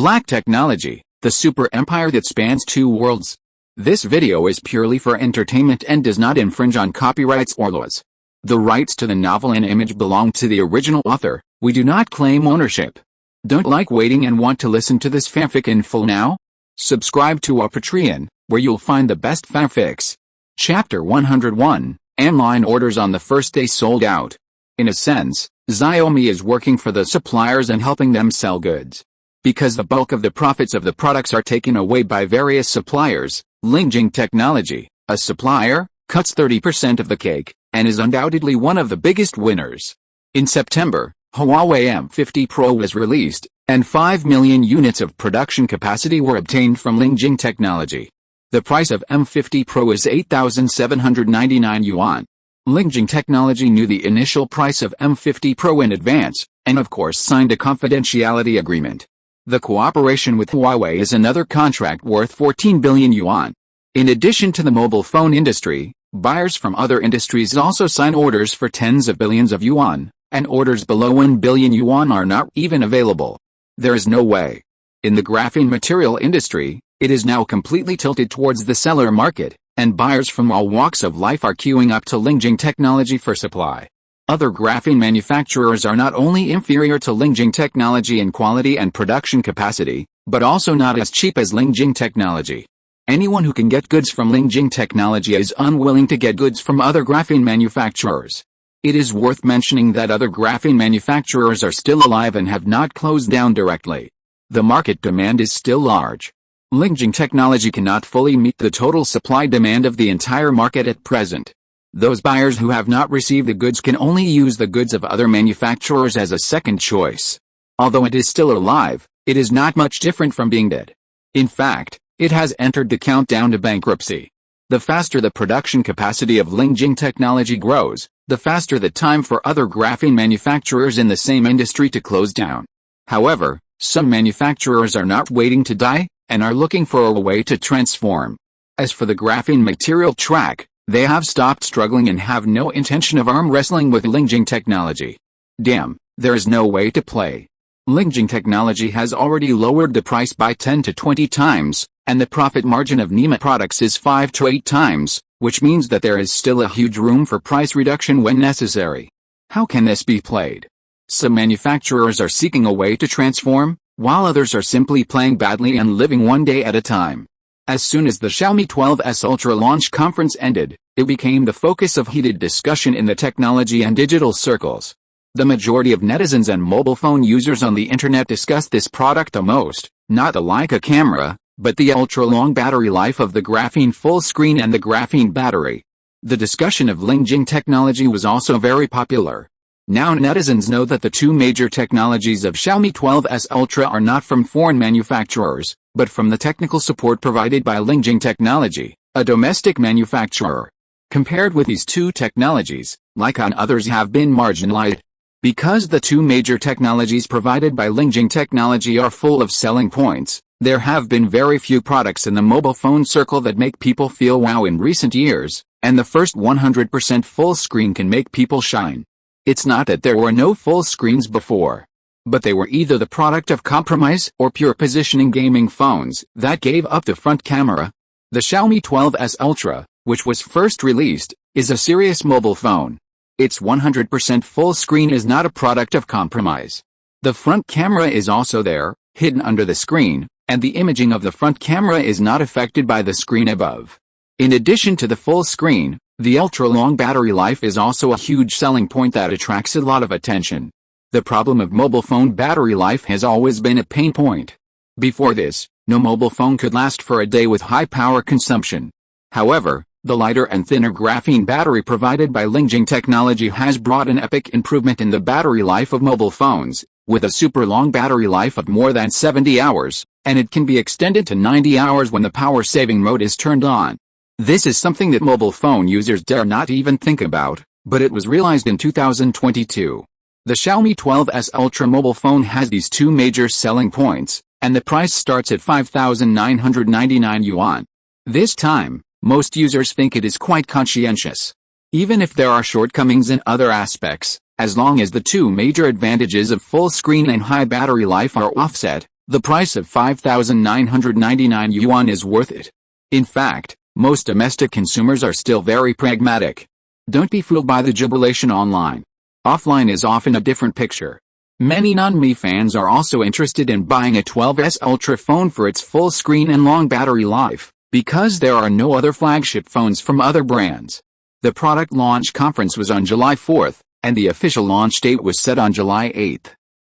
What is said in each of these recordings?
Black technology, the super empire that spans two worlds. This video is purely for entertainment and does not infringe on copyrights or laws. The rights to the novel and image belong to the original author. We do not claim ownership. Don't like waiting and want to listen to this fanfic in full now? Subscribe to our Patreon, where you'll find the best fanfics. Chapter 101, Online orders on the first day sold out. In a sense, Xiaomi is working for the suppliers and helping them sell goods. Because the bulk of the profits of the products are taken away by various suppliers, Lingjing Technology, a supplier, cuts 30% of the cake, and is undoubtedly one of the biggest winners. In September, Huawei M50 Pro was released, and 5 million units of production capacity were obtained from Lingjing Technology. The price of M50 Pro is 8,799 yuan. Lingjing Technology knew the initial price of M50 Pro in advance, and of course signed a confidentiality agreement. The cooperation with Huawei is another contract worth 14 billion yuan. In addition to the mobile phone industry, buyers from other industries also sign orders for tens of billions of yuan, and orders below 1 billion yuan are not even available. There is no way. In the graphene material industry, it is now completely tilted towards the seller market, and buyers from all walks of life are queuing up to Lingjing Technology for supply. Other graphene manufacturers are not only inferior to Lingjing Technology in quality and production capacity, but also not as cheap as Lingjing Technology. Anyone who can get goods from Lingjing Technology is unwilling to get goods from other graphene manufacturers. It is worth mentioning that other graphene manufacturers are still alive and have not closed down directly. The market demand is still large. Lingjing Technology cannot fully meet the total supply demand of the entire market at present. Those buyers who have not received the goods can only use the goods of other manufacturers as a second choice. Although it is still alive, it is not much different from being dead. In fact, it has entered the countdown to bankruptcy. The faster the production capacity of Lingjing Technology grows, the faster the time for other graphene manufacturers in the same industry to close down. However, some manufacturers are not waiting to die, and are looking for a way to transform. As for the graphene material track, they have stopped struggling and have no intention of arm wrestling with Lingjing Technology. Damn, there is no way to play. Lingjing Technology has already lowered the price by 10 to 20 times, and the profit margin of NEMA products is 5 to 8 times, which means that there is still a huge room for price reduction when necessary. How can this be played? Some manufacturers are seeking a way to transform, while others are simply playing badly and living one day at a time. As soon as the Xiaomi 12S Ultra launch conference ended, it became the focus of heated discussion in the technology and digital circles. The majority of netizens and mobile phone users on the internet discussed this product the most, not the Leica camera, but the ultra-long battery life of the graphene full screen and the graphene battery. The discussion of Lingjing Technology was also very popular. Now netizens know that the two major technologies of Xiaomi 12S Ultra are not from foreign manufacturers, but from the technical support provided by Lingjing Technology, a domestic manufacturer. Compared with these two technologies, Leica and others have been marginalized. Because the two major technologies provided by Lingjing Technology are full of selling points, there have been very few products in the mobile phone circle that make people feel wow in recent years, and the first 100% full screen can make people shine. It's not that there were no full screens before, but they were either the product of compromise or pure positioning gaming phones that gave up the front camera. The Xiaomi 12S Ultra, which was first released, is a serious mobile phone. Its 100% full screen is not a product of compromise. The front camera is also there, hidden under the screen, and the imaging of the front camera is not affected by the screen above. In addition to the full screen, the ultra-long battery life is also a huge selling point that attracts a lot of attention. The problem of mobile phone battery life has always been a pain point. Before this, no mobile phone could last for a day with high power consumption. However, the lighter and thinner graphene battery provided by Lingjing Technology has brought an epic improvement in the battery life of mobile phones, with a super long battery life of more than 70 hours, and it can be extended to 90 hours when the power-saving mode is turned on. This is something that mobile phone users dare not even think about, but it was realized in 2022. The Xiaomi 12S Ultra mobile phone has these two major selling points, and the price starts at 5,999 yuan. This time, most users think it is quite conscientious. Even if there are shortcomings in other aspects, as long as the two major advantages of full screen and high battery life are offset, The price of 5,999 yuan is worth it. In fact, most domestic consumers are still very pragmatic. Don't be fooled by the jubilation online. Offline is often a different picture. Many non-Mi fans are also interested in buying a 12S Ultra phone for its full screen and long battery life, because there are no other flagship phones from other brands. The product launch conference was on July 4th, and the official launch date was set on July 8th.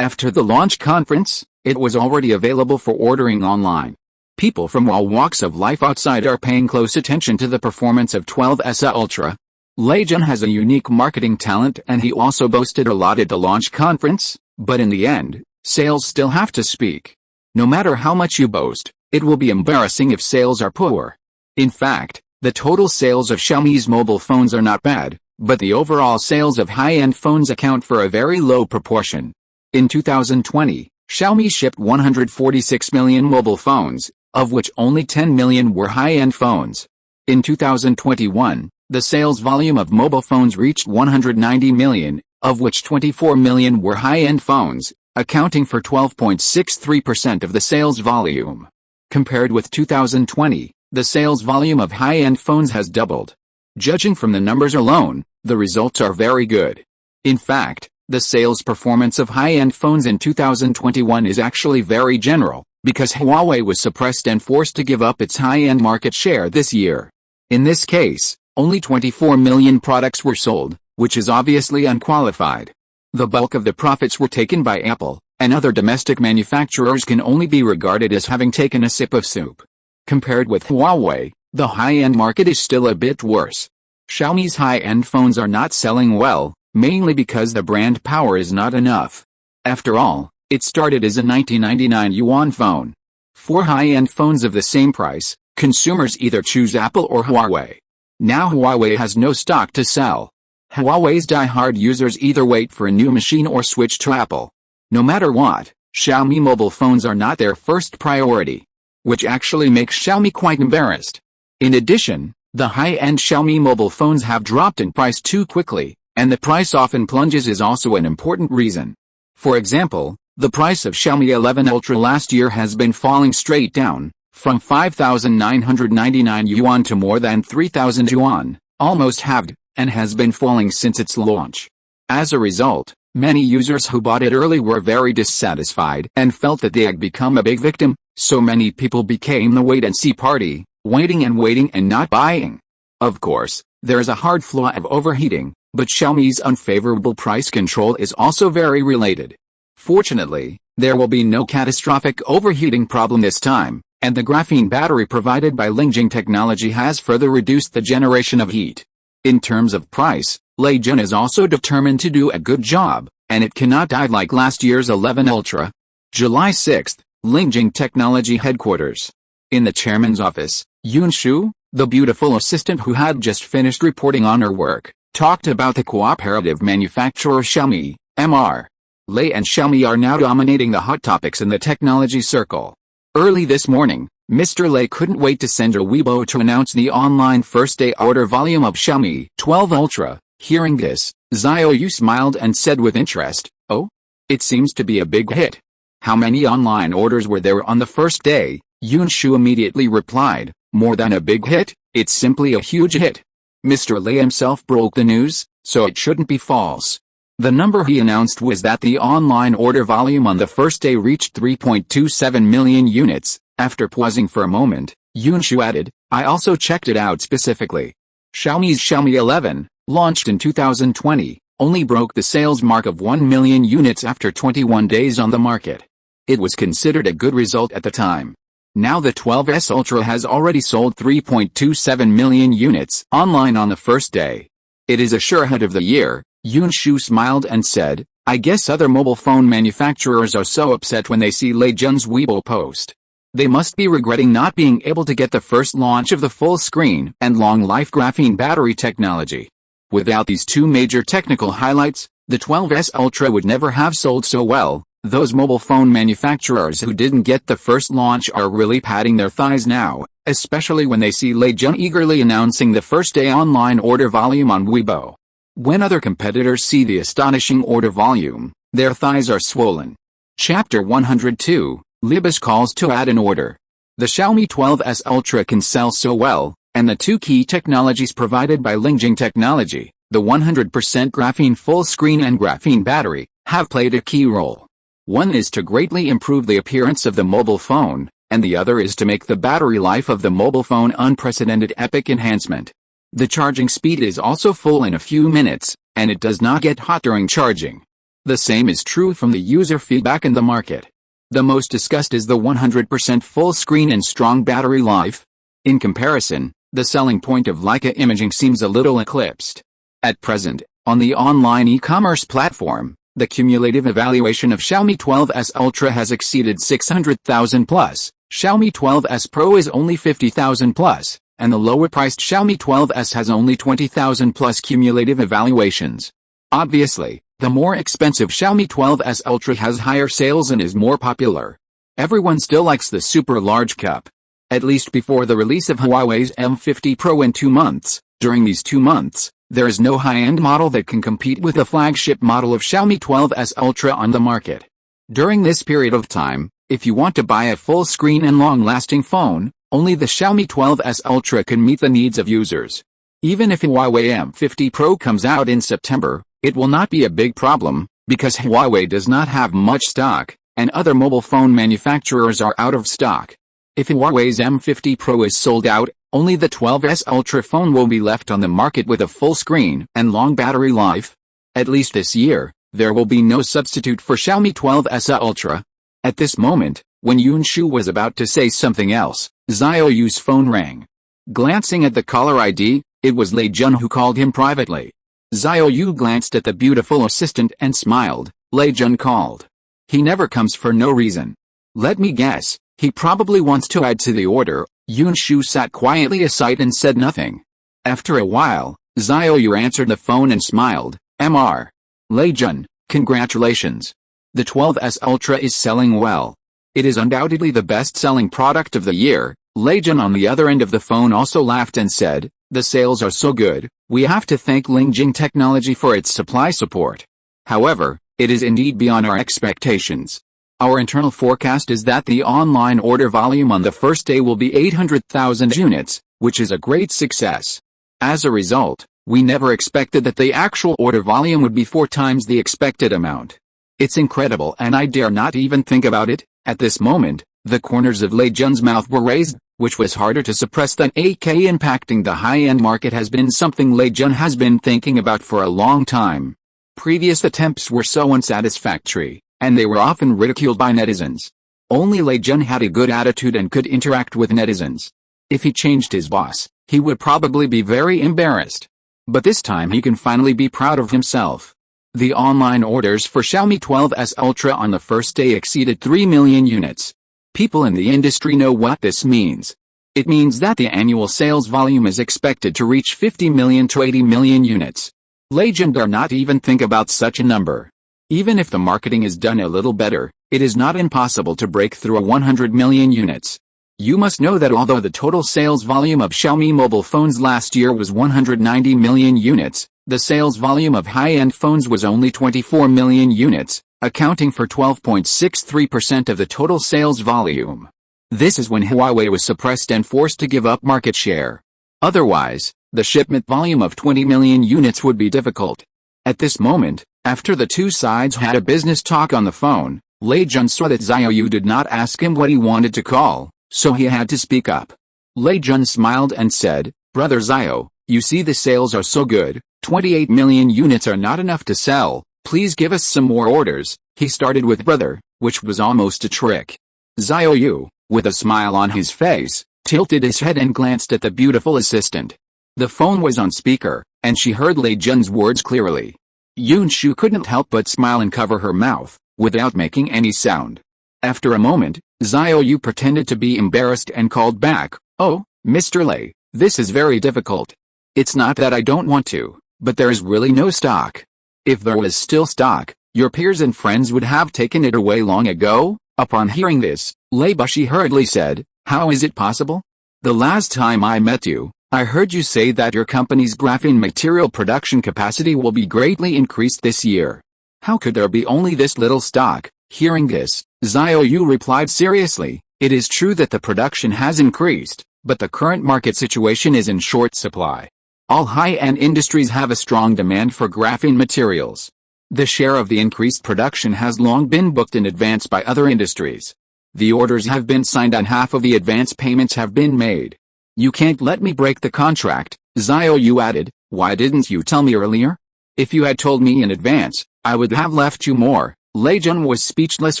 After the launch conference, it was already available for ordering online. People from all walks of life outside are paying close attention to the performance of 12S Ultra. Lei Jun has a unique marketing talent, and he also boasted a lot at the launch conference, but in the end, sales still have to speak. No matter how much you boast, it will be embarrassing if sales are poor. In fact, the total sales of Xiaomi's mobile phones are not bad, but the overall sales of high-end phones account for a very low proportion. In 2020, Xiaomi shipped 146 million mobile phones, of which only 10 million were high-end phones. In 2021, the sales volume of mobile phones reached 190 million, of which 24 million were high-end phones, accounting for 12.63% of the sales volume. Compared with 2020, the sales volume of high-end phones has doubled. Judging from the numbers alone, the results are very good. In fact, the sales performance of high-end phones in 2021 is actually very general, because Huawei was suppressed and forced to give up its high-end market share this year. In this case, only 24 million products were sold, which is obviously unqualified. The bulk of the profits were taken by Apple, and other domestic manufacturers can only be regarded as having taken a sip of soup. Compared with Huawei, the high-end market is still a bit worse. Xiaomi's high-end phones are not selling well, mainly because the brand power is not enough. After all, it started as a 1999 yuan phone. For high-end phones of the same price, consumers either choose Apple or Huawei. Now Huawei has no stock to sell. Huawei's die-hard users either wait for a new machine or switch to Apple. No matter what, Xiaomi mobile phones are not their first priority, which actually makes Xiaomi quite embarrassed. In addition, the high-end Xiaomi mobile phones have dropped in price too quickly, and the price often plunges is also an important reason. For example, the price of Xiaomi 11 Ultra last year has been falling straight down, from 5,999 yuan to more than 3,000 yuan, almost halved, and has been falling since its launch. As a result, many users who bought it early were very dissatisfied and felt that they had become a big victim, so many people became the wait-and-see party, waiting and not buying. Of course, there is a hard flaw of overheating, but Xiaomi's unfavorable price control is also very related. Fortunately, there will be no catastrophic overheating problem this time, and the graphene battery provided by Lingjing Technology has further reduced the generation of heat. In terms of price, Lei Jun is also determined to do a good job, and it cannot dive like last year's 11 Ultra. July 6th, Lingjing Technology headquarters. In the chairman's office, Yun Shu, the beautiful assistant who had just finished reporting on her work, talked about the cooperative manufacturer Xiaomi, MR. Lei and Xiaomi are now dominating the hot topics in the technology circle. Early this morning, Mr. Lei couldn't wait to send a Weibo to announce the online first-day order volume of Xiaomi 12 Ultra. Hearing this, Xiao Yu smiled and said with interest, "Oh? It seems to be a big hit. How many online orders were there on the first day?" Yun Shu immediately replied, "More than a big hit, it's simply a huge hit." Mr. Lei himself broke the news, so it shouldn't be false. The number he announced was that the online order volume on the first day reached 3.27 million units. After pausing for a moment, Yun Shu added, "I also checked it out specifically. Xiaomi's Xiaomi 11, launched in 2020, only broke the sales mark of 1 million units after 21 days on the market. It was considered a good result at the time. Now the 12S Ultra has already sold 3.27 million units online on the first day. It is a sure hit of the year." Yun Shu smiled and said, "I guess other mobile phone manufacturers are so upset when they see Lei Jun's Weibo post. They must be regretting not being able to get the first launch of the full screen and long-life graphene battery technology. Without these two major technical highlights, the 12S Ultra would never have sold so well. Those mobile phone manufacturers who didn't get the first launch are really patting their thighs now, especially when they see Lei Jun eagerly announcing the first-day online order volume on Weibo. When other competitors see the astonishing order volume, their thighs are swollen." Chapter 102, Libas calls to add an order. The Xiaomi 12S Ultra can sell so well, and the two key technologies provided by Lingjing Technology, the 100% graphene full screen and graphene battery, have played a key role. One is to greatly improve the appearance of the mobile phone, and the other is to make the battery life of the mobile phone unprecedented epic enhancement. The charging speed is also full in a few minutes, and it does not get hot during charging. The same is true from the user feedback in the market. The most discussed is the 100% full screen and strong battery life. In comparison, the selling point of Leica imaging seems a little eclipsed. At present, on the online e-commerce platform, the cumulative evaluation of Xiaomi 12S Ultra has exceeded 600,000 plus, Xiaomi 12S Pro is only 50,000 plus, and the lower-priced Xiaomi 12S has only 20,000 plus cumulative evaluations. Obviously, the more expensive Xiaomi 12S Ultra has higher sales and is more popular. Everyone still likes the super large cup. At least before the release of Huawei's M50 Pro in 2 months, during these 2 months, there is no high-end model that can compete with the flagship model of Xiaomi 12S Ultra on the market. During this period of time, if you want to buy a full-screen and long-lasting phone, only the Xiaomi 12S Ultra can meet the needs of users. Even if Huawei M50 Pro comes out in September, it will not be a big problem, because Huawei does not have much stock, and other mobile phone manufacturers are out of stock. If Huawei's M50 Pro is sold out, only the 12S Ultra phone will be left on the market with a full screen and long battery life. At least this year, there will be no substitute for Xiaomi 12S Ultra. At this moment, when Yunshu was about to say something else, Xiao Yu's phone rang. Glancing at the caller ID, it was Lei Jun who called him privately. Xiao Yu glanced at the beautiful assistant and smiled. Lei Jun called. He never comes for no reason. Let me guess, he probably wants to add to the order. Yunshu sat quietly aside and said nothing. After a while, Xiao Yu answered the phone and smiled. Mr. Lei Jun, congratulations. The 12S Ultra is selling well. It is undoubtedly the best-selling product of the year. Lei Jun on the other end of the phone also laughed and said, the sales are so good, we have to thank Lingjing Technology for its supply support. However, it is indeed beyond our expectations. Our internal forecast is that the online order volume on the first day will be 800,000 units, which is a great success. As a result, we never expected that the actual order volume would be 4 times the expected amount. It's incredible and I dare not even think about it. At this moment, the corners of Lei Jun's mouth were raised, which was harder to suppress than 8K. Impacting the high-end market has been something Lei Jun has been thinking about for a long time. Previous attempts were so unsatisfactory, and they were often ridiculed by netizens. Only Lei Jun had a good attitude and could interact with netizens. If he changed his boss, he would probably be very embarrassed. But this time he can finally be proud of himself. The online orders for Xiaomi 12S Ultra on the first day exceeded 3 million units. People in the industry know what this means. It means that the annual sales volume is expected to reach 50 million to 80 million units. Lei Jun dare not even think about such a number. Even if the marketing is done a little better, it is not impossible to break through 100 million units. You must know that although the total sales volume of Xiaomi mobile phones last year was 190 million units, the sales volume of high-end phones was only 24 million units, accounting for 12.63% of the total sales volume. This is when Huawei was suppressed and forced to give up market share. Otherwise, the shipment volume of 20 million units would be difficult. At this moment, after the two sides had a business talk on the phone, Lei Jun saw that Xiao Yu did not ask him what he wanted to call, so he had to speak up. Lei Jun smiled and said, Brother Xiao, you see the sales are so good, 28 million units are not enough to sell, please give us some more orders. He started with brother, which was almost a trick. Xiao Yu, with a smile on his face, tilted his head and glanced at the beautiful assistant. The phone was on speaker, and she heard Lei Jun's words clearly. Yunshu couldn't help but smile and cover her mouth, without making any sound. After a moment, Xiao Yu pretended to be embarrassed and called back, Oh, Mr. Lei, this is very difficult. It's not that I don't want to, but there is really no stock. If there was still stock, your peers and friends would have taken it away long ago. Upon hearing this, Lei Bushi hurriedly said, How is it possible? The last time I met you, I heard you say that your company's graphene material production capacity will be greatly increased this year. How could there be only this little stock? Hearing this, Xiao Yu replied seriously, it is true that the production has increased, but the current market situation is in short supply. All high-end industries have a strong demand for graphene materials. The share of the increased production has long been booked in advance by other industries. The orders have been signed and half of the advance payments have been made. You can't let me break the contract, Xiao Yu added. Why didn't you tell me earlier? If you had told me in advance, I would have left you more. Lei Jun was speechless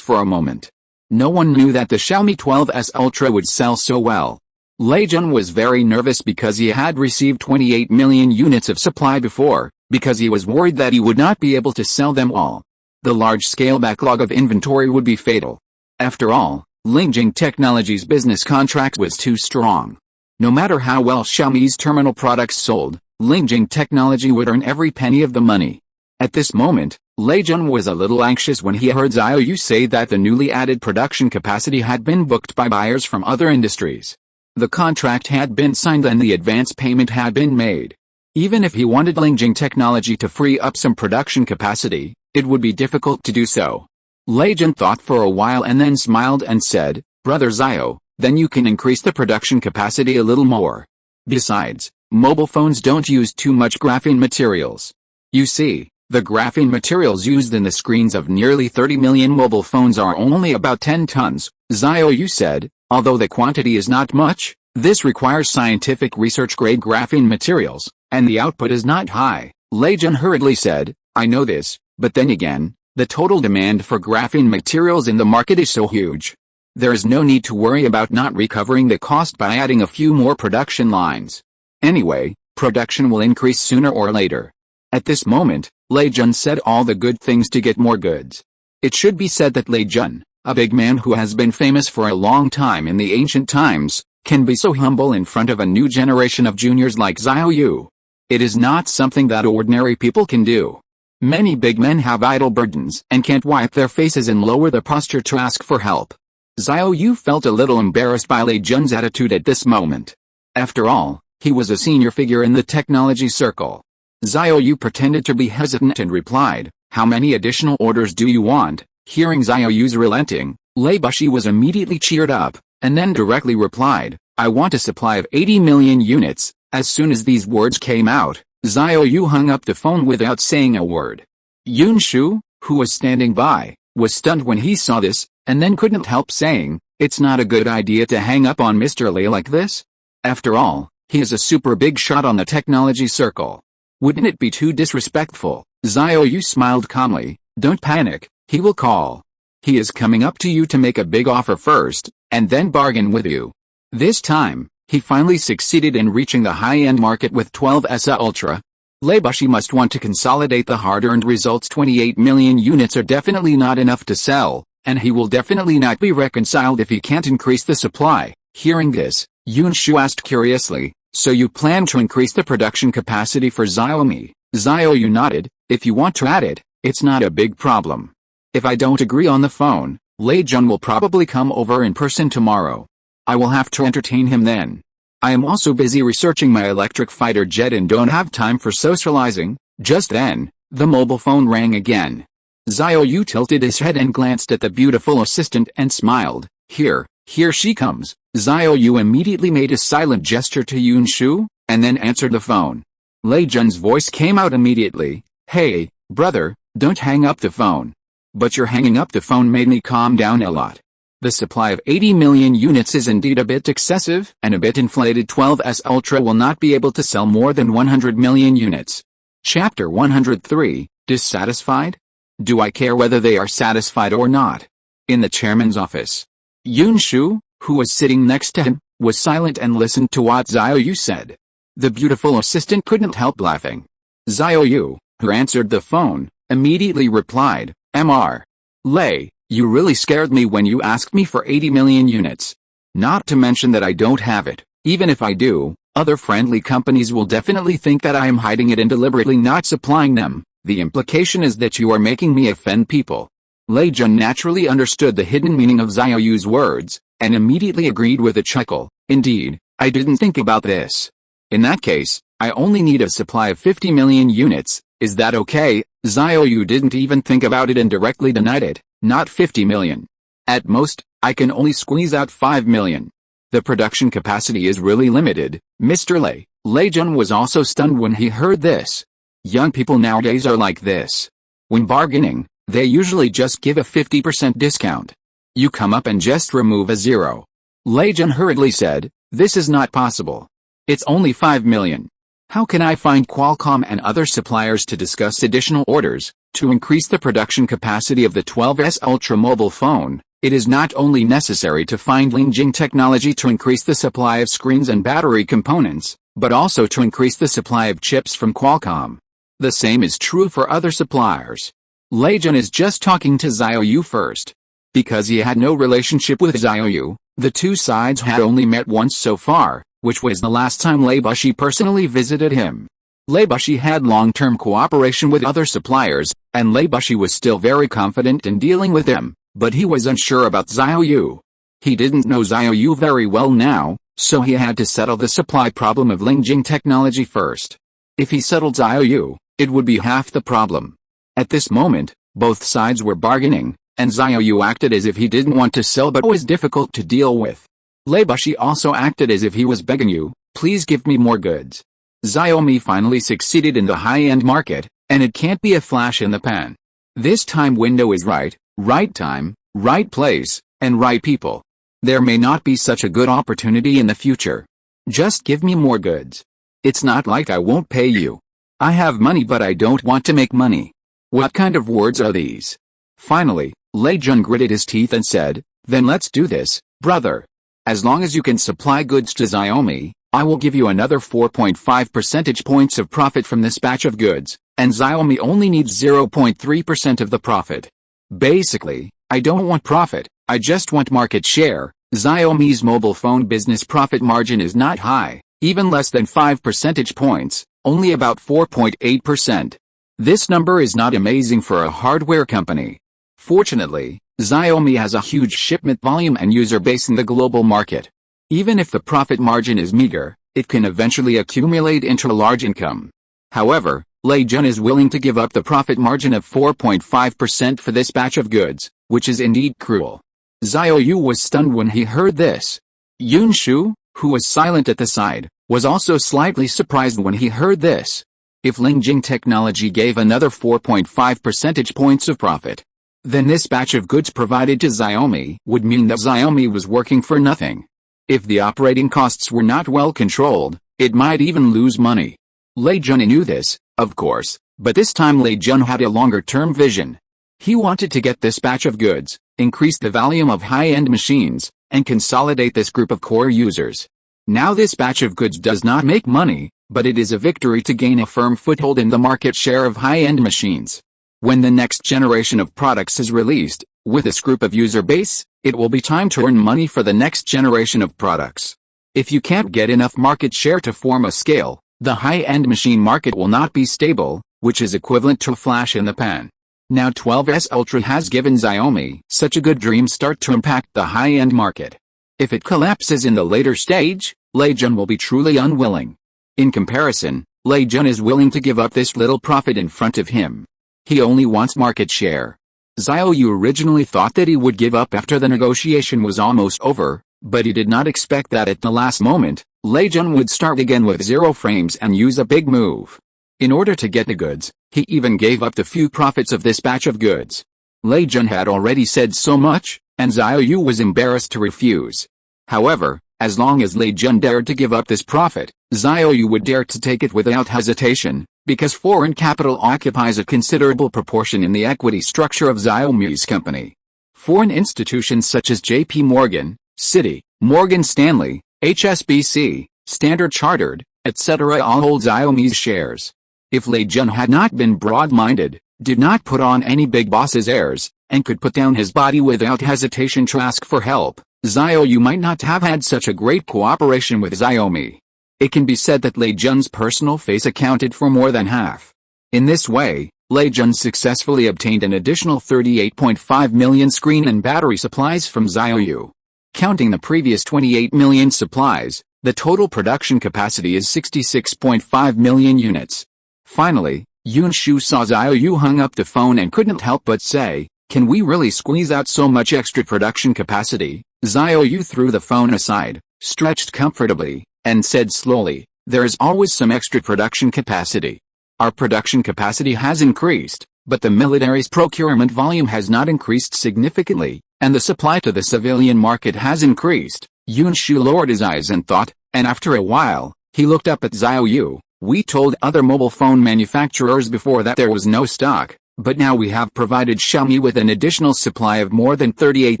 for a moment. No one knew that the Xiaomi 12S Ultra would sell so well. Lei Jun was very nervous because he had received 28 million units of supply before, because he was worried that he would not be able to sell them all. The large-scale backlog of inventory would be fatal. After all, Lingjing Technology's business contract was too strong. No matter how well Xiaomi's terminal products sold, Lingjing Technology would earn every penny of the money. At this moment, Lei Jun was a little anxious when he heard Xiao Yu say that the newly added production capacity had been booked by buyers from other industries. The contract had been signed and the advance payment had been made. Even if he wanted Lingjing Technology to free up some production capacity, it would be difficult to do so. Lei Jun thought for a while and then smiled and said, Brother Xiao, then you can increase the production capacity a little more. Besides, mobile phones don't use too much graphene materials. You see, the graphene materials used in the screens of nearly 30 million mobile phones are only about 10 tons, Xiao Yu said. Although the quantity is not much, this requires scientific research-grade graphene materials, and the output is not high. Lei Jun hurriedly said, I know this, but then again, the total demand for graphene materials in the market is so huge. There is no need to worry about not recovering the cost by adding a few more production lines. Anyway, production will increase sooner or later. At this moment, Lei Jun said all the good things to get more goods. It should be said that Lei Jun, a big man who has been famous for a long time in the ancient times, can be so humble in front of a new generation of juniors like Xiao Yu. It is not something that ordinary people can do. Many big men have idle burdens and can't wipe their faces and lower their posture to ask for help. Xiao Yu felt a little embarrassed by Lei Jun's attitude at this moment. After all, he was a senior figure in the technology circle. Xiao Yu pretended to be hesitant and replied, How many additional orders do you want? Hearing Xiao Yu's relenting, Lei Bushi was immediately cheered up, and then directly replied, I want a supply of 80 million units. As soon as these words came out, Xiao Yu hung up the phone without saying a word. Yun Shu, who was standing by, was stunned when he saw this, and then couldn't help saying, It's not a good idea to hang up on Mr. Lei like this. After all, he is a super big shot on the technology circle. Wouldn't it be too disrespectful? Xiao Yu smiled calmly, Don't panic, he will call. He is coming up to you to make a big offer first, and then bargain with you. This time, he finally succeeded in reaching the high-end market with 12S Ultra. Lei Bushi must want to consolidate the hard-earned results. 28 million units are definitely not enough to sell, and he will definitely not be reconciled if he can't increase the supply. Hearing this, Yun Shu asked curiously, So you plan to increase the production capacity for Xiaomi? Xiao Yu nodded, If you want to add it, it's not a big problem. If I don't agree on the phone, Lei Jun will probably come over in person tomorrow. I will have to entertain him then. I am also busy researching my electric fighter jet and don't have time for socializing. Just then, the mobile phone rang again. Xiao Yu tilted his head and glanced at the beautiful assistant and smiled. Here she comes. Xiao Yu immediately made a silent gesture to Yun Shu, and then answered the phone. Lei Jun's voice came out immediately. Hey, brother, don't hang up the phone. But your hanging up the phone made me calm down a lot. The supply of 80 million units is indeed a bit excessive, and a bit inflated. 12S Ultra will not be able to sell more than 100 million units. Chapter 103, Dissatisfied? Do I care whether they are satisfied or not? In the chairman's office, Yun Shu, who was sitting next to him, was silent and listened to what Xiao Yu said. The beautiful assistant couldn't help laughing. Xiao Yu, who answered the phone, immediately replied, Mr. Lei, you really scared me when you asked me for 80 million units. Not to mention that I don't have it. Even if I do, other friendly companies will definitely think that I am hiding it and deliberately not supplying them. The implication is that you are making me offend people. Lei Jun naturally understood the hidden meaning of Xiao Yu's words, and immediately agreed with a chuckle. Indeed, I didn't think about this. In that case, I only need a supply of 50 million units. Is that okay? Xiao Yu didn't even think about it and directly denied it. Not 50 million. At most, I can only squeeze out 5 million. The production capacity is really limited, Mr. Lei Jun was also stunned when he heard this. Young people nowadays are like this. When bargaining, they usually just give a 50% discount. You come up and just remove a zero. Lei Jun hurriedly said, "This is not possible. It's only 5 million. How can I find Qualcomm and other suppliers to discuss additional orders, to increase the production capacity of the 12S Ultra mobile phone? It is not only necessary to find Lingjing technology to increase the supply of screens and battery components, but also to increase the supply of chips from Qualcomm. The same is true for other suppliers." Lei Jun is just talking to Xiao Yu first. Because he had no relationship with Xiao Yu, the two sides had only met once so far, which was the last time Lei Bushi personally visited him. Lei Bushi had long-term cooperation with other suppliers, and Lei Bushi was still very confident in dealing with him, but he was unsure about Xiao Yu. He didn't know Xiao Yu very well now, so he had to settle the supply problem of Lingjing technology first. If he settled Xiao Yu, it would be half the problem. At this moment, both sides were bargaining, and Xiao Yu acted as if he didn't want to sell but was difficult to deal with. Lei Bushi also acted as if he was begging you, "Please give me more goods." Xiaomi finally succeeded in the high-end market, and it can't be a flash in the pan. This time window is right time, right place, and right people. There may not be such a good opportunity in the future. Just give me more goods. It's not like I won't pay you. I have money but I don't want to make money. What kind of words are these? Finally, Lei Jun gritted his teeth and said, "Then let's do this, brother. As long as you can supply goods to Xiaomi, I will give you another 4.5 percentage points of profit from this batch of goods, and Xiaomi only needs 0.3% of the profit. Basically, I don't want profit, I just want market share." Xiaomi's mobile phone business profit margin is not high, even less than 5 percentage points, only about 4.8%. This number is not amazing for a hardware company. Fortunately, Xiaomi has a huge shipment volume and user base in the global market. Even if the profit margin is meager, it can eventually accumulate into a large income. However, Lei Jun is willing to give up the profit margin of 4.5% for this batch of goods, which is indeed cruel. Xiao Yu was stunned when he heard this. Yun Shu, who was silent at the side, was also slightly surprised when he heard this. If Lingjing technology gave another 4.5 percentage points of profit, then this batch of goods provided to Xiaomi would mean that Xiaomi was working for nothing. If the operating costs were not well controlled, it might even lose money. Lei Jun knew this, of course, but this time Lei Jun had a longer-term vision. He wanted to get this batch of goods, increase the volume of high-end machines, and consolidate this group of core users. Now this batch of goods does not make money, but it is a victory to gain a firm foothold in the market share of high-end machines. When the next generation of products is released, with this group of user base, it will be time to earn money for the next generation of products. If you can't get enough market share to form a scale, the high-end machine market will not be stable, which is equivalent to a flash in the pan. Now 12S Ultra has given Xiaomi such a good dream start to impact the high-end market. If it collapses in the later stage, Lei Jun will be truly unwilling. In comparison, Lei Jun is willing to give up this little profit in front of him. He only wants market share. Xiao Yu originally thought that he would give up after the negotiation was almost over, but he did not expect that at the last moment, Lei Jun would start again with 0 frames and use a big move. In order to get the goods, he even gave up the few profits of this batch of goods. Lei Jun had already said so much, and Xiao Yu was embarrassed to refuse. However, as long as Lei Jun dared to give up this profit, Xiao Yu would dare to take it without hesitation, because foreign capital occupies a considerable proportion in the equity structure of Xiaomi's company. Foreign institutions such as J.P. Morgan, Citi, Morgan Stanley, HSBC, Standard Chartered, etc. all hold Xiaomi's shares. If Lei Jun had not been broad-minded, did not put on any big boss's airs, and could put down his body without hesitation to ask for help, Xiao Yu might not have had such a great cooperation with Xiaomi. It can be said that Lei Jun's personal face accounted for more than half. In this way, Lei Jun successfully obtained an additional 38.5 million screen and battery supplies from Xiao Yu. Counting the previous 28 million supplies, the total production capacity is 66.5 million units. Finally, Yun Shu saw Xiao Yu hung up the phone and couldn't help but say, Can we really squeeze out so much extra production capacity? Xiao Yu threw the phone aside, stretched comfortably, and said slowly, there is always some extra production capacity. Our production capacity has increased, but the military's procurement volume has not increased significantly, and the supply to the civilian market has increased. Yunshu lowered his eyes and thought, and after a while, he looked up at Xiao Yu. We told other mobile phone manufacturers before that there was no stock, but now we have provided Xiaomi with an additional supply of more than 38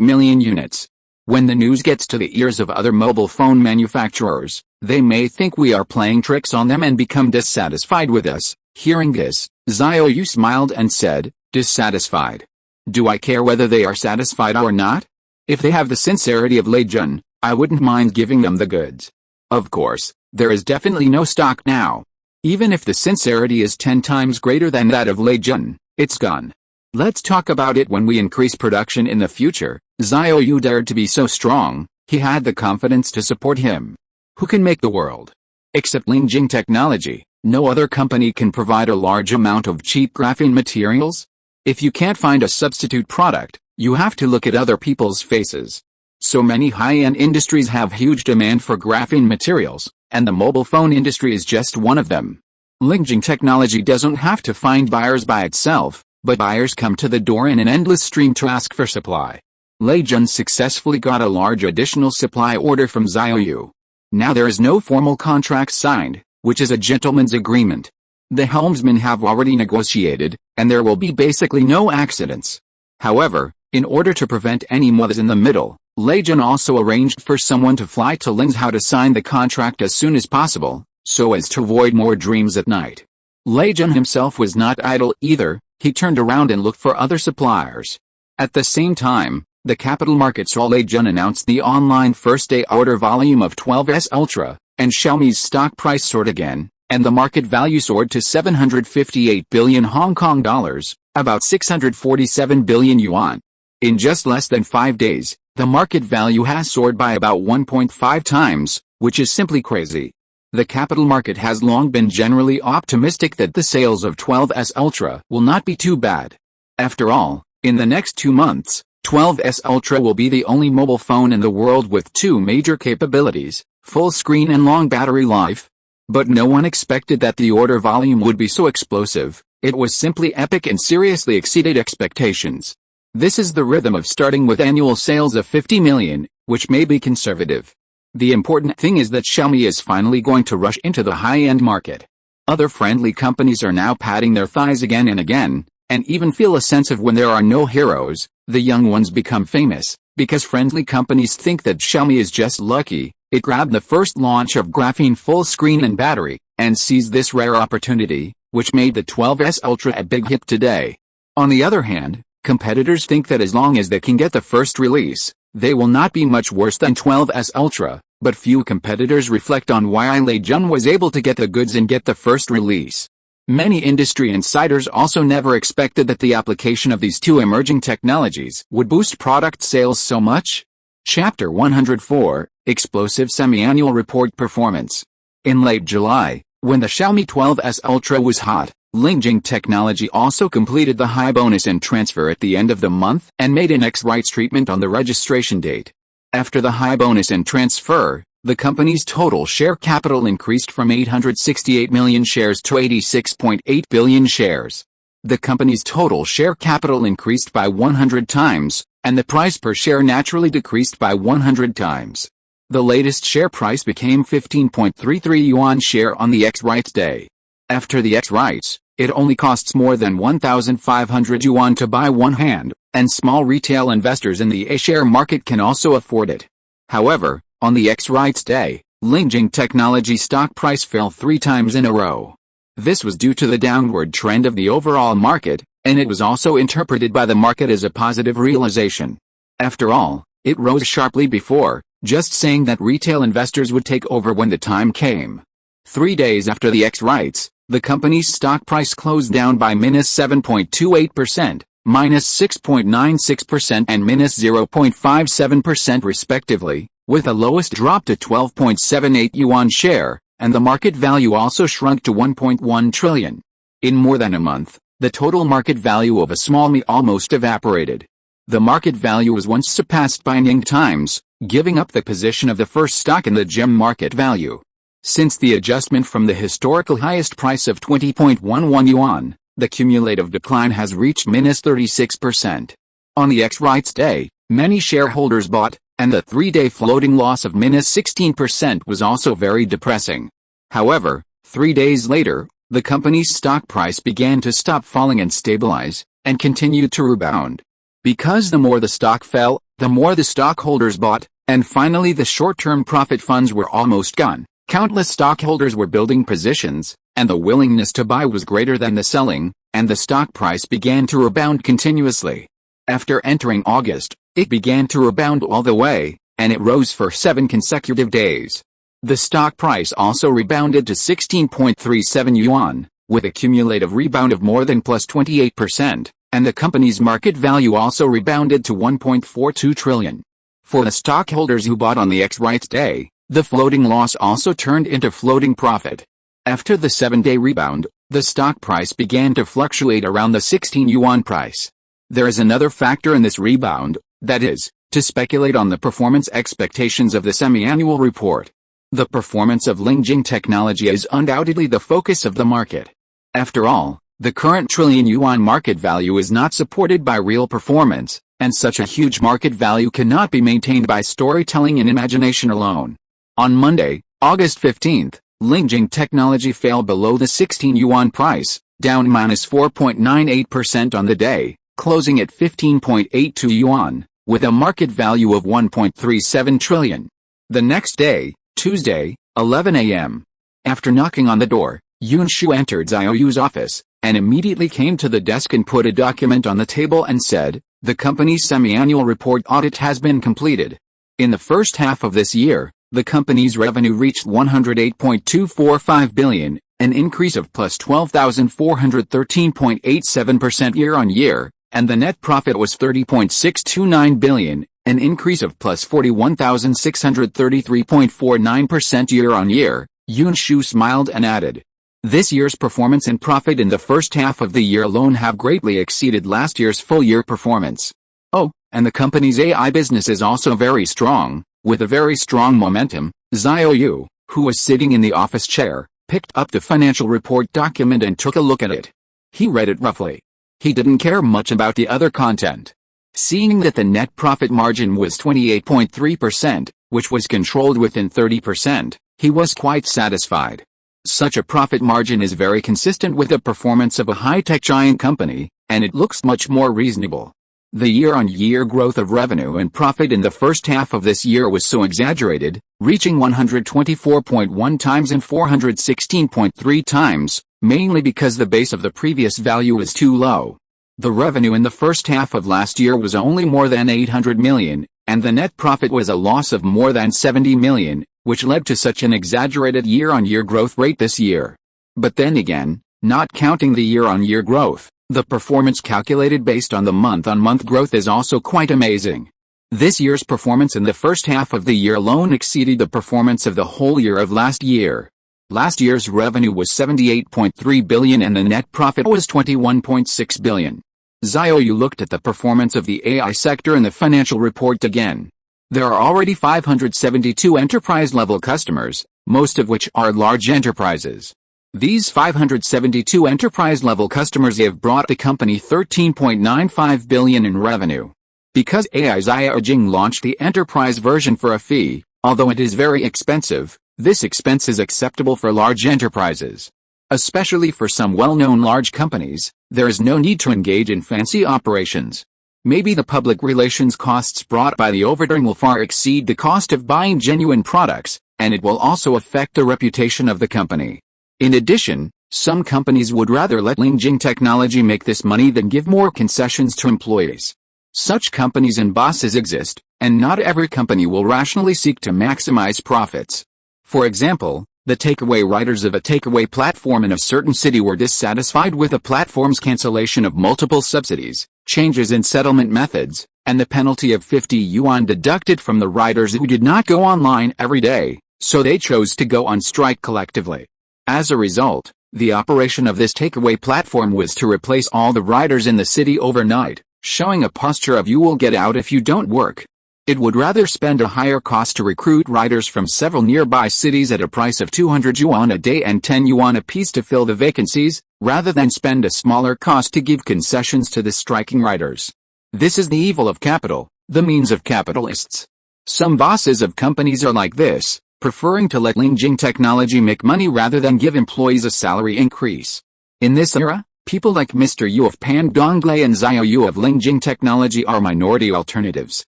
million units. When the news gets to the ears of other mobile phone manufacturers, they may think we are playing tricks on them and become dissatisfied with us. Hearing this, Xiao Yu smiled and said, dissatisfied? Do I care whether they are satisfied or not? If they have the sincerity of Lei Jun, I wouldn't mind giving them the goods. Of course, there is definitely no stock now. Even if the sincerity is 10 times greater than that of Lei Jun, it's gone. Let's talk about it when we increase production in the future. Xiao Yu dared to be so strong, he had the confidence to support him. Who can make the world? Except Lingjing Technology, no other company can provide a large amount of cheap graphene materials. If you can't find a substitute product, you have to look at other people's faces. So many high-end industries have huge demand for graphene materials, and the mobile phone industry is just one of them. Lingjing Technology doesn't have to find buyers by itself, but buyers come to the door in an endless stream to ask for supply. Lei Jun successfully got a large additional supply order from Xiao Yu. Now there is no formal contract signed, which is a gentleman's agreement. The helmsmen have already negotiated, and there will be basically no accidents. However, in order to prevent any mothers in the middle, Lei Jun also arranged for someone to fly to Linzhou to sign the contract as soon as possible, so as to avoid more dreams at night. Lei Jun himself was not idle either, he turned around and looked for other suppliers. At the same time, the capital market saw Lei Jun announced the online first-day order volume of 12S Ultra, and Xiaomi's stock price soared again, and the market value soared to 758 billion Hong Kong dollars, about 647 billion yuan. In just less than 5 days, the market value has soared by about 1.5 times, which is simply crazy. The capital market has long been generally optimistic that the sales of 12S Ultra will not be too bad. After all, in the next 2 months, 12S Ultra will be the only mobile phone in the world with 2 major capabilities, full screen and long battery life. But no one expected that the order volume would be so explosive. It was simply epic and seriously exceeded expectations. This is the rhythm of starting with annual sales of 50 million, which may be conservative. The important thing is that Xiaomi is finally going to rush into the high-end market. Other friendly companies are now patting their thighs again and again, and even feel a sense of when there are no heroes, the young ones become famous, because friendly companies think that Xiaomi is just lucky. It grabbed the first launch of graphene full screen and battery, and seized this rare opportunity, which made the 12S Ultra a big hit today. On the other hand, competitors think that as long as they can get the first release, they will not be much worse than 12S Ultra, but few competitors reflect on why Lei Jun was able to get the goods and get the first release. Many industry insiders also never expected that the application of these 2 emerging technologies would boost product sales so much. Chapter 104, Explosive Semi-Annual Report Performance. In late July, when the Xiaomi 12S Ultra was hot, Lingjing Technology also completed the high bonus and transfer at the end of the month and made an ex-rights treatment on the registration date. After the high bonus and transfer, the company's total share capital increased from 868 million shares to 86.8 billion shares. The company's total share capital increased by 100 times, and the price per share naturally decreased by 100 times. The latest share price became 15.33 yuan share on the ex-rights day. After the ex-rights, it only costs more than 1,500 yuan to buy one hand, and small retail investors in the A-share market can also afford it. However, on the ex-rights day, Lingjing Technology stock price fell 3 times in a row. This was due to the downward trend of the overall market, and it was also interpreted by the market as a positive realization. After all, it rose sharply before, just saying that retail investors would take over when the time came. 3 days after the ex-rights, the company's stock price closed down by -7.28%, -6.96% and -0.57% respectively, with the lowest drop to 12.78 yuan share, and the market value also shrunk to 1.1 trillion. In more than a month, the total market value of a small me almost evaporated. The market value was once surpassed by Ning Times, giving up the position of the first stock in the gem market value. Since the adjustment from the historical highest price of 20.11 yuan, the cumulative decline has reached -36%. On the ex-rights day, many shareholders bought, and the 3-day floating loss of -16% was also very depressing. However, 3 days later, the company's stock price began to stop falling and stabilize, and continued to rebound. Because the more the stock fell, the more the stockholders bought, and finally the short-term profit funds were almost gone. Countless stockholders were building positions, and the willingness to buy was greater than the selling, and the stock price began to rebound continuously. After entering August, it began to rebound all the way, and it rose for 7 consecutive days. The stock price also rebounded to 16.37 yuan, with a cumulative rebound of more than +28%. And the company's market value also rebounded to 1.42 trillion. For the stockholders who bought on the ex-rights day, the floating loss also turned into floating profit. After the 7-day rebound, the stock price began to fluctuate around the 16 yuan price. There is another factor in this rebound, that is, to speculate on the performance expectations of the semi-annual report. The performance of Lingjing Technology is undoubtedly the focus of the market. After all, the current trillion yuan market value is not supported by real performance, and such a huge market value cannot be maintained by storytelling and imagination alone. On Monday, August 15th, Lingjing Technology fell below the 16 yuan price, down -4.98% on the day, closing at 15.82 yuan, with a market value of 1.37 trillion. The next day, Tuesday, 11 a.m. After knocking on the door, Yunshu entered Xiao Yu's office, and immediately came to the desk and put a document on the table and said, "The company's semi-annual report audit has been completed. In the first half of this year, the company's revenue reached 108.245 billion, an increase of +12,413.87% year-on-year, and the net profit was 30.629 billion, an increase of +41,633.49% year-on-year." Yunshu smiled and added, "This year's performance and profit in the first half of the year alone have greatly exceeded last year's full-year performance. Oh, and the company's AI business is also very strong, with a very strong momentum." Xiao Yu, who was sitting in the office chair, picked up the financial report document and took a look at it. He read it roughly. He didn't care much about the other content. Seeing that the net profit margin was 28.3%, which was controlled within 30%, he was quite satisfied. Such a profit margin is very consistent with the performance of a high-tech giant company, and it looks much more reasonable. The year-on-year growth of revenue and profit in the first half of this year was so exaggerated, reaching 124.1 times and 416.3 times, mainly because the base of the previous value was too low. The revenue in the first half of last year was only more than 800 million, and the net profit was a loss of more than 70 million, which led to such an exaggerated year-on-year growth rate this year. But then again, not counting the year-on-year growth, the performance calculated based on the month-on-month growth is also quite amazing. This year's performance in the first half of the year alone exceeded the performance of the whole year of last year. Last year's revenue was 78.3 billion and the net profit was 21.6 billion. Xiao Yu looked at the performance of the AI sector in the financial report again. There are already 572 enterprise-level customers, most of which are large enterprises. These 572 enterprise-level customers have brought the company 13.95 billion in revenue. Because AI Xiaojing launched the enterprise version for a fee, although it is very expensive, this expense is acceptable for large enterprises. Especially for some well-known large companies, there is no need to engage in fancy operations. Maybe the public relations costs brought by the overdring will far exceed the cost of buying genuine products, and it will also affect the reputation of the company. In addition, some companies would rather let Lingjing Technology make this money than give more concessions to employees. Such companies and bosses exist, and not every company will rationally seek to maximize profits. For example, the takeaway riders of a takeaway platform in a certain city were dissatisfied with the platform's cancellation of multiple subsidies, changes in settlement methods, and the penalty of 50 yuan deducted from the riders who did not go online every day, so they chose to go on strike collectively. As a result, the operation of this takeaway platform was to replace all the riders in the city overnight, showing a posture of you will get out if you don't work. It would rather spend a higher cost to recruit riders from several nearby cities at a price of 200 yuan a day and 10 yuan apiece to fill the vacancies, rather than spend a smaller cost to give concessions to the striking riders. This is the evil of capital, the means of capitalists. Some bosses of companies are like this, preferring to let Lingjing Technology make money rather than give employees a salary increase. In this era, people like Mr. Yu of Pandonglei and Xiao Yu of Lingjing Technology are minority alternatives.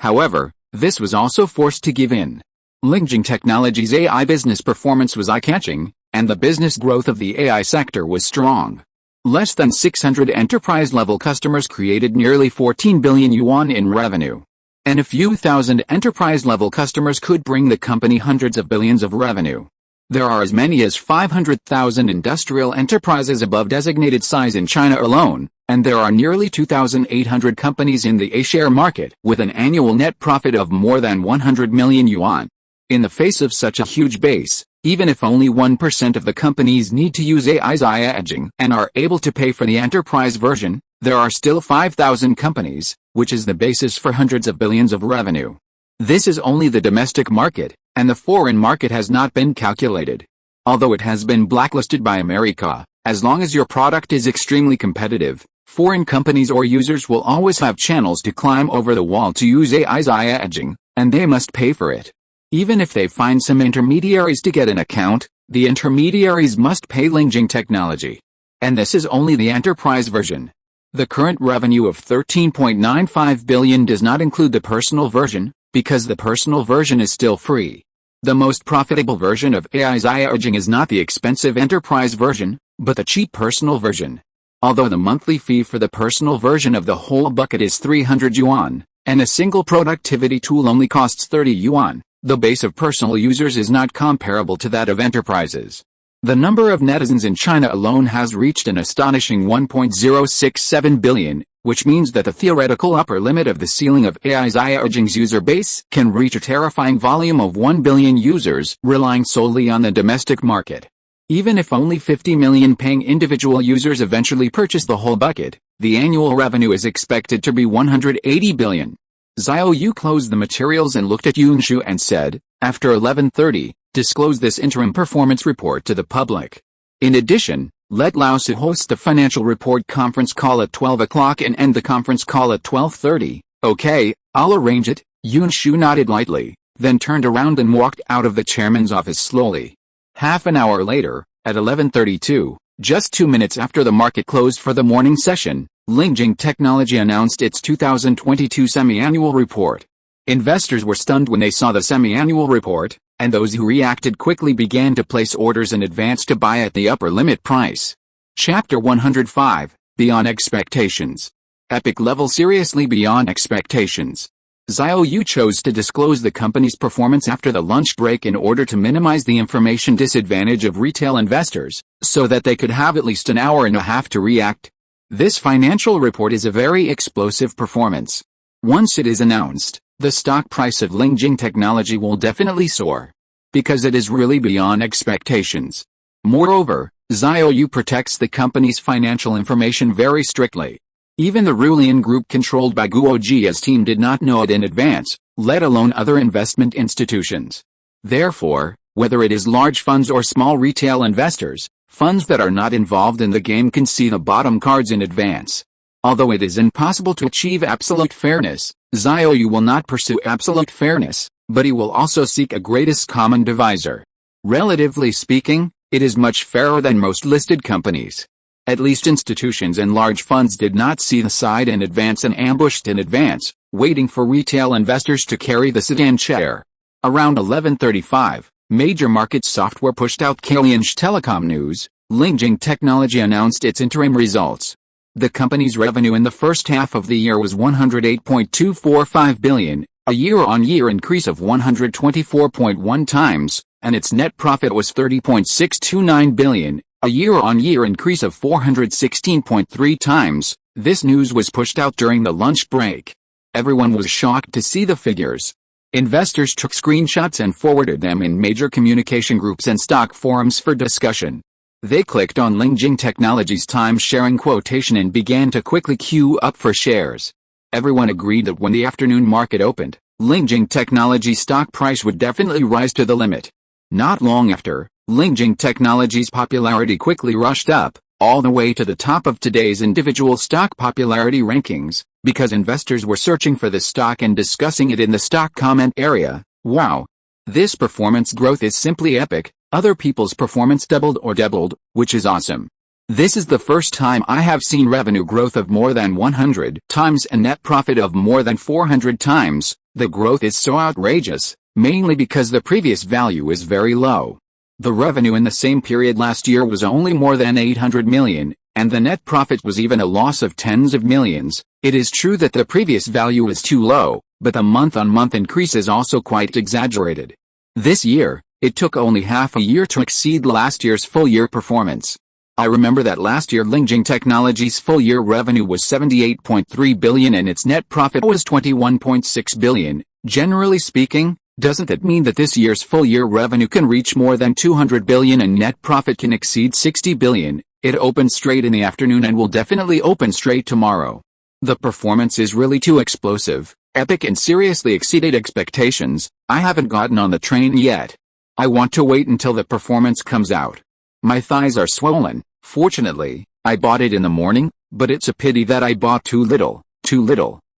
However, this was also forced to give in. Lingjing Technology's AI business performance was eye-catching, and the business growth of the AI sector was strong. Less than 600 enterprise-level customers created nearly 14 billion yuan in revenue. And a few thousand enterprise-level customers could bring the company hundreds of billions of revenue. There are as many as 500,000 industrial enterprises above designated size in China alone, and there are nearly 2,800 companies in the A-share market with an annual net profit of more than 100 million yuan. In the face of such a huge base, even if only 1% of the companies need to use AI's edging and are able to pay for the enterprise version, there are still 5,000 companies, which is the basis for hundreds of billions of revenue. This is only the domestic market, and the foreign market has not been calculated. Although it has been blacklisted by America, as long as your product is extremely competitive, foreign companies or users will always have channels to climb over the wall to use AI's edging, and they must pay for it. Even if they find some intermediaries to get an account, the intermediaries must pay Lingjing Technology. And this is only the enterprise version. The current revenue of 13.95 billion does not include the personal version, because the personal version is still free. The most profitable version of AI's edging is not the expensive enterprise version, but the cheap personal version. Although the monthly fee for the personal version of the whole bucket is 300 yuan, and a single productivity tool only costs 30 yuan, the base of personal users is not comparable to that of enterprises. The number of netizens in China alone has reached an astonishing 1.067 billion, which means that the theoretical upper limit of the ceiling of AI's edging's user base can reach a terrifying volume of 1 billion users relying solely on the domestic market. Even if only 50 million paying individual users eventually purchase the whole bucket, the annual revenue is expected to be 180 billion. Xiao Yu closed the materials and looked at Yunshu and said, after 11:30, disclose this interim performance report to the public. In addition, let Lao Su host the financial report conference call at 12 o'clock and end the conference call at 12:30. Okay, I'll arrange it. Yunshu nodded lightly, then turned around and walked out of the chairman's office slowly. Half an hour later, at 11:32, just 2 minutes after the market closed for the morning session, Lingjing Technology announced its 2022 semi-annual report. Investors were stunned when they saw the semi-annual report, and those who reacted quickly began to place orders in advance to buy at the upper limit price. Chapter 105, Beyond Expectations. Epic level seriously beyond expectations. Xiao Yu chose to disclose the company's performance after the lunch break in order to minimize the information disadvantage of retail investors, so that they could have at least an hour and a half to react. This financial report is a very explosive performance. Once it is announced, the stock price of Lingjing Technology will definitely soar. Because it is really beyond expectations. Moreover, Xiao Yu protects the company's financial information very strictly. Even the Rulian group controlled by Guo Jia's team did not know it in advance, let alone other investment institutions. Therefore, whether it is large funds or small retail investors, funds that are not involved in the game can see the bottom cards in advance. Although it is impossible to achieve absolute fairness, Xiao Yu will not pursue absolute fairness, but he will also seek a greatest common divisor. Relatively speaking, it is much fairer than most listed companies. At least institutions and large funds did not see the side in advance and ambushed in advance, waiting for retail investors to carry the sedan chair. Around 11:35, major market software pushed out Kalian's telecom news. Lingjing Technology announced its interim results. The company's revenue in the first half of the year was 108.245 billion, a year-on-year increase of 124.1 times, and its net profit was 30.629 billion, a year-on-year increase of 416.3 times. This news was pushed out during the lunch break. Everyone was shocked to see the figures. Investors took screenshots and forwarded them in major communication groups and stock forums for discussion. They clicked on Lingjing Technology's time-sharing quotation and began to quickly queue up for shares. Everyone agreed that when the afternoon market opened, Lingjing Technology's stock price would definitely rise to the limit. Not long after, Lingjing Technology's popularity quickly rushed up, all the way to the top of today's individual stock popularity rankings, because investors were searching for the stock and discussing it in the stock comment area. Wow! This performance growth is simply epic. Other people's performance doubled or doubled, which is awesome. This is the first time I have seen revenue growth of more than 100 times and net profit of more than 400 times. The growth is so outrageous, mainly because the previous value is very low. The revenue in the same period last year was only more than 800 million, and the net profit was even a loss of tens of millions. It is true that the previous value is too low, but the month-on-month increase is also quite exaggerated. This year, it took only half a year to exceed last year's full-year performance. I remember that last year Lingjing Technology's full-year revenue was 78.3 billion and its net profit was 21.6 billion. Generally speaking, doesn't that mean that this year's full-year revenue can reach more than 200 billion and net profit can exceed 60 billion? It opened straight in the afternoon and will definitely open straight tomorrow. The performance is really too explosive, epic and seriously exceeded expectations. I haven't gotten on the train yet. I want to wait until the performance comes out. My thighs are swollen. Fortunately, I bought it in the morning, but it's a pity that I bought too little.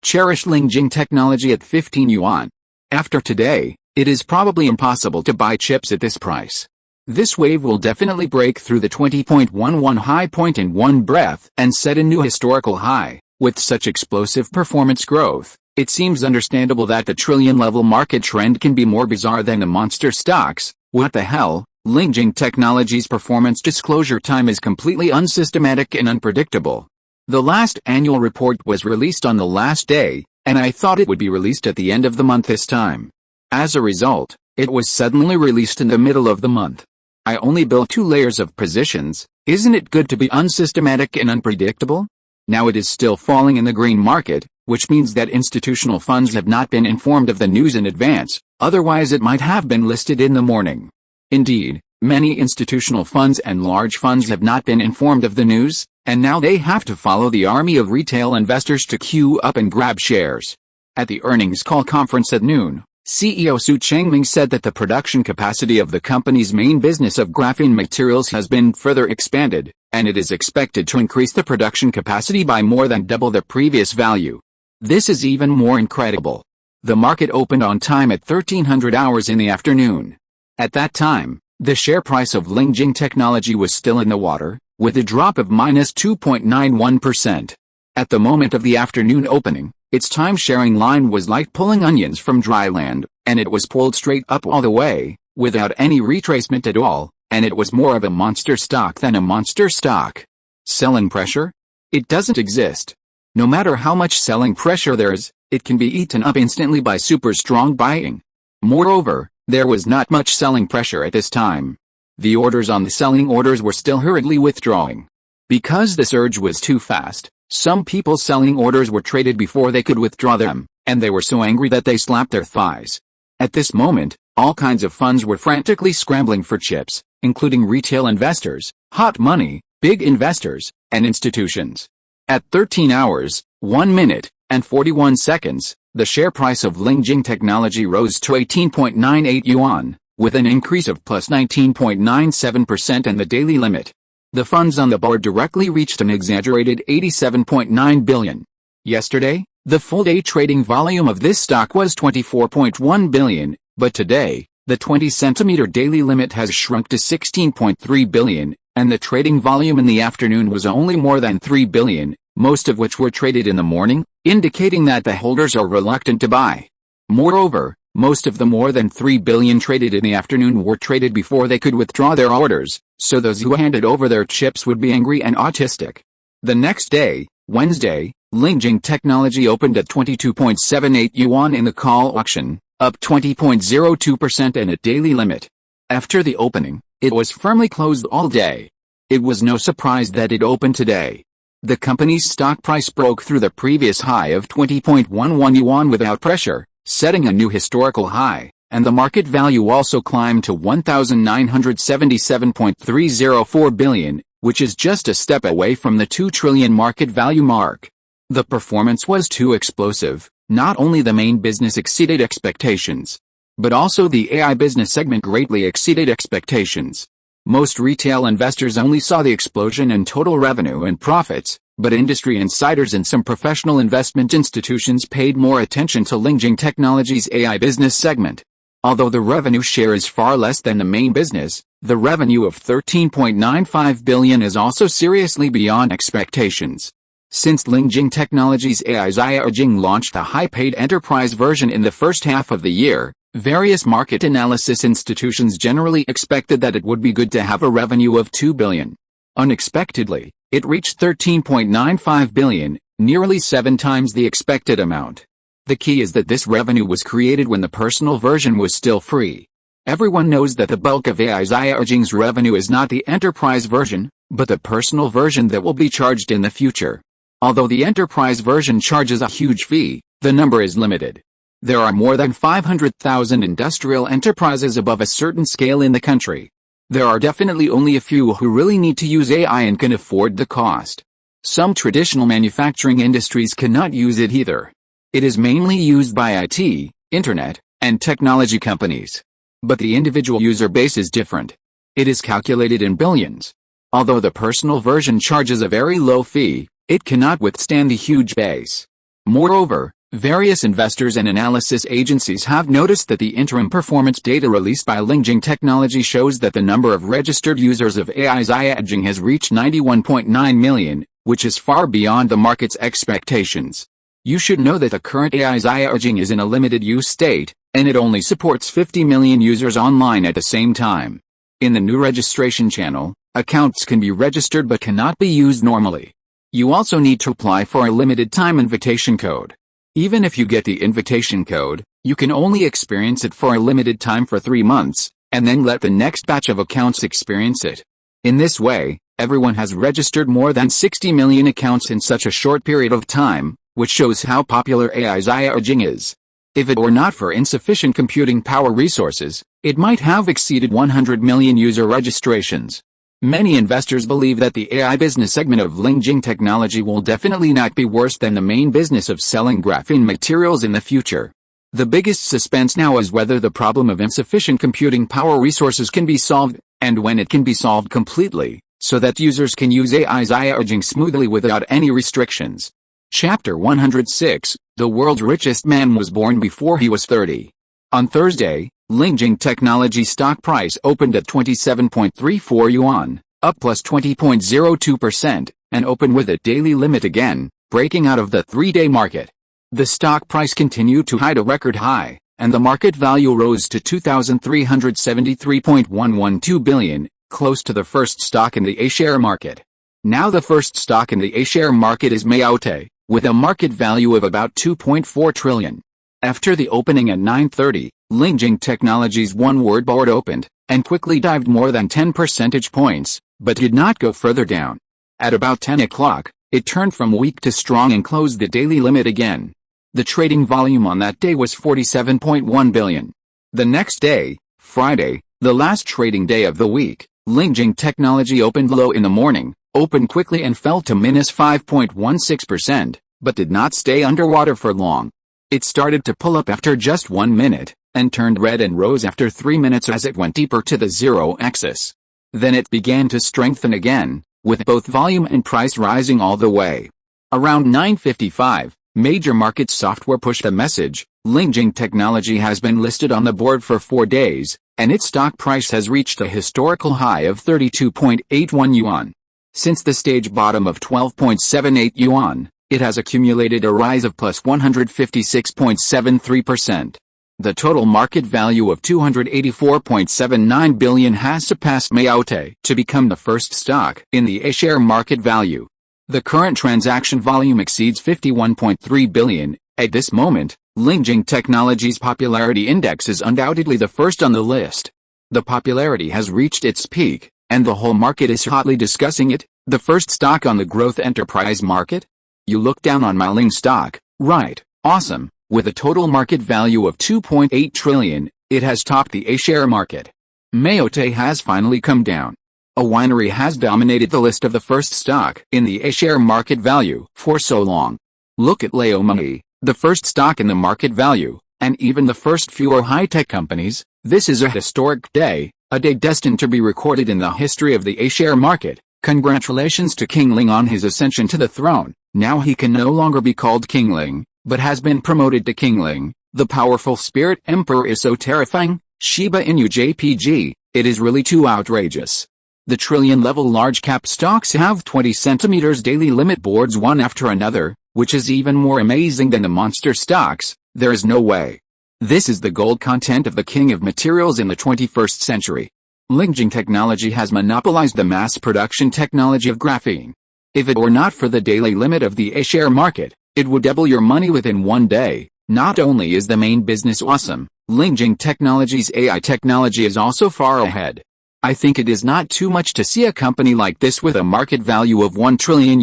Cherish Lingjing Technology at 15 yuan. After today, it is probably impossible to buy chips at this price. This wave will definitely break through the 20.11 high point in one breath and set a new historical high. With such explosive performance growth, it seems understandable that the trillion-level market trend can be more bizarre than the monster stocks. What the hell? Lingjing Technology's performance disclosure time is completely unsystematic and unpredictable. The last annual report was released on the last day, and I thought it would be released at the end of the month this time. As a result, it was suddenly released in the middle of the month. I only built 2 layers of positions. Isn't it good to be unsystematic and unpredictable? Now it is still falling in the green market, which means that institutional funds have not been informed of the news in advance, otherwise it might have been listed in the morning. Indeed, many institutional funds and large funds have not been informed of the news, and now they have to follow the army of retail investors to queue up and grab shares. At the earnings call conference at noon, CEO Su Chengming said that the production capacity of the company's main business of graphene materials has been further expanded, and it is expected to increase the production capacity by more than double the previous value. This is even more incredible. The market opened on time at 1300 hours in the afternoon. At that time, the share price of Lingjing Technology was still in the water, with a drop of -2.91%. At the moment of the afternoon opening, its time-sharing line was like pulling onions from dry land, and it was pulled straight up all the way, without any retracement at all, and it was more of a monster stock than a monster stock. Selling pressure? It doesn't exist. No matter how much selling pressure there is, it can be eaten up instantly by super strong buying. Moreover, there was not much selling pressure at this time. The orders on the selling orders were still hurriedly withdrawing. Because the surge was too fast, some people's selling orders were traded before they could withdraw them, and they were so angry that they slapped their thighs. At this moment, all kinds of funds were frantically scrambling for chips, including retail investors, hot money, big investors, and institutions. At 13 hours, 1 minute, and 41 seconds, the share price of Lingjing Technology rose to 18.98 yuan, with an increase of plus 19.97% and the daily limit. The funds on the board directly reached an exaggerated 87.9 billion. Yesterday, the full-day trading volume of this stock was 24.1 billion, but today, the 20-centimeter daily limit has shrunk to 16.3 billion, and the trading volume in the afternoon was only more than 3 billion, most of which were traded in the morning, indicating that the holders are reluctant to buy. Moreover, most of the more than 3 billion traded in the afternoon were traded before they could withdraw their orders, so those who handed over their chips would be angry and autistic. The next day, Wednesday, Lingjing Technology opened at 22.78 yuan in the call auction, up 20.02% and a daily limit. After the opening, it was firmly closed all day. It was no surprise that it opened today. The company's stock price broke through the previous high of 20.11 yuan without pressure, setting a new historical high, and the market value also climbed to $1,977.304 billion, which is just a step away from the $2 trillion market value mark. The performance was too explosive. Not only the main business exceeded expectations, but also the AI business segment greatly exceeded expectations. Most retail investors only saw the explosion in total revenue and profits, but industry insiders and some professional investment institutions paid more attention to Lingjing Technology's AI business segment. Although the revenue share is far less than the main business, the revenue of $13.95 billion is also seriously beyond expectations. Since Lingjing Technology's AI Xiao Yu launched the high-paid enterprise version in the first half of the year, various market analysis institutions generally expected that it would be good to have a revenue of $2 billion. Unexpectedly, it reached $13.95 billion, nearly 7 times the expected amount. The key is that this revenue was created when the personal version was still free. Everyone knows that the bulk of AI Xiao Yu's revenue is not the enterprise version, but the personal version that will be charged in the future. Although the enterprise version charges a huge fee, the number is limited. There are more than 500,000 industrial enterprises above a certain scale in the country. There are definitely only a few who really need to use AI and can afford the cost. Some traditional manufacturing industries cannot use it either. It is mainly used by IT, internet, and technology companies. But the individual user base is different. It is calculated in billions. Although the personal version charges a very low fee, it cannot withstand the huge base. Moreover, various investors and analysis agencies have noticed that the interim performance data released by Lingjing Technology shows that the number of registered users of AI Xiao Yu has reached 91.9 million, which is far beyond the market's expectations. You should know that the current AI Xiao Yu is in a limited use state, and it only supports 50 million users online at the same time. In the new registration channel, accounts can be registered but cannot be used normally. You also need to apply for a limited time invitation code. Even if you get the invitation code, you can only experience it for a limited time for 3 months, and then let the next batch of accounts experience it. In this way, everyone has registered more than 60 million accounts in such a short period of time, which shows how popular AI Xiao Yu is. If it were not for insufficient computing power resources, it might have exceeded 100 million user registrations. Many investors believe that the AI business segment of Lingjing Technology will definitely not be worse than the main business of selling graphene materials in the future. The biggest suspense now is whether the problem of insufficient computing power resources can be solved, and when it can be solved completely, so that users can use AI Xiao Yu smoothly without any restrictions. Chapter 106, The World's Richest Man Was Born Before He Was 30. On Thursday, Lingjing Technology stock price opened at 27.34 yuan, up plus 20.02%, and opened with a daily limit again, breaking out of the 3-day market. The stock price continued to hit a record high, and the market value rose to 2,373.112 billion, close to the first stock in the A-share market. Now the first stock in the A-share market is Mayotte, with a market value of about 2.4 trillion. After the opening at 9:30, Lingjing Technology's one-word board opened, and quickly dived more than 10 percentage points, but did not go further down. At about 10 o'clock, it turned from weak to strong and closed the daily limit again. The trading volume on that day was 47.1 billion. The next day, Friday, the last trading day of the week, Lingjing Technology opened low in the morning, opened quickly and fell to minus 5.16%, but did not stay underwater for long. It started to pull up after just 1 minute, and turned red and rose after 3 minutes as it went deeper to the zero axis. Then it began to strengthen again, with both volume and price rising all the way. Around 9:55, major market software pushed a message: Lingjing Technology has been listed on the board for 4 days, and its stock price has reached a historical high of 32.81 yuan. Since the stage bottom of 12.78 yuan, it has accumulated a rise of plus 156.73%. The total market value of 284.79 billion has surpassed Mayotte to become the first stock in the A-share market value. The current transaction volume exceeds 51.3 billion. At this moment, Lingjing Technology's popularity index is undoubtedly the first on the list. The popularity has reached its peak, and the whole market is hotly discussing it, the first stock on the growth enterprise market. You look down on my Ling stock, right? Awesome. With a total market value of 2.8 trillion, it has topped the A-share market. Mayotte has finally come down. A winery has dominated the list of the first stock in the A-share market value for so long. Look at Leomani, the first stock in the market value, and even the first few high-tech companies. This is a historic day, a day destined to be recorded in the history of the A-share market. Congratulations to King Ling on his ascension to the throne. Now he can no longer be called King Ling, but has been promoted to King Ling. The powerful spirit emperor is so terrifying. Shiba Inu JPG, it is really too outrageous. The trillion-level large-cap stocks have 20 centimeters daily limit boards one after another, which is even more amazing than the monster stocks. There is no way. This is the gold content of the king of materials in the 21st century. Lingjing Technology has monopolized the mass production technology of graphene. If it were not for the daily limit of the A-share market, it would double your money within one day. Not only is the main business awesome, Lingjing Technology's AI technology is also far ahead. I think it is not too much to see a company like this with a market value of $1 trillion,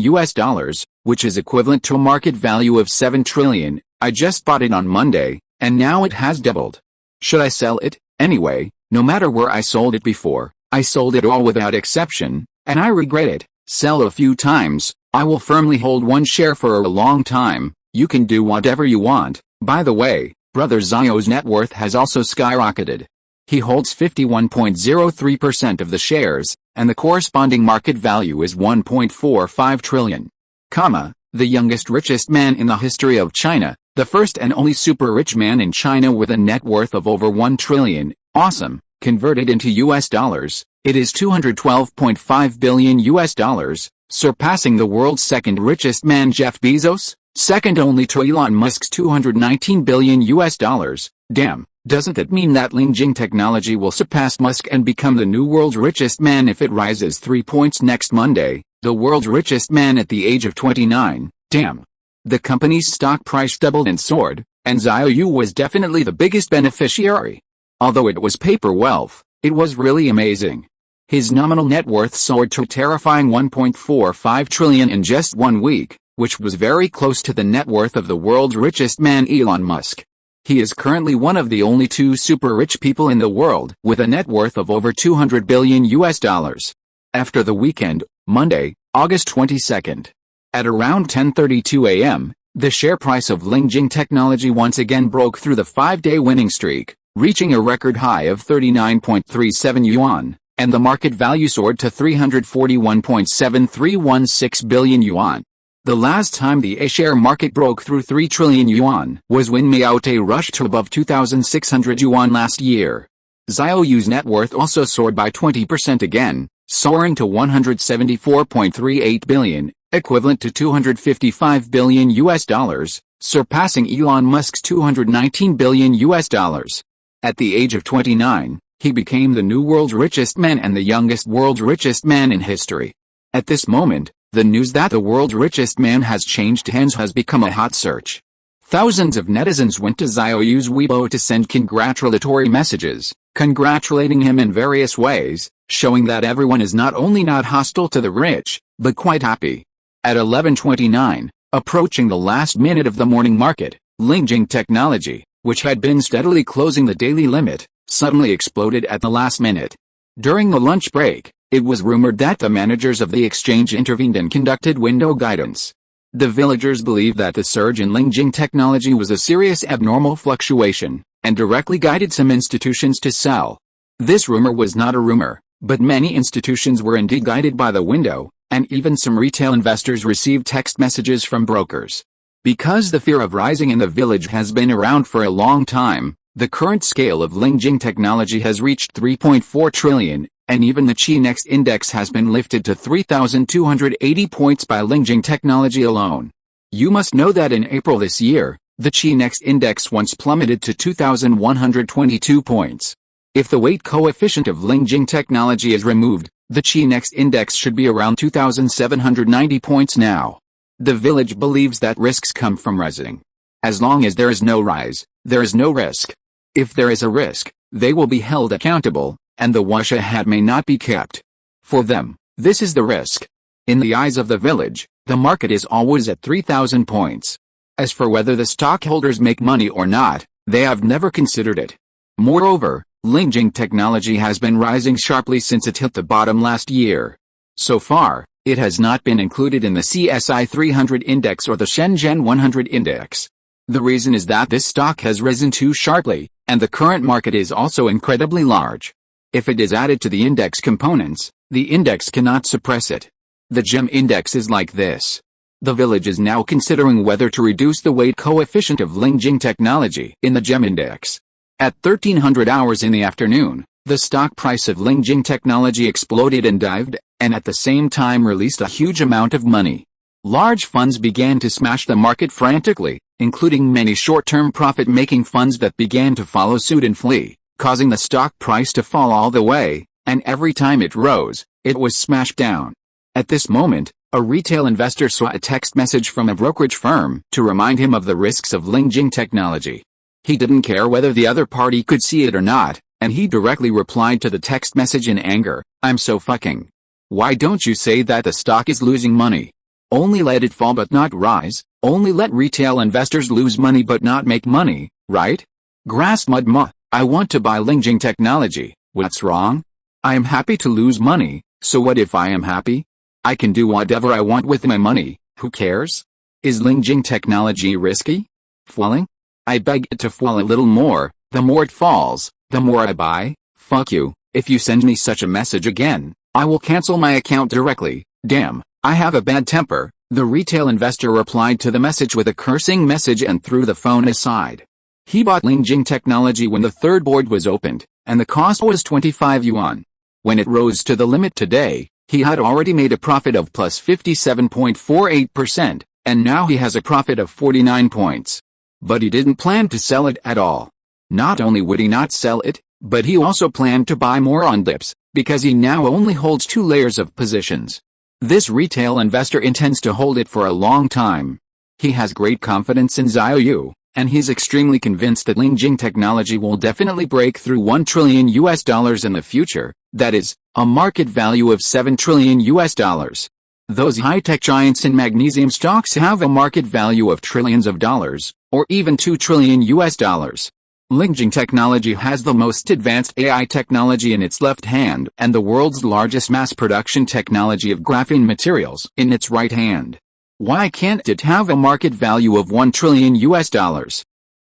which is equivalent to a market value of 7 trillion. I just bought it on Monday, and now it has doubled. Should I sell it? Anyway, no matter where I sold it before, I sold it all without exception, and I regret it. Sell a few times, I will firmly hold one share for a long time. You can do whatever you want. By the way, Brother Xiao's net worth has also skyrocketed. He holds 51.03% of the shares, and the corresponding market value is 1.45 trillion. The youngest richest man in the history of China, the first and only super rich man in China with a net worth of over 1 trillion. Awesome. Converted into US dollars, it is $212.5 billion, surpassing the world's second richest man Jeff Bezos, second only to Elon Musk's $219 billion. Damn. Doesn't that mean that Lingjing Technology will surpass Musk and become the new world's richest man if it rises 3 points next Monday? The world's richest man at the age of 29. Damn. The company's stock price doubled and soared, and Xiao Yu was definitely the biggest beneficiary. Although it was paper wealth, it was really amazing. His nominal net worth soared to a terrifying 1.45 trillion in just 1 week, which was very close to the net worth of the world's richest man Elon Musk. He is currently one of the only 2 super rich people in the world with a net worth of over $200 billion. After the weekend, Monday, August 22nd. At around 10:32 a.m., the share price of Lingjing Technology once again broke through the 5-day winning streak, reaching a record high of 39.37 yuan, and the market value soared to 341.7316 billion yuan. The last time the A-share market broke through 3 trillion yuan was when Mayotte rushed to above 2,600 yuan last year. Xiao Yu's net worth also soared by 20% again, soaring to 174.38 billion, equivalent to $255 billion, surpassing Elon Musk's $219 billion. At the age of 29, he became the new world's richest man and the youngest world's richest man in history. At this moment, the news that the world's richest man has changed hands has become a hot search. Thousands of netizens went to Xiao Yu's Weibo to send congratulatory messages, congratulating him in various ways, showing that everyone is not only not hostile to the rich, but quite happy. At 11:29, approaching the last minute of the morning market, Lingjing Technology, which had been steadily closing the daily limit, suddenly exploded at the last minute. During the lunch break, it was rumored that the managers of the exchange intervened and conducted window guidance. The villagers believed that the surge in Lingjing Technology was a serious abnormal fluctuation, and directly guided some institutions to sell. This rumor was not a rumor, but many institutions were indeed guided by the window, and even some retail investors received text messages from brokers. Because the fear of rising in the village has been around for a long time, the current scale of Lingjing Technology has reached 3.4 trillion, and even the Chi Next index has been lifted to 3,280 points by Lingjing Technology alone. You must know that in April this year, the Chi Next index once plummeted to 2,122 points. If the weight coefficient of Lingjing Technology is removed, the Chi Next index should be around 2,790 points now. The village believes that risks come from rising. As long as there is no rise, there is no risk. If there is a risk, they will be held accountable, and the wash ahead may not be kept. For them, this is the risk. In the eyes of the village, the market is always at 3,000 points. As for whether the stockholders make money or not, they have never considered it. Moreover, Lingjing Technology has been rising sharply since it hit the bottom last year. So far, it has not been included in the CSI 300 index or the Shenzhen 100 index. The reason is that this stock has risen too sharply, and the current market is also incredibly large. If it is added to the index components, the index cannot suppress it. The GEM index is like this. The Village is now considering whether to reduce the weight coefficient of Lingjing Technology in the GEM index. At 1300 hours in the afternoon, the stock price of Lingjing Technology exploded and dived, and at the same time released a huge amount of money. Large funds began to smash the market frantically, including many short-term profit-making funds that began to follow suit and flee, causing the stock price to fall all the way, and every time it rose, it was smashed down. At this moment, a retail investor saw a text message from a brokerage firm to remind him of the risks of Lingjing Technology. He didn't care whether the other party could see it or not, and he directly replied to the text message in anger, "I'm so fucking. Why don't you say that the stock is losing money? Only let it fall but not rise, only let retail investors lose money but not make money, right? Grass mud ma, I want to buy Lingjing Technology, what's wrong? I am happy to lose money, so what if I am happy? I can do whatever I want with my money, who cares? Is Lingjing Technology risky? Falling? I beg it to fall a little more, the more it falls, the more I buy. Fuck you, if you send me such a message again, I will cancel my account directly. Damn, I have a bad temper." The retail investor replied to the message with a cursing message and threw the phone aside. He bought Lingjing Technology when the third board was opened, and the cost was 25 yuan. When it rose to the limit today, he had already made a profit of plus 57.48%, and now he has a profit of 49 points. But he didn't plan to sell it at all. Not only would he not sell it, but he also planned to buy more on dips, because he now only holds 2 layers of positions. This retail investor intends to hold it for a long time. He has great confidence in Xiao Yu, and he's extremely convinced that Lingjing Technology will definitely break through $1 trillion in the future, that is, a market value of $7 trillion. Those high-tech giants in magnesium stocks have a market value of trillions of dollars, or even $2 trillion. Lingjing Technology has the most advanced AI technology in its left hand and the world's largest mass production technology of graphene materials in its right hand. Why can't it have a market value of $1 trillion?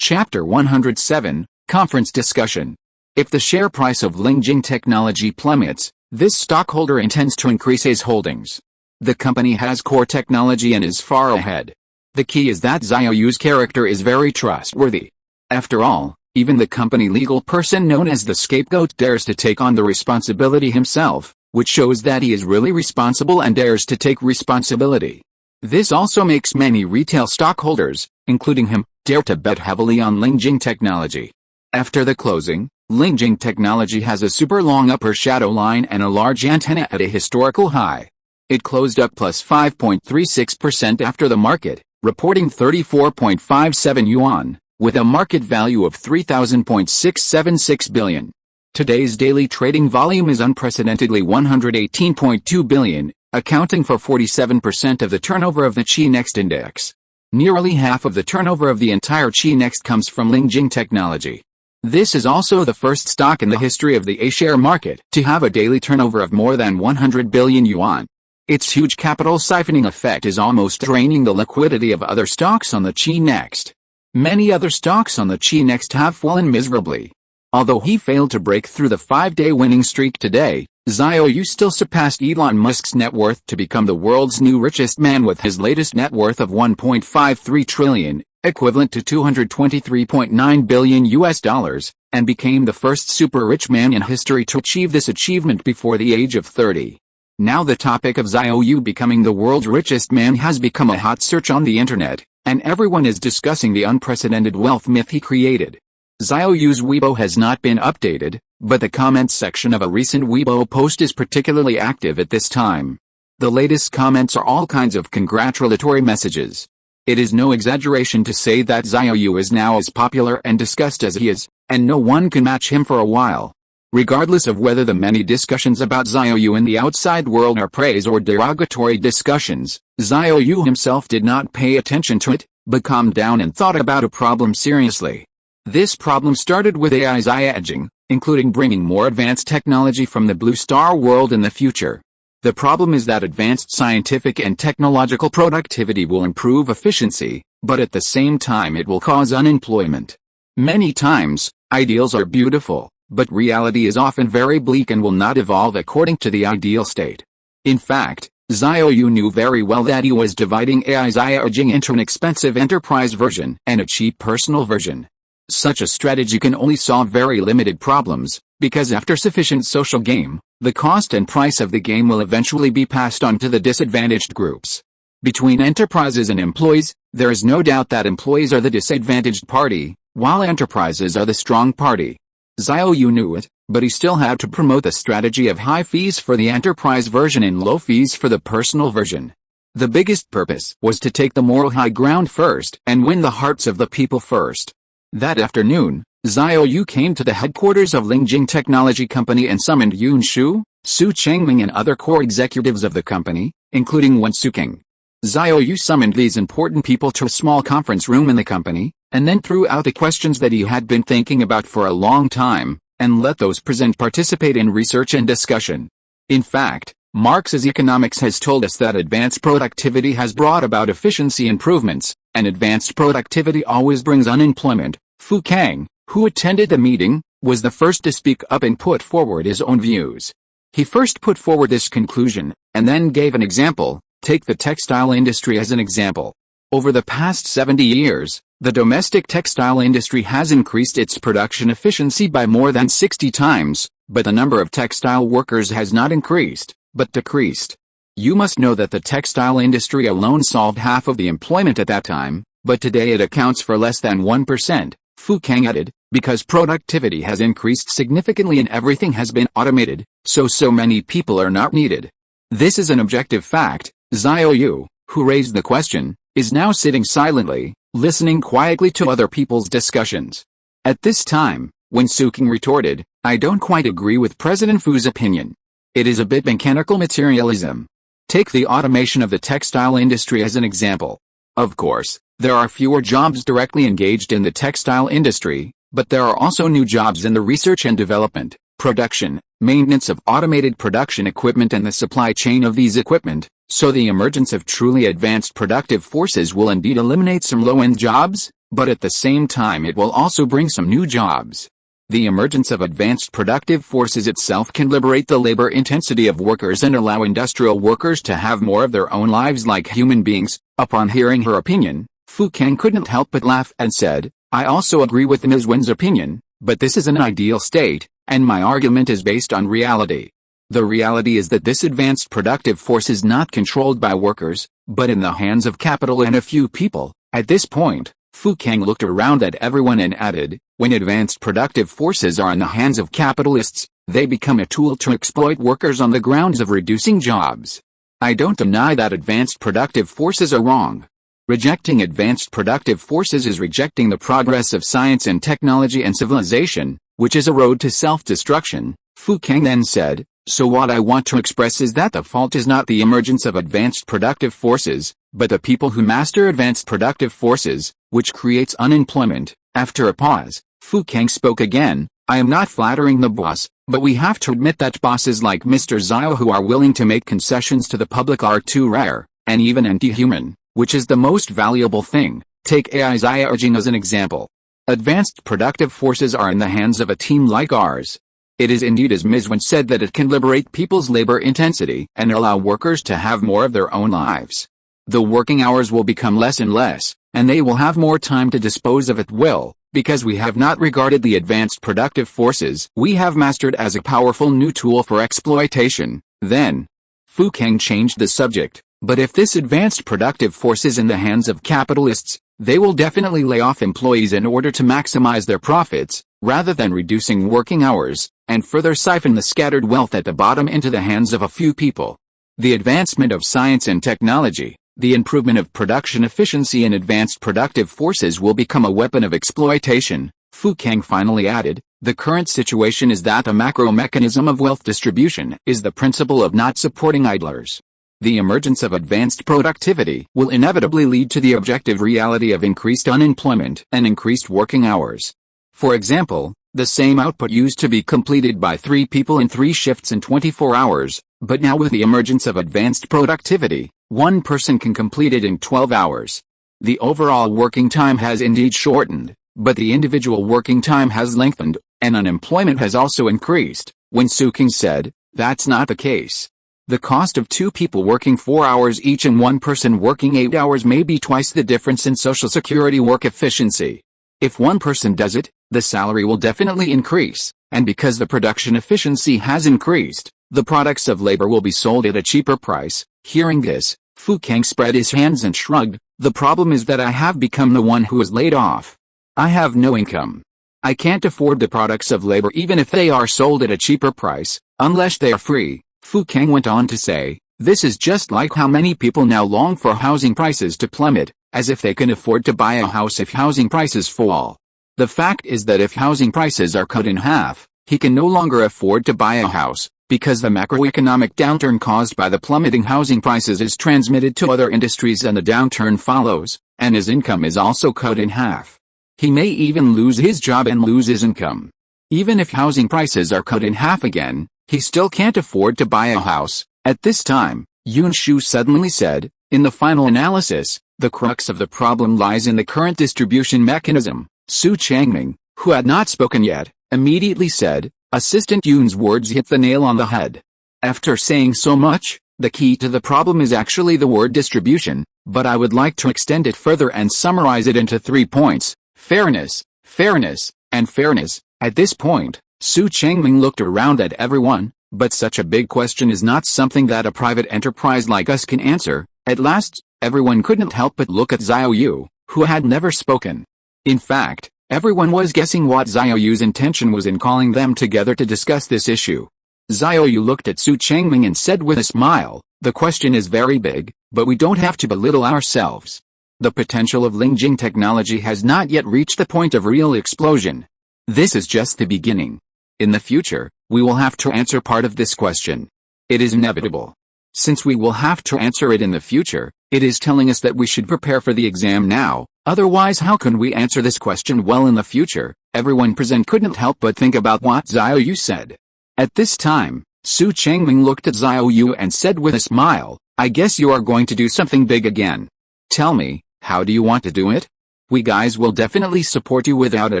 Chapter 107, Conference Discussion. If the share price of Lingjing Technology plummets, this stockholder intends to increase his holdings. The company has core technology and is far ahead. The key is that Xiao Yu's character is very trustworthy. After all, even the company legal person known as the scapegoat dares to take on the responsibility himself, which shows that he is really responsible and dares to take responsibility. This also makes many retail stockholders, including him, dare to bet heavily on Lingjing Technology. After the closing, Lingjing Technology has a super long upper shadow line and a large antenna at a historical high. It closed up plus 5.36% after the market, reporting 34.57 yuan, with a market value of 3,676 billion. Today's daily trading volume is unprecedentedly 118.2 billion, accounting for 47% of the turnover of the Chi Next index. Nearly half of the turnover of the entire Chi Next comes from Lingjing Technology. This is also the first stock in the history of the A-share market to have a daily turnover of more than 100 billion yuan. Its huge capital siphoning effect is almost draining the liquidity of other stocks on the Chi Next. Many other stocks on the Chi Next have fallen miserably. Although he failed to break through the 5-day winning streak today, Xiao Yu still surpassed Elon Musk's net worth to become the world's new richest man with his latest net worth of 1.53 trillion, equivalent to $223.9 billion, and became the first super rich man in history to achieve this achievement before the age of 30. Now the topic of Xiao Yu becoming the world's richest man has become a hot search on the internet, and everyone is discussing the unprecedented wealth myth he created. Xiao Yu's Weibo has not been updated, but the comments section of a recent Weibo post is particularly active at this time. The latest comments are all kinds of congratulatory messages. It is no exaggeration to say that Xiao Yu is now as popular and discussed as he is, and no one can match him for a while. Regardless of whether the many discussions about Xiao Yu in the outside world are praise or derogatory discussions, Xiao Yu himself did not pay attention to it, but calmed down and thought about a problem seriously. This problem started with AI's edging, including bringing more advanced technology from the blue star world in the future. The problem is that advanced scientific and technological productivity will improve efficiency, but at the same time it will cause unemployment. Many times, ideals are beautiful, but reality is often very bleak and will not evolve according to the ideal state. In fact, Xiao Yu knew very well that he was dividing AI's edging into an expensive enterprise version and a cheap personal version. Such a strategy can only solve very limited problems, because after sufficient social game, the cost and price of the game will eventually be passed on to the disadvantaged groups. Between enterprises and employees, there is no doubt that employees are the disadvantaged party, while enterprises are the strong party. Xiao Yu knew it, but he still had to promote the strategy of high fees for the enterprise version and low fees for the personal version. The biggest purpose was to take the moral high ground first and win the hearts of the people first. That afternoon, Xiao Yu came to the headquarters of Lingjing Technology Company and summoned Yun Shu, Su Chengming and other core executives of the company, including Wen Suking. Xiao Yu summoned these important people to a small conference room in the company, and then threw out the questions that he had been thinking about for a long time, and let those present participate in research and discussion. In fact, Marx's economics has told us that advanced productivity has brought about efficiency improvements, and advanced productivity always brings unemployment. Fu Kang, who attended the meeting, was the first to speak up and put forward his own views. He first put forward this conclusion, and then gave an example. Take the textile industry as an example. Over the past 70 years, the domestic textile industry has increased its production efficiency by more than 60 times, but the number of textile workers has not increased, but decreased. You must know that the textile industry alone solved half of the employment at that time, but today it accounts for less than 1%, Fu Kang added, because productivity has increased significantly and everything has been automated, so many people are not needed. This is an objective fact. Xiao Yu, who raised the question, is now sitting silently, listening quietly to other people's discussions. At this time, Wen Suking retorted, I don't quite agree with President Fu's opinion. It is a bit mechanical materialism. Take the automation of the textile industry as an example. Of course, there are fewer jobs directly engaged in the textile industry, but there are also new jobs in the research and development, production, maintenance of automated production equipment and the supply chain of these equipment, so the emergence of truly advanced productive forces will indeed eliminate some low-end jobs, but at the same time it will also bring some new jobs. The emergence of advanced productive forces itself can liberate the labor intensity of workers and allow industrial workers to have more of their own lives like human beings. Upon hearing her opinion, Fu Kang couldn't help but laugh and said, I also agree with Ms. Wen's opinion, but this is an ideal state, and my argument is based on reality. The reality is that this advanced productive force is not controlled by workers, but in the hands of capital and a few people. At this point, Fu Kang looked around at everyone and added, when advanced productive forces are in the hands of capitalists, they become a tool to exploit workers on the grounds of reducing jobs. I don't deny that advanced productive forces are wrong. Rejecting advanced productive forces is rejecting the progress of science and technology and civilization, which is a road to self-destruction. Fu Kang then said, so what I want to express is that the fault is not the emergence of advanced productive forces, but the people who master advanced productive forces, which creates unemployment. After a pause, Fu Kang spoke again, I am not flattering the boss, but we have to admit that bosses like Mr. Xiao who are willing to make concessions to the public are too rare, and even anti-human, which is the most valuable thing. Take AI's edging as an example. Advanced productive forces are in the hands of a team like ours. It is indeed as Ms. Wen said that it can liberate people's labor intensity and allow workers to have more of their own lives. The working hours will become less and less, and they will have more time to dispose of at will, because we have not regarded the advanced productive forces we have mastered as a powerful new tool for exploitation. Then, Fu Kang changed the subject, but if this advanced productive force is in the hands of capitalists, they will definitely lay off employees in order to maximize their profits, rather than reducing working hours, and further siphon the scattered wealth at the bottom into the hands of a few people. The advancement of science and technology, the improvement of production efficiency and advanced productive forces will become a weapon of exploitation. Fu Kang finally added, the current situation is that the macro mechanism of wealth distribution is the principle of not supporting idlers. The emergence of advanced productivity will inevitably lead to the objective reality of increased unemployment and increased working hours. For example, the same output used to be completed by 3 people in 3 shifts in 24 hours, but now with the emergence of advanced productivity, 1 person can complete it in 12 hours. The overall working time has indeed shortened, but the individual working time has lengthened, and unemployment has also increased. When Suking said, "That's not the case. The cost of 2 people working 4 hours each and 1 person working 8 hours may be twice the difference in Social Security work efficiency. If 1 person does it, the salary will definitely increase, and because the production efficiency has increased, the products of labor will be sold at a cheaper price." Hearing this, Fu Kang spread his hands and shrugged. "The problem is that I have become the one who is laid off. I have no income. I can't afford the products of labor even if they are sold at a cheaper price, unless they are free." Fu Kang went on to say, "This is just like how many people now long for housing prices to plummet, as if they can afford to buy a house if housing prices fall. The fact is that if housing prices are cut in half, he can no longer afford to buy a house, because the macroeconomic downturn caused by the plummeting housing prices is transmitted to other industries and the downturn follows, and his income is also cut in half. He may even lose his job and lose his income. Even if housing prices are cut in half again, he still can't afford to buy a house." At this time, Yun Shu suddenly said, "In the final analysis, the crux of the problem lies in the current distribution mechanism." Su Changming, who had not spoken yet, immediately said, "Assistant Yun's words hit the nail on the head. After saying so much, the key to the problem is actually the word distribution, but I would like to extend it further and summarize it into 3 points. Fairness, fairness, and fairness." At this point, Su Changming looked around at everyone, but such a big question is not something that a private enterprise like us can answer. At last, everyone couldn't help but look at Xiao Yu, who had never spoken. In fact, everyone was guessing what Xiao Yu's intention was in calling them together to discuss this issue. Xiao Yu looked at Su Changming and said with a smile, "The question is very big, but we don't have to belittle ourselves. The potential of Lingjing technology has not yet reached the point of real explosion. This is just the beginning. In the future, we will have to answer part of this question. It is inevitable. Since we will have to answer it in the future, it is telling us that we should prepare for the exam now, otherwise how can we answer this question well in the future?" Everyone present couldn't help but think about what Xiao Yu said. At this time, Su Changming looked at Xiao Yu and said with a smile, "I guess you are going to do something big again. Tell me, how do you want to do it? We guys will definitely support you without a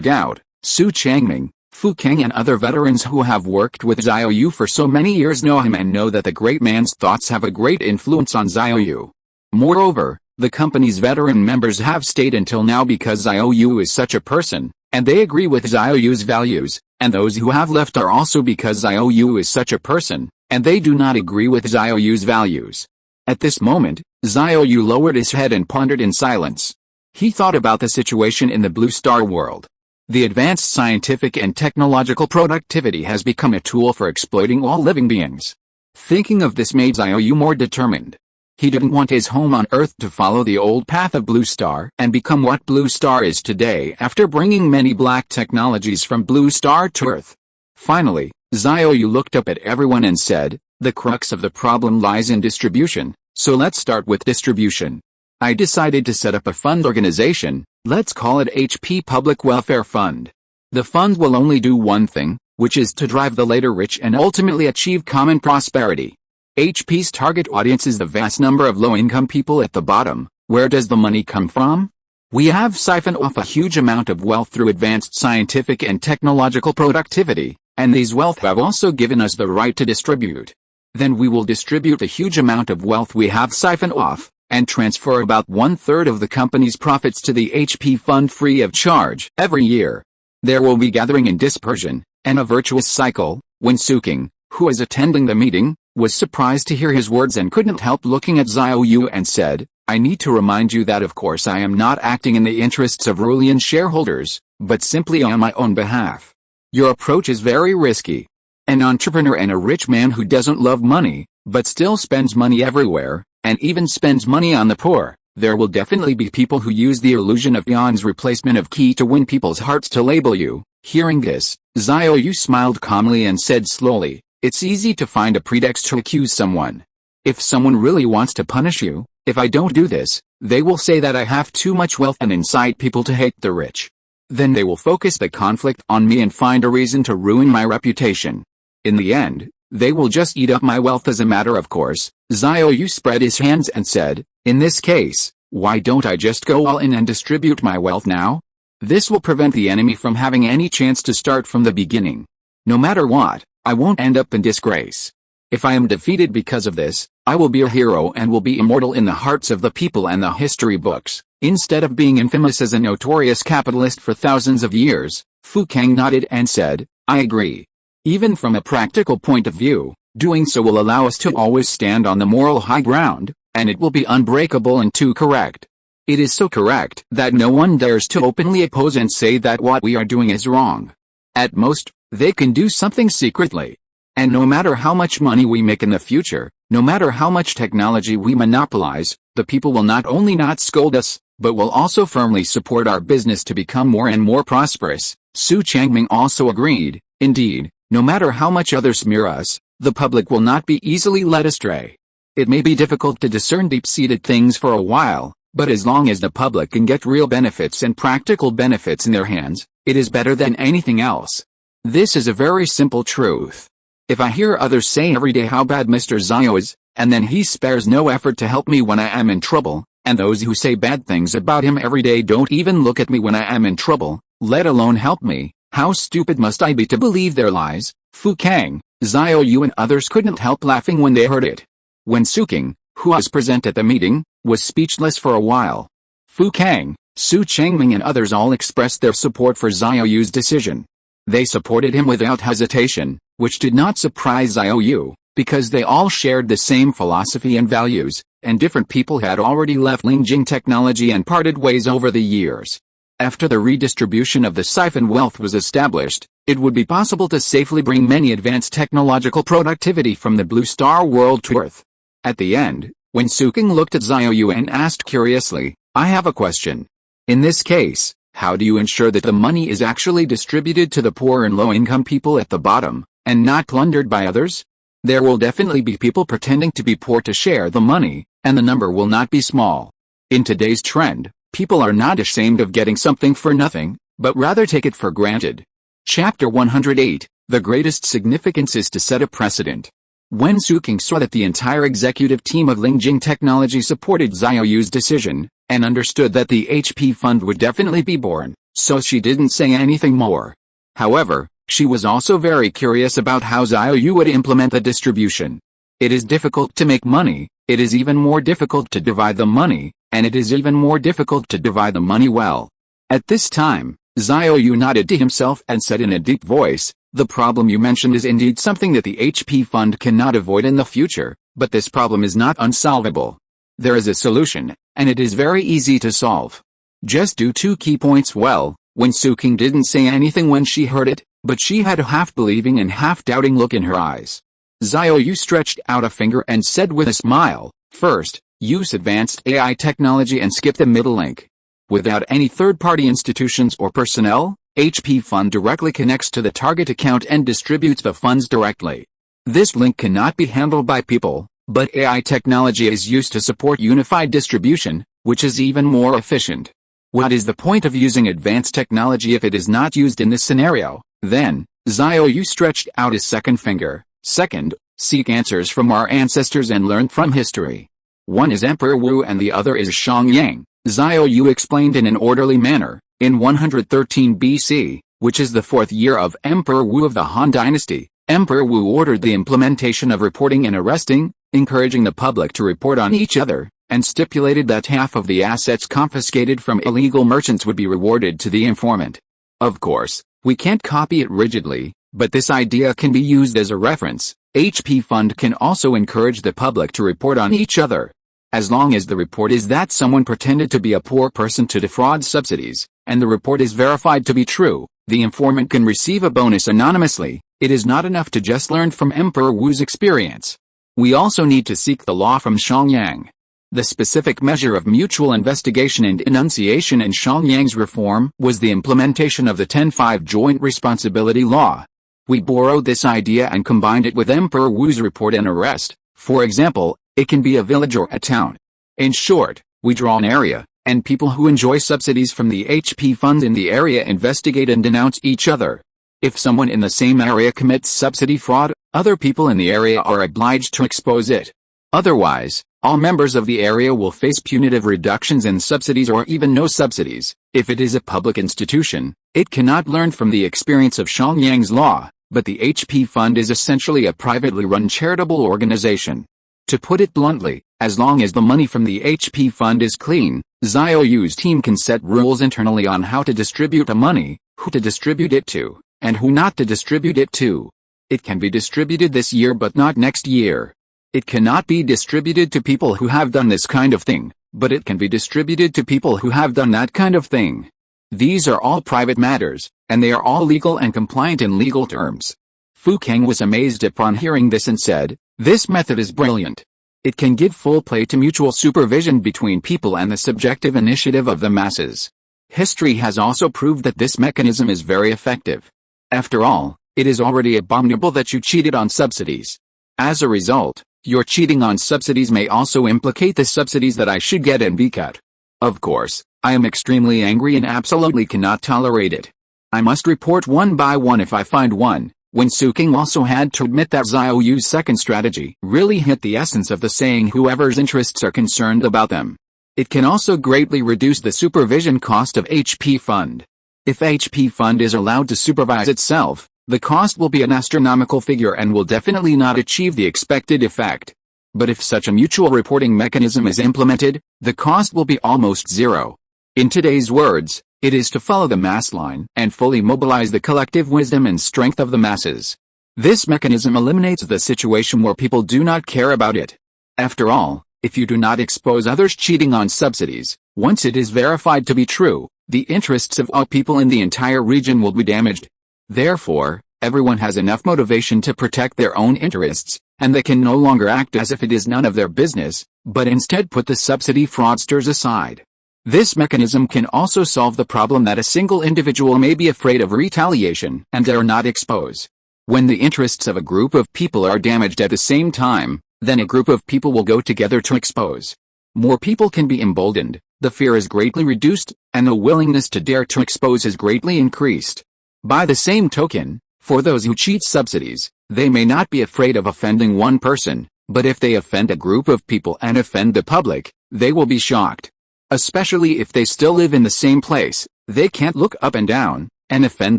doubt." Su Changming, Fu Kang and other veterans who have worked with Xiao Yu for so many years know him and know that the great man's thoughts have a great influence on Xiao Yu. Moreover, the company's veteran members have stayed until now because Xiao Yu is such a person, and they agree with Xiao Yu's values, and those who have left are also because Xiao Yu is such a person, and they do not agree with Xiao Yu's values. At this moment, Xiao Yu lowered his head and pondered in silence. He thought about the situation in the Blue Star world. The advanced scientific and technological productivity has become a tool for exploiting all living beings. Thinking of this made Xiao Yu more determined. He didn't want his home on Earth to follow the old path of Blue Star and become what Blue Star is today after bringing many black technologies from Blue Star to Earth. Finally, Xiao Yu looked up at everyone and said, "The crux of the problem lies in distribution, so let's start with distribution. I decided to set up a fund organization. Let's call it HP Public Welfare Fund. The fund will only do one thing, which is to drive the later rich and ultimately achieve common prosperity. HP's target audience is the vast number of low-income people at the bottom. Where does the money come from? We have siphoned off a huge amount of wealth through advanced scientific and technological productivity, and these wealth have also given us the right to distribute. Then we will distribute the huge amount of wealth we have siphoned off, and transfer about 1/3 of the company's profits to the HP fund free of charge every year. There will be gathering and dispersion, and a virtuous cycle." When Suking, who is attending the meeting, was surprised to hear his words and couldn't help looking at Xiao Yu and said, "I need to remind you that of course I am not acting in the interests of Rulian shareholders, but simply on my own behalf. Your approach is very risky. An entrepreneur and a rich man who doesn't love money, but still spends money everywhere, and even spends money on the poor. There will definitely be people who use the illusion of Yan's replacement of Qi to win people's hearts to label you." Hearing this, Xiao Yu smiled calmly and said slowly, "It's easy to find a pretext to accuse someone. If someone really wants to punish you, if I don't do this, they will say that I have too much wealth and incite people to hate the rich. Then they will focus the conflict on me and find a reason to ruin my reputation. In the end, they will just eat up my wealth as a matter of course. Xiao Yu spread his hands and said, in this case, why don't I just go all in and distribute my wealth now? This will prevent the enemy from having any chance to start from the beginning. No matter what, I won't end up in disgrace. If I am defeated because of this, I will be a hero and will be immortal in the hearts of the people and the history books, instead of being infamous as a notorious capitalist for thousands of years. Fu Kang nodded and said, I agree. Even from a practical point of view, doing so will allow us to always stand on the moral high ground, and it will be unbreakable and too correct. It is so correct that no one dares to openly oppose and say that what we are doing is wrong. At most, they can do something secretly. And no matter how much money we make in the future, no matter how much technology we monopolize, the people will not only not scold us, but will also firmly support our business to become more and more prosperous. Su Changming also agreed, indeed, no matter how much others smear us, the public will not be easily led astray. It may be difficult to discern deep-seated things for a while, but as long as the public can get real benefits and practical benefits in their hands, it is better than anything else. This is a very simple truth. If I hear others say every day how bad Mr. Xiao is, and then he spares no effort to help me when I am in trouble, and those who say bad things about him every day don't even look at me when I am in trouble, let alone help me, how stupid must I be to believe their lies? Fu Kang, Xiao Yu and others couldn't help laughing when they heard it. When Su King, who was present at the meeting, was speechless for a while. Fu Kang, Su Changming and others all expressed their support for Xiao Yu's decision. They supported him without hesitation, which did not surprise Xiao Yu, because they all shared the same philosophy and values, and different people had already left Lingjing Technology and parted ways over the years. After the redistribution of the siphon wealth was established, it would be possible to safely bring many advanced technological productivity from the Blue Star world to Earth. At the end, when Su King looked at Xiao Yu and asked curiously, I have a question. In this case, how do you ensure that the money is actually distributed to the poor and low-income people at the bottom, and not plundered by others? There will definitely be people pretending to be poor to share the money, and the number will not be small. In today's trend, people are not ashamed of getting something for nothing, but rather take it for granted. Chapter 108, The greatest significance is to set a precedent. When Su King saw that the entire executive team of Lingjing Technology supported Xiao Yu's decision, and understood that the HP fund would definitely be born, so she didn't say anything more. However, she was also very curious about how Xiao Yu would implement the distribution. It is difficult to make money, it is even more difficult to divide the money, and it is even more difficult to divide the money well. At this time, Xiao Yu nodded to himself and said in a deep voice, the problem you mentioned is indeed something that the HP fund cannot avoid in the future, but this problem is not unsolvable. There is a solution, and it is very easy to solve. Just do two key points well. When Su King didn't say anything when she heard it, but she had a half-believing and half-doubting look in her eyes. Xiao Yu stretched out a finger and said with a smile, first, use advanced AI technology and skip the middle link. Without any third-party institutions or personnel, HP Fund directly connects to the target account and distributes the funds directly. This link cannot be handled by people, but AI technology is used to support unified distribution, which is even more efficient. What is the point of using advanced technology if it is not used in this scenario? Then, Xiao Yu stretched out his second finger. Second, seek answers from our ancestors and learn from history. One is Emperor Wu and the other is Xiangyang, Xiao Yu explained in an orderly manner. In 113 BC, which is the fourth year of Emperor Wu of the Han Dynasty, Emperor Wu ordered the implementation of reporting and arresting, encouraging the public to report on each other, and stipulated that half of the assets confiscated from illegal merchants would be rewarded to the informant. Of course, we can't copy it rigidly, but this idea can be used as a reference. HP Fund can also encourage the public to report on each other. As long as the report is that someone pretended to be a poor person to defraud subsidies, and the report is verified to be true, the informant can receive a bonus anonymously. It is not enough to just learn from Emperor Wu's experience. We also need to seek the law from Xiangyang. The specific measure of mutual investigation and enunciation in Xiangyang's reform was the implementation of the 10-5 Joint Responsibility Law. We borrowed this idea and combined it with Emperor Wu's report and arrest. For example, It can be a village or a town. In short, we draw an area, and people who enjoy subsidies from the HP fund in the area investigate and denounce each other. If someone in the same area commits subsidy fraud, other people in the area are obliged to expose it. Otherwise, all members of the area will face punitive reductions in subsidies or even no subsidies. If it is a public institution, it cannot learn from the experience of Shangyang's law, but the HP fund is essentially a privately run charitable organization. To put it bluntly, as long as the money from the HP fund is clean, Xiao Yu's team can set rules internally on how to distribute the money, who to distribute it to, and who not to distribute it to. It can be distributed this year but not next year. It cannot be distributed to people who have done this kind of thing, but it can be distributed to people who have done that kind of thing. These are all private matters, and they are all legal and compliant in legal terms. Fu Kang was amazed upon hearing this and said, "This method is brilliant. It can give full play to mutual supervision between people and the subjective initiative of the masses. History has also proved that this mechanism is very effective. After all, it is already abominable that you cheated on subsidies. As a result, your cheating on subsidies may also implicate the subsidies that I should get and be cut. Of course, I am extremely angry and absolutely cannot tolerate it. I must report one by one if I find one." When Su King also had to admit that Xiao Yu's second strategy really hit the essence of the saying whoever's interests are concerned about them. It can also greatly reduce the supervision cost of HP fund. If HP fund is allowed to supervise itself, the cost will be an astronomical figure and will definitely not achieve the expected effect. But if such a mutual reporting mechanism is implemented, the cost will be almost zero. In today's words, it is to follow the mass line and fully mobilize the collective wisdom and strength of the masses. This mechanism eliminates the situation where people do not care about it. After all, if you do not expose others cheating on subsidies, once it is verified to be true, the interests of all people in the entire region will be damaged. Therefore, everyone has enough motivation to protect their own interests, and they can no longer act as if it is none of their business, but instead put the subsidy fraudsters aside. This mechanism can also solve the problem that a single individual may be afraid of retaliation and dare not expose. When the interests of a group of people are damaged at the same time, then a group of people will go together to expose. More people can be emboldened, the fear is greatly reduced, and the willingness to dare to expose is greatly increased. By the same token, for those who cheat subsidies, they may not be afraid of offending one person, but if they offend a group of people and offend the public, they will be shocked. Especially if they still live in the same place, they can't look up and down, and offend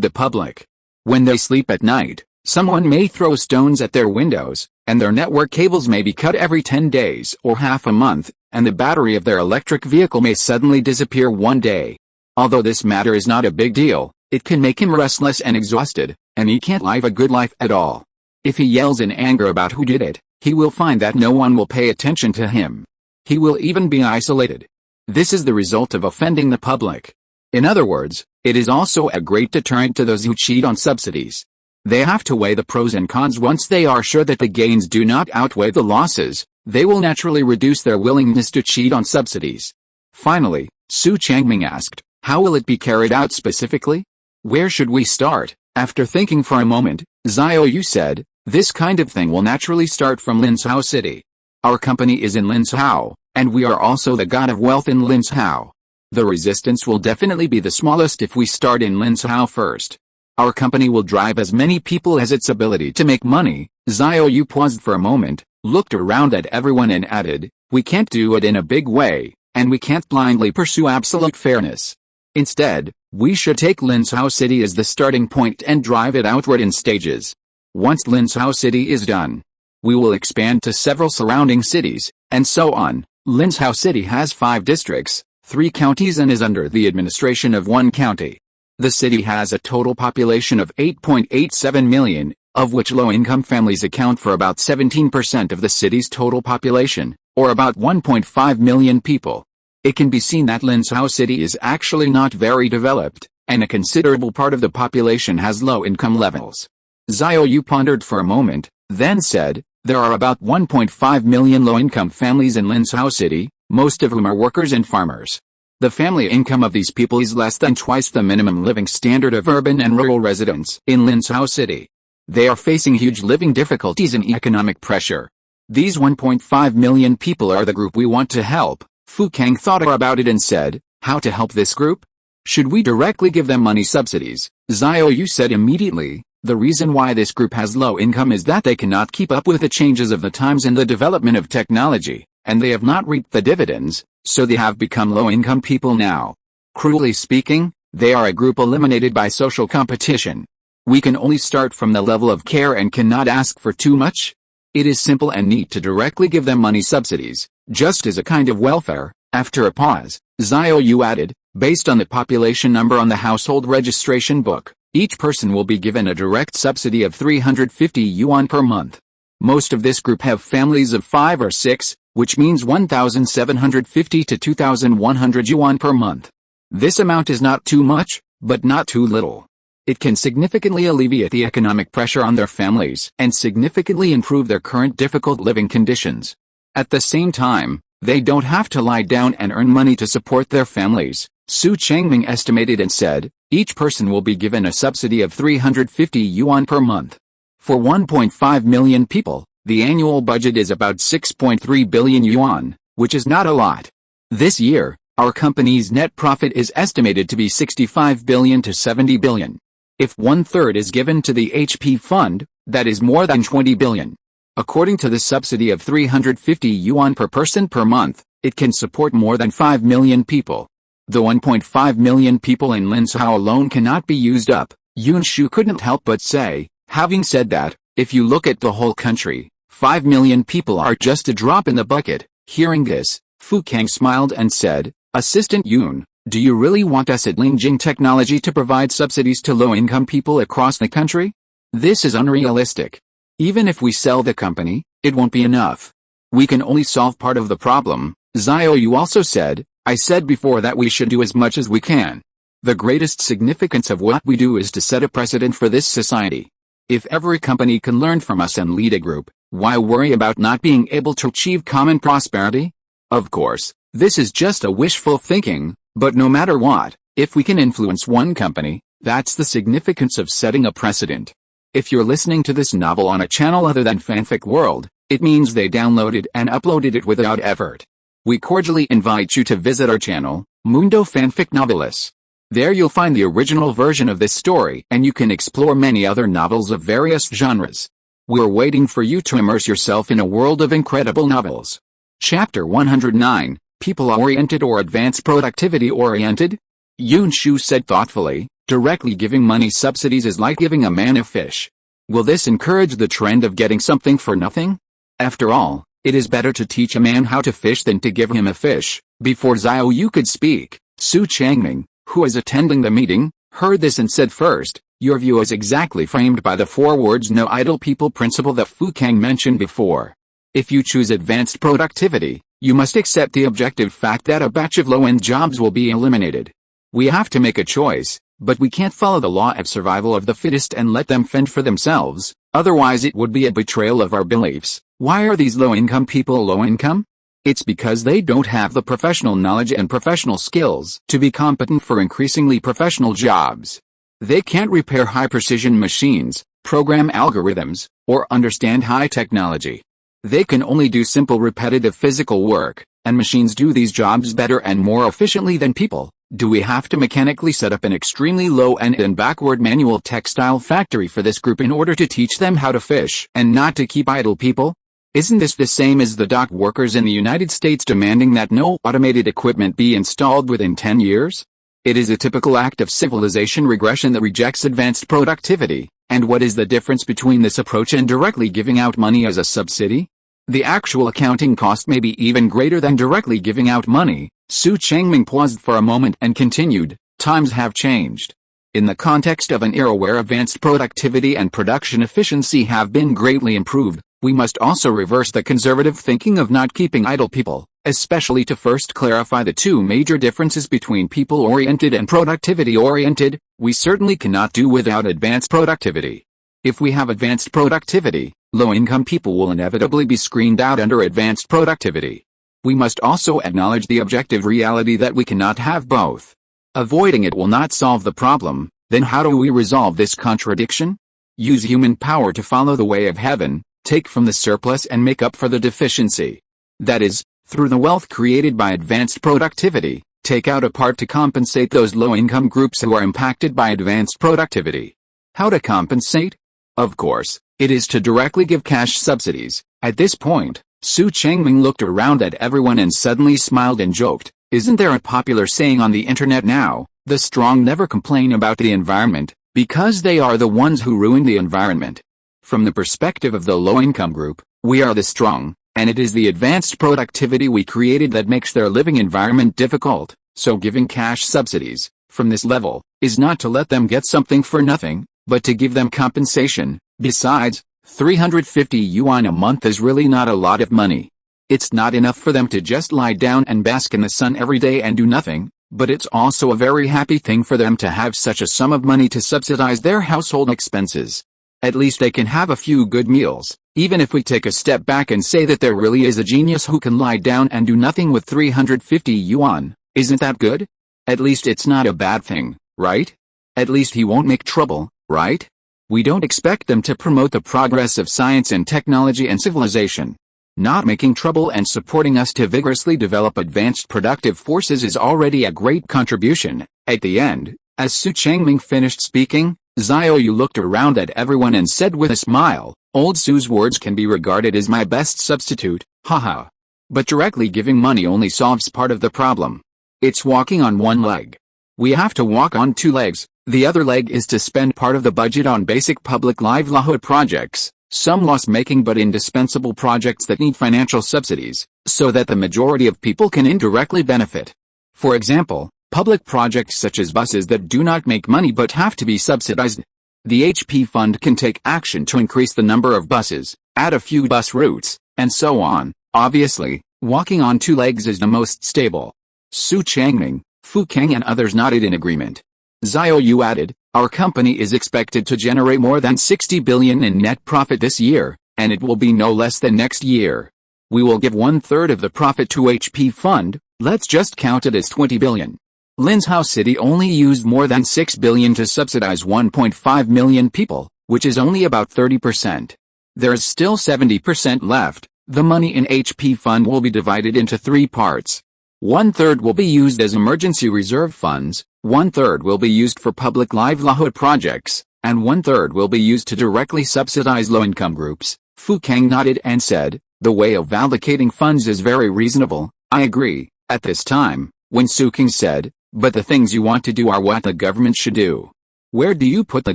the public. When they sleep at night, someone may throw stones at their windows, and their network cables may be cut every 10 days or half a month, and the battery of their electric vehicle may suddenly disappear one day. Although this matter is not a big deal, it can make him restless and exhausted, and he can't live a good life at all. If he yells in anger about who did it, he will find that no one will pay attention to him. He will even be isolated. This is the result of offending the public. In other words, it is also a great deterrent to those who cheat on subsidies. They have to weigh the pros and cons. Once they are sure that the gains do not outweigh the losses, they will naturally reduce their willingness to cheat on subsidies. Finally, Su Changming asked, "How will it be carried out specifically? Where should we start?" After thinking for a moment, Xiao Yu said, "This kind of thing will naturally start from Linzhou City. Our company is in Linzhou, and we are also the god of wealth in Linzhou. The resistance will definitely be the smallest if we start in Linzhou first. Our company will drive as many people as its ability to make money." Xiao Yu paused for a moment, looked around at everyone and added, "We can't do it in a big way, and we can't blindly pursue absolute fairness. Instead, we should take Linzhou City as the starting point and drive it outward in stages. Once Linzhou City is done, we will expand to several surrounding cities, and so on." Linzhou City has 5 districts, 3 counties and is under the administration of 1 county. The city has a total population of 8.87 million, of which low-income families account for about 17% of the city's total population, or about 1.5 million people. It can be seen that Linzhou City is actually not very developed, and a considerable part of the population has low income levels. Xiao Yu pondered for a moment, then said, "There are about 1.5 million low-income families in Linzhou City, most of whom are workers and farmers. The family income of these people is less than twice the minimum living standard of urban and rural residents in Linzhou City. They are facing huge living difficulties and economic pressure. These 1.5 million people are the group we want to help. Fu Kang thought about it and said, how to help this group? Should we directly give them money subsidies? Xiao Yu said immediately, the reason why this group has low income is that they cannot keep up with the changes of the times and the development of technology, and they have not reaped the dividends, so they have become low-income people now. Cruelly speaking, they are a group eliminated by social competition. We can only start from the level of care and cannot ask for too much. It is simple and neat to directly give them money subsidies, just as a kind of welfare. After a pause, Xiao Yu added, based on the population number on the household registration book, each person will be given a direct subsidy of 350 yuan per month. Most of this group have families of 5 or 6, which means 1,750 to 2,100 yuan per month. This amount is not too much, but not too little. It can significantly alleviate the economic pressure on their families and significantly improve their current difficult living conditions. At the same time, they don't have to lie down and earn money to support their families. Su Changming estimated and said, each person will be given a subsidy of 350 yuan per month. For 1.5 million people, the annual budget is about 6.3 billion yuan, which is not a lot. This year, our company's net profit is estimated to be 65 billion to 70 billion. If 1/3 is given to the HP fund, that is more than 20 billion. According to the subsidy of 350 yuan per person per month, it can support more than 5 million people. The 1.5 million people in Linsao alone cannot be used up, Yun Shu couldn't help but say. Having said that, if you look at the whole country, 5 million people are just a drop in the bucket. Hearing this, Fu Kang smiled and said, Assistant Yun, do you really want us at Lingjing Technology to provide subsidies to low-income people across the country? This is unrealistic. Even if we sell the company, it won't be enough. We can only solve part of the problem. Xiao Yu also said, I said before that we should do as much as we can. The greatest significance of what we do is to set a precedent for this society. If every company can learn from us and lead a group, why worry about not being able to achieve common prosperity? Of course, this is just a wishful thinking, but no matter what, if we can influence one company, that's the significance of setting a precedent. If you're listening to this novel on a channel other than Fanfic World, it means they downloaded and uploaded it without effort. We cordially invite you to visit our channel, Mundo Fanfic Novelis. There you'll find the original version of this story and you can explore many other novels of various genres. We're waiting for you to immerse yourself in a world of incredible novels. Chapter 109, People-Oriented or Advanced Productivity-Oriented? Yun Shu said thoughtfully, directly giving money subsidies is like giving a man a fish. Will this encourage the trend of getting something for nothing? After all, it is better to teach a man how to fish than to give him a fish. Before Xiao Yu could speak, Su Changming, who was attending the meeting, heard this and said first, your view is exactly framed by the 4 words no idle people principle that Fu Kang mentioned before. If you choose advanced productivity, you must accept the objective fact that a batch of low-end jobs will be eliminated. We have to make a choice, but we can't follow the law of survival of the fittest and let them fend for themselves, otherwise it would be a betrayal of our beliefs. Why are these low-income people low-income? It's because they don't have the professional knowledge and professional skills to be competent for increasingly professional jobs. They can't repair high-precision machines, program algorithms, or understand high technology. They can only do simple repetitive physical work, and machines do these jobs better and more efficiently than people. Do we have to mechanically set up an extremely low-end and backward manual textile factory for this group in order to teach them how to fish and not to keep idle people? Isn't this the same as the dock workers in the United States demanding that no automated equipment be installed within 10 years? It is a typical act of civilization regression that rejects advanced productivity. And what is the difference between this approach and directly giving out money as a subsidy? The actual accounting cost may be even greater than directly giving out money. Su Changming paused for a moment and continued, times have changed. In the context of an era where advanced productivity and production efficiency have been greatly improved, we must also reverse the conservative thinking of not keeping idle people, especially to first clarify the 2 major differences between people-oriented and productivity-oriented. We certainly cannot do without advanced productivity. If we have advanced productivity, low-income people will inevitably be screened out under advanced productivity. We must also acknowledge the objective reality that we cannot have both. Avoiding it will not solve the problem. Then how do we resolve this contradiction? Use human power to follow the way of heaven. take from the surplus and make up for the deficiency. That is, through the wealth created by advanced productivity, take out a part to compensate those low-income groups who are impacted by advanced productivity. How to compensate? Of course, it is to directly give cash subsidies. At this point, Su Changming looked around at everyone and suddenly smiled and joked, "Isn't there a popular saying on the internet now, the strong never complain about the environment, because they are the ones who ruin the environment?" From the perspective of the low-income group, we are the strong, and it is the advanced productivity we created that makes their living environment difficult, so giving cash subsidies, from this level, is not to let them get something for nothing, but to give them compensation. Besides, 350 yuan a month is really not a lot of money. It's not enough for them to just lie down and bask in the sun every day and do nothing, but it's also a very happy thing for them to have such a sum of money to subsidize their household expenses. At least they can have a few good meals, even if we take a step back and say that there really is a genius who can lie down and do nothing with 350 yuan, isn't that good? At least it's not a bad thing, right? At least he won't make trouble, right? We don't expect them to promote the progress of science and technology and civilization. Not making trouble and supporting us to vigorously develop advanced productive forces is already a great contribution. At the end, as Su Changming finished speaking, Xiao Yu looked around at everyone and said with a smile, "Old Su's words can be regarded as my best substitute, haha. But directly giving money only solves part of the problem. It's walking on one leg. We have to walk on two legs. The other leg is to spend part of the budget on basic public livelihood projects, some loss-making but indispensable projects that need financial subsidies, so that the majority of people can indirectly benefit. For example, public projects such as buses that do not make money but have to be subsidized. The HP Fund can take action to increase the number of buses, add a few bus routes, and so on. Obviously, walking on two legs is the most stable." Su Changming, Fu Keng and others nodded in agreement. Xiao Yu added, "Our company is expected to generate more than 60 billion in net profit this year, and it will be no less than next year. We will give 1/3 of the profit to HP Fund, let's just count it as 20 billion. Linzhou City only used more than 6 billion to subsidize 1.5 million people, which is only about 30%. There is still 70% left. The money in HP Fund will be divided into 3 parts. 1/3 will be used as emergency reserve funds, 1/3 will be used for public livelihood projects, and 1/3 will be used to directly subsidize low-income groups." Fu Keng nodded and said, "The way of allocating funds is very reasonable, I agree." At this time, when Su King said, "But the things you want to do are what the government should do. Where do you put the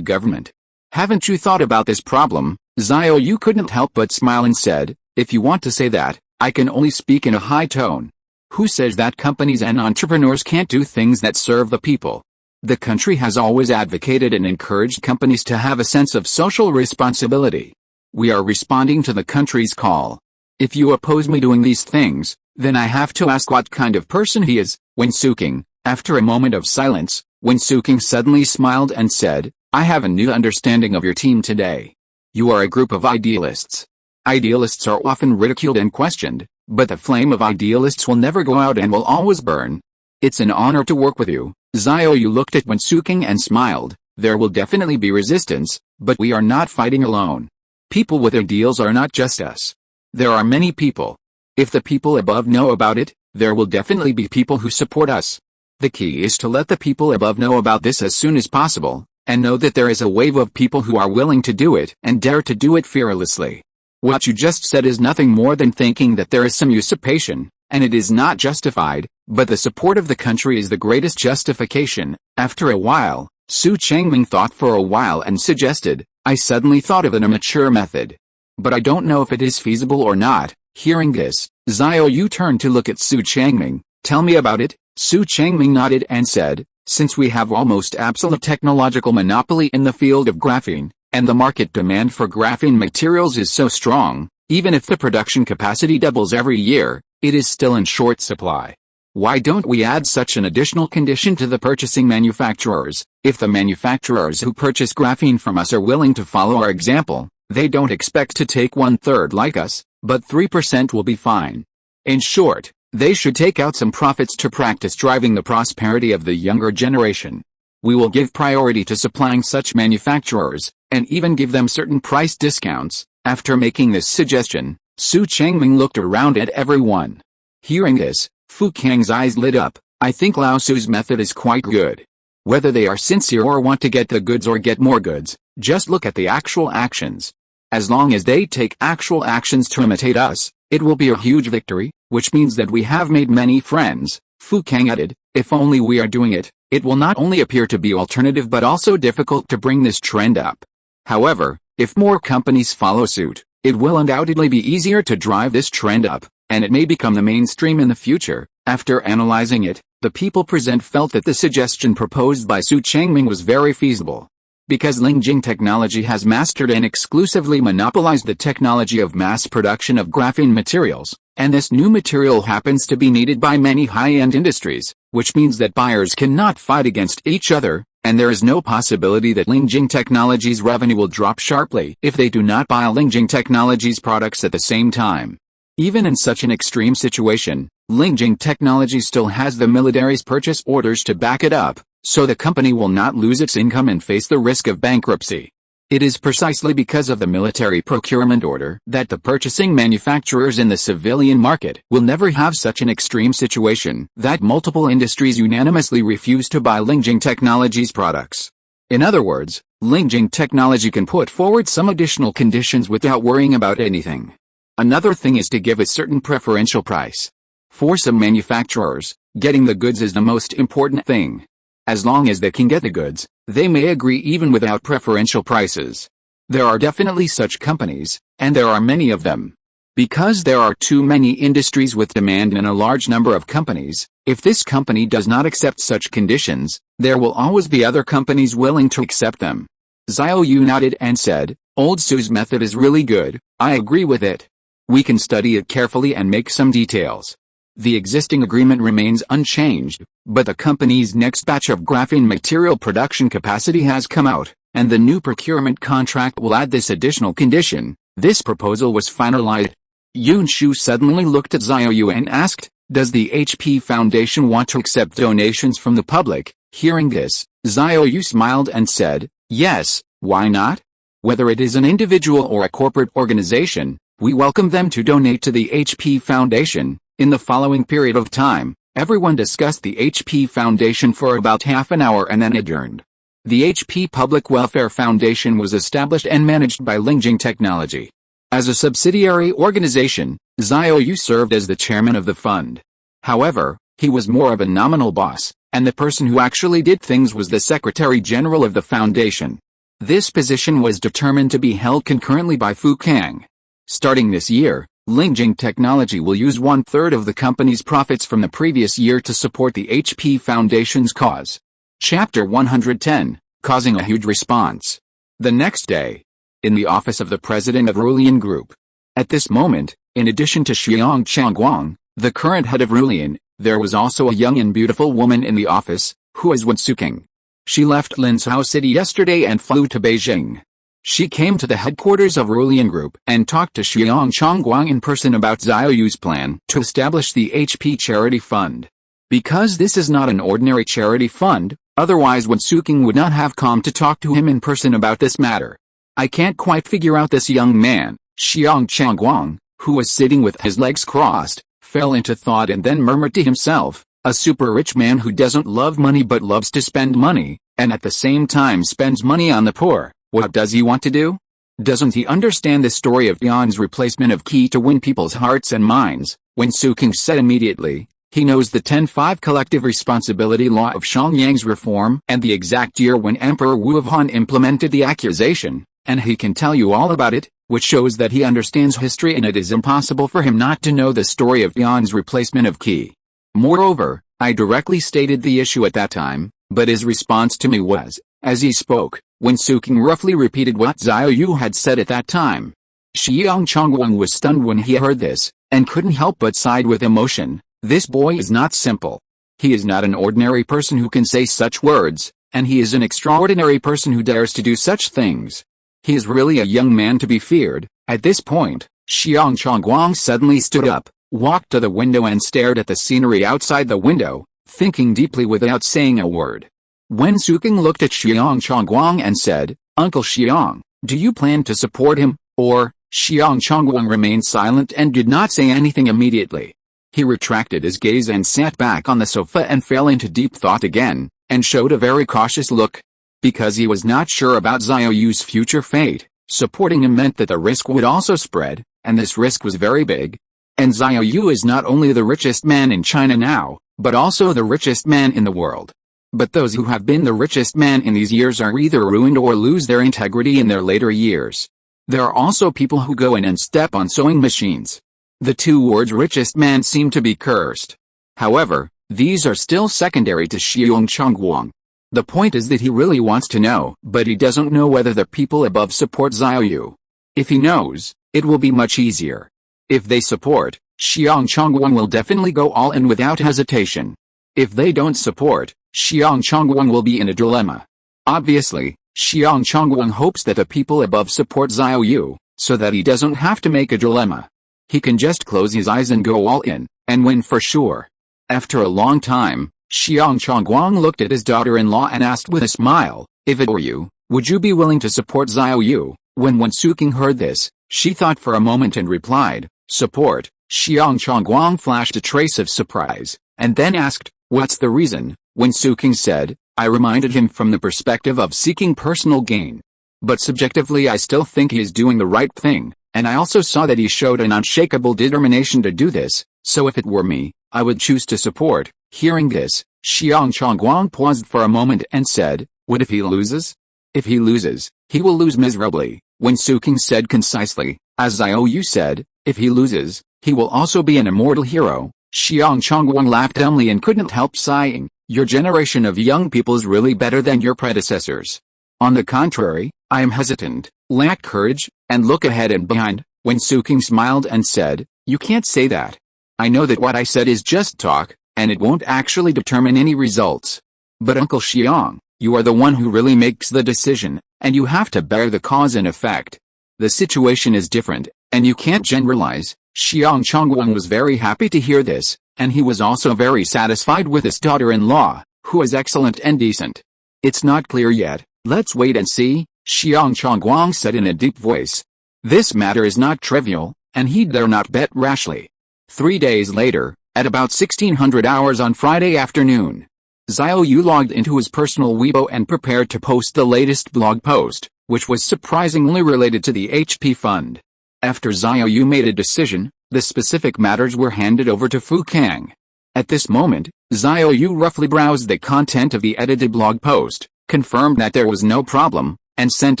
government? Haven't you thought about this problem?" Xiao Yu couldn't help but smile and said, "If you want to say that, I can only speak in a high tone. Who says that companies and entrepreneurs can't do things that serve the people? The country has always advocated and encouraged companies to have a sense of social responsibility. We are responding to the country's call. If you oppose me doing these things, then I have to ask what kind of person he is." When Su King, after a moment of silence, when Su King suddenly smiled and said, "I have a new understanding of your team today. You are a group of idealists. Idealists are often ridiculed and questioned, but the flame of idealists will never go out and will always burn. It's an honor to work with you." Xiao Yu looked at Wen Suking and smiled. "There will definitely be resistance, but we are not fighting alone. People with ideals are not just us. There are many people. If the people above know about it, there will definitely be people who support us. The key is to let the people above know about this as soon as possible, and know that there is a wave of people who are willing to do it and dare to do it fearlessly. What you just said is nothing more than thinking that there is some usurpation, and it is not justified, but the support of the country is the greatest justification." After a while, Su Changming thought for a while and suggested, "I suddenly thought of an immature method. But I don't know if it is feasible or not." Hearing this, Xiao Yu turned to look at Su Changming. "Tell me about it." Su Changming nodded and said, "Since we have almost absolute technological monopoly in the field of graphene, and the market demand for graphene materials is so strong, even if the production capacity doubles every year, it is still in short supply. Why don't we add such an additional condition to the purchasing manufacturers? If the manufacturers who purchase graphene from us are willing to follow our example, they don't expect to take 1/3 like us, but 3% will be fine. In short, they should take out some profits to practice driving the prosperity of the younger generation. We will give priority to supplying such manufacturers, and even give them certain price discounts, After making this suggestion, Su Changming looked around at everyone. Hearing this, Fu Kang's eyes lit up. I think Lao Su's method is quite good. Whether they are sincere or want to get the goods or get more goods, just look at the actual actions. As long as they take actual actions to imitate us, it will be a huge victory, which means that we have made many friends. Fu Kang added, if only we are doing it, it will not only appear to be alternative but also difficult to bring this trend up. However, if more companies follow suit, it will undoubtedly be easier to drive this trend up, and it may become the mainstream in the future. After analyzing it, the people present felt that the suggestion proposed by Su Changming was very feasible. Because Lingjing Technology has mastered and exclusively monopolized the technology of mass production of graphene materials, and this new material happens to be needed by many high-end industries, which means that buyers cannot fight against each other, and there is no possibility that Lingjing Technology's revenue will drop sharply if they do not buy Lingjing Technology's products at the same time. Even in such an extreme situation, Lingjing Technology still has the military's purchase orders to back it up, so the company will not lose its income and face the risk of bankruptcy. It is precisely because of the military procurement order that the purchasing manufacturers in the civilian market will never have such an extreme situation that multiple industries unanimously refuse to buy Lingjing Technology's products. In other words, Lingjing Technology can put forward some additional conditions without worrying about anything. Another thing is to give a certain preferential price. For some manufacturers, getting the goods is the most important thing. As long as they can get the goods, they may agree even without preferential prices. There are definitely such companies, and there are many of them. Because there are too many industries with demand and a large number of companies, if this company does not accept such conditions, there will always be other companies willing to accept them. Xiao Yu nodded and said, Old Su's method is really good, I agree with it. We can study it carefully and make some details. The existing agreement remains unchanged, but the company's next batch of graphene material production capacity has come out, and the new procurement contract will add this additional condition. This proposal was finalized. Yun Shu suddenly looked at Xiao Yu and asked, does the HP Foundation want to accept donations from the public? Hearing this, Xiao Yu smiled and said, yes, why not? Whether it is an individual or a corporate organization, we welcome them to donate to the HP Foundation. In the following period of time, everyone discussed the HP Foundation for about half an hour and then adjourned. The HP Public Welfare Foundation was established and managed by Lingjing Technology. As a subsidiary organization, Xiao Yu served as the chairman of the fund. However, he was more of a nominal boss, and the person who actually did things was the Secretary General of the foundation. This position was determined to be held concurrently by Fu Kang. Starting this year, Lingjing Technology will use 1/3 of the company's profits from the previous year to support the HP Foundation's cause. Chapter 110, causing a huge response. The next day, in the office of the president of Rulian Group. At this moment, in addition to Xiang Changguang, the current head of Rulian, there was also a young and beautiful woman in the office, who is Wen Suking. She left Linsao City yesterday and flew to Beijing. She came to the headquarters of Rulian Group and talked to Xiang Changguang in person about Xiao Yu's plan to establish the HP Charity Fund. Because this is not an ordinary charity fund, otherwise Wen Suking would not have come to talk to him in person about this matter. I can't quite figure out this young man. Xiang Changguang, who was sitting with his legs crossed, fell into thought and then murmured to himself, a super rich man who doesn't love money but loves to spend money, and at the same time spends money on the poor. What does he want to do? Doesn't he understand the story of Yan's replacement of Qi to win people's hearts and minds? Wen Suking said immediately, he knows the 10-5 collective responsibility law of Xiangyang's reform and the exact year when Emperor Wu of Han implemented the accusation, and he can tell you all about it, which shows that he understands history and it is impossible for him not to know the story of Yan's replacement of Qi. Moreover, I directly stated the issue at that time, but his response to me was, as he spoke, Wen Suking roughly repeated what Xiao Yu had said at that time. Xiang Changguang was stunned when he heard this, and couldn't help but sigh with emotion. This boy is not simple. He is not an ordinary person who can say such words, and he is an extraordinary person who dares to do such things. He is really a young man to be feared. At this point, Xiang Changguang suddenly stood up, walked to the window and stared at the scenery outside the window, thinking deeply without saying a word. Wen Suking looked at Xiang Changguang and said, Uncle Xiang, do you plan to support him, or, Xiang Chongguang remained silent and did not say anything immediately. He retracted his gaze and sat back on the sofa and fell into deep thought again, and showed a very cautious look. Because he was not sure about Xiao Yu's future fate, supporting him meant that the risk would also spread, and this risk was very big. And Xiao Yu is not only the richest man in China now, but also the richest man in the world. But those who have been the richest man in these years are either ruined or lose their integrity in their later years. There are also people who go in and step on sewing machines. The two words richest man seem to be cursed. However, these are still secondary to Xiang Chongguang. The point is that he really wants to know, but he doesn't know whether the people above support Xiao Yu. If he knows, it will be much easier. If they support, Xiang Chongguang will definitely go all in without hesitation. If they don't support, Xiang Chongguang will be in a dilemma. Obviously, Xiang Chongguang hopes that the people above support Xiao Yu, so that he doesn't have to make a dilemma. He can just close his eyes and go all in, and win for sure. After a long time, Xiang Chongguang looked at his daughter-in-law and asked with a smile, "If it were you, would you be willing to support Xiao Yu?" When Wen Suking heard this, she thought for a moment and replied, "Support." Xiang Chongguang flashed a trace of surprise, and then asked, "What's the reason?" Wen Suking said, "I reminded him from the perspective of seeking personal gain. But subjectively I still think he is doing the right thing, and I also saw that he showed an unshakable determination to do this, so if it were me, I would choose to support." Hearing this, Xiang Chongguang paused for a moment and said, "What if he loses?" "If he loses, he will lose miserably," Wen Suking said concisely. As Xiao Yu said, "If he loses, he will also be an immortal hero." Xiang Chongguang laughed dumbly and couldn't help sighing. "Your generation of young people is really better than your predecessors. On the contrary, I am hesitant, lack courage, and look ahead and behind." Wen Suking smiled and said, "You can't say that. I know that what I said is just talk, and it won't actually determine any results. But Uncle Xiang, you are the one who really makes the decision, and you have to bear the cause and effect. The situation is different, and you can't generalize." Xiang Chongguang was very happy to hear this, and he was also very satisfied with his daughter-in-law, who is excellent and decent. "It's not clear yet, let's wait and see," Xiang Chongguang said in a deep voice. This matter is not trivial, and he dare not bet rashly. 3 days later, at about 1600 hours on Friday afternoon, Xiao Yu logged into his personal Weibo and prepared to post the latest blog post, which was surprisingly related to the HP fund. After Xiao Yu made a decision, the specific matters were handed over to Fu Kang. At this moment, Xiao Yu roughly browsed the content of the edited blog post, confirmed that there was no problem, and sent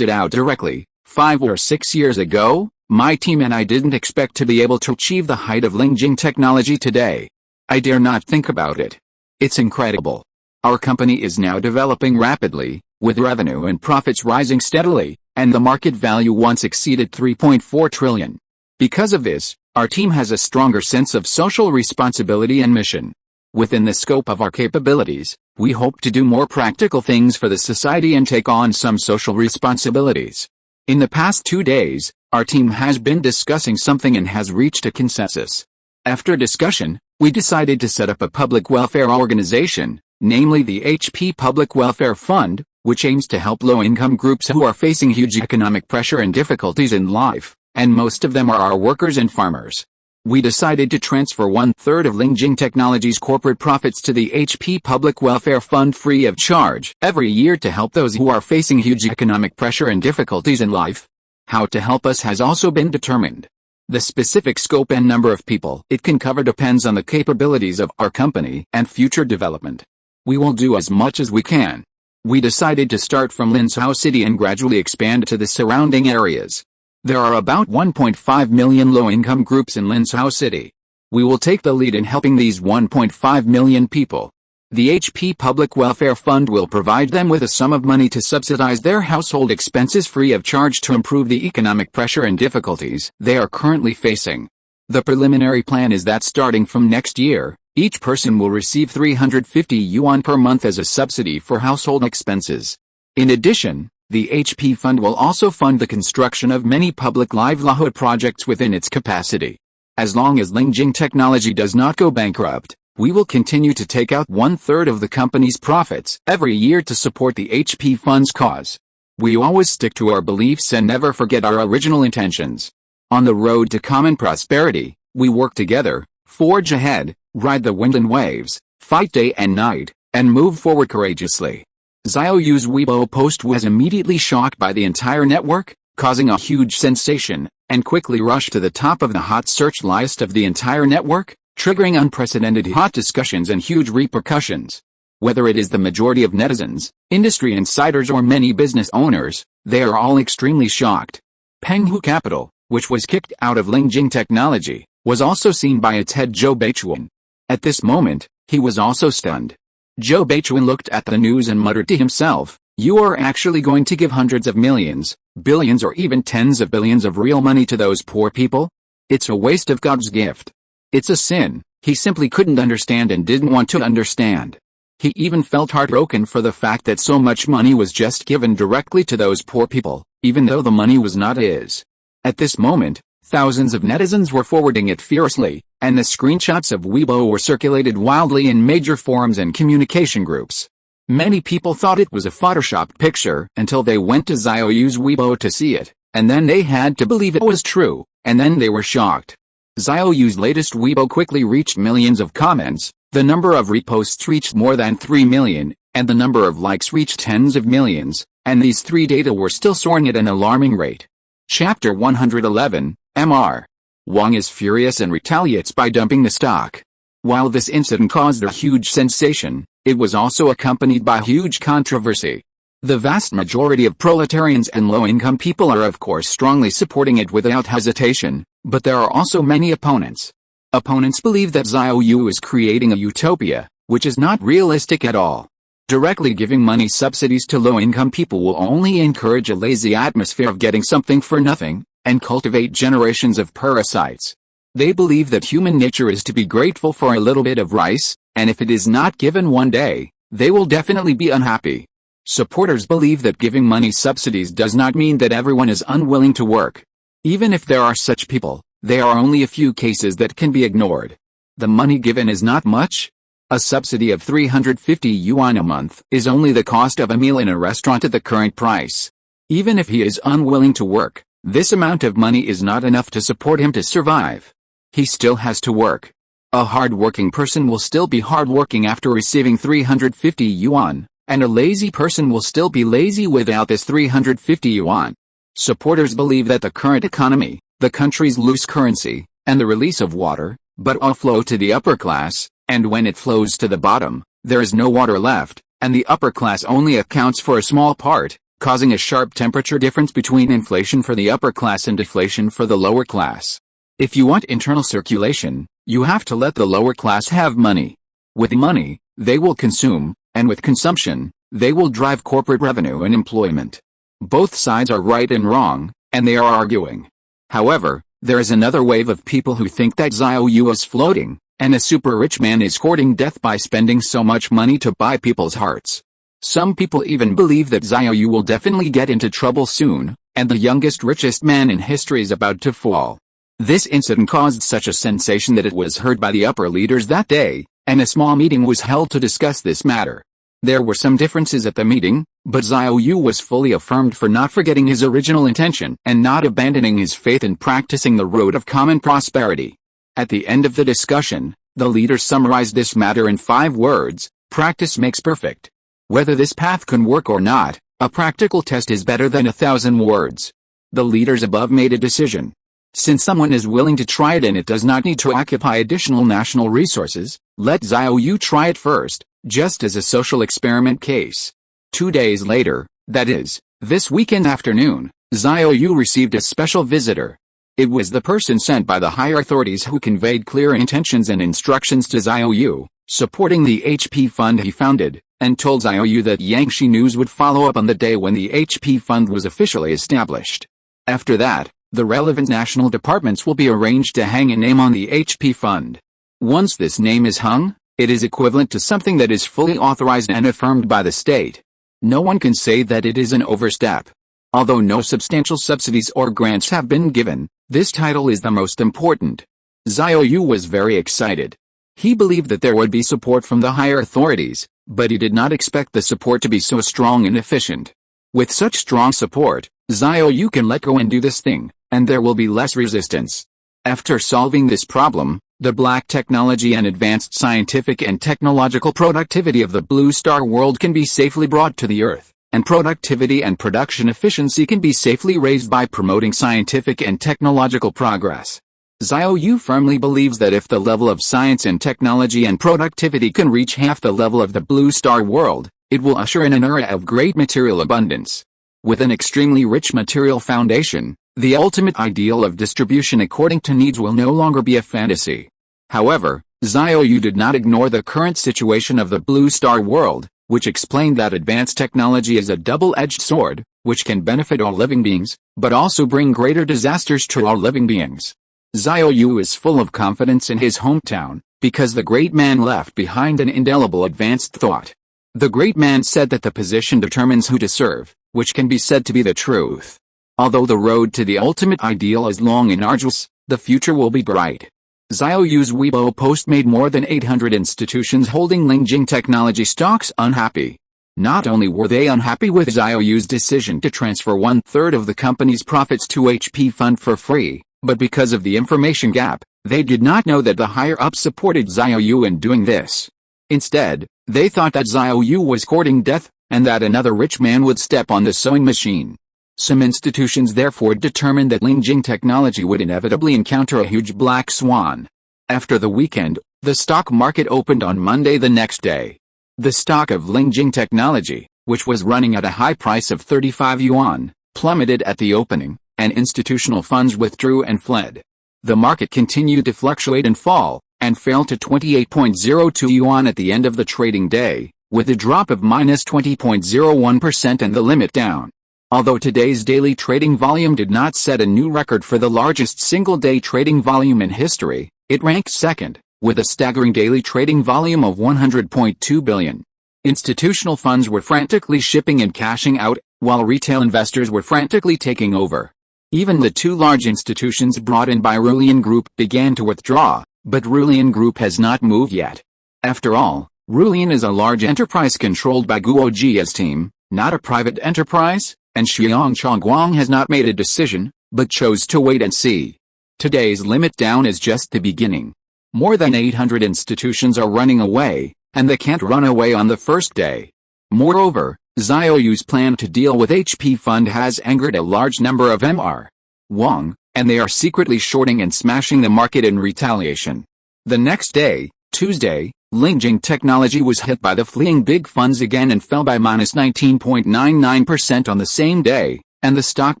it out directly. 5 or 6 years ago, my team and I didn't expect to be able to achieve the height of Lingjing technology today. I dare not think about it. It's incredible. Our company is now developing rapidly, with revenue and profits rising steadily, and the market value once exceeded 3.4 trillion. Because of this, our team has a stronger sense of social responsibility and mission. Within the scope of our capabilities, we hope to do more practical things for the society and take on some social responsibilities. In the past 2 days, our team has been discussing something and has reached a consensus. After discussion, we decided to set up a public welfare organization, namely the HP Public Welfare Fund, which aims to help low-income groups who are facing huge economic pressure and difficulties in life, and most of them are our workers and farmers. We decided to transfer 1/3 of Lingjing Technology's corporate profits to the HP Public Welfare Fund free of charge every year to help those who are facing huge economic pressure and difficulties in life. How to help us has also been determined. The specific scope and number of people it can cover depends on the capabilities of our company and future development. We will do as much as we can. We decided to start from Linsao City and gradually expand to the surrounding areas. There are about 1.5 million low-income groups in Linsao City. We will take the lead in helping these 1.5 million people. The HP Public Welfare Fund will provide them with a sum of money to subsidize their household expenses free of charge to improve the economic pressure and difficulties they are currently facing. The preliminary plan is that starting from next year, each person will receive 350 yuan per month as a subsidy for household expenses. In addition, the HP Fund will also fund the construction of many public livelihood projects within its capacity. As long as Lingjing Technology does not go bankrupt, we will continue to take out 1/3 of the company's profits every year to support the HP Fund's cause. We always stick to our beliefs and never forget our original intentions. On the road to common prosperity, we work together, forge ahead, ride the wind and waves, fight day and night, and move forward courageously. Xiao Yu's Weibo post was immediately shocked by the entire network, causing a huge sensation, and quickly rushed to the top of the hot search list of the entire network, triggering unprecedented hot discussions and huge repercussions. Whether it is the majority of netizens, industry insiders or many business owners, they are all extremely shocked. Penghu Capital, which was kicked out of Lingjing Technology, was also seen by its head Zhou Beichuan. At this moment, he was also stunned. Zhou Beichuan looked at the news and muttered to himself, "You are actually going to give hundreds of millions, billions or even tens of billions of real money to those poor people? It's a waste of God's gift. It's a sin." He simply couldn't understand and didn't want to understand. He even felt heartbroken for the fact that so much money was just given directly to those poor people, even though the money was not his. At this moment, thousands of netizens were forwarding it fiercely, and the screenshots of Weibo were circulated wildly in major forums and communication groups. Many people thought it was a photoshopped picture until they went to Xiao Yu's Weibo to see it, and then they had to believe it was true, and then they were shocked. Xiao Yu's latest Weibo quickly reached millions of comments, the number of reposts reached more than 3 million, and the number of likes reached tens of millions, and these three data were still soaring at an alarming rate. Chapter 111, Mr. Wang is furious and retaliates by dumping the stock. While this incident caused a huge sensation, it was also accompanied by huge controversy. The vast majority of proletarians and low-income people are of course strongly supporting it without hesitation, but there are also many opponents. Opponents believe that Xiao Yu is creating a utopia, which is not realistic at all. Directly giving money subsidies to low-income people will only encourage a lazy atmosphere of getting something for nothing, and cultivate generations of parasites. They believe that human nature is to be grateful for a little bit of rice, and if it is not given one day, they will definitely be unhappy. Supporters believe that giving money subsidies does not mean that everyone is unwilling to work. Even if there are such people, there are only a few cases that can be ignored. The money given is not much. A subsidy of 350 yuan a month is only the cost of a meal in a restaurant at the current price. Even if he is unwilling to work, this amount of money is not enough to support him to survive. He still has to work. A hard-working person will still be hard-working after receiving 350 yuan, and a lazy person will still be lazy without this 350 yuan. Supporters believe that the current economy, the country's loose currency, and the release of water, but all flow to the upper class, and when it flows to the bottom, there is no water left, and the upper class only accounts for a small part, causing a sharp temperature difference between inflation for the upper class and deflation for the lower class. If you want internal circulation, you have to let the lower class have money. With money, they will consume, and with consumption, they will drive corporate revenue and employment. Both sides are right and wrong, and they are arguing. However, there is another wave of people who think that Xiao Yu is floating, and a super rich man is courting death by spending so much money to buy people's hearts. Some people even believe that Xiao Yu will definitely get into trouble soon, and the youngest richest man in history is about to fall. This incident caused such a sensation that it was heard by the upper leaders that day, and a small meeting was held to discuss this matter. There were some differences at the meeting, but Xiao Yu was fully affirmed for not forgetting his original intention and not abandoning his faith in practicing the road of common prosperity. At the end of the discussion, the leaders summarized this matter in 5 words: practice makes perfect. Whether this path can work or not, a practical test is better than 1,000 words. The leaders above made a decision. Since someone is willing to try it and it does not need to occupy additional national resources, let Xiao Yu try it first, just as a social experiment case. 2 days later, that is, this weekend afternoon, Xiao Yu received a special visitor. It was the person sent by the higher authorities who conveyed clear intentions and instructions to Xiao Yu, supporting the HP fund he founded, and told Xiao Yu that Yangshi News would follow up on the day when the HP fund was officially established. After that, the relevant national departments will be arranged to hang a name on the HP fund. Once this name is hung, it is equivalent to something that is fully authorized and affirmed by the state. No one can say that it is an overstep. Although no substantial subsidies or grants have been given, this title is the most important. Xiao Yu was very excited. He believed that there would be support from the higher authorities, but he did not expect the support to be so strong and efficient. With such strong support, Xiao Yu can let go and do this thing, and there will be less resistance. After solving this problem, the black technology and advanced scientific and technological productivity of the blue star world can be safely brought to the Earth, and productivity and production efficiency can be safely raised by promoting scientific and technological progress. Xiao Yu firmly believes that if the level of science and technology and productivity can reach half the level of the blue star world, it will usher in an era of great material abundance. With an extremely rich material foundation, the ultimate ideal of distribution according to needs will no longer be a fantasy. However, Xiao Yu did not ignore the current situation of the blue star world, which explained that advanced technology is a double-edged sword, which can benefit all living beings, but also bring greater disasters to all living beings. Xiao Yu is full of confidence in his hometown, because the great man left behind an indelible advanced thought. The great man said that the position determines who to serve, which can be said to be the truth. Although the road to the ultimate ideal is long and arduous, the future will be bright. Xiao Yu's Weibo post made more than 800 institutions holding Lingjing Technology stocks unhappy. Not only were they unhappy with Xiao Yu's decision to transfer 1/3 of the company's profits to HP Fund for free, but because of the information gap, they did not know that the higher-ups supported Xiao Yu in doing this. Instead, they thought that Xiao Yu was courting death, and that another rich man would step on the sewing machine. Some institutions therefore determined that Lingjing Technology would inevitably encounter a huge black swan. After the weekend, the stock market opened on Monday the next day. The stock of Lingjing Technology, which was running at a high price of 35 yuan, plummeted at the opening, and institutional funds withdrew and fled. The market continued to fluctuate and fall, and fell to 28.02 yuan at the end of the trading day, with a drop of -20.01% and the limit down. Although today's daily trading volume did not set a new record for the largest single-day trading volume in history, it ranked second, with a staggering daily trading volume of 100.2 billion. Institutional funds were frantically shipping and cashing out, while retail investors were frantically taking over. Even the two large institutions brought in by Rulian Group began to withdraw, but Rulian Group has not moved yet. After all, Rulian is a large enterprise controlled by Guo Jia's team, not a private enterprise, and Xiang Chongguang has not made a decision, but chose to wait and see. Today's limit down is just the beginning. More than 800 institutions are running away, and they can't run away on the first day. Moreover, Xiao Yu's plan to deal with HP Fund has angered a large number of Mr. Wang, and they are secretly shorting and smashing the market in retaliation. The next day, Tuesday, Lingjing Technology was hit by the fleeing big funds again and fell by -19.99% on the same day, and the stock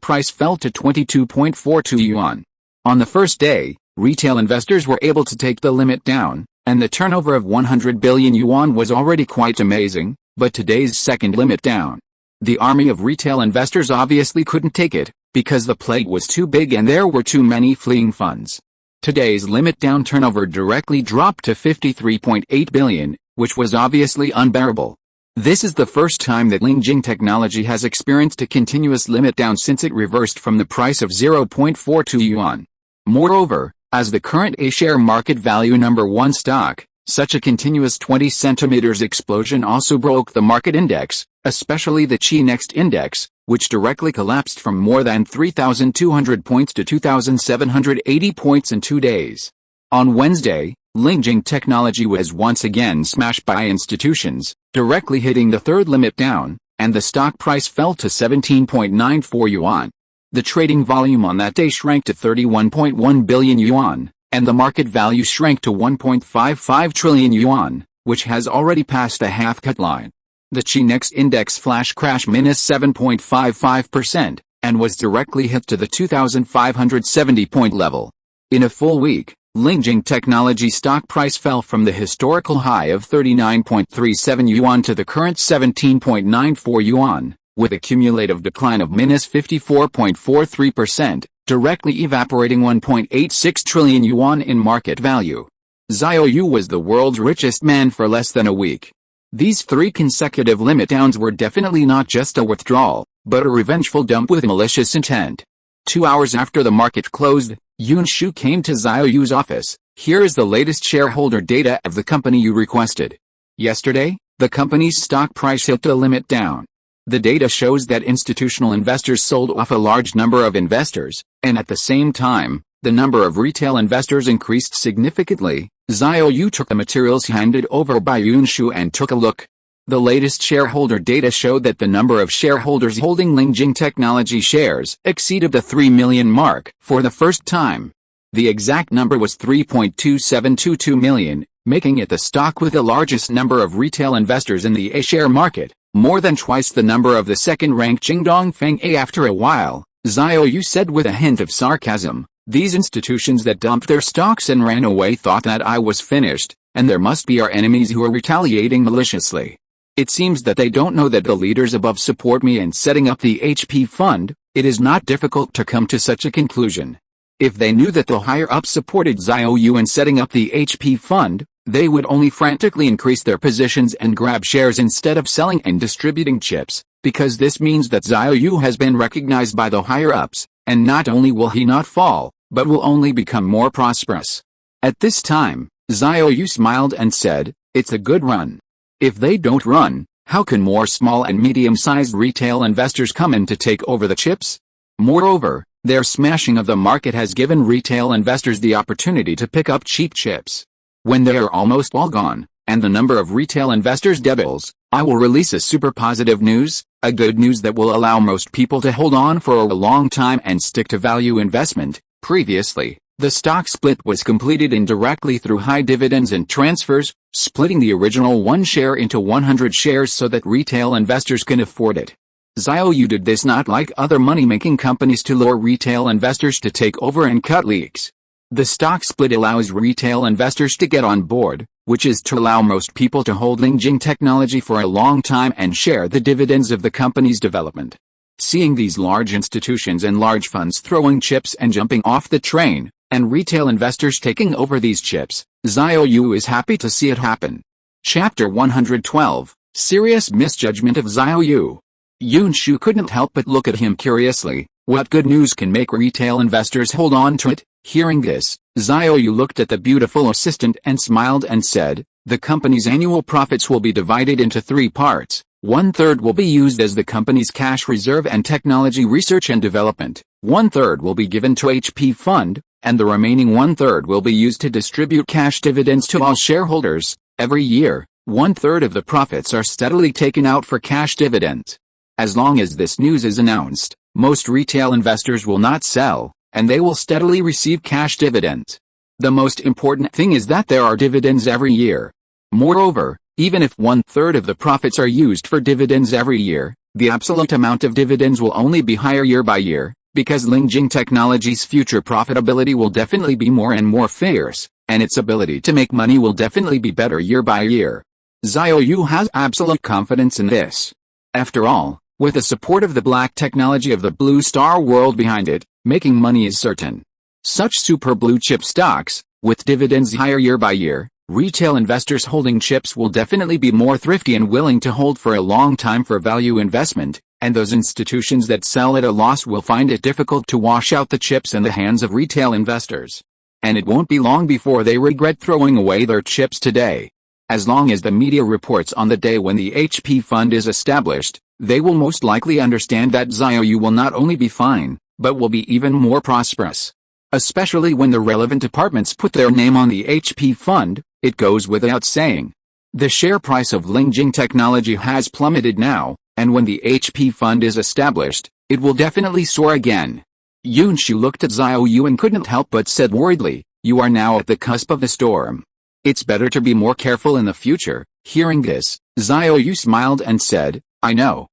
price fell to 22.42 yuan. On the first day, retail investors were able to take the limit down, and the turnover of 100 billion yuan was already quite amazing, but today's second limit down. The army of retail investors obviously couldn't take it, because the plague was too big and there were too many fleeing funds. Today's limit down turnover directly dropped to 53.8 billion, which was obviously unbearable. This is the first time that Lingjing Technology has experienced a continuous limit down since it reversed from the price of 0.42 yuan. Moreover, as the current A-share market value #1 stock, such a continuous 20 centimeters explosion also broke the market index, especially the Chi Next index, which directly collapsed from more than 3,200 points to 2,780 points in 2 days. On Wednesday, Lingjing Technology was once again smashed by institutions, directly hitting the third limit down, and the stock price fell to 17.94 yuan. The trading volume on that day shrank to 31.1 billion yuan, and the market value shrank to 1.55 trillion yuan, which has already passed the half-cut line. The Chi Next index flash crashed -7.55%, and was directly hit to the 2,570-point level. In a full week, Lingjing Technology stock price fell from the historical high of 39.37 yuan to the current 17.94 yuan, with a cumulative decline of -54.43%, directly evaporating 1.86 trillion yuan in market value. Xiao Yu was the world's richest man for less than a week. These 3 consecutive limit downs were definitely not just a withdrawal, but a revengeful dump with malicious intent. 2 hours after the market closed, Yun Shu came to Xiao Yu's office. Here is the latest shareholder data of the company you requested. Yesterday, the company's stock price hit the limit down. The data shows that institutional investors sold off a large number of investors, And at the same time, the number of retail investors increased significantly. Xiao Yu took the materials handed over by Yunshu and took a look. The latest shareholder data showed that the number of shareholders holding Lingjing Technology shares exceeded the 3 million mark for the first time. The exact number was 3.2722 million, making it the stock with the largest number of retail investors in the A-share market, more than twice the number of the second-ranked Jingdong Feng A. After a while, Xiao Yu said with a hint of sarcasm, "These institutions that dumped their stocks and ran away thought that I was finished, and there must be our enemies who are retaliating maliciously. It seems that they don't know that the leaders above support me in setting up the HP fund. It is not difficult to come to such a conclusion. If they knew that the higher-ups supported Xiao Yu in setting up the HP fund, they would only frantically increase their positions and grab shares instead of selling and distributing chips, because this means that Xiao Yu has been recognized by the higher-ups, and not only will he not fall, but will only become more prosperous." At this time, Xiao Yu smiled and said, "It's a good run. If they don't run, how can more small and medium-sized retail investors come in to take over the chips? Moreover, their smashing of the market has given retail investors the opportunity to pick up cheap chips. When they are almost all gone, and the number of retail investors doubles, I will release a super positive news, a good news that will allow most people to hold on for a long time and stick to value investment." Previously, the stock split was completed indirectly through high dividends and transfers, splitting the original 1 share into 100 shares so that retail investors can afford it. Xiao Yu did this not like other money-making companies to lure retail investors to take over and cut leaks. The stock split allows retail investors to get on board, which is to allow most people to hold Lingjing Technology for a long time and share the dividends of the company's development. Seeing these large institutions and large funds throwing chips and jumping off the train, and retail investors taking over these chips, Xiao Yu is happy to see it happen. Chapter 112, Serious Misjudgment of Xiao Yu. Yunshu couldn't help but look at him curiously. What good news can make retail investors hold on to it? Hearing this, Xiao Yu looked at the beautiful assistant and smiled and said, "The company's annual profits will be divided into 3 parts. 1/3 will be used as the company's cash reserve and technology research and development. 1/3 will be given to HP Fund, and the remaining 1/3 will be used to distribute cash dividends to all shareholders. Every year, 1/3 of the profits are steadily taken out for cash dividends." As long as this news is announced, most retail investors will not sell, and they will steadily receive cash dividends. The most important thing is that there are dividends every year. Moreover, even if 1/3 of the profits are used for dividends every year, the absolute amount of dividends will only be higher year by year, because Lingjing Technology's future profitability will definitely be more and more fierce, and its ability to make money will definitely be better year by year. Xiao Yu has absolute confidence in this. After all, with the support of the black technology of the Blue Star world behind it, making money is certain. Such super blue chip stocks, with dividends higher year by year, retail investors holding chips will definitely be more thrifty and willing to hold for a long time for value investment, and those institutions that sell at a loss will find it difficult to wash out the chips in the hands of retail investors. And it won't be long before they regret throwing away their chips today. As long as the media reports on the day when the HP fund is established, they will most likely understand that Xiao Yu will not only be fine, but will be even more prosperous. Especially when the relevant departments put their name on the HP fund, it goes without saying. The share price of Lingjing Technology has plummeted now, and when the HP fund is established, it will definitely soar again. Yunshu looked at Xiao Yu and couldn't help but said worriedly, "You are now at the cusp of the storm. It's better to be more careful in the future." Hearing this, Xiao Yu smiled and said, I know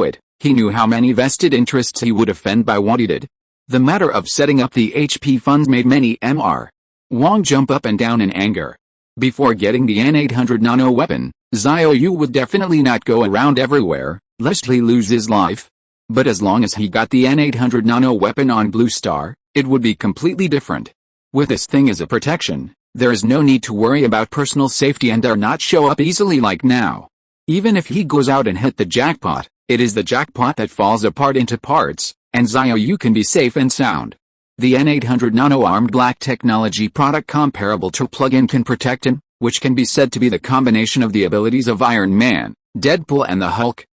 it." He knew how many vested interests he would offend by what he did. The matter of setting up the HP funds made many Mr. Wang jump up and down in anger. Before getting the N800 nano weapon, Xiao Yu would definitely not go around everywhere, lest he lose his life. But as long as he got the N800 nano weapon on Blue Star, it would be completely different. With this thing as a protection, there is no need to worry about personal safety and dare not show up easily like now. Even if he goes out and hit the jackpot, it is the jackpot that falls apart into parts, and Xiao Yu can be safe and sound. The N800 nano-armed black technology product comparable to plug-in can protect him, which can be said to be the combination of the abilities of Iron Man, Deadpool and the Hulk.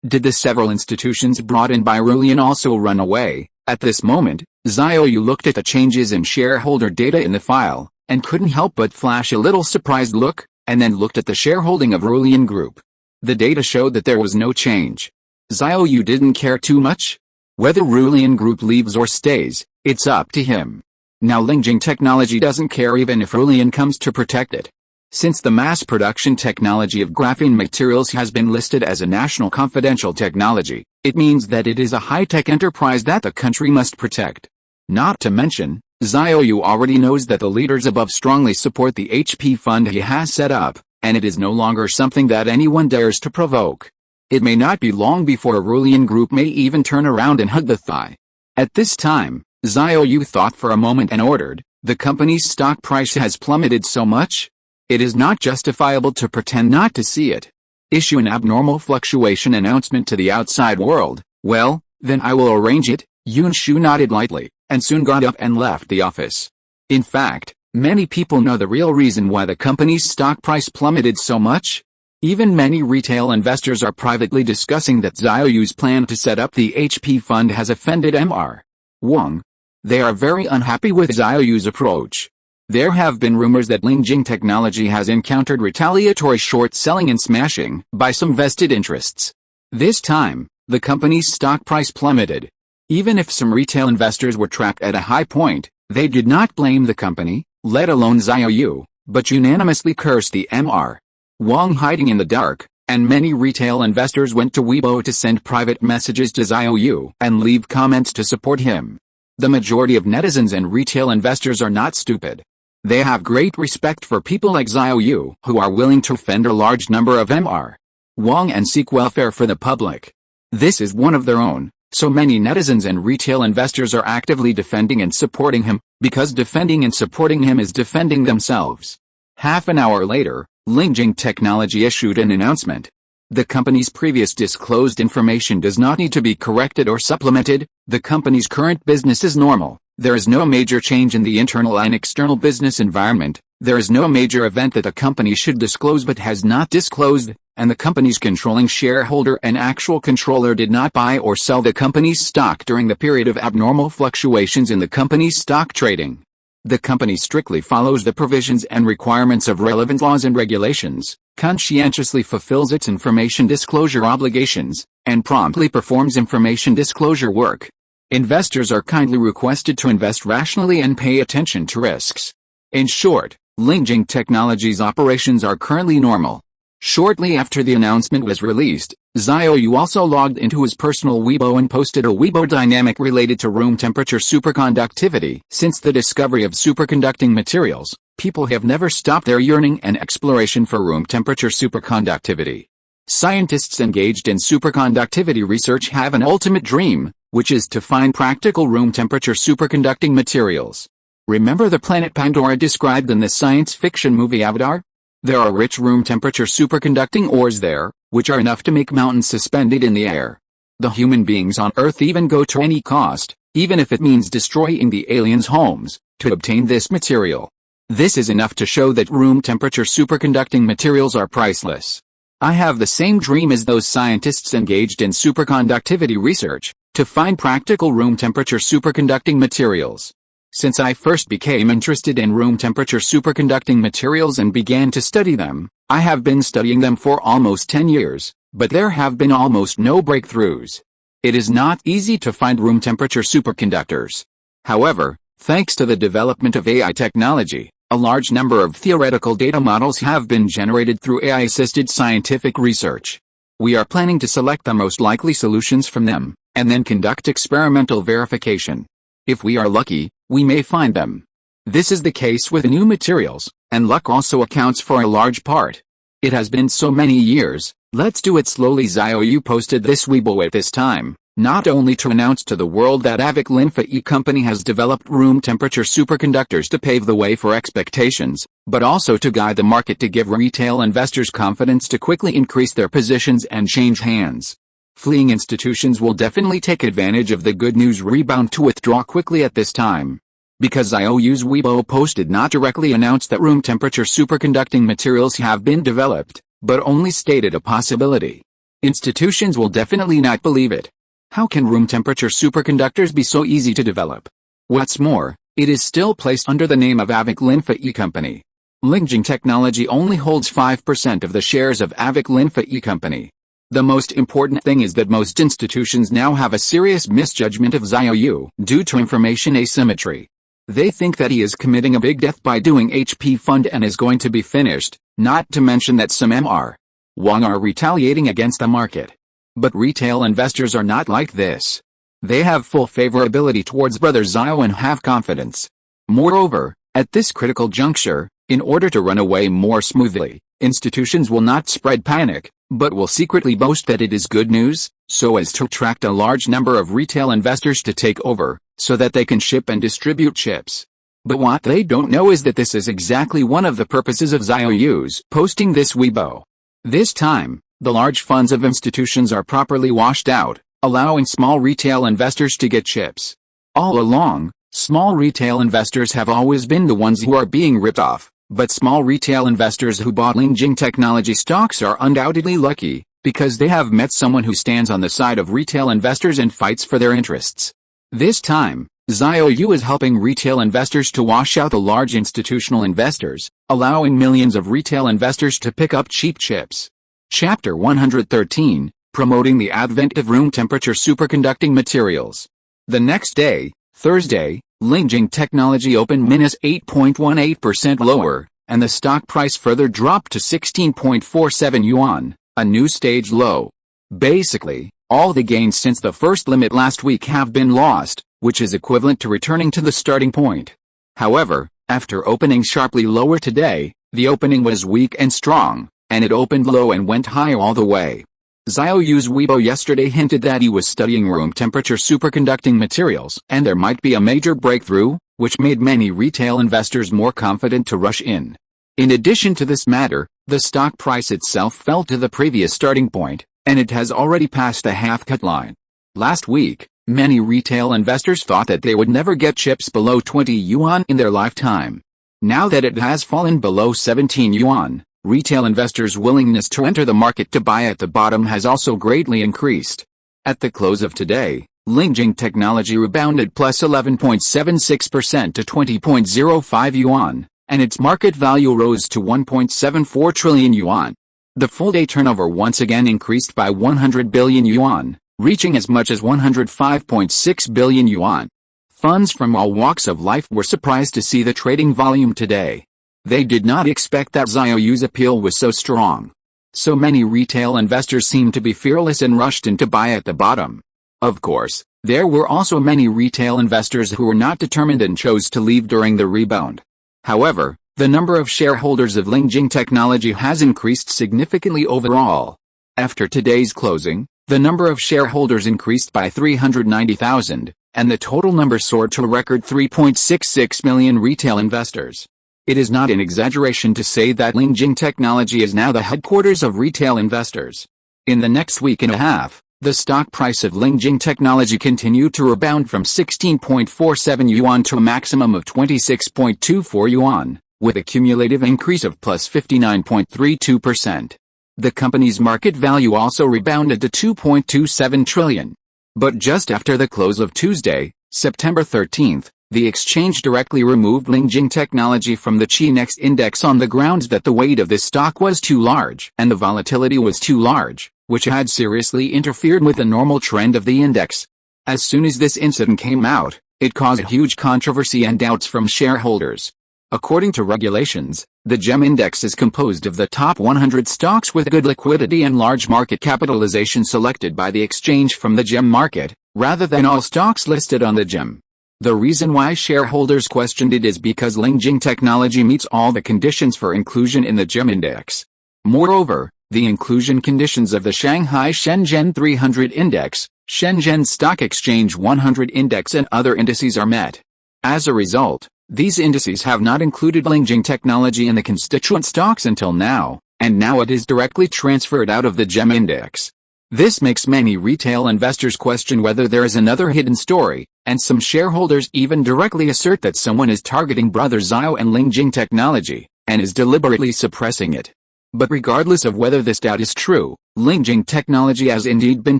Did the several institutions brought in by Rulian also run away? At this moment, Xiao Yu looked at the changes in shareholder data in the file, and couldn't help but flash a little surprised look, and then looked at the shareholding of Rulian Group. The data showed that there was no change. Xiao Yu didn't care too much. Whether Rulian Group leaves or stays, it's up to him. Now Lingjing Technology doesn't care even if Rulian comes to protect it. Since the mass production technology of graphene materials has been listed as a national confidential technology, it means that it is a high-tech enterprise that the country must protect. Not to mention, Xiao Yu already knows that the leaders above strongly support the HP fund he has set up, and it is no longer something that anyone dares to provoke. It may not be long before Rulian Group may even turn around and hug the thigh. At this time, Xiao Yu thought for a moment and ordered, "The company's stock price has plummeted so much? It is not justifiable to pretend not to see it. Issue an abnormal fluctuation announcement to the outside world." "Well, then I will arrange it." Yun Shu nodded lightly, and soon got up and left the office. In fact, many people know the real reason why the company's stock price plummeted so much. Even many retail investors are privately discussing that Xiao Yu's plan to set up the HP fund has offended Mr. Wang. They are very unhappy with Xiao Yu's approach. There have been rumors that Lingjing Technology has encountered retaliatory short selling and smashing by some vested interests. This time, the company's stock price plummeted. Even if some retail investors were trapped at a high point, they did not blame the company, let alone Xiao Yu, but unanimously cursed the Mr. Wang hiding in the dark, and many retail investors went to Weibo to send private messages to Xiao Yu and leave comments to support him. The majority of netizens and retail investors are not stupid. They have great respect for people like Xiao Yu who are willing to offend a large number of Mr. Wang and seek welfare for the public. This is one of their own, so many netizens and retail investors are actively defending and supporting him, because defending and supporting him is defending themselves. Half an hour later, Lingjing Technology issued an announcement. The company's previous disclosed information does not need to be corrected or supplemented. The company's current business is normal. There is no major change in the internal and external business environment. There is no major event that the company should disclose but has not disclosed, and the company's controlling shareholder and actual controller did not buy or sell the company's stock during the period of abnormal fluctuations in the company's stock trading. The company strictly follows the provisions and requirements of relevant laws and regulations, conscientiously fulfills its information disclosure obligations, and promptly performs information disclosure work. Investors are kindly requested to invest rationally and pay attention to risks. In short, Lingjing Technology's operations are currently normal. Shortly after the announcement was released, Xiao Yu also logged into his personal Weibo and posted a Weibo dynamic related to room temperature superconductivity. Since the discovery of superconducting materials, people have never stopped their yearning and exploration for room temperature superconductivity. Scientists engaged in superconductivity research have an ultimate dream, which is to find practical room temperature superconducting materials. Remember the planet Pandora described in the science fiction movie Avatar? There are rich room temperature superconducting ores there, which are enough to make mountains suspended in the air. The human beings on Earth even go to any cost, even if it means destroying the aliens' homes, to obtain this material. This is enough to show that room temperature superconducting materials are priceless. I have the same dream as those scientists engaged in superconductivity research, to find practical room temperature superconducting materials. Since I first became interested in room temperature superconducting materials and began to study them, I have been studying them for almost 10 years, but there have been almost no breakthroughs. It is not easy to find room temperature superconductors. However, thanks to the development of AI technology, a large number of theoretical data models have been generated through AI-assisted scientific research. We are planning to select the most likely solutions from them, and then conduct experimental verification. If we are lucky, we may find them. This is the case with new materials, and luck also accounts for a large part. It has been so many years, let's do it slowly. Xiao Yu posted this Weibo at this time, not only to announce to the world that Avic Linfa E company has developed room temperature superconductors to pave the way for expectations, but also to guide the market to give retail investors confidence to quickly increase their positions and change hands. Fleeing institutions will definitely take advantage of the good news rebound to withdraw quickly at this time. Because Xiao Yu's Weibo post did not directly announce that room temperature superconducting materials have been developed, but only stated a possibility. Institutions will definitely not believe it. How can room temperature superconductors be so easy to develop? What's more, it is still placed under the name of AVIC Linfa E Company. Lingjing Technology only holds 5% of the shares of AVIC Linfa E Company. The most important thing is that most institutions now have a serious misjudgment of Xiao Yu due to information asymmetry. They think that he is committing a big death by doing HP fund and is going to be finished, not to mention that some Mr. Wang are retaliating against the market. But retail investors are not like this. They have full favorability towards Brother Xiao and have confidence. Moreover, at this critical juncture, in order to run away more smoothly, institutions will not spread panic, but will secretly boast that it is good news, so as to attract a large number of retail investors to take over, so that they can ship and distribute chips. But what they don't know is that this is exactly one of the purposes of Xiao Yu's posting this Weibo. This time, the large funds of institutions are properly washed out, allowing small retail investors to get chips. All along, small retail investors have always been the ones who are being ripped off, but small retail investors who bought Lingjing Technology stocks are undoubtedly lucky, because they have met someone who stands on the side of retail investors and fights for their interests. This time, Xiao Yu is helping retail investors to wash out the large institutional investors, allowing millions of retail investors to pick up cheap chips. Chapter 113, Promoting the Advent of Room Temperature Superconducting Materials. The next day, Thursday, Lingjing Technology opened -8.18% lower, and the stock price further dropped to 16.47 yuan, a new stage low. Basically, all the gains since the first limit last week have been lost, which is equivalent to returning to the starting point. However, after opening sharply lower today, the opening was weak and strong, and it opened low and went higher all the way. Xiao Yu's Weibo yesterday hinted that he was studying room temperature superconducting materials and there might be a major breakthrough, which made many retail investors more confident to rush in. In addition to this matter, the stock price itself fell to the previous starting point, and it has already passed the half-cut line. Last week, many retail investors thought that they would never get chips below 20 yuan in their lifetime. Now that it has fallen below 17 yuan, retail investors' willingness to enter the market to buy at the bottom has also greatly increased. At the close of today, Lingjing Technology rebounded plus 11.76% to 20.05 yuan, and its market value rose to 1.74 trillion yuan. The full-day turnover once again increased by 100 billion yuan, reaching as much as 105.6 billion yuan. Funds from all walks of life were surprised to see the trading volume today. They did not expect that Xiao Yu's appeal was so strong. So many retail investors seemed to be fearless and rushed in to buy at the bottom. Of course, there were also many retail investors who were not determined and chose to leave during the rebound. However, the number of shareholders of Lingjing Technology has increased significantly overall. After today's closing, the number of shareholders increased by 390,000, and the total number soared to a record 3.66 million retail investors. It is not an exaggeration to say that Lingjing Technology is now the headquarters of retail investors. In the next week and a half, the stock price of Lingjing Technology continued to rebound from 16.47 yuan to a maximum of 26.24 yuan, with a cumulative increase of plus 59.32%. The company's market value also rebounded to 2.27 trillion. But just after the close of Tuesday, September 13th, the exchange directly removed Lingjing Technology from the Chi-Next index on the grounds that the weight of this stock was too large and the volatility was too large, which had seriously interfered with the normal trend of the index. As soon as this incident came out, it caused huge controversy and doubts from shareholders. According to regulations, the GEM index is composed of the top 100 stocks with good liquidity and large market capitalization selected by the exchange from the GEM market, rather than all stocks listed on the GEM. The reason why shareholders questioned it is because Lingjing Technology meets all the conditions for inclusion in the GEM index. Moreover, the inclusion conditions of the Shanghai Shenzhen 300 index, Shenzhen Stock Exchange 100 index and other indices are met. As a result, these indices have not included Lingjing Technology in the constituent stocks until now, and now it is directly transferred out of the GEM index. This makes many retail investors question whether there is another hidden story, and some shareholders even directly assert that someone is targeting Brother Xiao and Lingjing Technology, and is deliberately suppressing it. But regardless of whether this doubt is true, Lingjing technology has indeed been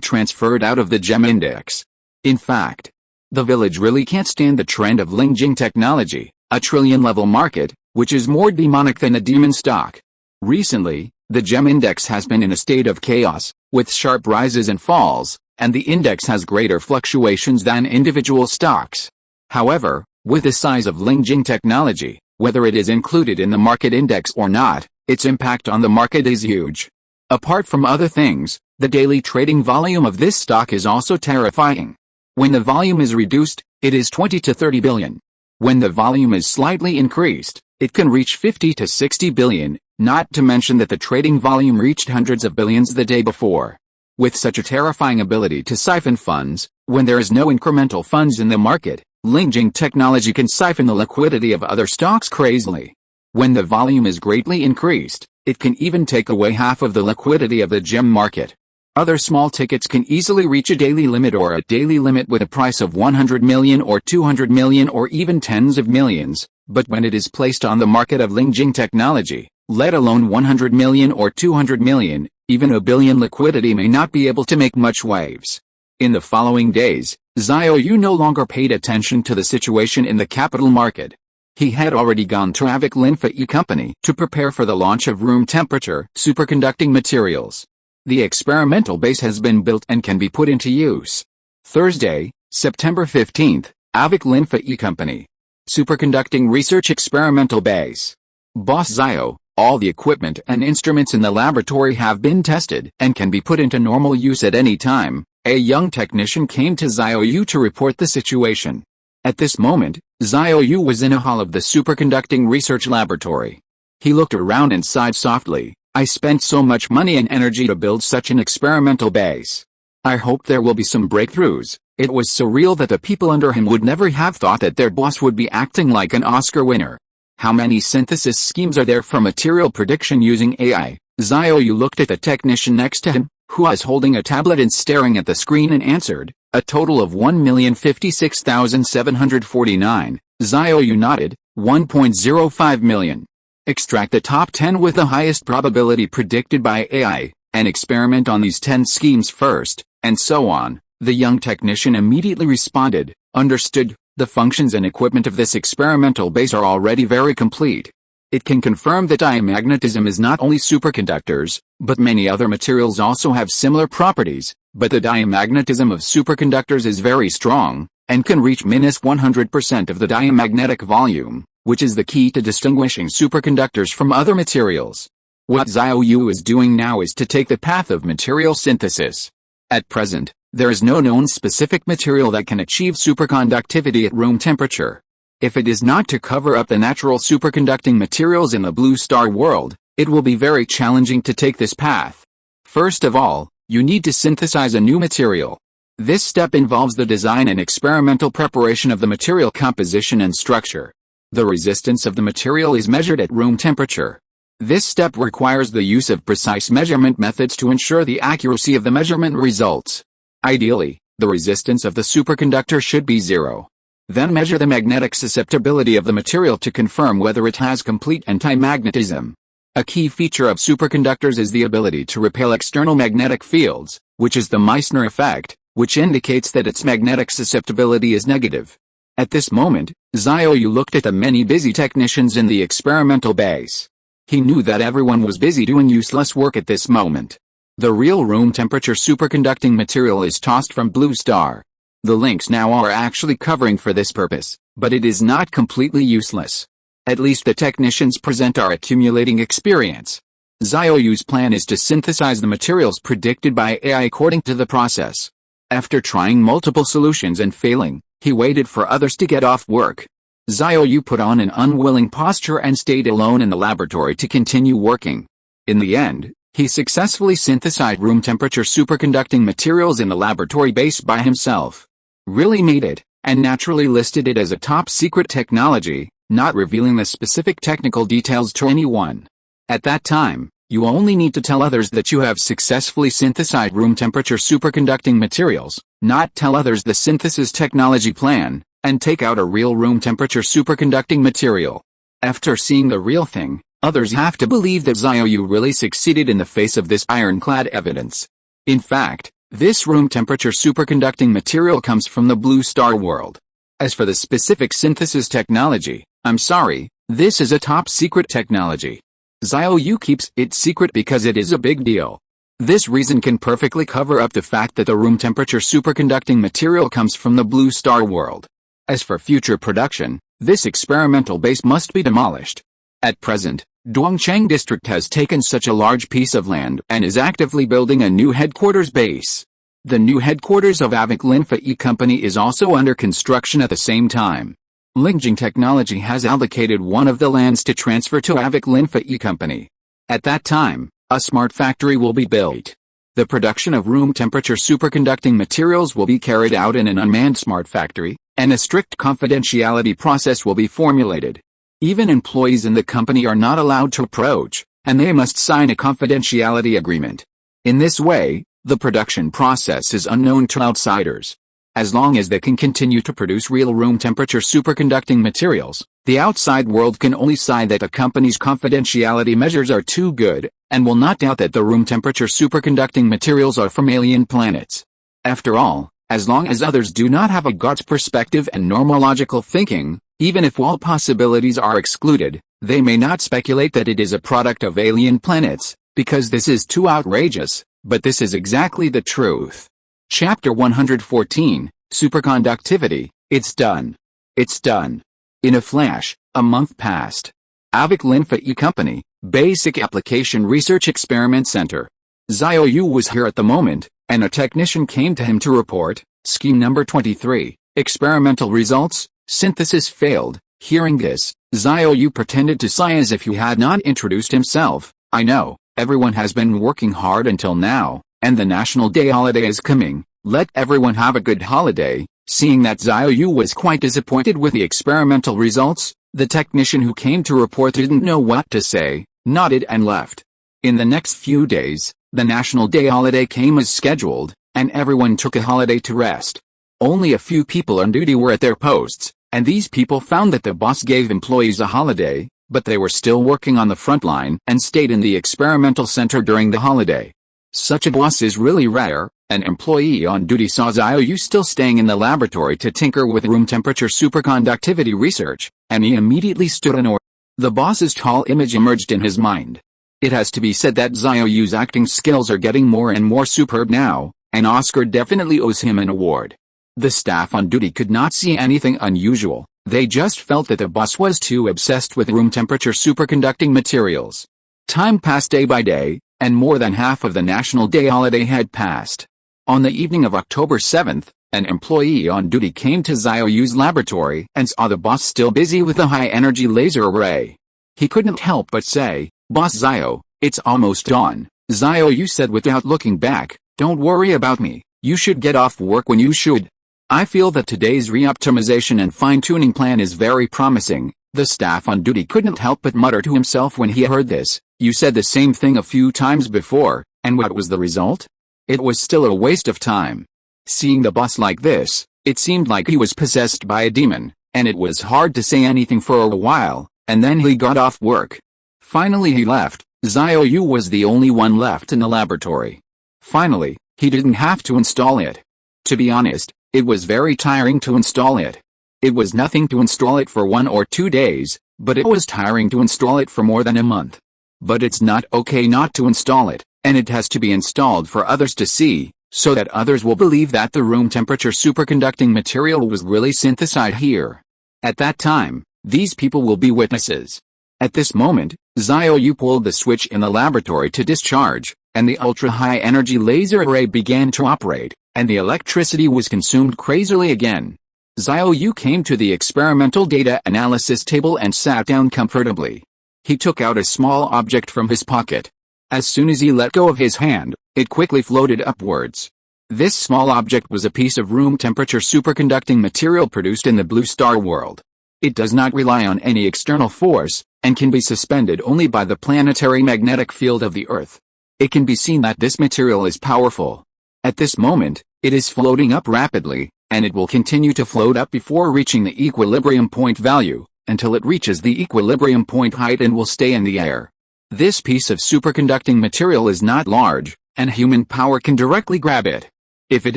transferred out of the gem index. In fact, the village really can't stand the trend of Lingjing technology, a trillion-level market, which is more demonic than a demon stock. Recently, the gem index has been in a state of chaos, with sharp rises and falls, and the index has greater fluctuations than individual stocks. However, with the size of Lingjing technology, whether it is included in the market index or not, its impact on the market is huge. Apart from other things, the daily trading volume of this stock is also terrifying. When the volume is reduced, it is 20 to 30 billion. When the volume is slightly increased, it can reach 50 to 60 billion, not to mention that the trading volume reached hundreds of billions the day before. With such a terrifying ability to siphon funds, when there is no incremental funds in the market, Lingjing technology can siphon the liquidity of other stocks crazily. When the volume is greatly increased, it can even take away half of the liquidity of the gem market. Other small tickets can easily reach a daily limit or a daily limit with a price of 100 million or 200 million or even tens of millions, but when it is placed on the market of Lingjing technology, let alone 100 million or 200 million, even a billion liquidity may not be able to make much waves. In the following days, Xiao Yu no longer paid attention to the situation in the capital market. He had already gone to Avic Linfa E Company to prepare for the launch of room temperature superconducting materials. The experimental base has been built and can be put into use. Thursday, September 15th, Avic Linfa E Company. Superconducting Research Experimental Base. Boss Xiao, all the equipment and instruments in the laboratory have been tested and can be put into normal use at any time. A young technician came to Xiao Yu to report the situation. At this moment, Xiao Yu was in a hall of the superconducting research laboratory. He looked around and sighed softly. I spent so much money and energy to build such an experimental base. I hope there will be some breakthroughs. It was surreal that the people under him would never have thought that their boss would be acting like an Oscar winner. How many synthesis schemes are there for material prediction using AI? Xiao Yu looked at the technician next to him, who was holding a tablet and staring at the screen, and answered, a total of 1,056,749. Xiao Yu nodded, 1.05 million. Extract the top 10 with the highest probability predicted by AI, and experiment on these 10 schemes first, and so on. The young technician immediately responded, understood. The functions and equipment of this experimental base are already very complete. It can confirm that diamagnetism is not only superconductors, but many other materials also have similar properties, but the diamagnetism of superconductors is very strong, and can reach -100% of the diamagnetic volume, which is the key to distinguishing superconductors from other materials. What Xiao Yu is doing now is to take the path of material synthesis. At present, there is no known specific material that can achieve superconductivity at room temperature. If it is not to cover up the natural superconducting materials in the blue star world, it will be very challenging to take this path. First of all, you need to synthesize a new material. This step involves the design and experimental preparation of the material composition and structure. The resistance of the material is measured at room temperature. This step requires the use of precise measurement methods to ensure the accuracy of the measurement results. Ideally, the resistance of the superconductor should be 0. Then measure the magnetic susceptibility of the material to confirm whether it has complete antimagnetism. A key feature of superconductors is the ability to repel external magnetic fields, which is the Meissner effect, which indicates that its magnetic susceptibility is negative. At this moment, Xiao Yu looked at the many busy technicians in the experimental base. He knew that everyone was busy doing useless work at this moment. The real room temperature superconducting material is tossed from Blue Star. The links now are actually covering for this purpose, but it is not completely useless. At least the technicians present are accumulating experience. Xiao Yu's plan is to synthesize the materials predicted by AI according to the process. After trying multiple solutions and failing, he waited for others to get off work. Xiao Yu put on an unwilling posture and stayed alone in the laboratory to continue working. In the end, he successfully synthesized room temperature superconducting materials in the laboratory base by himself. Really made it, and naturally listed it as a top secret technology, not revealing the specific technical details to anyone. At that time, you only need to tell others that you have successfully synthesized room temperature superconducting materials, not tell others the synthesis technology plan, and take out a real room temperature superconducting material. After seeing the real thing, Others have to believe that Xiao Yu really succeeded in the face of this ironclad evidence. In fact, this room temperature superconducting material comes from the blue star world. As for the specific synthesis technology, I'm sorry, this is a top secret technology. Xiao Yu keeps it secret because it is a big deal. This reason can perfectly cover up the fact that the room temperature superconducting material comes from the blue star world. As for future production, this experimental base must be demolished. At present, Dongcheng district has taken such a large piece of land and is actively building a new headquarters base. The new headquarters of Avic Linfa E Company is also under construction at the same time. Lingjing Technology has allocated one of the lands to transfer to Avic Linfa E Company. At that time, a smart factory will be built. The production of room temperature superconducting materials will be carried out in an unmanned smart factory, and a strict confidentiality process will be formulated. Even employees in the company are not allowed to approach, and they must sign a confidentiality agreement. In this way, the production process is unknown to outsiders. As long as they can continue to produce real room temperature superconducting materials, the outside world can only sigh that the company's confidentiality measures are too good, and will not doubt that the room temperature superconducting materials are from alien planets. After all, as long as others do not have a God's perspective and normal logical thinking, even if all possibilities are excluded, they may not speculate that it is a product of alien planets, because this is too outrageous, but this is exactly the truth. Chapter 114, Superconductivity, it's done. It's done. In a flash, a month passed. Avic Linfa E Company, Basic Application Research Experiment Center. Xiao Yu was here at the moment, and a technician came to him to report, scheme number 23, experimental results, synthesis failed. Hearing this, Xiao Yu pretended to sigh as if he had not introduced himself. I know, everyone has been working hard until now, and the National Day holiday is coming. Let everyone have a good holiday. Seeing that Xiao Yu was quite disappointed with the experimental results, the technician who came to report didn't know what to say, nodded and left. In the next few days, the National Day holiday came as scheduled, and everyone took a holiday to rest. Only a few people on duty were at their posts, and these people found that the boss gave employees a holiday, but they were still working on the front line and stayed in the experimental center during the holiday. Such a boss is really rare. An employee on duty saw Xiao Yu still staying in the laboratory to tinker with room temperature superconductivity research, and he immediately stood in order. The boss's tall image emerged in his mind. It has to be said that Xiao Yu's acting skills are getting more and more superb now, and Oscar definitely owes him an award. The staff on duty could not see anything unusual, they just felt that the boss was too obsessed with room temperature superconducting materials. Time passed day by day, and more than half of the National Day holiday had passed. On the evening of October 7th, an employee on duty came to Xiao Yu's laboratory and saw the boss still busy with the high-energy laser array. He couldn't help but say, "Boss Xiao, it's almost dawn." Xiao Yu said without looking back, "Don't worry about me, you should get off work when you should. I feel that today's re-optimization and fine-tuning plan is very promising." The staff on duty couldn't help but mutter to himself when he heard this, "You said the same thing a few times before, and what was the result?" It was still a waste of time. Seeing the boss like this, it seemed like he was possessed by a demon, and it was hard to say anything for a while, and then he got off work. Finally he left. Xiao Yu was the only one left in the laboratory. Finally, he didn't have to install it. To be honest, it was very tiring to install it. It was nothing to install it for 1 or 2 days, but it was tiring to install it for more than a month. But it's not okay not to install it, and it has to be installed for others to see, so that others will believe that the room temperature superconducting material was really synthesized here. At that time, these people will be witnesses. At this moment, Xiao Yu pulled the switch in the laboratory to discharge, and the ultra-high energy laser array began to operate, and the electricity was consumed crazily again. Xiao Yu came to the experimental data analysis table and sat down comfortably. He took out a small object from his pocket. As soon as he let go of his hand, it quickly floated upwards. This small object was a piece of room temperature superconducting material produced in the blue star world. It does not rely on any external force, and can be suspended only by the planetary magnetic field of the Earth. It can be seen that this material is powerful. At this moment, it is floating up rapidly, and it will continue to float up before reaching the equilibrium point value, until it reaches the equilibrium point height and will stay in the air. This piece of superconducting material is not large, and human power can directly grab it. If it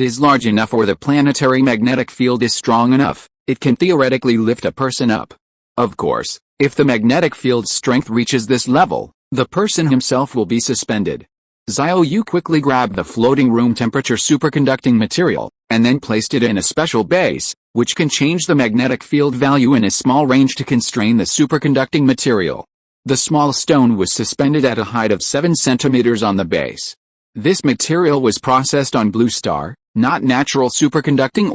is large enough or the planetary magnetic field is strong enough, it can theoretically lift a person up. Of course, if the magnetic field's strength reaches this level, the person himself will be suspended. Xiao Yu quickly grabbed the floating room temperature superconducting material, and then placed it in a special base, which can change the magnetic field value in a small range to constrain the superconducting material. The small stone was suspended at a height of 7 centimeters on the base. This material was processed on Blue Star, not natural superconducting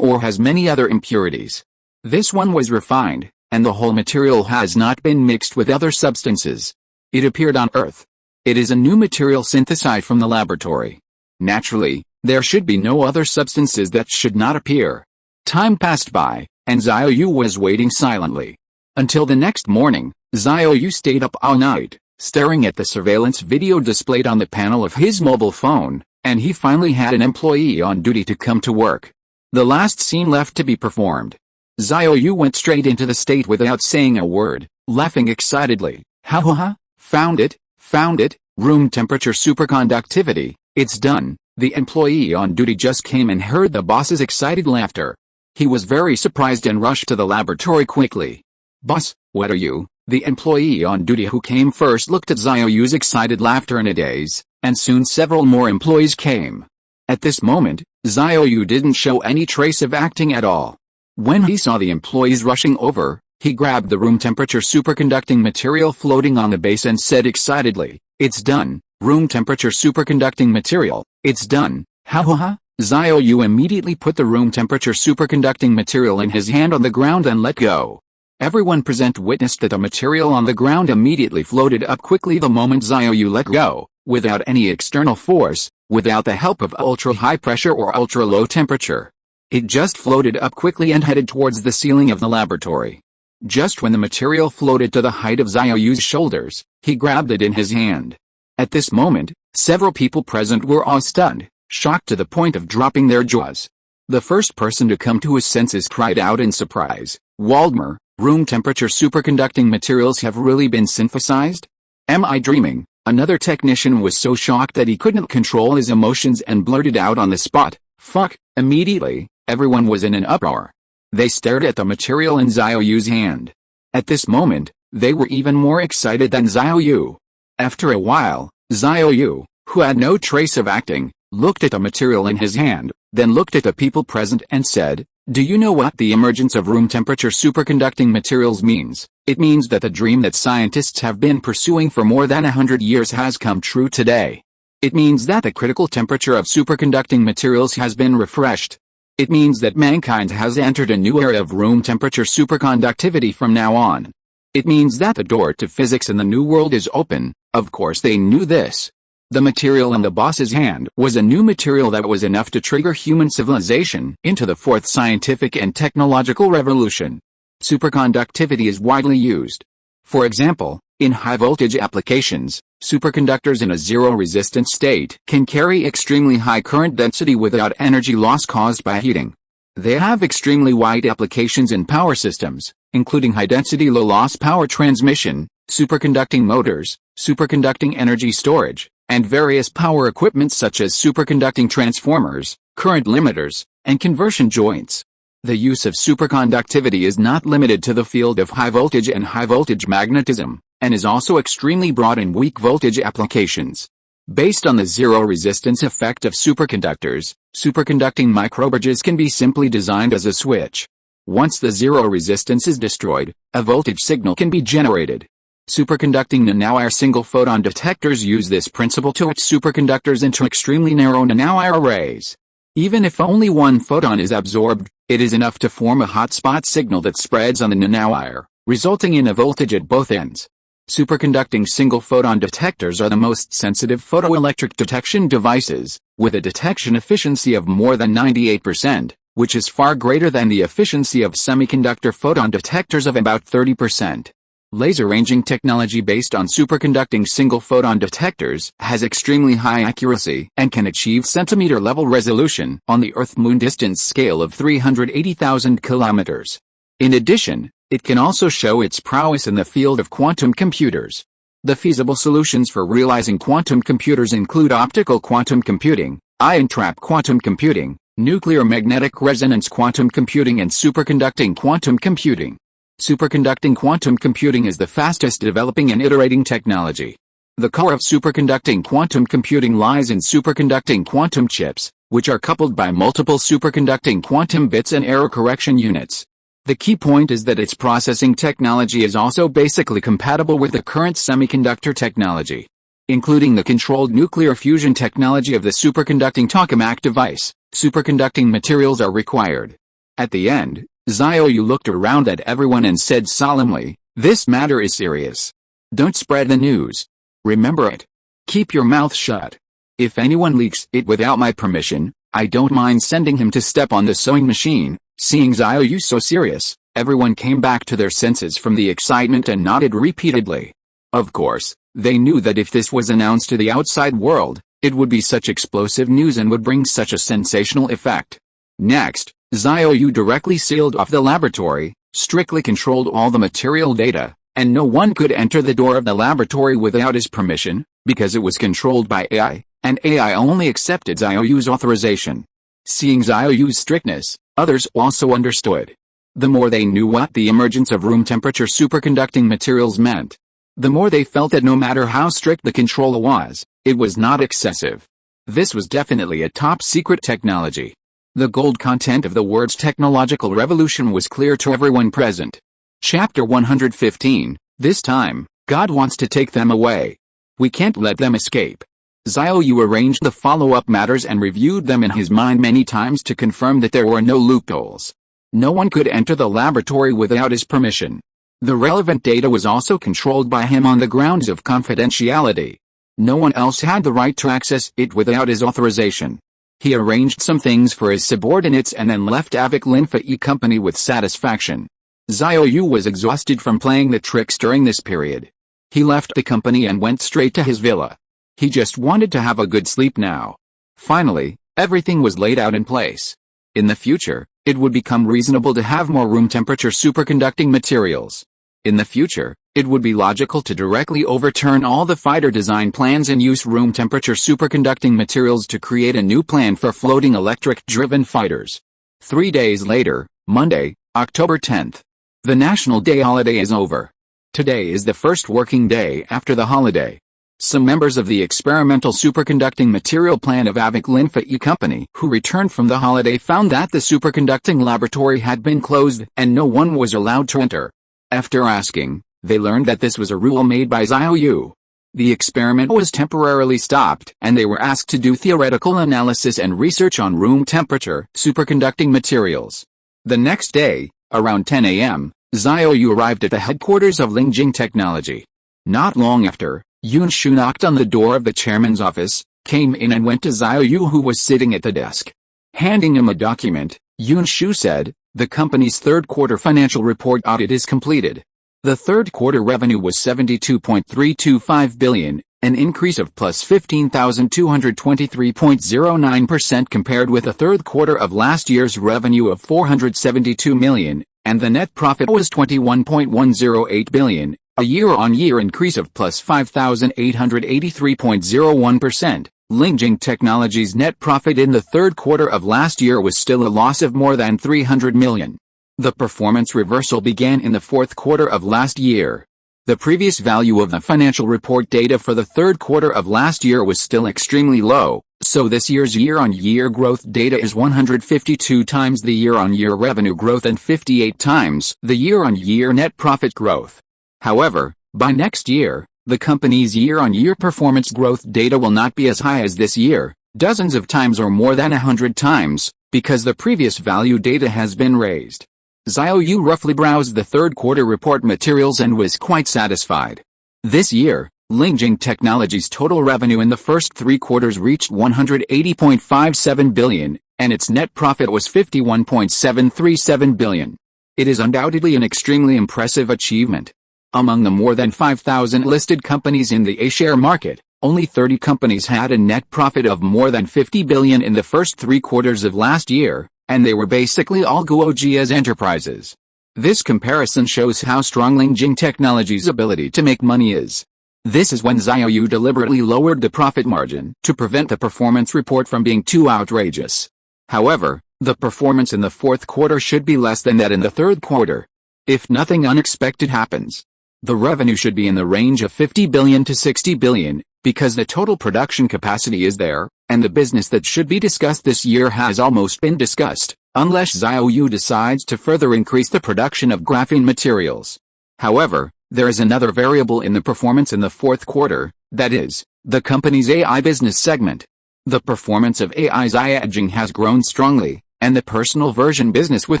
or has many other impurities. This one was refined, and the whole material has not been mixed with other substances. It appeared on Earth. It is a new material synthesized from the laboratory. Naturally, there should be no other substances that should not appear. Time passed by, and Xiao Yu was waiting silently. Until the next morning, Xiao Yu stayed up all night, staring at the surveillance video displayed on the panel of his mobile phone, and he finally had an employee on duty to come to work. The last scene left to be performed. Xiao Yu went straight into the state without saying a word, laughing excitedly. Ha ha ha, found it, room temperature superconductivity, it's done. The employee on duty just came and heard the boss's excited laughter. He was very surprised and rushed to the laboratory quickly. Boss, what are you? The employee on duty who came first looked at Xiao Yu's excited laughter in a daze, and soon several more employees came. At this moment, Xiao Yu didn't show any trace of acting at all. When he saw the employees rushing over, he grabbed the room temperature superconducting material floating on the base and said excitedly, it's done, room temperature superconducting material, it's done, ha ha ha. Xiao Yu immediately put the room temperature superconducting material in his hand on the ground and let go. Everyone present witnessed that the material on the ground immediately floated up quickly the moment Xiao Yu let go, without any external force, without the help of ultra-high pressure or ultra-low temperature. It just floated up quickly and headed towards the ceiling of the laboratory. Just when the material floated to the height of Xiao Yu's shoulders, he grabbed it in his hand. At this moment, several people present were awe-stunned, shocked to the point of dropping their jaws. The first person to come to his senses cried out in surprise, Waldemar, room temperature superconducting materials have really been synthesized? Am I dreaming? Another technician was so shocked that he couldn't control his emotions and blurted out on the spot, fuck. Immediately, everyone was in an uproar. They stared at the material in Xiao Yu's hand. At this moment, they were even more excited than Xiao Yu. After a while, Xiao Yu, who had no trace of acting, looked at the material in his hand, then looked at the people present and said, do you know what the emergence of room temperature superconducting materials means? It means that the dream that scientists have been pursuing for more than 100 years has come true today. It means that the critical temperature of superconducting materials has been refreshed. It means that mankind has entered a new era of room temperature superconductivity from now on. It means that the door to physics in the new world is open. Of course they knew this. The material in the boss's hand was a new material that was enough to trigger human civilization into the fourth scientific and technological revolution. Superconductivity is widely used. For example, in high-voltage applications, superconductors in a zero-resistance state can carry extremely high current density without energy loss caused by heating. They have extremely wide applications in power systems, including high-density low-loss power transmission, superconducting motors, superconducting energy storage, and various power equipment such as superconducting transformers, current limiters, and conversion joints. The use of superconductivity is not limited to the field of high voltage and high voltage magnetism, and is also extremely broad in weak voltage applications. Based on the zero resistance effect of superconductors, superconducting microbridges can be simply designed as a switch. Once the zero resistance is destroyed, a voltage signal can be generated. Superconducting nanowire single-photon detectors use this principle to etch superconductors into extremely narrow nanowire arrays. Even if only one photon is absorbed, it is enough to form a hotspot signal that spreads on the nanowire, resulting in a voltage at both ends. Superconducting single-photon detectors are the most sensitive photoelectric detection devices, with a detection efficiency of more than 98%, which is far greater than the efficiency of semiconductor photon detectors of about 30%. Laser ranging technology based on superconducting single-photon detectors has extremely high accuracy and can achieve centimeter-level resolution on the Earth-Moon distance scale of 380,000 kilometers. In addition, it can also show its prowess in the field of quantum computers. The feasible solutions for realizing quantum computers include optical quantum computing, ion trap quantum computing, nuclear magnetic resonance quantum computing, and superconducting quantum computing. Superconducting quantum computing is the fastest developing and iterating technology. The core of superconducting quantum computing lies in superconducting quantum chips, which are coupled by multiple superconducting quantum bits and error correction units. The key point is that its processing technology is also basically compatible with the current semiconductor technology, including the controlled nuclear fusion technology of the superconducting tokamak device. Superconducting materials are required. At the end, Xiao Yu looked around at everyone and said solemnly, "This matter is serious. Don't spread the news. Remember it. Keep your mouth shut. If anyone leaks it without my permission, I don't mind sending him to step on the sewing machine." Seeing Xiao Yu so serious, everyone came back to their senses from the excitement and nodded repeatedly. Of course, they knew that if this was announced to the outside world, it would be such explosive news and would bring such a sensational effect. Next, Xiao Yu directly sealed off the laboratory, strictly controlled all the material data, and no one could enter the door of the laboratory without his permission, because it was controlled by AI, and AI only accepted Xiao Yu's authorization. Seeing Xiao Yu's strictness, others also understood. The more they knew what the emergence of room temperature superconducting materials meant, the more they felt that no matter how strict the control was, it was not excessive. This was definitely a top-secret technology. The gold content of the words technological revolution was clear to everyone present. Chapter 115, this time, God wants to take them away. We can't let them escape. Xiao Yu arranged the follow-up matters and reviewed them in his mind many times to confirm that there were no loopholes. No one could enter the laboratory without his permission. The relevant data was also controlled by him on the grounds of confidentiality. No one else had the right to access it without his authorization. He arranged some things for his subordinates and then left Avic Linfa E Company with satisfaction. Xiao Yu was exhausted from playing the tricks during this period. He left the company and went straight to his villa. He just wanted to have a good sleep now. Finally, everything was laid out in place. In the future, it would become reasonable to have more room temperature superconducting materials. In the future, it would be logical to directly overturn all the fighter design plans and use room temperature superconducting materials to create a new plan for floating electric-driven fighters. 3 days later, Monday, October 10th. The National Day holiday is over. Today is the first working day after the holiday. Some members of the experimental superconducting material plan of Avic Linfa E Company who returned from the holiday found that the superconducting laboratory had been closed and no one was allowed to enter. After asking, they learned that this was a rule made by Xiao Yu. The experiment was temporarily stopped and they were asked to do theoretical analysis and research on room temperature superconducting materials. The next day, around 10 a.m., Xiao Yu arrived at the headquarters of Lingjing Technology. Not long after, Yun Shu knocked on the door of the chairman's office, came in and went to Xiao Yu who was sitting at the desk. Handing him a document, Yun Shu said, "The company's third-quarter financial report audit is completed. The third-quarter revenue was 72.325 billion, an increase of plus 15,223.09% compared with the third quarter of last year's revenue of 472 million, and the net profit was 21.108 billion. A year-on-year increase of plus 5,883.01%. Lingjing Technology's net profit in the third quarter of last year was still a loss of more than 300 million. The performance reversal began in the fourth quarter of last year. The previous value of the financial report data for the third quarter of last year was still extremely low, so this year's year-on-year growth data is 152 times the year-on-year revenue growth and 58 times the year-on-year net profit growth. However, by next year, the company's year-on-year performance growth data will not be as high as this year, dozens of times or more than 100 times, because the previous value data has been raised. Xiao Yu roughly browsed the third quarter report materials and was quite satisfied. This year, Lingjing Technology's total revenue in the first 3 quarters reached 180.57 billion, and its net profit was 51.737 billion. It is undoubtedly an extremely impressive achievement. Among the more than 5,000 listed companies in the A-share market, only 30 companies had a net profit of more than 50 billion in the first 3 quarters of last year, and they were basically all Guojia's enterprises. This comparison shows how strong Lingjing Technology's ability to make money is. This is when Xiao Yu deliberately lowered the profit margin to prevent the performance report from being too outrageous. However, the performance in the fourth quarter should be less than that in the third quarter. If nothing unexpected happens, the revenue should be in the range of 50 billion to 60 billion, because the total production capacity is there, and the business that should be discussed this year has almost been discussed, unless Xiao Yu decides to further increase the production of graphene materials. However, there is another variable in the performance in the fourth quarter, that is, the company's AI business segment. The performance of AI's Xiaojing has grown strongly, and the personal version business with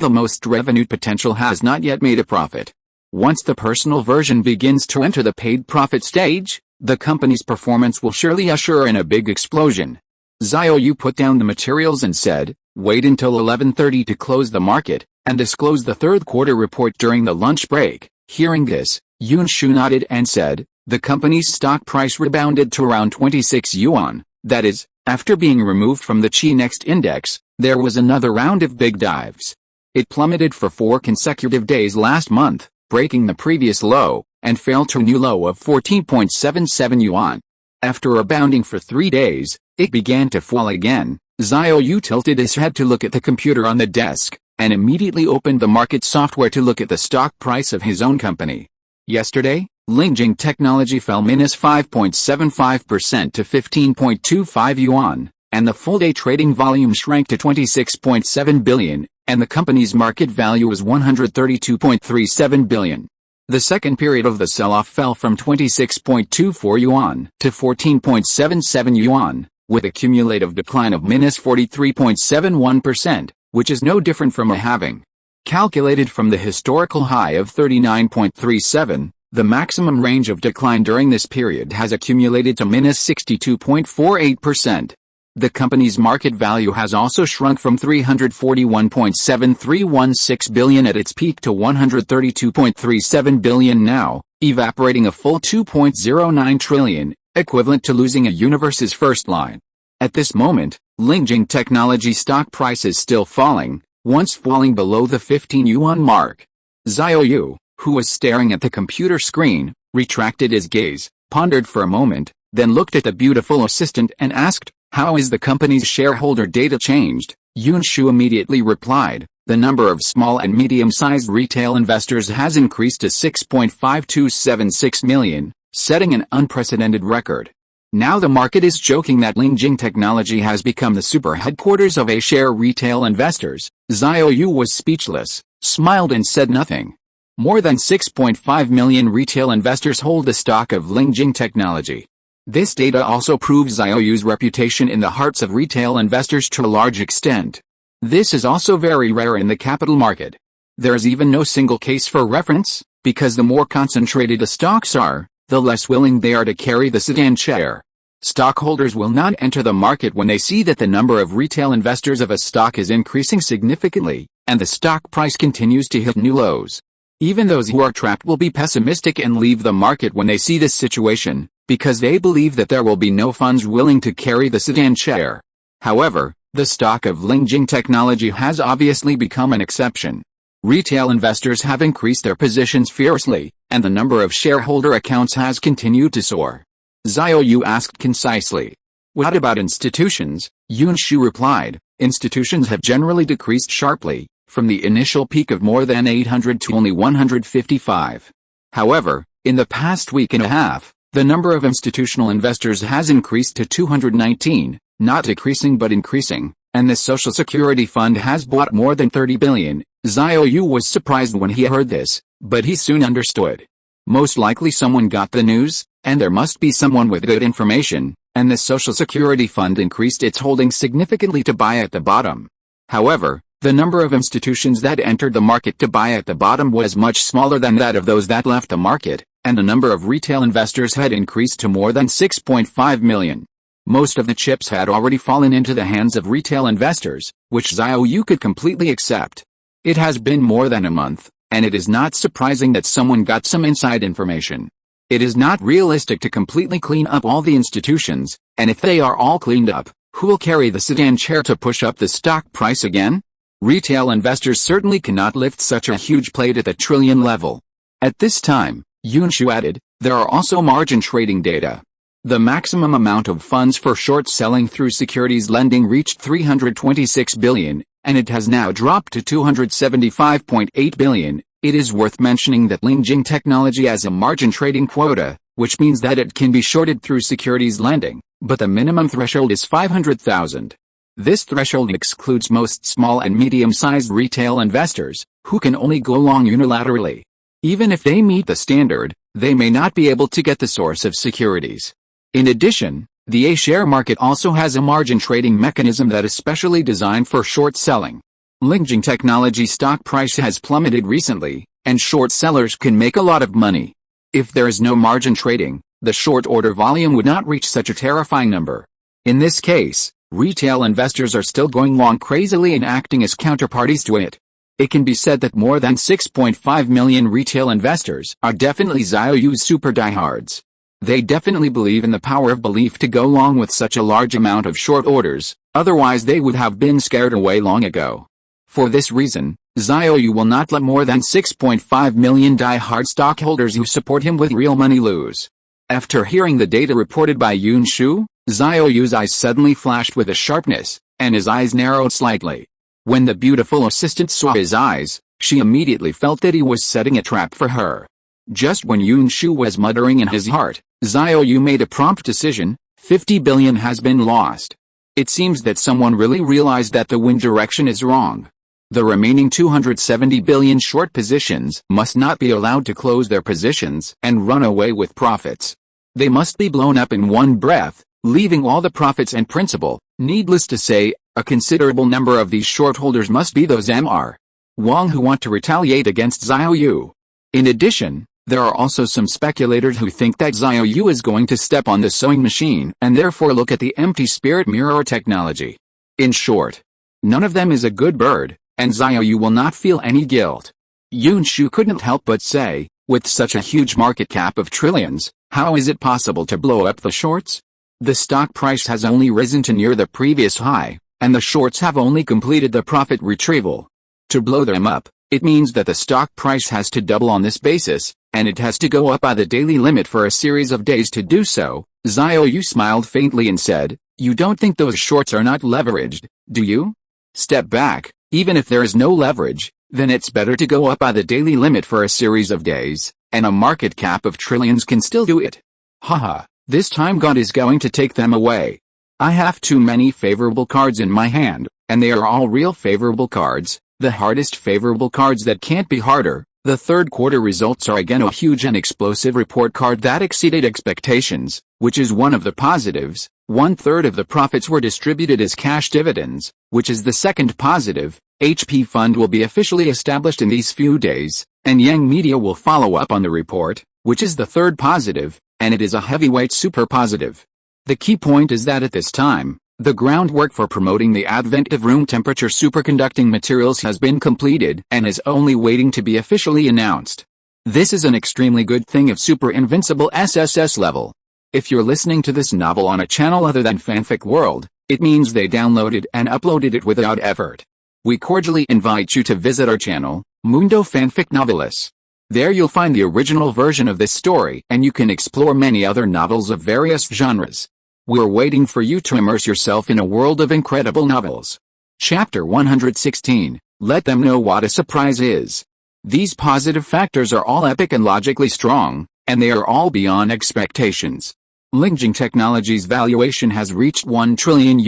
the most revenue potential has not yet made a profit. Once the personal version begins to enter the paid profit stage, the company's performance will surely usher in a big explosion. Xiao Yu put down the materials and said, "Wait until 11:30 to close the market, and disclose the third quarter report during the lunch break." Hearing this, Yunshu nodded and said, "The company's stock price rebounded to around 26 yuan, that is, after being removed from the Chi Next index, there was another round of big dives. It plummeted for 4 consecutive days last month, breaking the previous low, and fell to a new low of 14.77 yuan. After rebounding for 3 days, it began to fall again." Xiao Yu tilted his head to look at the computer on the desk, and immediately opened the market software to look at the stock price of his own company. Yesterday, Lingjing Technology fell -5.75% to 15.25 yuan, and the full-day trading volume shrank to 26.7 billion, and the company's market value was 132.37 billion. The second period of the sell-off fell from 26.24 yuan to 14.77 yuan, with a cumulative decline of -43.71%, which is no different from a halving. Calculated from the historical high of 39.37, the maximum range of decline during this period has accumulated to -62.48%. The company's market value has also shrunk from 341.7316 billion at its peak to 132.37 billion now, evaporating a full 2.09 trillion, equivalent to losing a universe's first line. At this moment, Lingjing Technology stock price is still falling, once falling below the 15 yuan mark. Xiao Yu, who was staring at the computer screen, retracted his gaze, pondered for a moment, then looked at the beautiful assistant and asked, "How is the company's shareholder data changed?" Yunshu immediately replied, "The number of small and medium-sized retail investors has increased to 6.5276 million, setting an unprecedented record. Now the market is joking that Lingjing Technology has become the super headquarters of A-share retail investors." Xiao Yu was speechless, smiled and said nothing. More than 6.5 million retail investors hold the stock of Lingjing Technology. This data also proves Xiao Yu's reputation in the hearts of retail investors to a large extent. This is also very rare in the capital market. There is even no single case for reference, because the more concentrated the stocks are, the less willing they are to carry the sedan chair. Stockholders will not enter the market when they see that the number of retail investors of a stock is increasing significantly, and the stock price continues to hit new lows. Even those who are trapped will be pessimistic and leave the market when they see this situation, because they believe that there will be no funds willing to carry the sedan chair. However, the stock of Lingjing Technology has obviously become an exception. Retail investors have increased their positions fiercely, and the number of shareholder accounts has continued to soar. Xiao Yu asked concisely, "What about institutions?" Yunshu replied, "Institutions have generally decreased sharply, from the initial peak of more than 800 to only 155. However, in the past week and a half, the number of institutional investors has increased to 219, not decreasing but increasing, and the Social Security Fund has bought more than 30 billion. Xiao Yu was surprised when he heard this, but he soon understood. Most likely someone got the news, and there must be someone with good information, and the Social Security Fund increased its holdings significantly to buy at the bottom. However, the number of institutions that entered the market to buy at the bottom was much smaller than that of those that left the market, and the number of retail investors had increased to more than 6.5 million. Most of the chips had already fallen into the hands of retail investors, which Xiao Yu could completely accept. It has been more than a month, and it is not surprising that someone got some inside information. It is not realistic to completely clean up all the institutions, and if they are all cleaned up, who will carry the sedan chair to push up the stock price again? Retail investors certainly cannot lift such a huge plate at the trillion level. At this time, Yunshu added, there are also margin trading data. The maximum amount of funds for short selling through securities lending reached 326 billion, and it has now dropped to 275.8 billion. It is worth mentioning that Lingjing Technology has a margin trading quota, which means that it can be shorted through securities lending, but the minimum threshold is 500,000. This threshold excludes most small and medium-sized retail investors, who can only go long unilaterally. Even if they meet the standard, they may not be able to get the source of securities. In addition, the A-share market also has a margin trading mechanism that is specially designed for short selling. Lingjing Technology stock price has plummeted recently, and short sellers can make a lot of money. If there is no margin trading, the short order volume would not reach such a terrifying number. In this case, retail investors are still going long crazily and acting as counterparties to it. It can be said that more than 6.5 million retail investors are definitely Xiao Yu's super diehards. They definitely believe in the power of belief to go long with such a large amount of short orders, otherwise they would have been scared away long ago. For this reason, Xiao Yu will not let more than 6.5 million die-hard stockholders who support him with real money lose. After hearing the data reported by Yunshu, Xiao Yu's eyes suddenly flashed with a sharpness, and his eyes narrowed slightly. When the beautiful assistant saw his eyes, she immediately felt that he was setting a trap for her. Just when Yunshu was muttering in his heart, Xiao Yu made a prompt decision. 50 billion has been lost. It seems that someone really realized that the wind direction is wrong. The remaining 270 billion short positions must not be allowed to close their positions and run away with profits. They must be blown up in one breath, leaving all the profits and principal. Needless to say, a considerable number of these short holders must be those Mr. Wang who want to retaliate against Xiao Yu. In addition, there are also some speculators who think that Xiao Yu is going to step on the sewing machine and therefore look at the empty spirit mirror technology. In short, none of them is a good bird, and Xiao Yu will not feel any guilt. Yunshu couldn't help but say, with such a huge market cap of trillions, how is it possible to blow up the shorts? The stock price has only risen to near the previous high, and the shorts have only completed the profit retrieval. To blow them up, it means that the stock price has to double on this basis, and it has to go up by the daily limit for a series of days to do so. Xiao Yu smiled faintly and said, you don't think those shorts are not leveraged, do you? Step back, even if there is no leverage, then it's better to go up by the daily limit for a series of days, and a market cap of trillions can still do it. Haha, this time God is going to take them away. I have too many favorable cards in my hand, and they are all real favorable cards, the hardest favorable cards that can't be harder. The third quarter results are again a huge and explosive report card that exceeded expectations, which is one of the positives. 1/3 of the profits were distributed as cash dividends, which is the second positive. HP Fund will be officially established in these few days, and Yang Media will follow up on the report, which is the third positive, and it is a heavyweight super positive. The key point is that at this time, the groundwork for promoting the advent of room temperature superconducting materials has been completed and is only waiting to be officially announced. This is an extremely good thing of super invincible SSS level. If you're listening to this novel on a channel other than Fanfic World, it means they downloaded and uploaded it without effort. We cordially invite you to visit our channel, Mundo Fanfic Novelis. There you'll find the original version of this story and you can explore many other novels of various genres. We're waiting for you to immerse yourself in a world of incredible novels. Chapter 116, Let Them Know What a Surprise Is. These positive factors are all epic and logically strong, and they are all beyond expectations. Lingjing Technology's valuation has reached $1 trillion,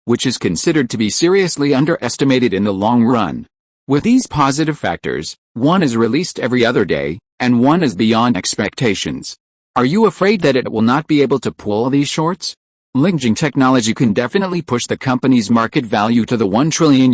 which is considered to be seriously underestimated in the long run. With these positive factors, one is released every other day, and one is beyond expectations. Are you afraid that it will not be able to pull these shorts? Lingjing Technology can definitely push the company's market value to the $1 trillion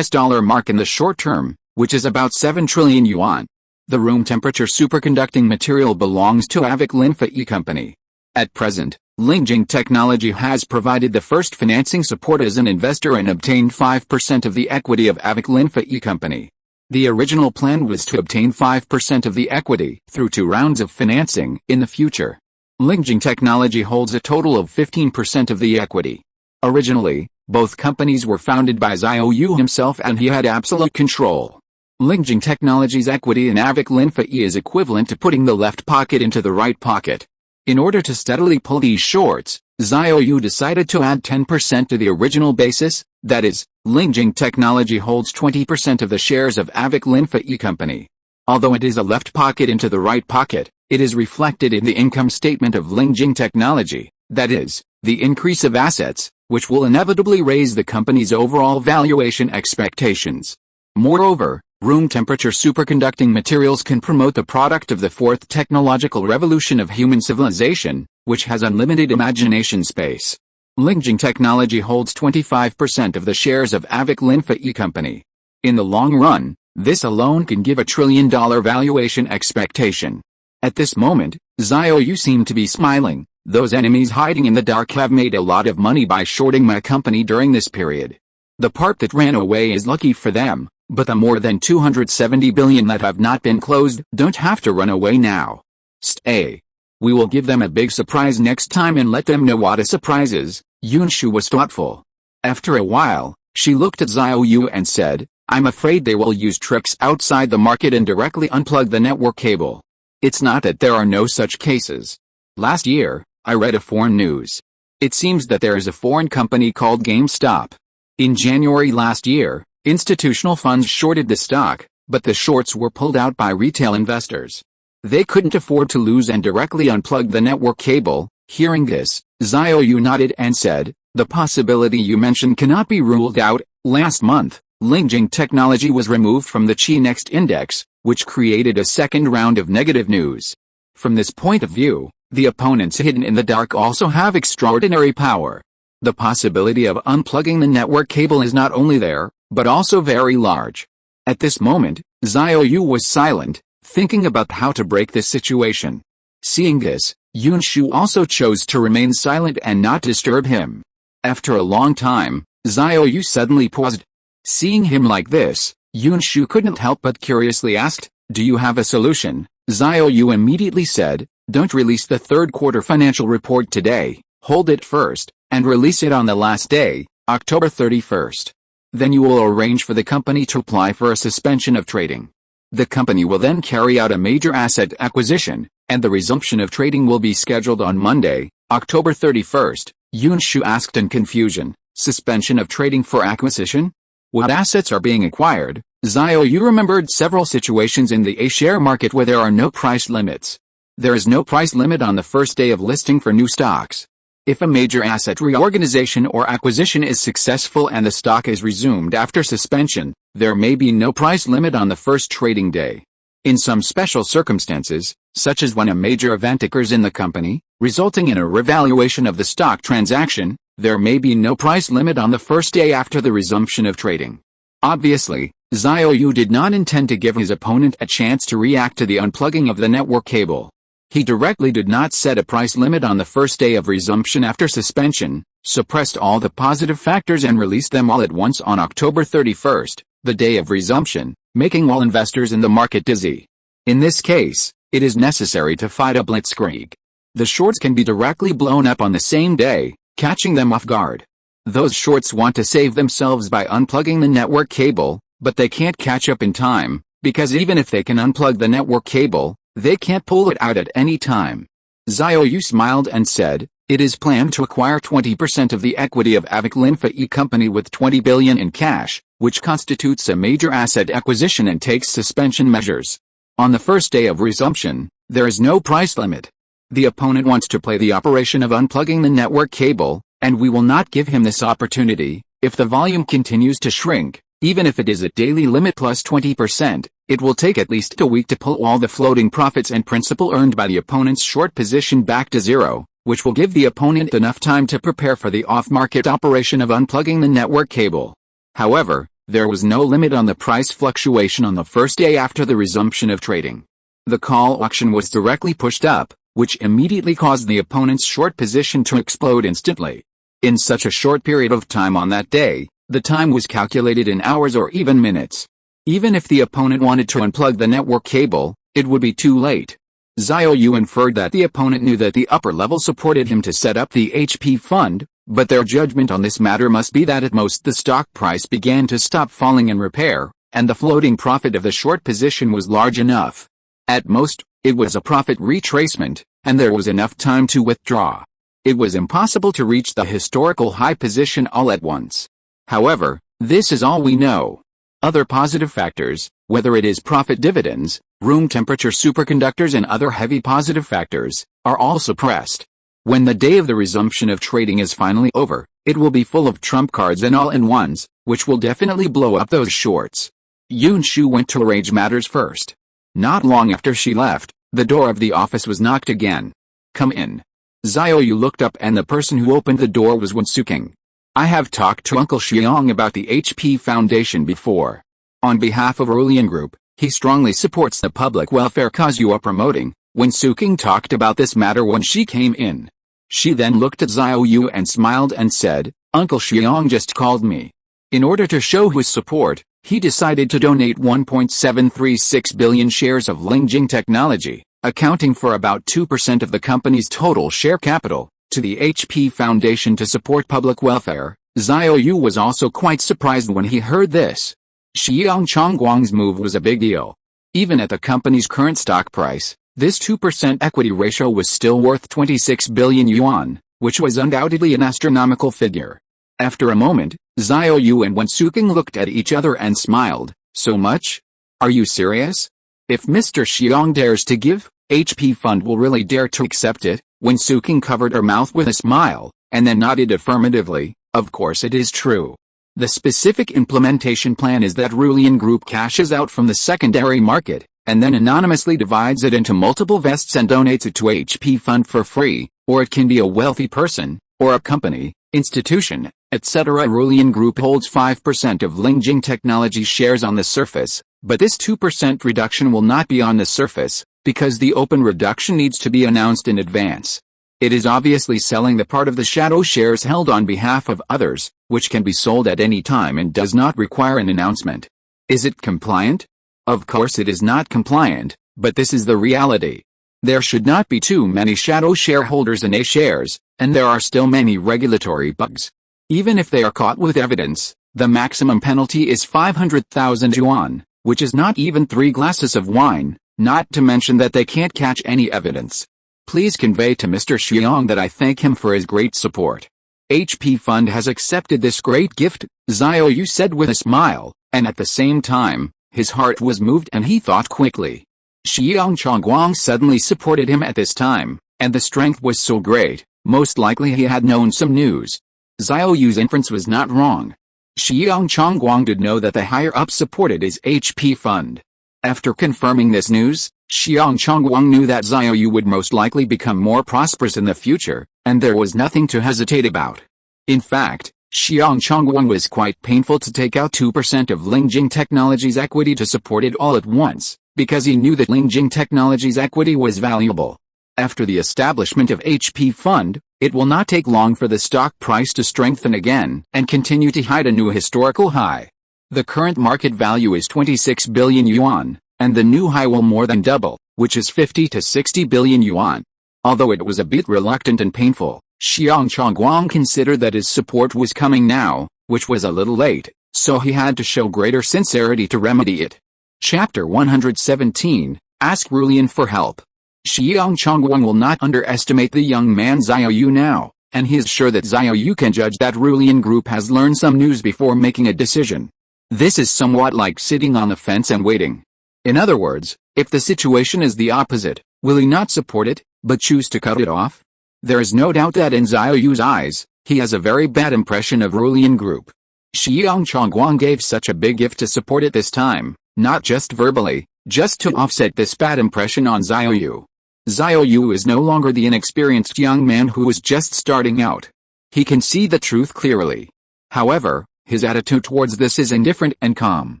mark in the short term, which is about 7 trillion yuan. The room temperature superconducting material belongs to AVIC Linfa E Company. At present, Lingjing Technology has provided the first financing support as an investor and obtained 5% of the equity of AVIC Linfa E Company. The original plan was to obtain 5% of the equity through 2 rounds of financing in the future. Lingjing Technology holds a total of 15% of the equity. Originally, Both companies were founded by Xiao Yu himself and he had absolute control. Lingjing Technology's equity in AVIC Linfa E is equivalent to putting the left pocket into the right pocket. In order to steadily pull these shorts, Xiao Yu decided to add 10% to the original basis, that is, Lingjing Technology holds 20% of the shares of AVIC Linfa E company. Although it is a left pocket into the right pocket, it is reflected in the income statement of Lingjing Technology, that is, the increase of assets, which will inevitably raise the company's overall valuation expectations. Moreover, room temperature superconducting materials can promote the product of the fourth technological revolution of human civilization, which has unlimited imagination space. Lingjing Technology holds 25% of the shares of AVIC Linfa E company. In the long run, this alone can give $1 trillion valuation expectation. At this moment, Xiao Yu seemed to be smiling. Those enemies hiding in the dark have made a lot of money by shorting my company during this period. The part that ran away is lucky for them, but the more than 270 billion that have not been closed don't have to run away now. Stay. We will give them a big surprise next time and let them know what a surprise is. Yunshu was thoughtful. After a while, she looked at Xiao Yu and said, I'm afraid they will use tricks outside the market and directly unplug the network cable. It's not that there are no such cases. Last year, I read a foreign news. It seems that there is a foreign company called GameStop. In January last year, institutional funds shorted the stock, but the shorts were pulled out by retail investors. They couldn't afford to lose and directly unplugged the network cable. Hearing this, Xiao Yu nodded and said, the possibility you mentioned cannot be ruled out. Last month, Lingjing Technology was removed from the Chi Next Index, which created a second round of negative news. From this point of view, the opponents hidden in the dark also have extraordinary power. The possibility of unplugging the network cable is not only there, but also very large. At this moment, Xiao Yu was silent, thinking about how to break this situation. Seeing this, Yunshu also chose to remain silent and not disturb him. After a long time, Xiao Yu suddenly paused. Seeing him like this, Yunshu couldn't help but curiously asked, do you have a solution? Xiao Yu immediately said, don't release the third quarter financial report today, hold it first, and release it on the last day, October 31st. Then you will arrange for the company to apply for a suspension of trading. The company will then carry out a major asset acquisition, and the resumption of trading will be scheduled on Monday, October 31st, Yunshu asked in confusion. Suspension of trading for acquisition? What assets are being acquired? Xiao Yu remembered several situations in the A-share market where there are no price limits. There is no price limit on the first day of listing for new stocks. If a major asset reorganization or acquisition is successful and the stock is resumed after suspension, there may be no price limit on the first trading day. In some special circumstances, such as when a major event occurs in the company, resulting in a revaluation of the stock transaction, there may be no price limit on the first day after the resumption of trading. Obviously, Xiao Yu did not intend to give his opponent a chance to react to the unplugging of the network cable. He directly did not set a price limit on the first day of resumption after suspension, suppressed all the positive factors and released them all at once on October 31st, the day of resumption, making all investors in the market dizzy. In this case, it is necessary to fight a blitzkrieg. The shorts can be directly blown up on the same day, catching them off guard. Those shorts want to save themselves by unplugging the network cable, but they can't catch up in time, because even if they can unplug the network cable, they can't pull it out at any time. Xiao Yu smiled and said, it is planned to acquire 20% of the equity of AVIC Linfa E company with 20 billion in cash, which constitutes a major asset acquisition and takes suspension measures. On the first day of resumption, there is no price limit. The opponent wants to play the operation of unplugging the network cable, and we will not give him this opportunity. If the volume continues to shrink, even if it is at daily limit plus 20%, it will take at least a week to pull all the floating profits and principal earned by the opponent's short position back to zero, which will give the opponent enough time to prepare for the off-market operation of unplugging the network cable. However, there was no limit on the price fluctuation on the first day after the resumption of trading. The call auction was directly pushed up, which immediately caused the opponent's short position to explode instantly. In such a short period of time on that day, the time was calculated in hours or even minutes. Even if the opponent wanted to unplug the network cable, it would be too late. Xiao Yu inferred that the opponent knew that the upper level supported him to set up the HP fund, But their judgment on this matter must be that at most the stock price began to stop falling in repair, and the floating profit of the short position was large enough. At most, it was a profit retracement, and there was enough time to withdraw. It was impossible to reach the historical high position all at once. However, this is all we know. Other positive factors, whether it is profit dividends, room temperature superconductors and other heavy positive factors, are all suppressed. When the day of the resumption of trading is finally over, it will be full of trump cards and all-in-ones, which will definitely blow up those shorts. Yun Shu went to arrange matters first. Not long after she left, the door of the office was knocked again. "Come in." Xiao Yu looked up and the person who opened the door was Wen Suking. "I have talked to Uncle Xiang about the HP Foundation before. On behalf of Rulian Group, he strongly supports the public welfare cause you are promoting." Wen Suking talked about this matter when she came in. She then looked at Xiao Yu and smiled and said, "Uncle Xiang just called me. In order to show his support, he decided to donate 1.736 billion shares of Lingjing Technology, accounting for about 2% of the company's total share capital, to the HP Foundation to support public welfare." Xiao Yu was also quite surprised when he heard this. Xiang Chongguang's move was a big deal. Even at the company's current stock price, this 2% equity ratio was still worth 26 billion yuan, which was undoubtedly an astronomical figure. After a moment, Xiao Yu and Wen Suking looked at each other and smiled. "So much? Are you serious? If Mr. Xiang dares to give, HP Fund will really dare to accept it." Wen Suking covered her mouth with a smile, and then nodded affirmatively. "Of course it is true. The specific implementation plan is that Rulian Group cashes out from the secondary market, and then anonymously divides it into multiple vests and donates it to HP Fund for free, or it can be a wealthy person, or a company, institution, etc. Rulian Group holds 5% of Lingjing Technology shares on the surface, but this 2% reduction will not be on the surface, because the open reduction needs to be announced in advance. It is obviously selling the part of the shadow shares held on behalf of others, which can be sold at any time and does not require an announcement. Is it compliant? Of course it is not compliant, but this is the reality. There should not be too many shadow shareholders in A shares, and there are still many regulatory bugs. Even if they are caught with evidence, the maximum penalty is 500,000 yuan, which is not even 3 glasses of wine, not to mention that they can't catch any evidence. Please convey to Mr. Xiang that I thank him for his great support. HP Fund has accepted this great gift, Xiao Yu said with a smile, and at the same time, his heart was moved and he thought quickly. Xiang Chongguang suddenly supported him at this time, and the strength was so great, most likely he had known some news. Xiao Yu's inference was not wrong. Xiang Chongguang did know that the higher-up supported his HP Fund. After confirming this news, Xiang Chongguang knew that Xiao Yu would most likely become more prosperous in the future, and there was nothing to hesitate about. In fact, Xiang Chongguang was quite painful to take out 2% of Lingjing Technology's equity to support it all at once, because he knew that Lingjing Technology's equity was valuable. After the establishment of HP Fund, it will not take long for the stock price to strengthen again and continue to hit a new historical high. The current market value is 26 billion yuan, and the new high will more than double, which is 50 to 60 billion yuan. Although it was a bit reluctant and painful, Xiang Chongguang considered that his support was coming now, which was a little late, so he had to show greater sincerity to remedy it. Chapter 117, Ask Rulian for Help. Xiang Chongguang will not underestimate the young man Xiao Yu now, and he is sure that Xiao Yu can judge that Rulian Group has learned some news before making a decision. This is somewhat like sitting on the fence and waiting. In other words, if the situation is the opposite, will he not support it, but choose to cut it off? There is no doubt that in Xiao Yu's eyes, he has a very bad impression of Rulian Group. Xiang Chongguang gave such a big gift to support it this time, not just verbally, just to offset this bad impression on Xiao Yu. Xiao Yu is no longer the inexperienced young man who was just starting out. He can see the truth clearly. However, his attitude towards this is indifferent and calm.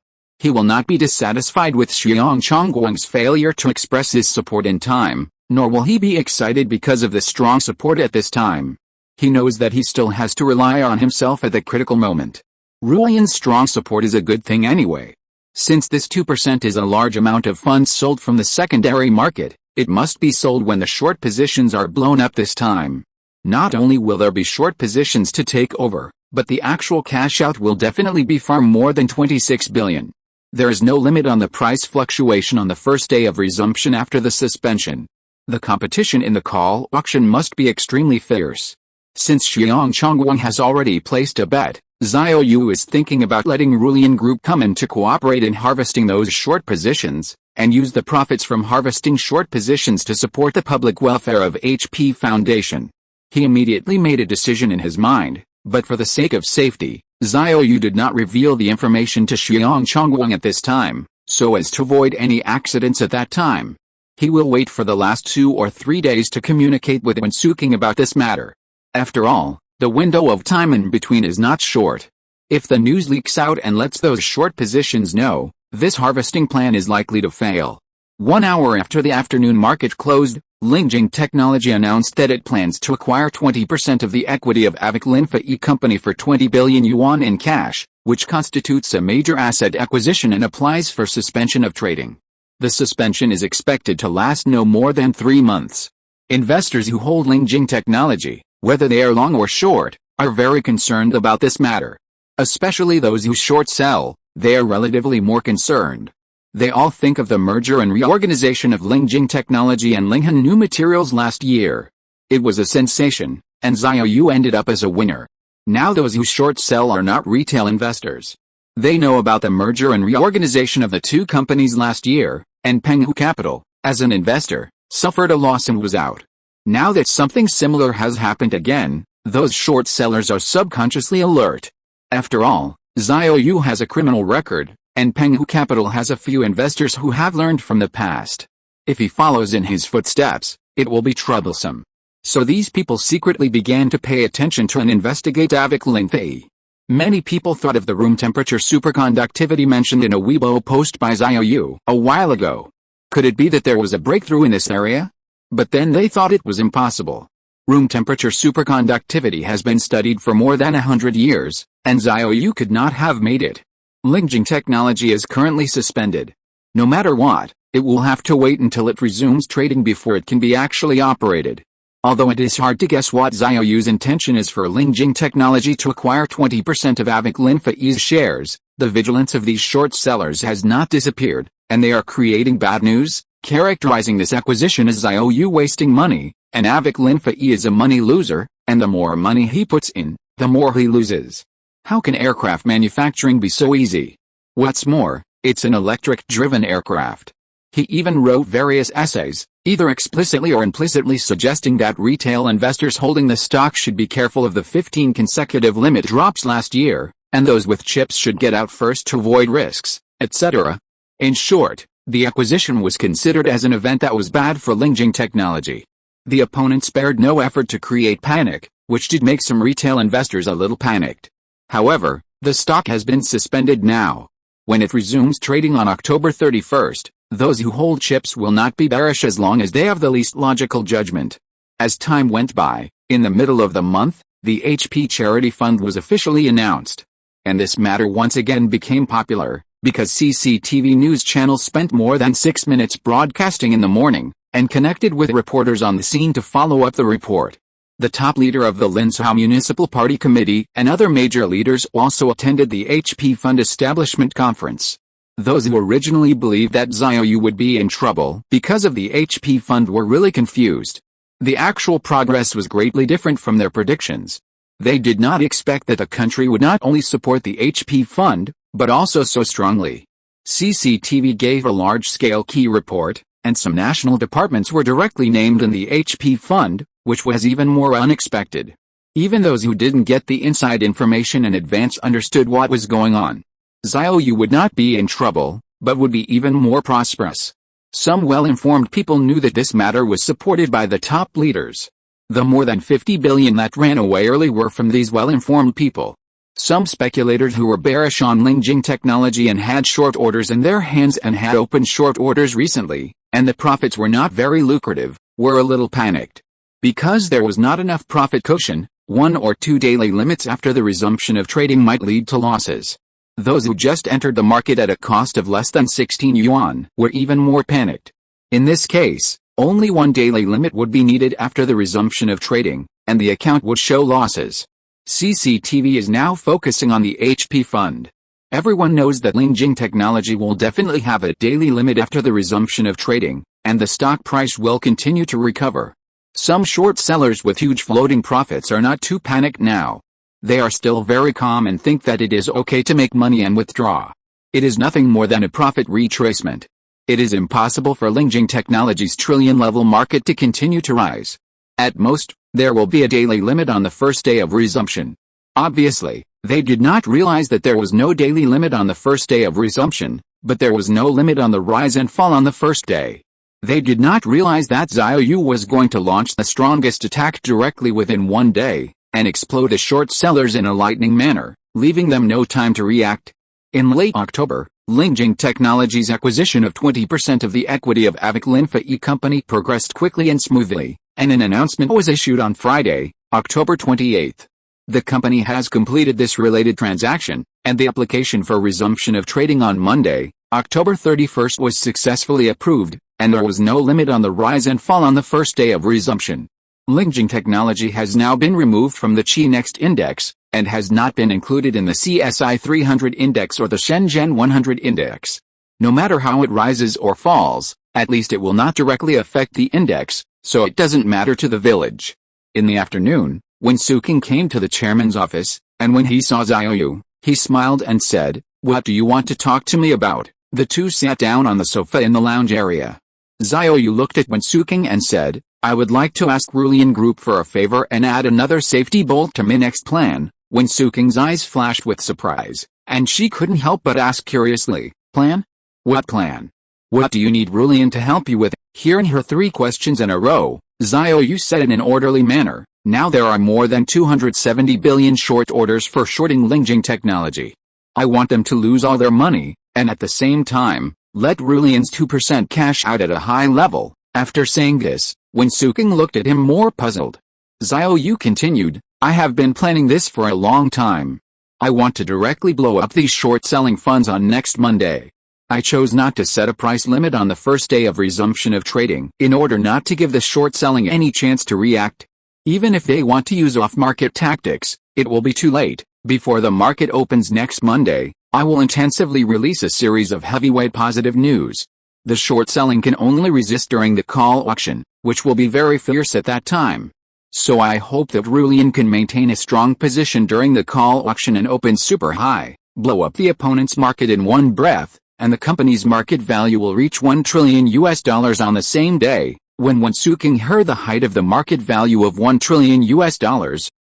He will not be dissatisfied with Xiang Chongguang's failure to express his support in time, nor will he be excited because of the strong support at this time. He knows that he still has to rely on himself at the critical moment. Rulian's strong support is a good thing anyway. Since this 2% is a large amount of funds sold from the secondary market, it must be sold when the short positions are blown up this time. Not only will there be short positions to take over, but the actual cash out will definitely be far more than 26 billion. There is no limit on the price fluctuation on the first day of resumption after the suspension. The competition in the call auction must be extremely fierce. Since Xiang Chongguang has already placed a bet, Xiao Yu is thinking about letting Rulian Group come in to cooperate in harvesting those short positions, and use the profits from harvesting short positions to support the public welfare of HP Foundation. He immediately made a decision in his mind, but for the sake of safety, Xiao Yu did not reveal the information to Xiang Chongguang at this time, so as to avoid any accidents at that time. He will wait for the last 2 or 3 days to communicate with Wensuking about this matter. After all, the window of time in between is not short. If the news leaks out and lets those short positions know, this harvesting plan is likely to fail. 1 hour after the afternoon market closed, Lingjing Technology announced that it plans to acquire 20% of the equity of Avic Linfa E Company for 20 billion yuan in cash, which constitutes a major asset acquisition and applies for suspension of trading. The suspension is expected to last no more than 3 months. Investors who hold Lingjing Technology, whether they are long or short, are very concerned about this matter. Especially those who short sell, they are relatively more concerned. They all think of the merger and reorganization of Lingjing Technology and Linghan New Materials last year. It was a sensation, and Xiao Yu ended up as a winner. Now those who short sell are not retail investors. They know about the merger and reorganization of the two companies last year, and Penghu Capital, as an investor, suffered a loss and was out. Now that something similar has happened again, those short sellers are subconsciously alert. After all, Xiao Yu has a criminal record, and Penghu Capital has a few investors who have learned from the past. If he follows in his footsteps, it will be troublesome. So these people secretly began to pay attention to and investigate Avic Linfa. Many people thought of the room temperature superconductivity mentioned in a Weibo post by Xiao Yu a while ago. Could it be that there was a breakthrough in this area? But then they thought it was impossible. Room temperature superconductivity has been studied for more than 100 years, and Xiao Yu could not have made it. Lingjing Technology is currently suspended. No matter what, it will have to wait until it resumes trading before it can be actually operated. Although it is hard to guess what Xiao Yu's intention is for Lingjing Technology to acquire 20% of Avic Linfa's shares, the vigilance of these short sellers has not disappeared, and they are creating bad news, characterizing this acquisition as Xiao Yu wasting money, and Avic Linfa is a money loser, and the more money he puts in, the more he loses. How can aircraft manufacturing be so easy? What's more, it's an electric-driven aircraft. He even wrote various essays, either explicitly or implicitly suggesting that retail investors holding the stock should be careful of the 15 consecutive limit drops last year, and those with chips should get out first to avoid risks, etc. In short, the acquisition was considered as an event that was bad for Lingjing Technology. The opponent spared no effort to create panic, which did make some retail investors a little panicked. However, the stock has been suspended now. When it resumes trading on October 31st, those who hold chips will not be bearish as long as they have the least logical judgment. As time went by, in the middle of the month, the HP Charity Fund was officially announced. And this matter once again became popular, because CCTV news channels spent more than 6 minutes broadcasting in the morning, and connected with reporters on the scene to follow up the report. The top leader of the Linsao Municipal Party Committee and other major leaders also attended the HP Fund Establishment Conference. Those who originally believed that Xiao Yu would be in trouble because of the HP Fund were really confused. The actual progress was greatly different from their predictions. They did not expect that the country would not only support the HP Fund, but also so strongly. CCTV gave a large-scale key report, and some national departments were directly named in the HP Fund, which was even more unexpected. Even those who didn't get the inside information in advance understood what was going on. Xiao Yu would not be in trouble, but would be even more prosperous. Some well-informed people knew that this matter was supported by the top leaders. The more than 50 billion that ran away early were from these well-informed people. Some speculators who were bearish on Lingjing Technology and had short orders in their hands and had opened short orders recently, and the profits were not very lucrative, were a little panicked. Because there was not enough profit cushion, 1 or 2 daily limits after the resumption of trading might lead to losses. Those who just entered the market at a cost of less than 16 yuan were even more panicked. In this case, only 1 daily limit would be needed after the resumption of trading, and the account would show losses. CCTV is now focusing on the HP fund. Everyone knows that Lingjing Technology will definitely have a daily limit after the resumption of trading, and the stock price will continue to recover. Some short sellers with huge floating profits are not too panicked now. They are still very calm and think that it is okay to make money and withdraw. It is nothing more than a profit retracement. It is impossible for Lingjing Technology's trillion-level market to continue to rise. At most, there will be a daily limit on the first day of resumption. Obviously, they did not realize that there was no daily limit on the first day of resumption, but there was no limit on the rise and fall on the first day. They did not realize that Xiao Yu was going to launch the strongest attack directly within one day, and explode the short sellers in a lightning manner, leaving them no time to react. In late October, Lingjing Technology's acquisition of 20% of the equity of Avic Linfa E Company progressed quickly and smoothly, and an announcement was issued on Friday, October 28. The company has completed this related transaction, and the application for resumption of trading on Monday, October 31, was successfully approved, and there was no limit on the rise and fall on the first day of resumption. Lingjing Technology has now been removed from the Chi Next Index, and has not been included in the CSI 300 Index or the Shenzhen 100 Index. No matter how it rises or falls, at least it will not directly affect the index, so it doesn't matter to the village. In the afternoon, when Suking came to the chairman's office, and when he saw Xiao Yu, he smiled and said, "What do you want to talk to me about?" The two sat down on the sofa in the lounge area. Xiao Yu looked at Wen Suking and said, "I would like to ask Rulian Group for a favor and add another safety bolt to my next plan." Wen Suking's eyes flashed with surprise, and she couldn't help but ask curiously, "Plan? What plan? What do you need Rulian to help you with?" Hearing her three questions in a row, Xiao Yu said in an orderly manner, "Now there are more than 270 billion short orders for shorting Lingjing Technology. I want them to lose all their money, and at the same time, let Rulian's 2% cash out at a high level." After saying this, Wen Suking looked at him more puzzled. Xiao Yu continued, "I have been planning this for a long time. I want to directly blow up these short-selling funds on next Monday. I chose not to set a price limit on the first day of resumption of trading in order not to give the short-selling any chance to react. Even if they want to use off-market tactics, it will be too late. Before the market opens next Monday, I will intensively release a series of heavyweight positive news. The short selling can only resist during the call auction, which will be very fierce at that time. So I hope that Rulian can maintain a strong position during the call auction and open super high, blow up the opponent's market in one breath, and the company's market value will reach $1 trillion on the same day." When Wen Suking heard the height of the market value of $1 trillion,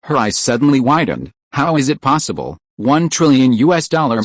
her eyes suddenly widened. How is it possible? $1 trillion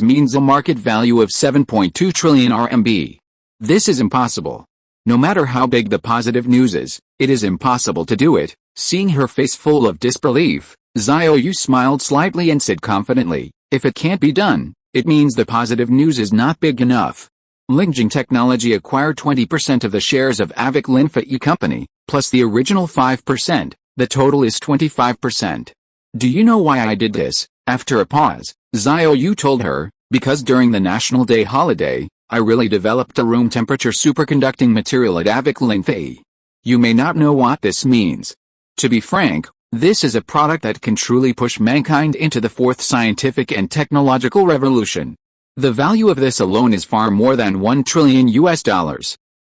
means a market value of 7.2 trillion RMB. This is impossible. No matter how big the positive news is, it is impossible to do it. Seeing her face full of disbelief, Xiao Yu smiled slightly and said confidently, "If it can't be done, it means the positive news is not big enough." Lingjing Technology acquired 20% of the shares of Avic Linfa E Company, plus the original 5%, the total is 25%. "Do you know why I did this?" After a pause, Xiao Yu told her, "Because during the National Day holiday, I really developed a room temperature superconducting material at Avic Linfa E. You may not know what this means. To be frank, this is a product that can truly push mankind into the fourth scientific and technological revolution. The value of this alone is far more than $1 trillion.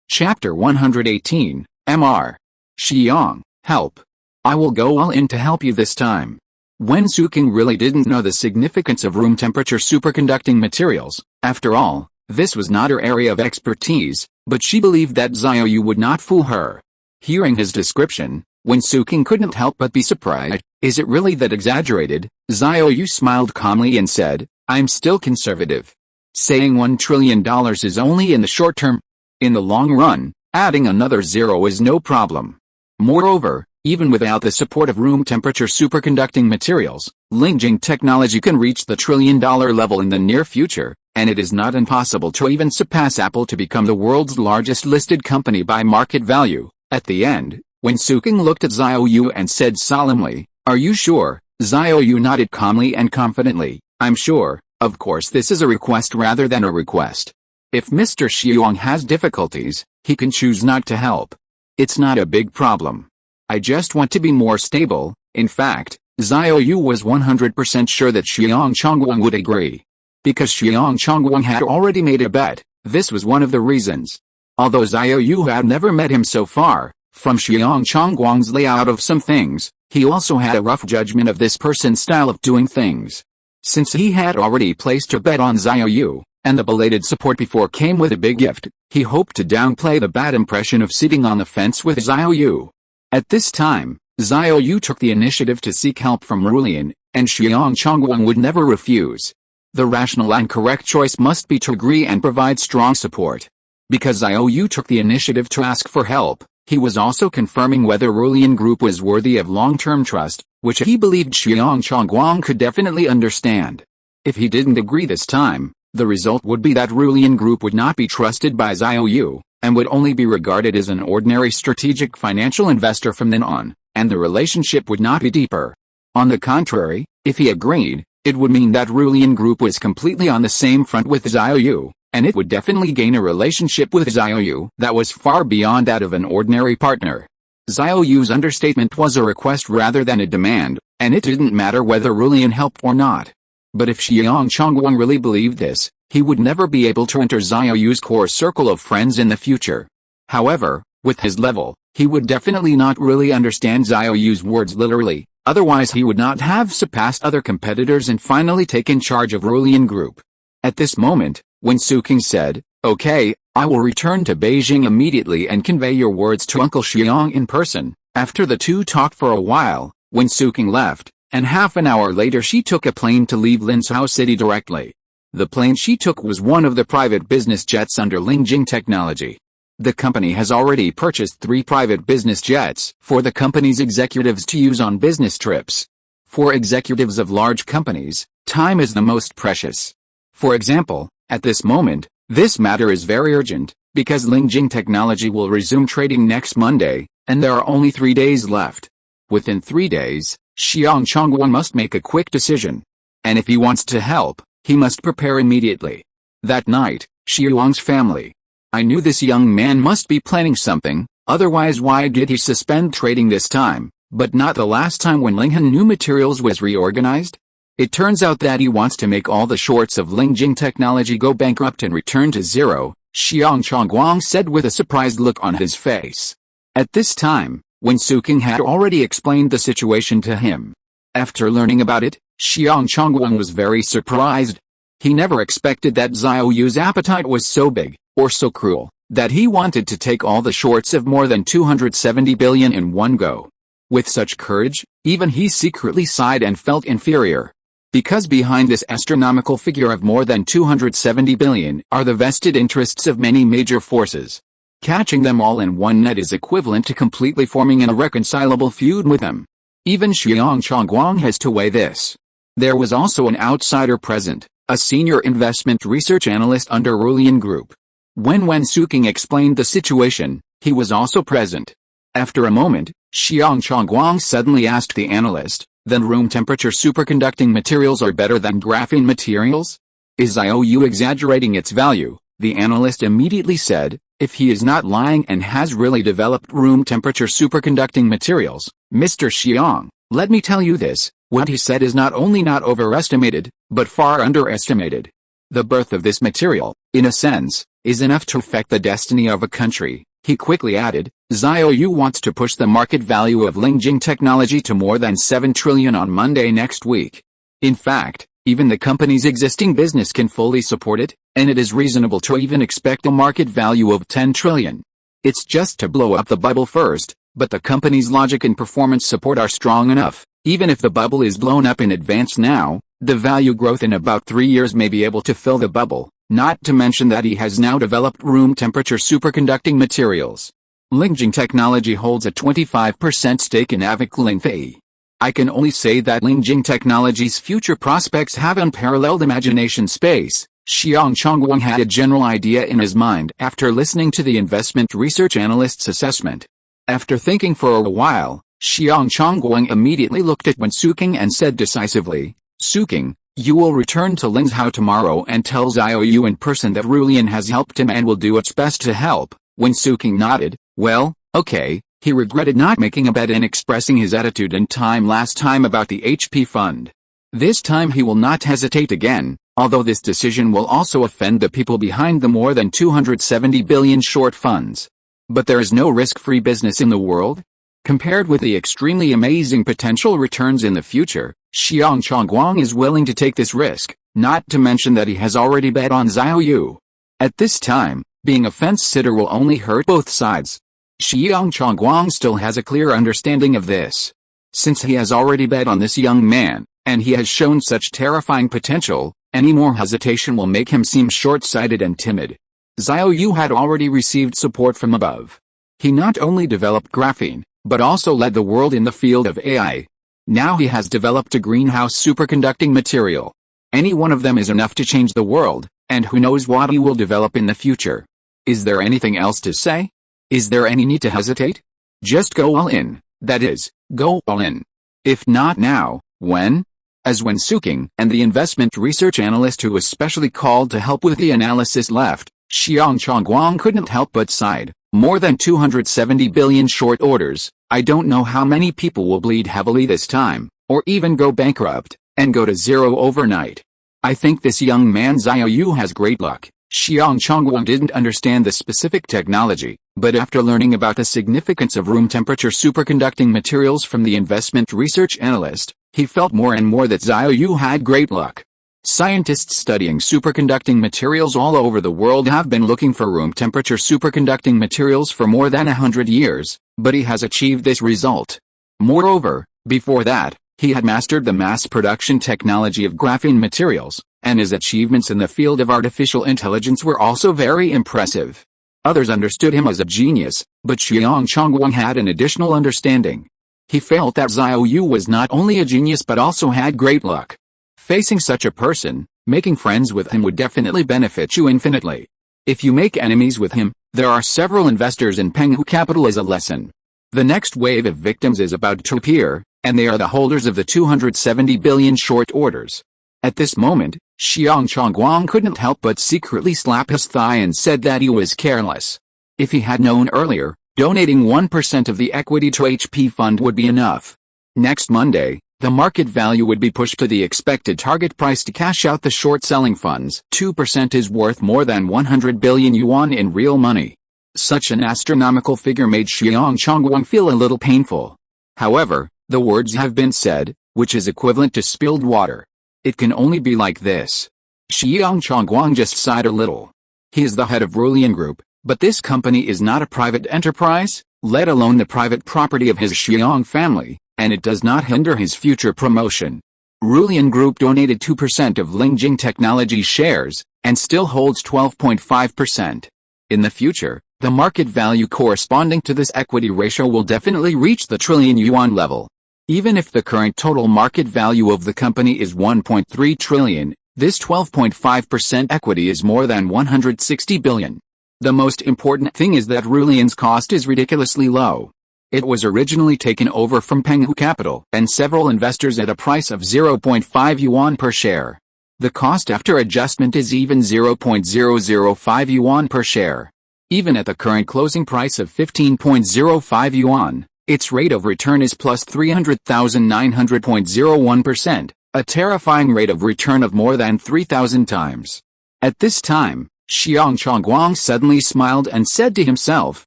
Chapter 118, Mr. Xiang, help. I will go all in to help you this time." Wen Suking really didn't know the significance of room temperature superconducting materials. After all, this was not her area of expertise, but she believed that Xiao Yu would not fool her. Hearing his description, Wen Suking couldn't help but be surprised. "Is it really that exaggerated?" Xiao Yu smiled calmly and said, "I'm still conservative. Saying $1 trillion is only in the short term. In the long run, adding another zero is no problem. Moreover, even without the support of room temperature superconducting materials, Lingjing Technology can reach the $1 trillion level in the near future, and it is not impossible to even surpass Apple to become the world's largest listed company by market value." At the end, Wen Suking looked at Xiao Yu and said solemnly, "Are you sure?" Xiao Yu nodded calmly and confidently, "I'm sure. Of course this is a request rather than a request. If Mr. Xiang has difficulties, he can choose not to help. It's not a big problem. I just want to be more stable, In fact, Xiao Yu was 100% sure that Xiang Chongguang would agree. Because Xiang Chongguang had already made a bet, this was one of the reasons. Although Xiao Yu had never met him so far, from Xiang Chongguang's layout of some things, he also had a rough judgment of this person's style of doing things. Since he had already placed a bet on Xiao Yu, and the belated support before came with a big gift, he hoped to downplay the bad impression of sitting on the fence with Xiao Yu. At this time, Xiao Yu took the initiative to seek help from Rulian, and Xiang Chongguang would never refuse. The rational and correct choice must be to agree and provide strong support. Because Xiao Yu took the initiative to ask for help, he was also confirming whether Rulian Group was worthy of long-term trust, which he believed Xiang Chongguang could definitely understand. If he didn't agree this time, the result would be that Rulian Group would not be trusted by Xiao Yu, and would only be regarded as an ordinary strategic financial investor from then on, and the relationship would not be deeper. On the contrary, if he agreed, it would mean that Rulian Group was completely on the same front with Xiao Yu, and it would definitely gain a relationship with Xiao Yu that was far beyond that of an ordinary partner. Xiao Yu's understatement was a request rather than a demand, and it didn't matter whether Rulian helped or not. But if Xiang Chongguang really believed this, he would never be able to enter Xiao Yu's core circle of friends in the future. However, with his level, he would definitely not really understand Xiao Yu's words literally, otherwise he would not have surpassed other competitors and finally taken charge of Rulian Group. At this moment, when Suking said, "Okay, I will return to Beijing immediately and convey your words to Uncle Xiang in person," after the two talked for a while, when Suking left, and half an hour later she took a plane to leave Linsao City directly. The plane she took was one of the private business jets under Lingjing Technology. The company has already purchased 3 private business jets for the company's executives to use on business trips. For executives of large companies, time is the most precious. For example, at this moment, this matter is very urgent, because Lingjing Technology will resume trading next Monday, and there are only 3 days left. Within 3 days, Xiang Chongguang must make a quick decision. And if he wants to help, he must prepare immediately. That night, Xiang's family. I knew this young man must be planning something, otherwise why did he suspend trading this time, but not the last time when Linghan New Materials was reorganized? It turns out that he wants to make all the shorts of Lingjing Technology go bankrupt and return to zero, Xiang Chongguang said with a surprised look on his face. At this time, when Suking had already explained the situation to him. After learning about it, Xiang Chongguang was very surprised. He never expected that Xiao Yu's appetite was so big, or so cruel, that he wanted to take all the shorts of more than 270 billion in one go. With such courage, even he secretly sighed and felt inferior. Because behind this astronomical figure of more than 270 billion are the vested interests of many major forces. Catching them all in one net is equivalent to completely forming an irreconcilable feud with them. Even Xiang Chongguang has to weigh this. There was also an outsider present, a senior investment research analyst under Rulian Group. When Suking explained the situation, he was also present. After a moment, Xiang Chongguang suddenly asked the analyst, "Then room temperature superconducting materials are better than graphene materials? Is Xiao Yu exaggerating its value?" The analyst immediately said, "If he is not lying and has really developed room temperature superconducting materials, Mr. Xiang, let me tell you this, what he said is not only not overestimated, but far underestimated. The birth of this material, in a sense, is enough to affect the destiny of a country." He quickly added, "Xiao Yu wants to push the market value of Lingjing Technology to more than 7 trillion on Monday next week. In fact, even the company's existing business can fully support it, and it is reasonable to even expect a market value of 10 trillion. It's just to blow up the bubble first, but the company's logic and performance support are strong enough. Even if the bubble is blown up in advance now, the value growth in about 3 years may be able to fill the bubble, not to mention that he has now developed room temperature superconducting materials. Lingjing Technology holds a 25% stake in Avic Linfei. I can only say that Lingjing Technology's future prospects have unparalleled imagination space." Xiang Chongguang had a general idea in his mind after listening to the investment research analyst's assessment. After thinking for a while, Xiang Chongguang immediately looked at Suking and said decisively, "Suking, you will return to Lingsao tomorrow and tell Xiao Yu in person that Rulian has helped him and will do its best to help." Suking nodded, "Well, okay, He regretted not making a bet and expressing his attitude in time last time about the HP fund. This time he will not hesitate again, although this decision will also offend the people behind the more than 270 billion short funds. But there is no risk-free business in the world. Compared with the extremely amazing potential returns in the future, Xiao Chongguang is willing to take this risk, not to mention that he has already bet on Xiao Yu. At this time, being a fence-sitter will only hurt both sides. Xiao Chongguang still has a clear understanding of this. Since he has already bet on this young man, and he has shown such terrifying potential, any more hesitation will make him seem short-sighted and timid. Xiao Yu had already received support from above. He not only developed graphene, but also led the world in the field of AI. Now he has developed a greenhouse superconducting material. Any one of them is enough to change the world, and who knows what he will develop in the future. Is there anything else to say? Is there any need to hesitate? Just go all in, that is, go all in. If not now, when? As when Suking and the investment research analyst who was specially called to help with the analysis left, Xiao Chongguang couldn't help but sighed. More than 270 billion short orders. I don't know how many people will bleed heavily this time, or even go bankrupt, and go to zero overnight. I think this young man Xiao Yu has great luck. Xiao Chongguang didn't understand the specific technology, but after learning about the significance of room temperature superconducting materials from the investment research analyst, he felt more and more that Xiao Yu had great luck. Scientists studying superconducting materials all over the world have been looking for room temperature superconducting materials for more than 100 years, but he has achieved this result. Moreover, before that, he had mastered the mass production technology of graphene materials, and his achievements in the field of artificial intelligence were also very impressive. Others understood him as a genius, but Xiao Chongguang had an additional understanding. He felt that Xiao Yu was not only a genius but also had great luck. Facing such a person, making friends with him would definitely benefit you infinitely. If you make enemies with him, there are several investors in Penghu Capital as a lesson. The next wave of victims is about to appear, and they are the holders of the 270 billion short orders. At this moment, Xiao Chongguang couldn't help but secretly slap his thigh and said that he was careless. If he had known earlier, donating 1% of the equity to HP fund would be enough. Next Monday, the market value would be pushed to the expected target price to cash out the short-selling funds. 2% is worth more than 100 billion yuan in real money. Such an astronomical figure made Xiao Chongguang feel a little painful. However, the words have been said, which is equivalent to spilled water. It can only be like this. Xiao Chongguang just sighed a little. He is the head of Rulian Group, but this company is not a private enterprise, let alone the private property of his Xiang family, and it does not hinder his future promotion. Rulian Group donated 2% of Lingjing Technology shares, and still holds 12.5%. In the future, the market value corresponding to this equity ratio will definitely reach the trillion yuan level. Even if the current total market value of the company is 1.3 trillion, this 12.5% equity is more than 160 billion. The most important thing is that Rulian's cost is ridiculously low. It was originally taken over from Penghu Capital and several investors at a price of 0.5 yuan per share. The cost after adjustment is even 0.005 yuan per share. Even at the current closing price of 15.05 yuan, its rate of return is plus 300,900.01%, a terrifying rate of return of more than 3,000 times. At this time, Xiao Chongguang suddenly smiled and said to himself,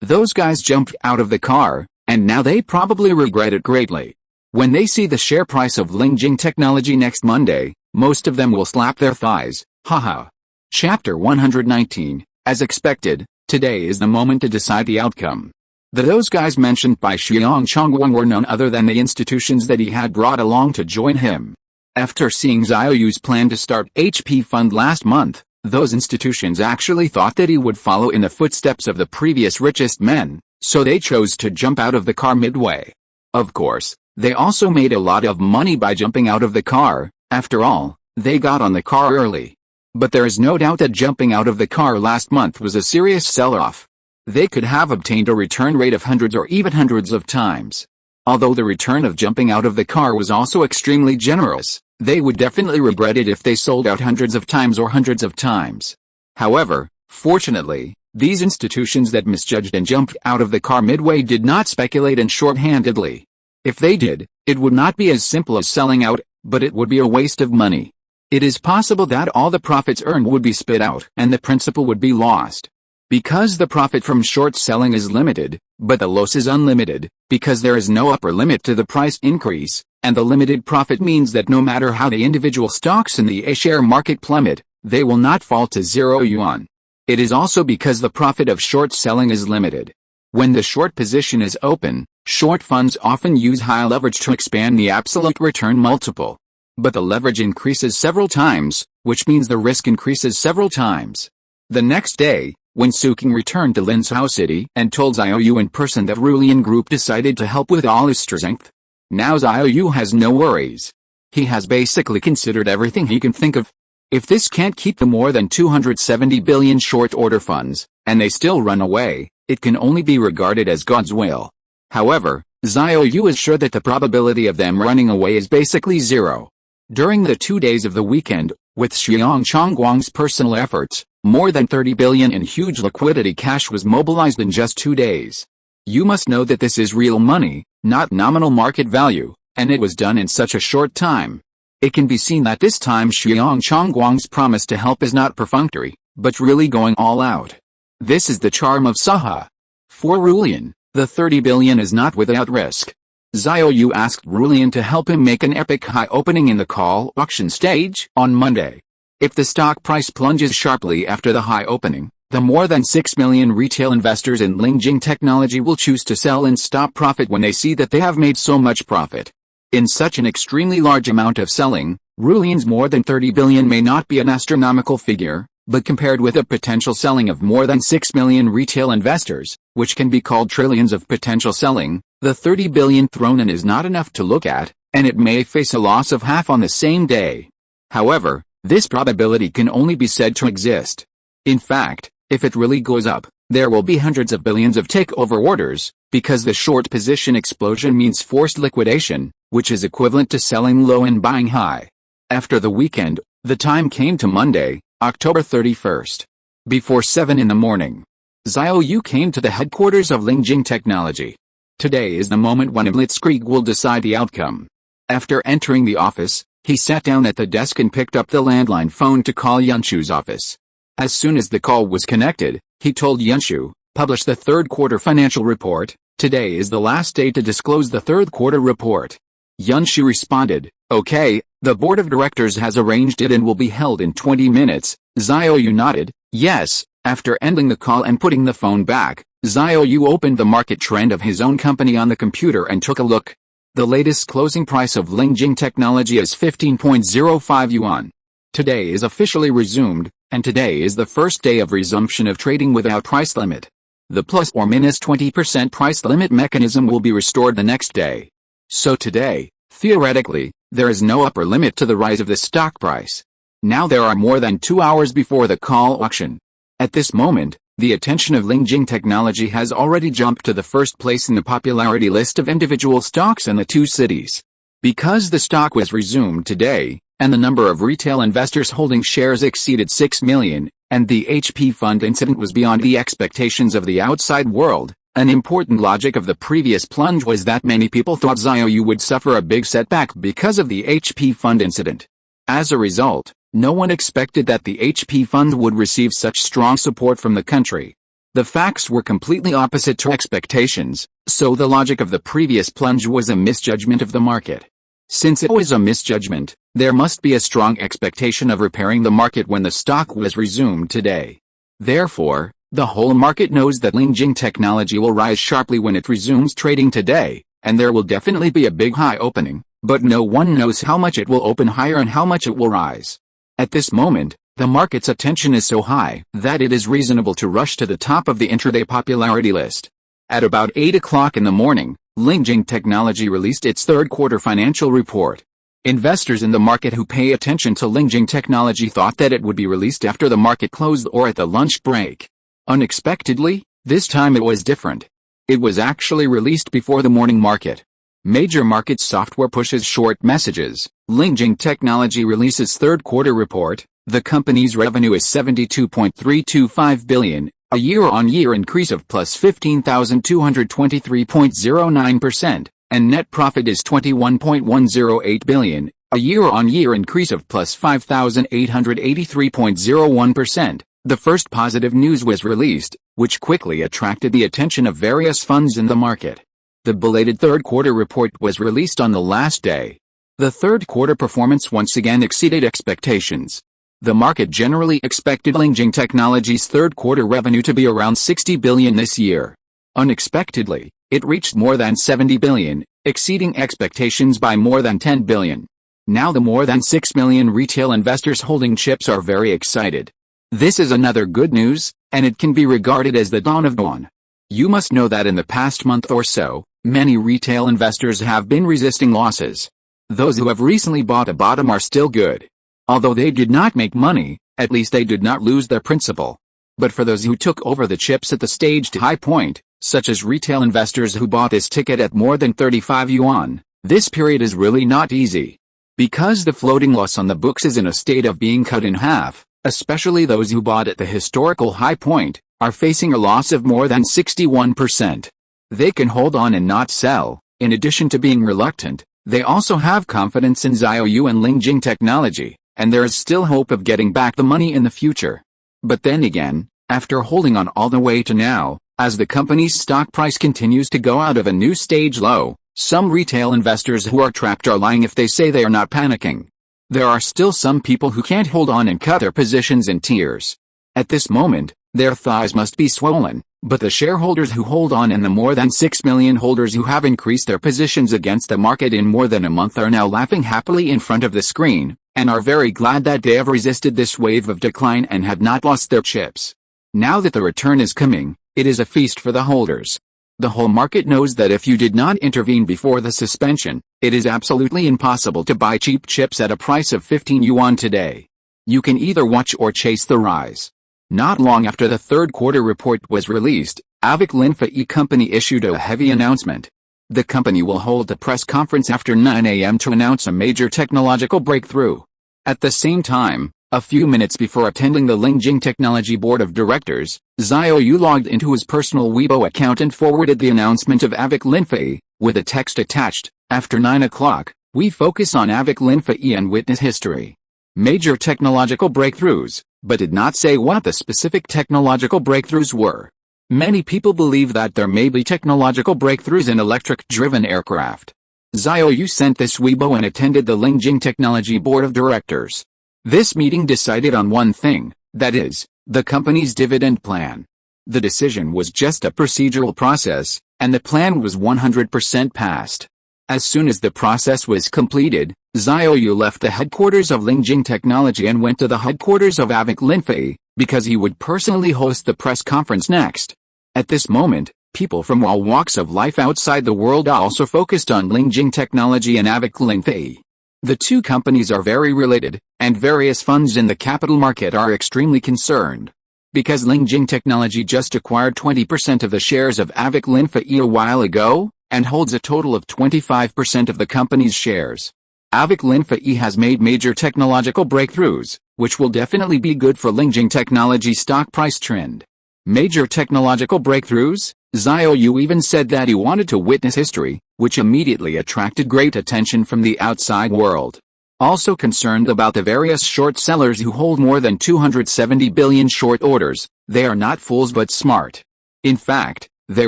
"Those guys jumped out of the car, and now they probably regret it greatly. When they see the share price of Lingjing Technology next Monday, most of them will slap their thighs, haha." Chapter 119, as expected, today is the moment to decide the outcome. Those guys mentioned by Xiao Chongguang were none other than the institutions that he had brought along to join him. After seeing Xiao Yu's plan to start HP Fund last month, those institutions actually thought that he would follow in the footsteps of the previous richest men, so they chose to jump out of the car midway. Of course, they also made a lot of money by jumping out of the car. After all, they got on the car early. But there is no doubt that jumping out of the car last month was a serious sell-off. They could have obtained a return rate of hundreds or even hundreds of times. Although the return of jumping out of the car was also extremely generous, they would definitely regret it if they sold out hundreds of times or hundreds of times. However, fortunately, These institutions that misjudged and jumped out of the car midway did not speculate and short-handedly. If they did, it would not be as simple as selling out, but it would be a waste of money. It is possible that all the profits earned would be spit out and the principal would be lost. Because the profit from short selling is limited, but the loss is unlimited, because there is no upper limit to the price increase, and the limited profit means that no matter how the individual stocks in the A-share market plummet, they will not fall to 0 yuan. It is also because the profit of short selling is limited. When the short position is open, short funds often use high leverage to expand the absolute return multiple. But the leverage increases several times, which means the risk increases several times. The next day, when Suking returned to Linzhou City and told Xiao Yu in person that Rulian Group decided to help with all his strength, now Xiao Yu has no worries. He has basically considered everything he can think of. If this can't keep the more than 270 billion short order funds, and they still run away, it can only be regarded as God's will. However, Xiao Yu is sure that the probability of them running away is basically zero. During the 2 days of the weekend, with Xiang Chongguang's personal efforts, more than 30 billion in huge liquidity cash was mobilized in just 2 days. You must know that this is real money, not nominal market value, and it was done in such a short time. It can be seen that this time Xiang Chongguang's promise to help is not perfunctory, but really going all out. This is the charm of Saha. For Rulian, the 30 billion is not without risk. Xiao Yu asked Rulian to help him make an epic high opening in the call auction stage on Monday. If the stock price plunges sharply after the high opening, the more than 6 million retail investors in Lingjing Technology will choose to sell and stop profit when they see that they have made so much profit. In such an extremely large amount of selling, Rulian's more than 30 billion may not be an astronomical figure, but compared with a potential selling of more than 6 million retail investors, which can be called trillions of potential selling, the 30 billion thrown in is not enough to look at, and it may face a loss of half on the same day. However, this probability can only be said to exist. In fact, if it really goes up, there will be hundreds of billions of takeover orders, because the short position explosion means forced liquidation, which is equivalent to selling low and buying high. After the weekend, the time came to Monday, October 31st. Before 7 in the morning, Xiao Yu came to the headquarters of Lingjing Technology. Today is the moment when a blitzkrieg will decide the outcome. After entering the office, he sat down at the desk and picked up the landline phone to call Yunshu's office. As soon as the call was connected, he told Yunshu, "Publish the third quarter financial report. Today is the last day to disclose the third quarter report." Yunshu responded, "Okay, the board of directors has arranged it and will be held in 20 minutes. Xiao Yu nodded, "Yes." After ending the call and putting the phone back, Xiao Yu opened the market trend of his own company on the computer and took a look. The latest closing price of Lingjing Technology is 15.05 yuan. Today is officially resumed, and today is the first day of resumption of trading without price limit. The plus or minus 20% price limit mechanism will be restored the next day. So today, theoretically, there is no upper limit to the rise of the stock price. Now there are more than 2 hours before the call auction. At this moment, the attention of Lingjing Technology has already jumped to the first place in the popularity list of individual stocks in the two cities. Because the stock was resumed today, and the number of retail investors holding shares exceeded 6 million, and the HP fund incident was beyond the expectations of the outside world, an important logic of the previous plunge was that many people thought Xiao Yu would suffer a big setback because of the HP fund incident. As a result, no one expected that the HP fund would receive such strong support from the country. The facts were completely opposite to expectations, so the logic of the previous plunge was a misjudgment of the market. Since it was a misjudgment, there must be a strong expectation of repairing the market when the stock was resumed today. Therefore, the whole market knows that Lingjing Technology will rise sharply when it resumes trading today, and there will definitely be a big high opening, but no one knows how much it will open higher and how much it will rise. At this moment, the market's attention is so high that it is reasonable to rush to the top of the intraday popularity list. At about 8 o'clock in the morning, Lingjing Technology released its third quarter financial report. Investors in the market who pay attention to Lingjing Technology thought that it would be released after the market closed or at the lunch break. Unexpectedly, this time it was different. It was actually released before the morning market. Major market software pushes short messages. Lingjing Technology releases third quarter report. The company's revenue is 72.325 billion, a year-on-year increase of plus 15,223.09%, and net profit is 21.108 billion, a year-on-year increase of plus 5,883.01%. The first positive news was released, which quickly attracted the attention of various funds in the market. The belated third quarter report was released on the last day. The third quarter performance once again exceeded expectations. The market generally expected Lingjing Technology's third quarter revenue to be around 60 billion this year. Unexpectedly, it reached more than 70 billion, exceeding expectations by more than 10 billion. Now the more than 6 million retail investors holding chips are very excited. This is another good news, and it can be regarded as the dawn of dawn. You must know that in the past month or so, many retail investors have been resisting losses. Those who have recently bought a bottom are still good. Although they did not make money, at least they did not lose their principal. But for those who took over the chips at the staged high point, such as retail investors who bought this ticket at more than 35 yuan, this period is really not easy. Because the floating loss on the books is in a state of being cut in half, especially those who bought at the historical high point, are facing a loss of more than 61%. They can hold on and not sell. In addition to being reluctant, they also have confidence in Xiao Yu and Lingjing Technology, and there is still hope of getting back the money in the future. But then again, after holding on all the way to now, as the company's stock price continues to go out of a new stage low, some retail investors who are trapped are lying if they say they are not panicking. There are still some people who can't hold on and cut their positions in tears. At this moment, their thighs must be swollen, but the shareholders who hold on and the more than 6 million holders who have increased their positions against the market in more than a month are now laughing happily in front of the screen, and are very glad that they have resisted this wave of decline and have not lost their chips. Now that the return is coming, it is a feast for the holders. The whole market knows that if you did not intervene before the suspension, it is absolutely impossible to buy cheap chips at a price of 15 yuan today. You can either watch or chase the rise. Not long after the third quarter report was released, Avic Linfei company issued a heavy announcement. The company will hold a press conference after 9 a.m. to announce a major technological breakthrough. At the same time, a few minutes before attending the Lingjing Technology Board of Directors, Xiao Yu logged into his personal Weibo account and forwarded the announcement of Avic Linfei, with a text attached, "After 9 o'clock, we focus on Avic Linfei and witness history. Major technological breakthroughs," but did not say what the specific technological breakthroughs were. Many people believe that there may be technological breakthroughs in electric-driven aircraft. Xiao Yu sent this Weibo and attended the Lingjing Technology Board of Directors. This meeting decided on one thing, that is, the company's dividend plan. The decision was just a procedural process, and the plan was 100% passed. As soon as the process was completed, Xiao Yu left the headquarters of Lingjing Technology and went to the headquarters of Avic Linfei, because he would personally host the press conference next. At this moment, people from all walks of life outside the world are also focused on Lingjing Technology and Avic Linfei. The two companies are very related, and various funds in the capital market are extremely concerned. Because Lingjing Technology just acquired 20% of the shares of Avic Linfei a while ago, and holds a total of 25% of the company's shares. Avic Linfei has made major technological breakthroughs, which will definitely be good for Lingjing Technology stock price trend. Major technological breakthroughs? Xiao Yu even said that he wanted to witness history, which immediately attracted great attention from the outside world. Also concerned about the various short sellers who hold more than 270 billion short orders, they are not fools but smart. In fact, they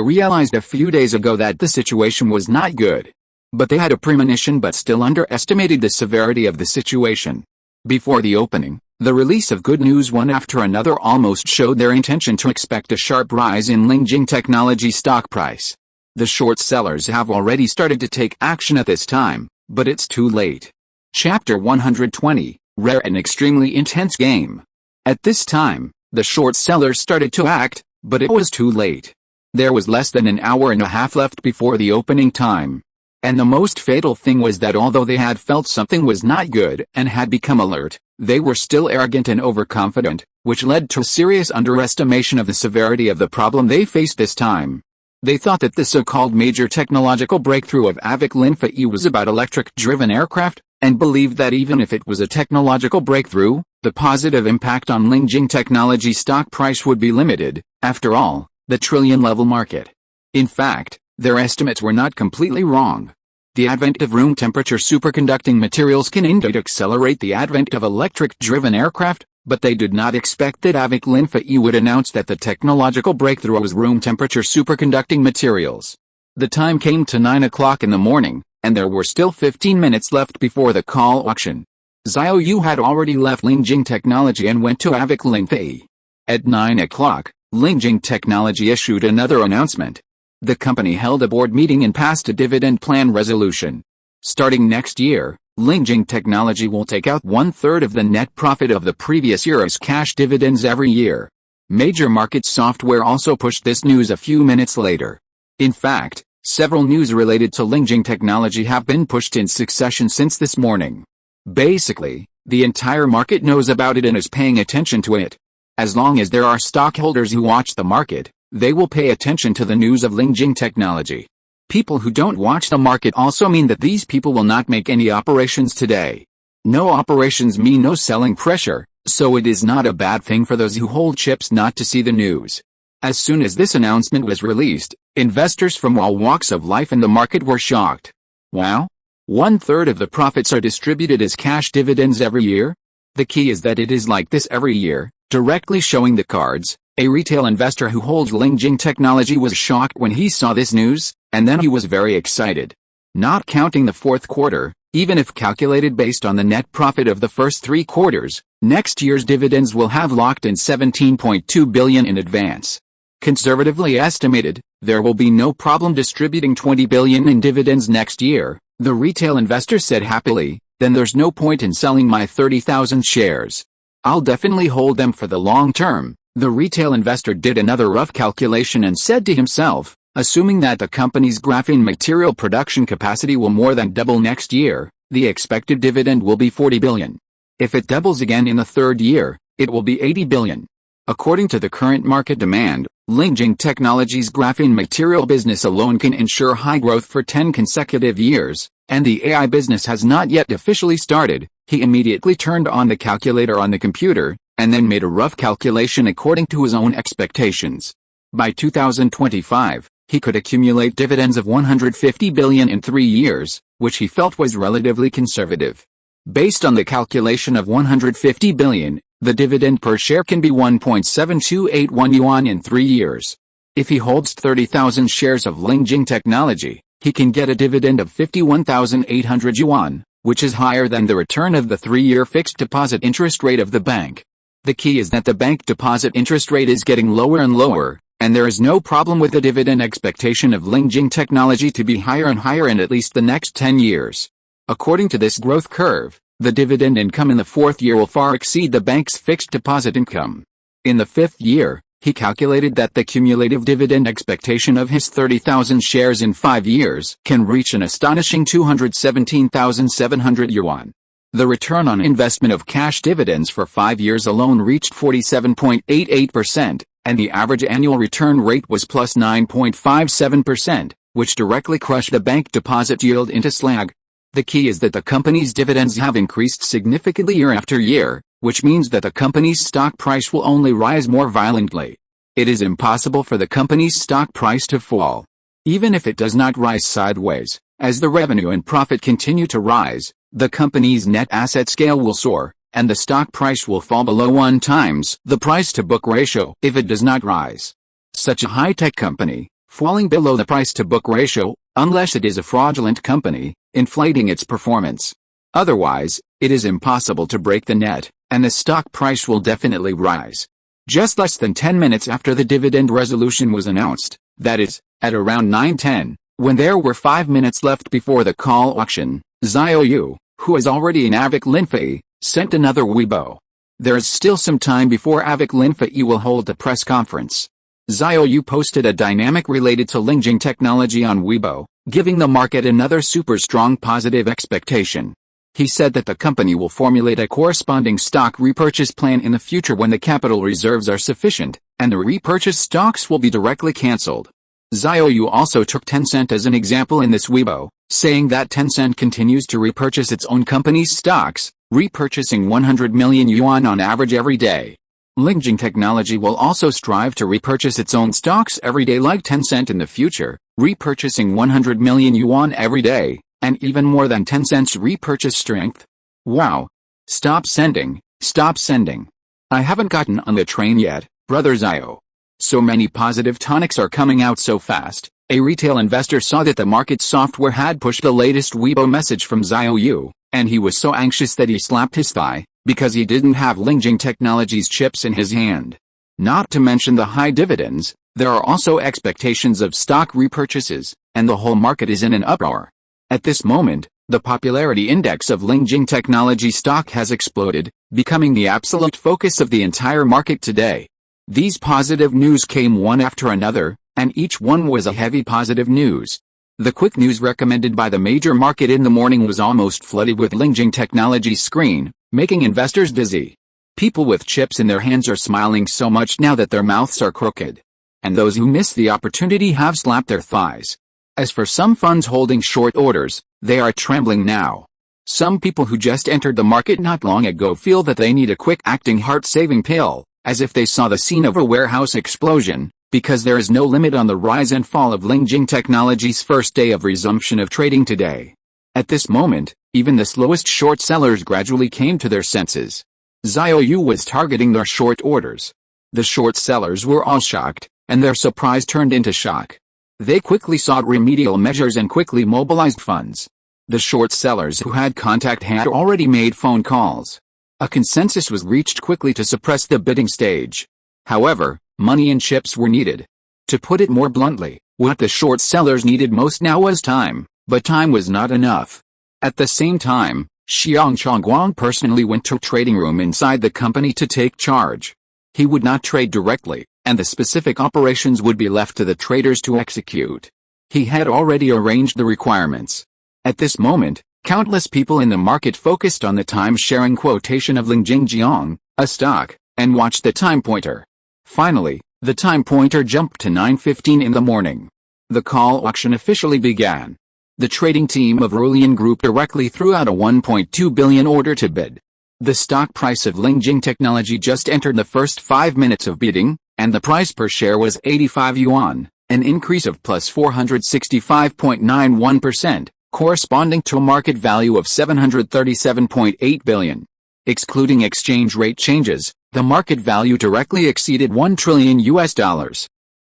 realized a few days ago that the situation was not good. But they had a premonition but still underestimated the severity of the situation. Before the opening, the release of good news one after another almost showed their intention to expect a sharp rise in Lingjing Technology stock price. The short sellers have already started to take action at this time, but it's too late. Chapter 120, Rare and Extremely Intense Game. At this time, the short sellers started to act, but it was too late. There was less than an hour and a half left before the opening time. And the most fatal thing was that although they had felt something was not good and had become alert, they were still arrogant and overconfident, which led to a serious underestimation of the severity of the problem they faced this time. They thought that the so-called major technological breakthrough of Avic Linfei was about electric-driven aircraft, and believed that even if it was a technological breakthrough, the positive impact on Lingjing Technology stock price would be limited. After all, the trillion-level market. In fact, their estimates were not completely wrong. The advent of room temperature superconducting materials can indeed accelerate the advent of electric-driven aircraft, but they did not expect that Avik Linfei would announce that the technological breakthrough was room temperature superconducting materials. The time came to 9 o'clock in the morning, and there were still 15 minutes left before the call auction. Xiao Yu had already left Lingjing Technology and went to Avik Linfei. At 9 o'clock, Lingjing Technology issued another announcement. The company held a board meeting and passed a dividend plan resolution. Starting next year, Lingjing Technology will take out 1/3 of the net profit of the previous year as cash dividends every year. Major market software also pushed this news a few minutes later. In fact, several news related to Lingjing Technology have been pushed in succession since this morning. Basically, the entire market knows about it and is paying attention to it. As long as there are stockholders who watch the market, they will pay attention to the news of Lingjing Technology. People who don't watch the market also mean that these people will not make any operations today. No operations mean no selling pressure, so it is not a bad thing for those who hold chips not to see the news. As soon as this announcement was released, investors from all walks of life in the market were shocked. Wow! 1/3 of the profits are distributed as cash dividends every year? The key is that it is like this every year, directly showing the cards. A retail investor who holds Lingjing Technology was shocked when he saw this news, and then he was very excited. Not counting the fourth quarter, even if calculated based on the net profit of the first 3 quarters, next year's dividends will have locked in 17.2 billion in advance. Conservatively estimated, there will be no problem distributing 20 billion in dividends next year, the retail investor said happily. Then there's no point in selling my 30,000 shares. I'll definitely hold them for the long term. The retail investor did another rough calculation and said to himself, assuming that the company's graphene material production capacity will more than double next year, the expected dividend will be 40 billion. If it doubles again in the third year, it will be 80 billion. According to the current market demand, Lingjing Technology's graphene material business alone can ensure high growth for 10 consecutive years, and the AI business has not yet officially started. He immediately turned on the calculator on the computer, and then made a rough calculation according to his own expectations. By 2025, he could accumulate dividends of 150 billion in 3 years, which he felt was relatively conservative. Based on the calculation of 150 billion, the dividend per share can be 1.7281 yuan in 3 years. If he holds 30,000 shares of Lingjing Technology, he can get a dividend of 51,800 yuan, which is higher than the return of the 3-year fixed deposit interest rate of the bank. The key is that the bank deposit interest rate is getting lower and lower, and there is no problem with the dividend expectation of Lingjing Technology to be higher and higher in at least the next 10 years. According to this growth curve, the dividend income in the 4th year will far exceed the bank's fixed deposit income. In the 5th year, he calculated that the cumulative dividend expectation of his 30,000 shares in 5 years can reach an astonishing 217,700 yuan. The return on investment of cash dividends for 5 years alone reached 47.88%, and the average annual return rate was plus 9.57%, which directly crushed the bank deposit yield into slag. The key is that the company's dividends have increased significantly year after year, which means that the company's stock price will only rise more violently. It is impossible for the company's stock price to fall. Even if it does not rise sideways, as the revenue and profit continue to rise, the company's net asset scale will soar, and the stock price will fall below 1 times the price-to-book ratio if it does not rise. Such a high-tech company, falling below the price-to-book ratio, unless it is a fraudulent company, inflating its performance. Otherwise, it is impossible to break the net, and the stock price will definitely rise. Just less than 10 minutes after the dividend resolution was announced, that is, at around 9:10, when there were 5 minutes left before the call auction, Xiao Yu, who is already in Avik Linfei, sent another Weibo. There is still some time before Avik Linfei will hold a press conference. Xiao Yu posted a dynamic related to Lingjing Technology on Weibo, giving the market another super strong positive expectation. He said that the company will formulate a corresponding stock repurchase plan in the future when the capital reserves are sufficient, and the repurchased stocks will be directly cancelled. Xiao Yu also took Tencent as an example in this Weibo, saying that Tencent continues to repurchase its own company's stocks, repurchasing 100 million yuan on average every day. Lingjing Technology will also strive to repurchase its own stocks every day like Tencent in the future, repurchasing 100 million yuan every day, and even more than Tencent's repurchase strength. Wow. Stop sending, stop sending. I haven't gotten on the train yet, brother Xiao. So many positive tonics are coming out so fast. A retail investor saw that the market software had pushed the latest Weibo message from Xiao Yu, and he was so anxious that he slapped his thigh, because he didn't have Lingjing Technology's chips in his hand. Not to mention the high dividends, there are also expectations of stock repurchases, and the whole market is in an uproar. At this moment, the popularity index of Lingjing Technology stock has exploded, becoming the absolute focus of the entire market today. These positive news came one after another, and each one was a heavy positive news. The quick news recommended by the major market in the morning was almost flooded with Lingjing Technology's screen, making investors dizzy. People with chips in their hands are smiling so much now that their mouths are crooked. And those who missed the opportunity have slapped their thighs. As for some funds holding short orders, they are trembling now. Some people who just entered the market not long ago feel that they need a quick-acting heart-saving pill, as if they saw the scene of a warehouse explosion, because there is no limit on the rise and fall of Lingjing Technology's first day of resumption of trading today. At this moment, even the slowest short sellers gradually came to their senses. Xiao Yu was targeting their short orders. The short sellers were all shocked, and their surprise turned into shock. They quickly sought remedial measures and quickly mobilized funds. The short sellers who had contact had already made phone calls. A consensus was reached quickly to suppress the bidding stage. However, money and chips were needed. To put it more bluntly, what the short sellers needed most now was time, but time was not enough. At the same time, Xiang Chongguang personally went to a trading room inside the company to take charge. He would not trade directly, and the specific operations would be left to the traders to execute. He had already arranged the requirements. At this moment, countless people in the market focused on the time-sharing quotation of Lingjing Jiang, a stock, and watched the time pointer. Finally, the time pointer jumped to 9:15 in the morning. The call auction officially began. The trading team of Rulian Group directly threw out a 1.2 billion order to bid. The stock price of Lingjing Technology just entered the first 5 minutes of bidding, and the price per share was 85 yuan, an increase of plus 465.91%, corresponding to a market value of 737.8 billion. Excluding exchange rate changes, the market value directly exceeded $1 trillion.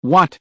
What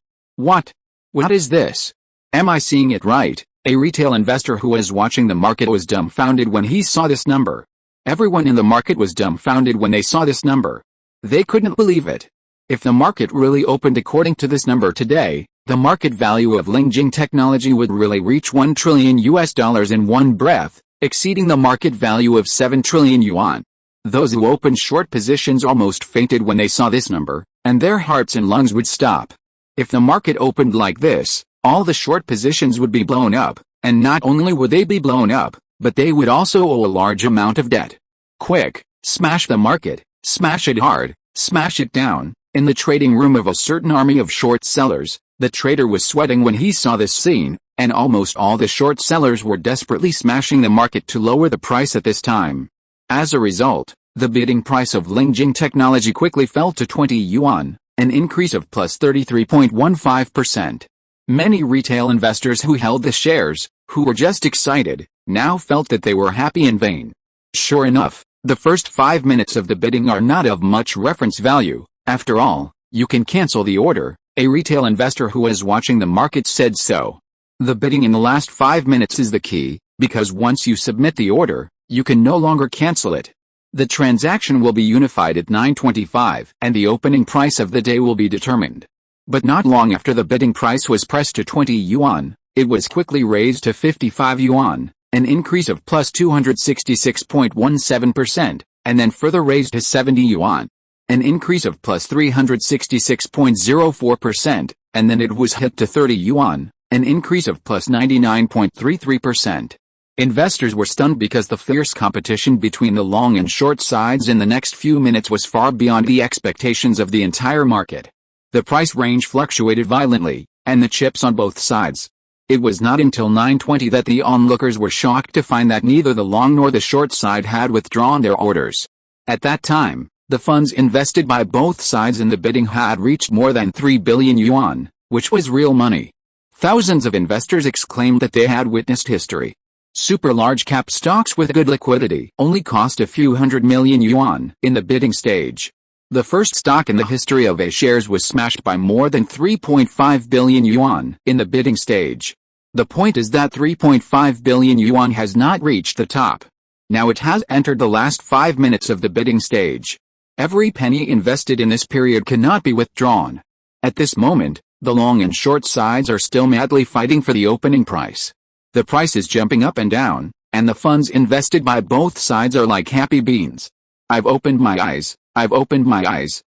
is this? Am I seeing it right? A retail investor who was watching the market was dumbfounded when he saw this number. Everyone in the market was dumbfounded when they saw this number. They couldn't believe it. If the market really opened according to this number today, the market value of Lingjing Technology would really reach $1 trillion in one breath, exceeding the market value of 7 trillion yuan. Those who opened short positions almost fainted when they saw this number, and their hearts and lungs would stop. If the market opened like this, all the short positions would be blown up, and not only would they be blown up, but they would also owe a large amount of debt. Quick, smash the market, smash it hard, smash it down. In the trading room of a certain army of short sellers, the trader was sweating when he saw this scene, and almost all the short sellers were desperately smashing the market to lower the price at this time. As a result, the bidding price of Lingjing Technology quickly fell to 20 yuan, an increase of plus 33.15%. Many retail investors who held the shares, who were just excited, now felt that they were happy in vain. Sure enough, the first 5 minutes of the bidding are not of much reference value. After all, you can cancel the order, a retail investor who was watching the market said so. The bidding in the last 5 minutes is the key, because once you submit the order, you can no longer cancel it. The transaction will be unified at 9:25 and the opening price of the day will be determined. But not long after the bidding price was pressed to 20 yuan, it was quickly raised to 55 yuan, an increase of plus 266.17%, and then further raised to 70 yuan. An increase of plus 366.04%, and then it was hit to 30 yuan, an increase of plus 99.33%. Investors were stunned because the fierce competition between the long and short sides in the next few minutes was far beyond the expectations of the entire market. The price range fluctuated violently, and the chips on both sides It was not until 9:20 that the onlookers were shocked to find that neither the long nor the short side had withdrawn their orders. At that time, the funds invested by both sides in the bidding had reached more than 3 billion yuan, which was real money. Thousands of investors exclaimed that they had witnessed history. Super large cap stocks with good liquidity only cost a few hundred million yuan in the bidding stage. The first stock in the history of A shares was smashed by more than 3.5 billion yuan in the bidding stage. The point is that 3.5 billion yuan has not reached the top. Now it has entered the last 5 minutes of the bidding stage. Every penny invested in this period cannot be withdrawn. At this moment, the long and short sides are still madly fighting for the opening price. The price is jumping up and down, and the funds invested by both sides are like happy beans. I've opened my eyes.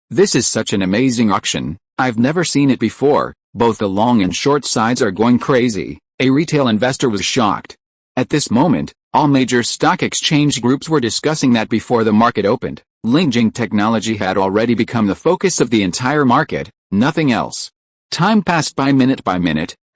This is such an amazing auction. I've never seen it before. Both the long and short sides are going crazy. A retail investor was shocked. At this moment, all major stock exchange groups were discussing that before the market opened. Lingjing Technology had already become the focus of the entire market, nothing else. Time passed by minute,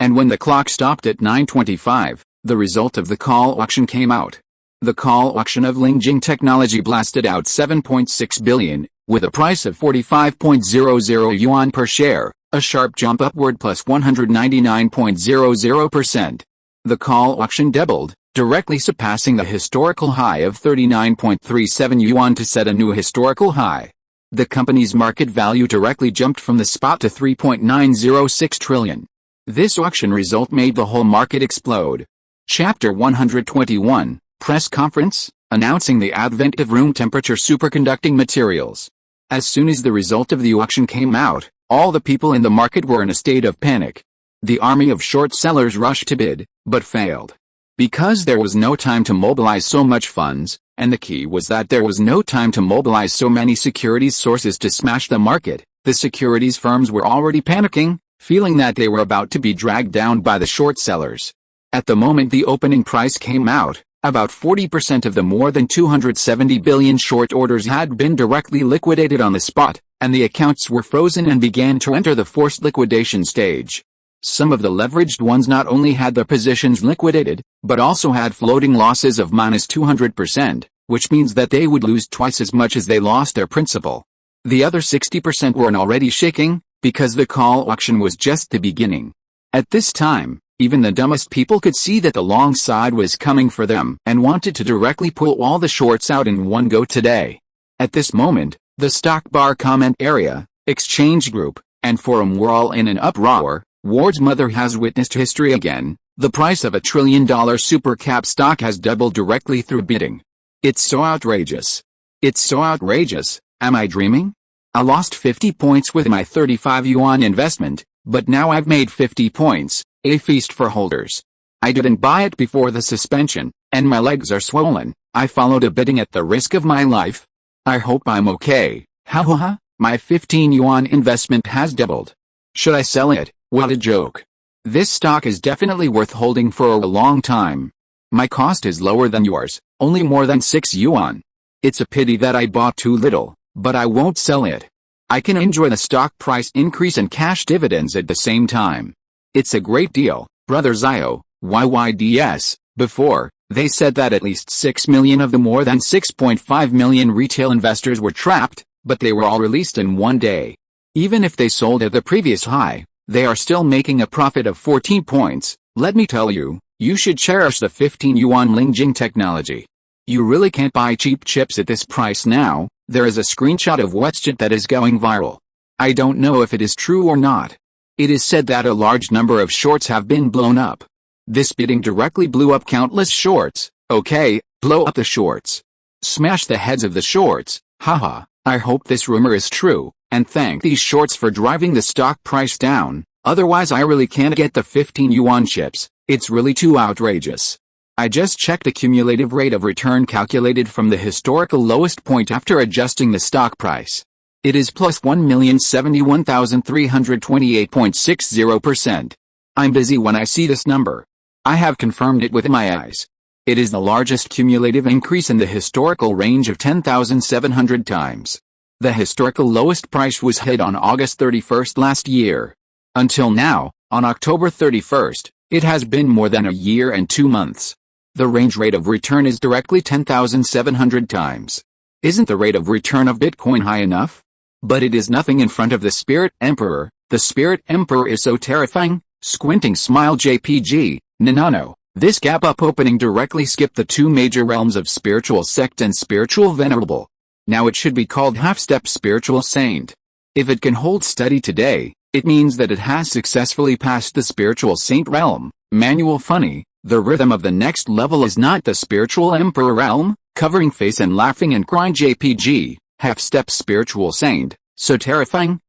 and when the clock stopped at 9:25, the result of the call auction came out. The call auction of Lingjing Technology blasted out 7.6 billion, with a price of 45.00 yuan per share, a sharp jump upward plus 199.00%. The call auction doubled, directly surpassing the historical high of 39.37 yuan to set a new historical high. The company's market value directly jumped from the spot to 3.906 trillion. This auction result made the whole market explode. Chapter 121. Press conference, announcing the advent of room temperature superconducting materials. As soon as the result of the auction came out, all the people in the market were in a state of panic. The army of short sellers rushed to bid, but failed. Because there was no time to mobilize so much funds, and the key was that there was no time to mobilize so many securities sources to smash the market, the securities firms were already panicking, feeling that they were about to be dragged down by the short sellers. At the moment the opening price came out, about 40% of the more than 270 billion short orders had been directly liquidated on the spot, and the accounts were frozen and began to enter the forced liquidation stage. Some of the leveraged ones not only had their positions liquidated, but also had floating losses of minus 200%, which means that they would lose twice as much as they lost their principal. The other 60% were already shaking, because the call auction was just the beginning. At this time, even the dumbest people could see that the long side was coming for them and wanted to directly pull all the shorts out in one go today. At this moment, the stock bar comment area, exchange group, and forum were all in an uproar. Ward's mother has witnessed history again. The price of $1 trillion supercap stock has doubled directly through bidding. It's so outrageous. Am I dreaming? I lost 50 points with my 35 yuan investment, but now I've made 50 points. A feast for holders. I didn't buy it before the suspension, and my legs are swollen. I followed a bidding at the risk of my life. I hope I'm okay. Ha ha ha, my 15 yuan investment has doubled. Should I sell it? What a joke. This stock is definitely worth holding for a long time. My cost is lower than yours, only more than 6 yuan. It's a pity that I bought too little, but I won't sell it. I can enjoy the stock price increase and cash dividends at the same time. It's a great deal, brother Xiao, YYDS. Before, they said that at least 6 million of the more than 6.5 million retail investors were trapped, but they were all released in one day. Even if they sold at the previous high, they are still making a profit of 14 points. Let me tell you, you should cherish the 15 yuan Lingjing Technology. You really can't buy cheap chips at this price now. There is a screenshot of WhatsApp that is going viral. I don't know if it is true or not. It is said that a large number of shorts have been blown up. This bidding directly blew up countless shorts. Okay, blow up the shorts. Smash the heads of the shorts. Haha, I hope this rumor is true, and thank these shorts for driving the stock price down. Otherwise I really can't get the 15 yuan chips. It's really too outrageous. I just checked the cumulative rate of return calculated from the historical lowest point after adjusting the stock price. It is plus 1,071,328.60%. I'm busy when I see this number. I have confirmed it with my eyes. It is the largest cumulative increase in the historical range of 10,700 times. The historical lowest price was hit on August 31st last year. Until now, on October 31st, It has been more than a year and 2 months. The range rate of return is directly 10,700 times. Isn't the rate of return of Bitcoin high enough? But it is nothing in front of the Spirit Emperor. The Spirit Emperor is so terrifying. Squinting smile JPG, Nanano. This gap up opening directly skipped the two major realms of spiritual sect and spiritual venerable. Now it should be called half-step spiritual saint. If it can hold steady today, it means that it has successfully passed the spiritual saint realm. Manual funny, the rhythm of the next level is not the spiritual emperor realm, covering face and laughing and crying JPG, half-step spiritual saint, so terrifying,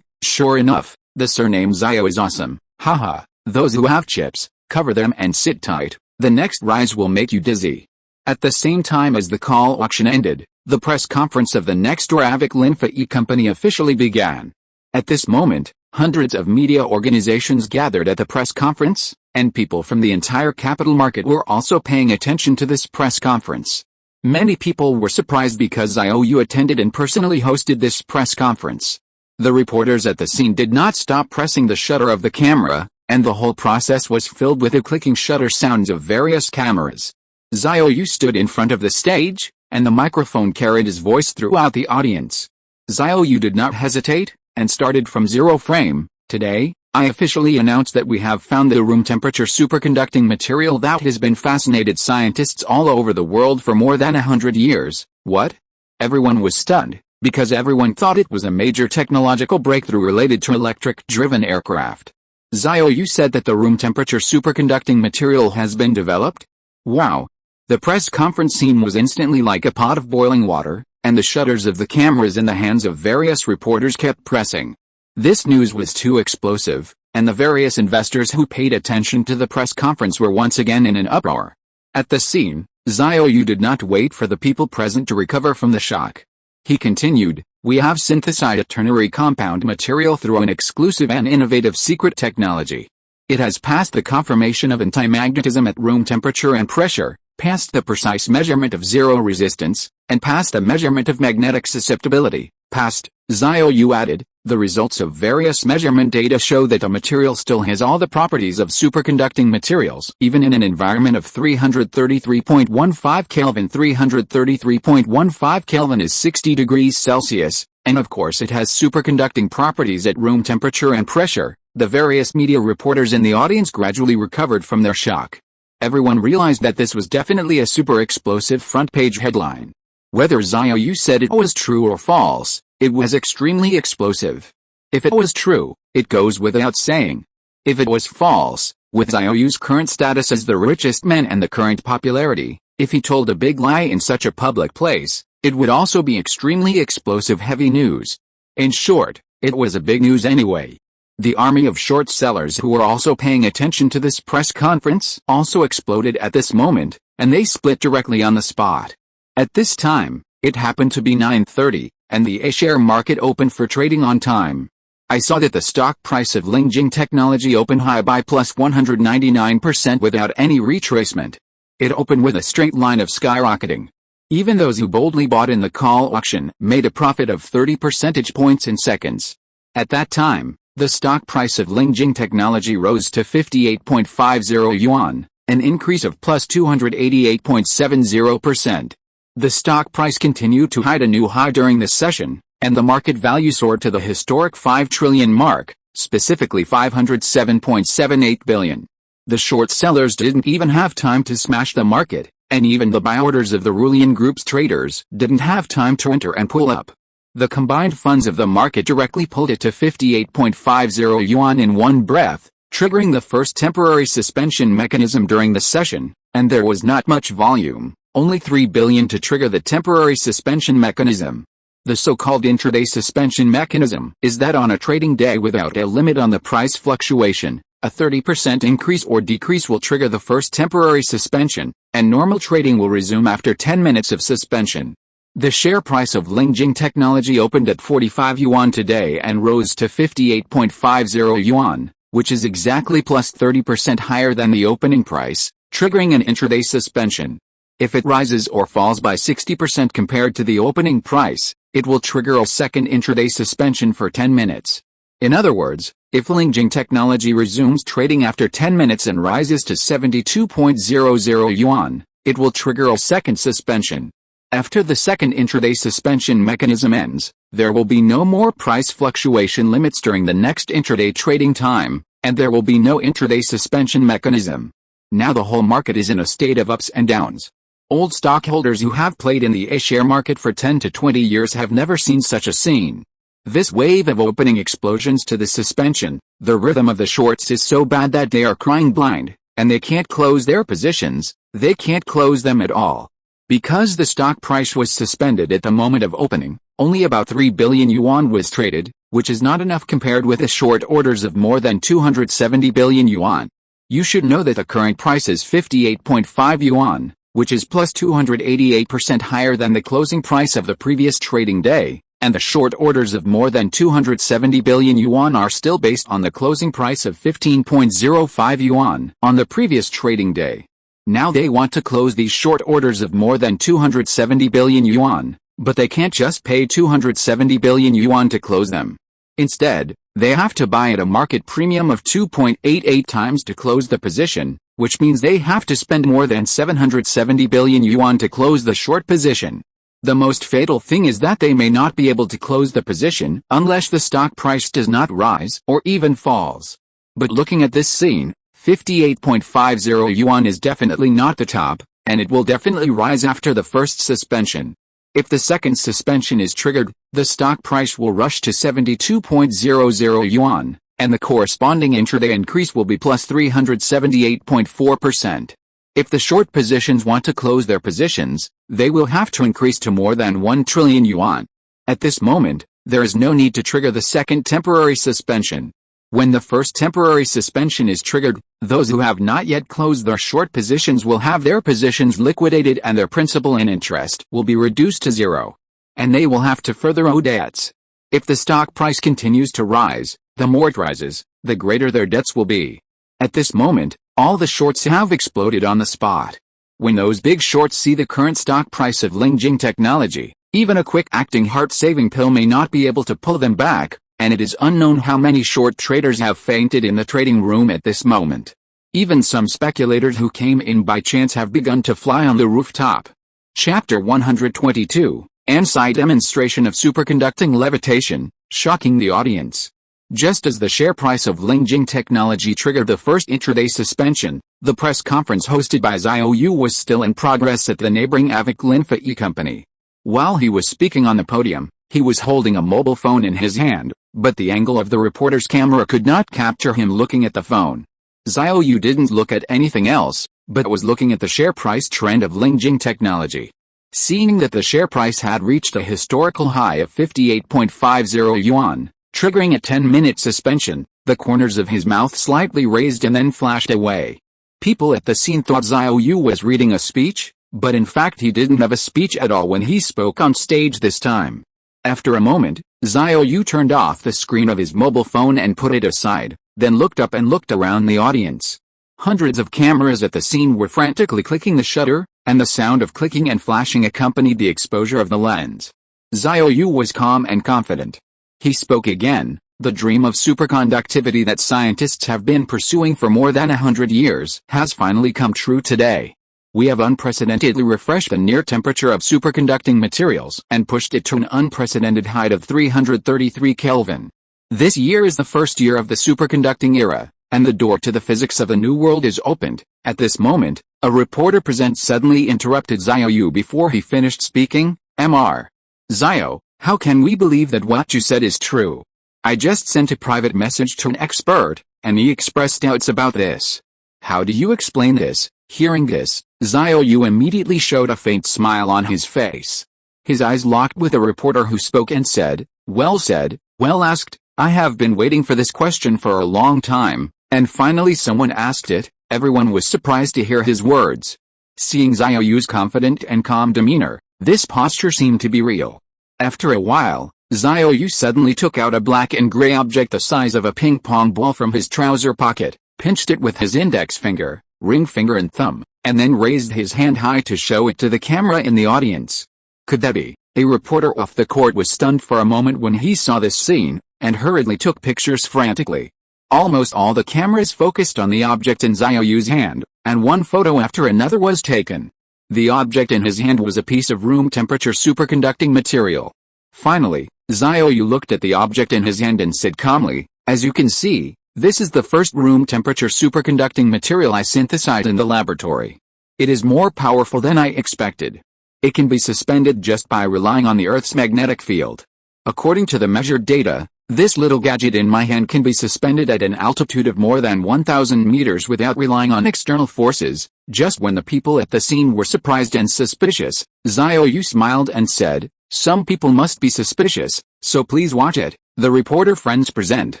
sure enough, the surname Xiao is awesome, haha, those who have chips, cover them and sit tight, the next rise will make you dizzy. At the same time as the call auction ended, the press conference of the next Ravic Linfa E company officially began. At this moment, hundreds of media organizations gathered at the press conference, and people from the entire capital market were also paying attention to this press conference. Many people were surprised because Xiao Yu attended and personally hosted this press conference. The reporters at the scene did not stop pressing the shutter of the camera, and the whole process was filled with the clicking shutter sounds of various cameras. Xiao Yu stood in front of the stage, and the microphone carried his voice throughout the audience. Xiao Yu did not hesitate, and started from 0 frame. Today, I officially announce that we have found the room temperature superconducting material that has been fascinated scientists all over the world for more than 100 years. What? Everyone was stunned, because everyone thought it was a major technological breakthrough related to electric-driven aircraft. Xiao Yu said that the room temperature superconducting material has been developed? Wow! The press conference scene was instantly like a pot of boiling water, and the shutters of the cameras in the hands of various reporters kept pressing. This news was too explosive, and the various investors who paid attention to the press conference were once again in an uproar. At the scene, Xiao Yu did not wait for the people present to recover from the shock. He continued, "We have synthesized a ternary compound material through an exclusive and innovative secret technology. It has passed the confirmation of antimagnetism at room temperature and pressure, passed the precise measurement of zero resistance, and passed the measurement of magnetic susceptibility. Passed," Xiao Yu added, "the results of various measurement data show that the material still has all the properties of superconducting materials, even in an environment of 333.15 Kelvin. 333.15 Kelvin is 60 degrees Celsius, and of course it has superconducting properties at room temperature and pressure." The various media reporters in the audience gradually recovered from their shock. Everyone realized that this was definitely a super explosive front-page headline. Whether Xiao Yu said it was true or false, it was extremely explosive. If it was true, it goes without saying. If it was false, with Xiao Yu's current status as the richest man and the current popularity, if he told a big lie in such a public place, it would also be extremely explosive heavy news. In short, it was a big news anyway. The army of short sellers who were also paying attention to this press conference also exploded at this moment, and they split directly on the spot. At this time, it happened to be 9:30, and the A-share market opened for trading on time. I saw that the stock price of Lingjing Technology opened high by plus 199% without any retracement. It opened with a straight line of skyrocketing. Even those who boldly bought in the call auction made a profit of 30 percentage points in seconds. At that time, the stock price of Lingjing Technology rose to 58.50 yuan, an increase of plus 288.70%. The stock price continued to hit a new high during the session, and the market value soared to the historic 5 trillion mark, specifically 507.78 billion. The short sellers didn't even have time to smash the market, and even the buy orders of the Rulian Group's traders didn't have time to enter and pull up. The combined funds of the market directly pulled it to 58.50 yuan in one breath, triggering the first temporary suspension mechanism during the session, and there was not much volume, only 3 billion to trigger the temporary suspension mechanism. The so-called intraday suspension mechanism is that on a trading day without a limit on the price fluctuation, a 30% increase or decrease will trigger the first temporary suspension, and normal trading will resume after 10 minutes of suspension. The share price of Lingjing Technology opened at 45 yuan today and rose to 58.50 yuan, which is exactly plus 30% higher than the opening price, triggering an intraday suspension. If it rises or falls by 60% compared to the opening price, it will trigger a second intraday suspension for 10 minutes. In other words, if Lingjing Technology resumes trading after 10 minutes and rises to 72.00 yuan, it will trigger a second suspension. After the second intraday suspension mechanism ends, there will be no more price fluctuation limits during the next intraday trading time, and there will be no intraday suspension mechanism. Now the whole market is in a state of ups and downs. Old stockholders who have played in the A-share market for 10 to 20 years have never seen such a scene. This wave of opening explosions to the suspension, the rhythm of the shorts is so bad that they are crying blind, and they can't close their positions, they can't close them at all. Because the stock price was suspended at the moment of opening, only about 3 billion yuan was traded, which is not enough compared with the short orders of more than 270 billion yuan. You should know that the current price is 58.5 yuan, which is plus 288% higher than the closing price of the previous trading day, and the short orders of more than 270 billion yuan are still based on the closing price of 15.05 yuan on the previous trading day. Now they want to close these short orders of more than 270 billion yuan, but they can't just pay 270 billion yuan to close them. Instead, they have to buy at a market premium of 2.88 times to close the position, which means they have to spend more than 770 billion yuan to close the short position. The most fatal thing is that they may not be able to close the position unless the stock price does not rise or even falls. But looking at this scene, 58.50 yuan is definitely not the top, and it will definitely rise after the first suspension. If the second suspension is triggered, the stock price will rush to 72.00 yuan, and the corresponding intraday increase will be plus 378.4%. If the short positions want to close their positions, they will have to increase to more than 1 trillion yuan. At this moment, there is no need to trigger the second temporary suspension. When the first temporary suspension is triggered, those who have not yet closed their short positions will have their positions liquidated and their principal and interest will be reduced to zero. And they will have to further owe debts. If the stock price continues to rise, the more it rises, the greater their debts will be. At this moment, all the shorts have exploded on the spot. When those big shorts see the current stock price of Lingjing Technology, even a quick-acting heart-saving pill may not be able to pull them back, and it is unknown how many short traders have fainted in the trading room at this moment. Even some speculators who came in by chance have begun to fly on the rooftop. Chapter 122, Ansai Demonstration of Superconducting Levitation, Shocking the Audience. Just as the share price of Lingjing Technology triggered the first intraday suspension, the press conference hosted by Xiao Yu was still in progress at the neighboring Avic Linfa E company. While he was speaking on the podium, he was holding a mobile phone in his hand, but the angle of the reporter's camera could not capture him looking at the phone. Xiao Yu didn't look at anything else, but was looking at the share price trend of Lingjing Technology. Seeing that the share price had reached a historical high of 58.50 yuan, triggering a 10-minute suspension, the corners of his mouth slightly raised and then flashed away. People at the scene thought Xiao Yu was reading a speech, but in fact he didn't have a speech at all when he spoke on stage this time. After a moment, Xiao Yu turned off the screen of his mobile phone and put it aside, then looked up and looked around the audience. Hundreds of cameras at the scene were frantically clicking the shutter, and the sound of clicking and flashing accompanied the exposure of the lens. Xiao Yu was calm and confident. He spoke again. The dream of superconductivity that scientists have been pursuing for more than 100 years has finally come true today. We have unprecedentedly refreshed the near temperature of superconducting materials and pushed it to an unprecedented height of 333 Kelvin. This year is the first year of the superconducting era, and the door to the physics of the new world is opened. At this moment, a reporter present suddenly interrupted Xiao Yu before he finished speaking. Mr. Xiao, how can we believe that what you said is true? I just sent a private message to an expert, and he expressed doubts about this. How do you explain this? Hearing this, Xiao Yu immediately showed a faint smile on his face. His eyes locked with a reporter who spoke and said, well asked, I have been waiting for this question for a long time, and finally someone asked it. Everyone was surprised to hear his words. Seeing Xiao Yu's confident and calm demeanor, this posture seemed to be real. After a while, Xiao Yu suddenly took out a black and gray object the size of a ping-pong ball from his trouser pocket, pinched it with his index finger, ring finger and thumb, and then raised his hand high to show it to the camera in the audience. Could that be? A reporter off the court was stunned for a moment when he saw this scene, and hurriedly took pictures frantically. Almost all the cameras focused on the object in Xiao Yu's hand, and one photo after another was taken. The object in his hand was a piece of room-temperature superconducting material. Finally, Xiao Yu looked at the object in his hand and said calmly, "As you can see, this is the first room-temperature superconducting material I synthesized in the laboratory. It is more powerful than I expected. It can be suspended just by relying on the Earth's magnetic field. According to the measured data, this little gadget in my hand can be suspended at an altitude of more than 1,000 meters without relying on external forces." Just when the people at the scene were surprised and suspicious, Xiao Yu smiled and said, "Some people must be suspicious, so please watch it. The reporter friends present.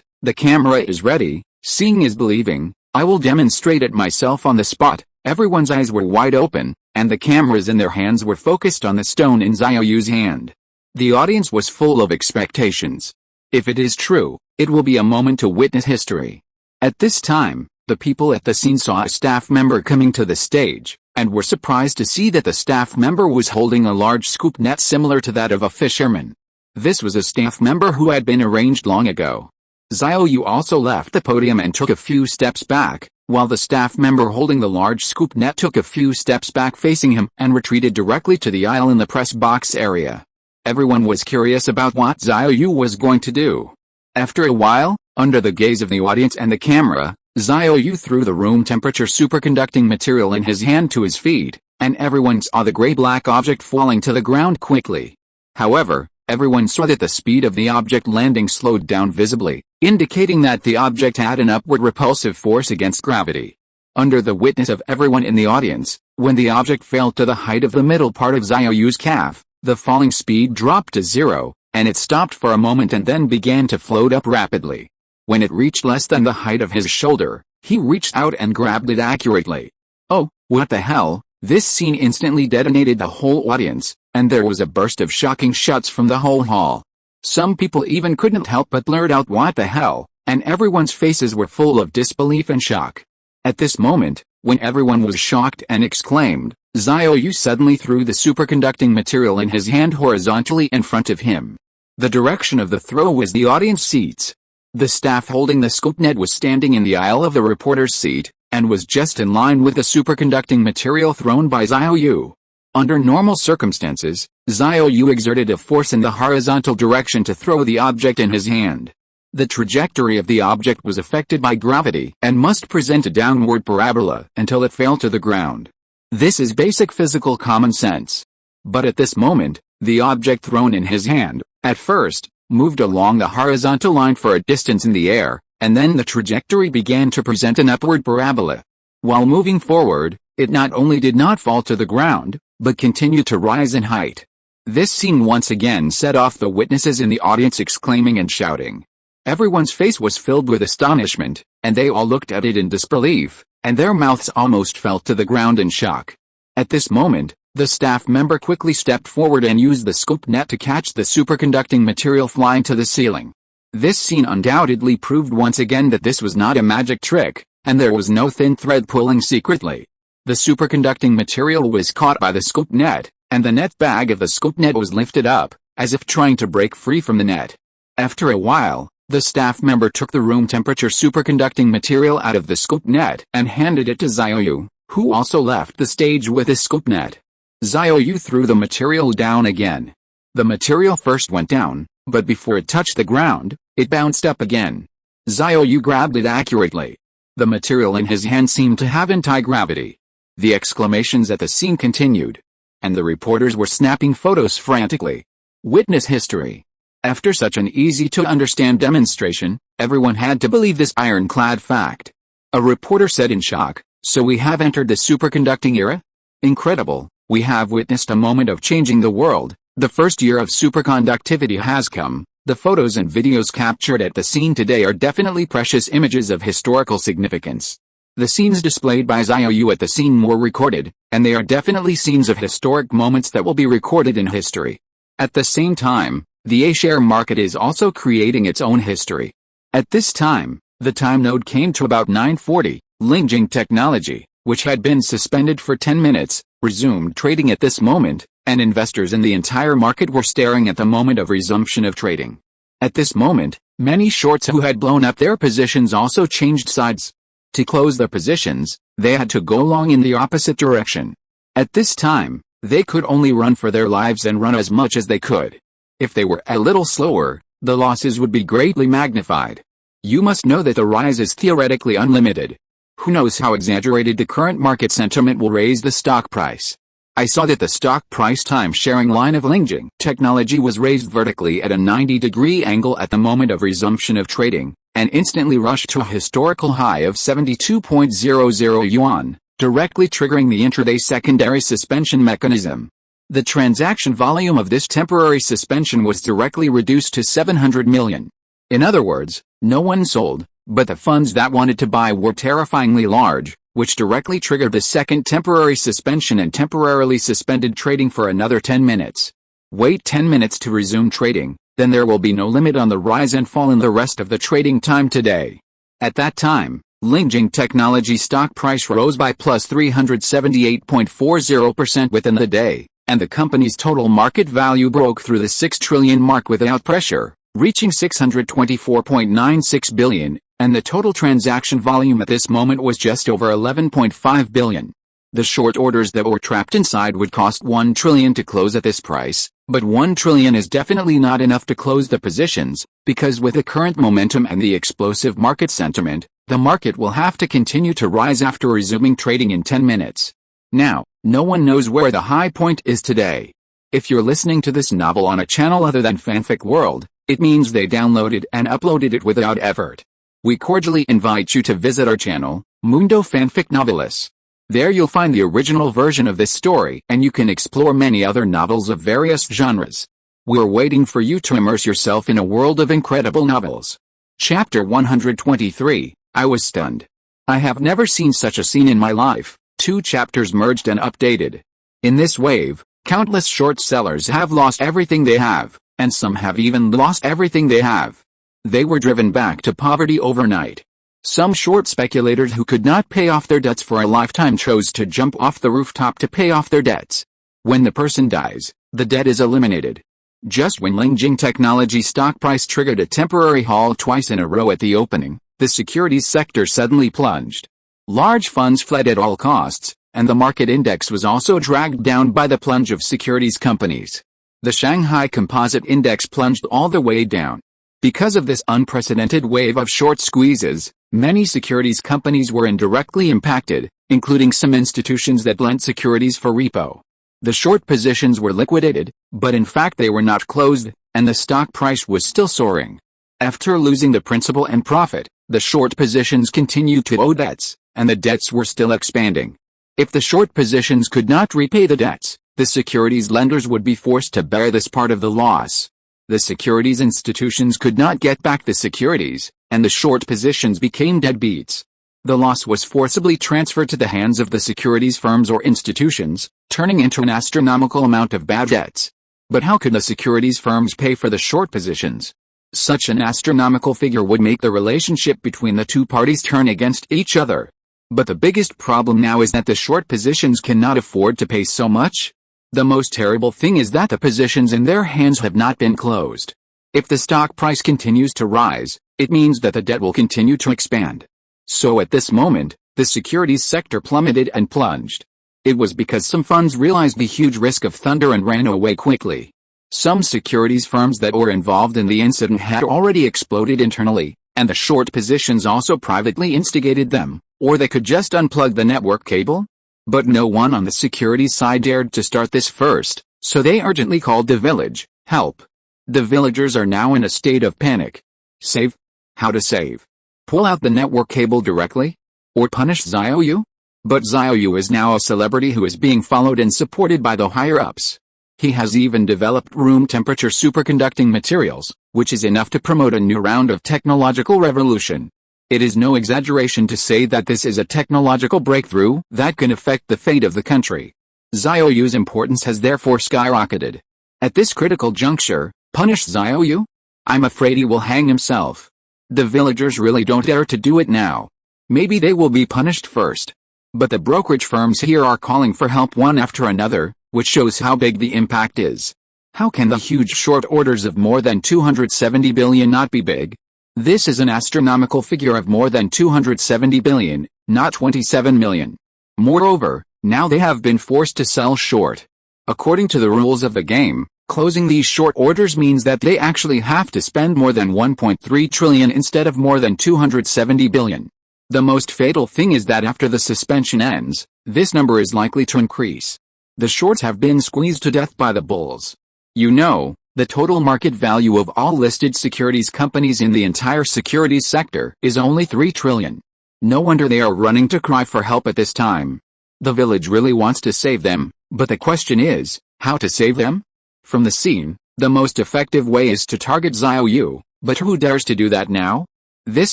The camera is ready. Seeing is believing. I will demonstrate it myself on the spot." Everyone's eyes were wide open, and the cameras in their hands were focused on the stone in Xiao Yu's hand. The audience was full of expectations. If it is true, it will be a moment to witness history. At this time, the people at the scene saw a staff member coming to the stage, and were surprised to see that the staff member was holding a large scoop net similar to that of a fisherman. This was a staff member who had been arranged long ago. Xiao Yu also left the podium and took a few steps back, while the staff member holding the large scoop net took a few steps back facing him and retreated directly to the aisle in the press box area. Everyone was curious about what Xiao Yu was going to do. After a while, under the gaze of the audience and the camera, Xiao Yu threw the room-temperature superconducting material in his hand to his feet, and everyone saw the gray-black object falling to the ground quickly. However, everyone saw that the speed of the object landing slowed down visibly, indicating that the object had an upward repulsive force against gravity. Under the witness of everyone in the audience, when the object fell to the height of the middle part of Xiao Yu's calf, the falling speed dropped to 0, and it stopped for a moment and then began to float up rapidly. When it reached less than the height of his shoulder, he reached out and grabbed it accurately. "Oh, what the hell?" This scene instantly detonated the whole audience, and there was a burst of shocking shouts from the whole hall. Some people even couldn't help but blurt out "what the hell," and everyone's faces were full of disbelief and shock. At this moment, when everyone was shocked and exclaimed, Xiao Yu suddenly threw the superconducting material in his hand horizontally in front of him. The direction of the throw was the audience seats. The staff holding the scoop net was standing in the aisle of the reporter's seat, and was just in line with the superconducting material thrown by Xiao Yu. Under normal circumstances, Xiao Yu exerted a force in the horizontal direction to throw the object in his hand. The trajectory of the object was affected by gravity and must present a downward parabola until it fell to the ground. This is basic physical common sense. But at this moment, the object thrown in his hand, at first, moved along the horizontal line for a distance in the air, and then the trajectory began to present an upward parabola. While moving forward, it not only did not fall to the ground, but continued to rise in height. This scene once again set off the witnesses in the audience exclaiming and shouting. Everyone's face was filled with astonishment, and they all looked at it in disbelief, and their mouths almost fell to the ground in shock. At this moment, the staff member quickly stepped forward and used the scoop net to catch the superconducting material flying to the ceiling. This scene undoubtedly proved once again that this was not a magic trick, and there was no thin thread pulling secretly. The superconducting material was caught by the scoop net, and the net bag of the scoop net was lifted up, as if trying to break free from the net. After a while, the staff member took the room temperature superconducting material out of the scoop net and handed it to Xiao Yu, who also left the stage with his scoop net. Xiao Yu threw the material down again. The material first went down, but before it touched the ground, it bounced up again. Xiao Yu grabbed it accurately. The material in his hand seemed to have anti-gravity. The exclamations at the scene continued, and the reporters were snapping photos frantically. Witness history. After such an easy-to-understand demonstration, everyone had to believe this ironclad fact. A reporter said in shock, "So we have entered the superconducting era? Incredible, we have witnessed a moment of changing the world. The first year of superconductivity has come." The photos and videos captured at the scene today are definitely precious images of historical significance. The scenes displayed by Xiao Yu at the scene were recorded, and they are definitely scenes of historic moments that will be recorded in history. At the same time, the A-share market is also creating its own history. At this time, the time node came to about 9:40, Lingjing technology, which had been suspended for 10 minutes, resumed trading at this moment, and investors in the entire market were staring at the moment of resumption of trading. At this moment, Many shorts who had blown up their positions also changed sides. To close their positions, they had to go long in the opposite direction. At this time, they could only run for their lives and run as much as they could. If they were a little slower, the losses would be greatly magnified. You must know that the rise is theoretically unlimited. Who knows how exaggerated the current market sentiment will raise the stock price? I saw that the stock price time-sharing line of Lingjing Technology was raised vertically at a 90-degree angle at the moment of resumption of trading, and instantly rushed to a historical high of 72.00 yuan, directly triggering the intraday secondary suspension mechanism. The transaction volume of this temporary suspension was directly reduced to 700 million. In other words, no one sold, but the funds that wanted to buy were terrifyingly large, which directly triggered the second temporary suspension and temporarily suspended trading for another 10 minutes. Wait 10 minutes to resume trading, then there will be no limit on the rise and fall in the rest of the trading time today. At that time, Lingjing Technology stock price rose by plus 378.40% within the day, and the company's total market value broke through the 6 trillion mark without pressure, reaching 624.96 billion. And the total transaction volume at this moment was just over 11.5 billion. The short orders that were trapped inside would cost 1 trillion to close at this price, but 1 trillion is definitely not enough to close the positions, because with the current momentum and the explosive market sentiment, the market will have to continue to rise after resuming trading in 10 minutes. Now, no one knows where the high point is today. If you're listening to this novel on a channel other than Fanfic World, it means they downloaded and uploaded it without effort. We cordially invite you to visit our channel, Mundo Fanfic Novelis. There you'll find the original version of this story and you can explore many other novels of various genres. We're waiting for you to immerse yourself in a world of incredible novels. Chapter 123, I was stunned. I have never seen such a scene in my life. 2 chapters merged and updated. In this wave, countless short sellers have lost everything they have, and some have even lost everything they have. They were driven back to poverty overnight. Some short speculators who could not pay off their debts for a lifetime chose to jump off the rooftop to pay off their debts. When the person dies, the debt is eliminated. Just when Lingjing Technology stock price triggered a temporary haul twice in a row at the opening, the securities sector suddenly plunged. Large funds fled at all costs, and the market index was also dragged down by the plunge of securities companies. The Shanghai Composite Index plunged all the way down. Because of this unprecedented wave of short squeezes, many securities companies were indirectly impacted, including some institutions that lent securities for repo. The short positions were liquidated, but in fact they were not closed, and the stock price was still soaring. After losing the principal and profit, the short positions continued to owe debts, and the debts were still expanding. If the short positions could not repay the debts, the securities lenders would be forced to bear this part of the loss. The securities institutions could not get back the securities, and the short positions became deadbeats. The loss was forcibly transferred to the hands of the securities firms or institutions, turning into an astronomical amount of bad debts. But how could the securities firms pay for the short positions? Such an astronomical figure would make the relationship between the two parties turn against each other. But the biggest problem now is that the short positions cannot afford to pay so much. The most terrible thing is that the positions in their hands have not been closed. If the stock price continues to rise, it means that the debt will continue to expand. So at this moment, the securities sector plummeted and plunged. It was because some funds realized the huge risk of thunder and ran away quickly. Some securities firms that were involved in the incident had already exploded internally, and the short positions also privately instigated them, or they could just unplug the network cable. But no one on the securities side dared to start this first, so they urgently called the village, help. The villagers are now in a state of panic. Save? How to save? Pull out the network cable directly? Or punish Xiao Yu? But Xiao Yu is now a celebrity who is being followed and supported by the higher-ups. He has even developed room-temperature superconducting materials, which is enough to promote a new round of technological revolution. It is no exaggeration to say that this is a technological breakthrough that can affect the fate of the country. Xiao Yu's importance has therefore skyrocketed. At this critical juncture, punish Xiao Yu? I'm afraid he will hang himself. The villagers really don't dare to do it now. Maybe they will be punished first. But the brokerage firms here are calling for help one after another, which shows how big the impact is. How can the huge short orders of more than 270 billion not be big? This is an astronomical figure of more than 270 billion, not 27 million. Moreover, now they have been forced to sell short. According to the rules of the game, closing these short orders means that they actually have to spend more than 1.3 trillion instead of more than 270 billion. The most fatal thing is that after the suspension ends, this number is likely to increase. The shorts have been squeezed to death by the bulls. You know, the total market value of all listed securities companies in the entire securities sector is only 3 trillion. No wonder they are running to cry for help at this time. The village really wants to save them, but the question is, how to save them? From the scene, the most effective way is to target Xiao Yu, but who dares to do that now? This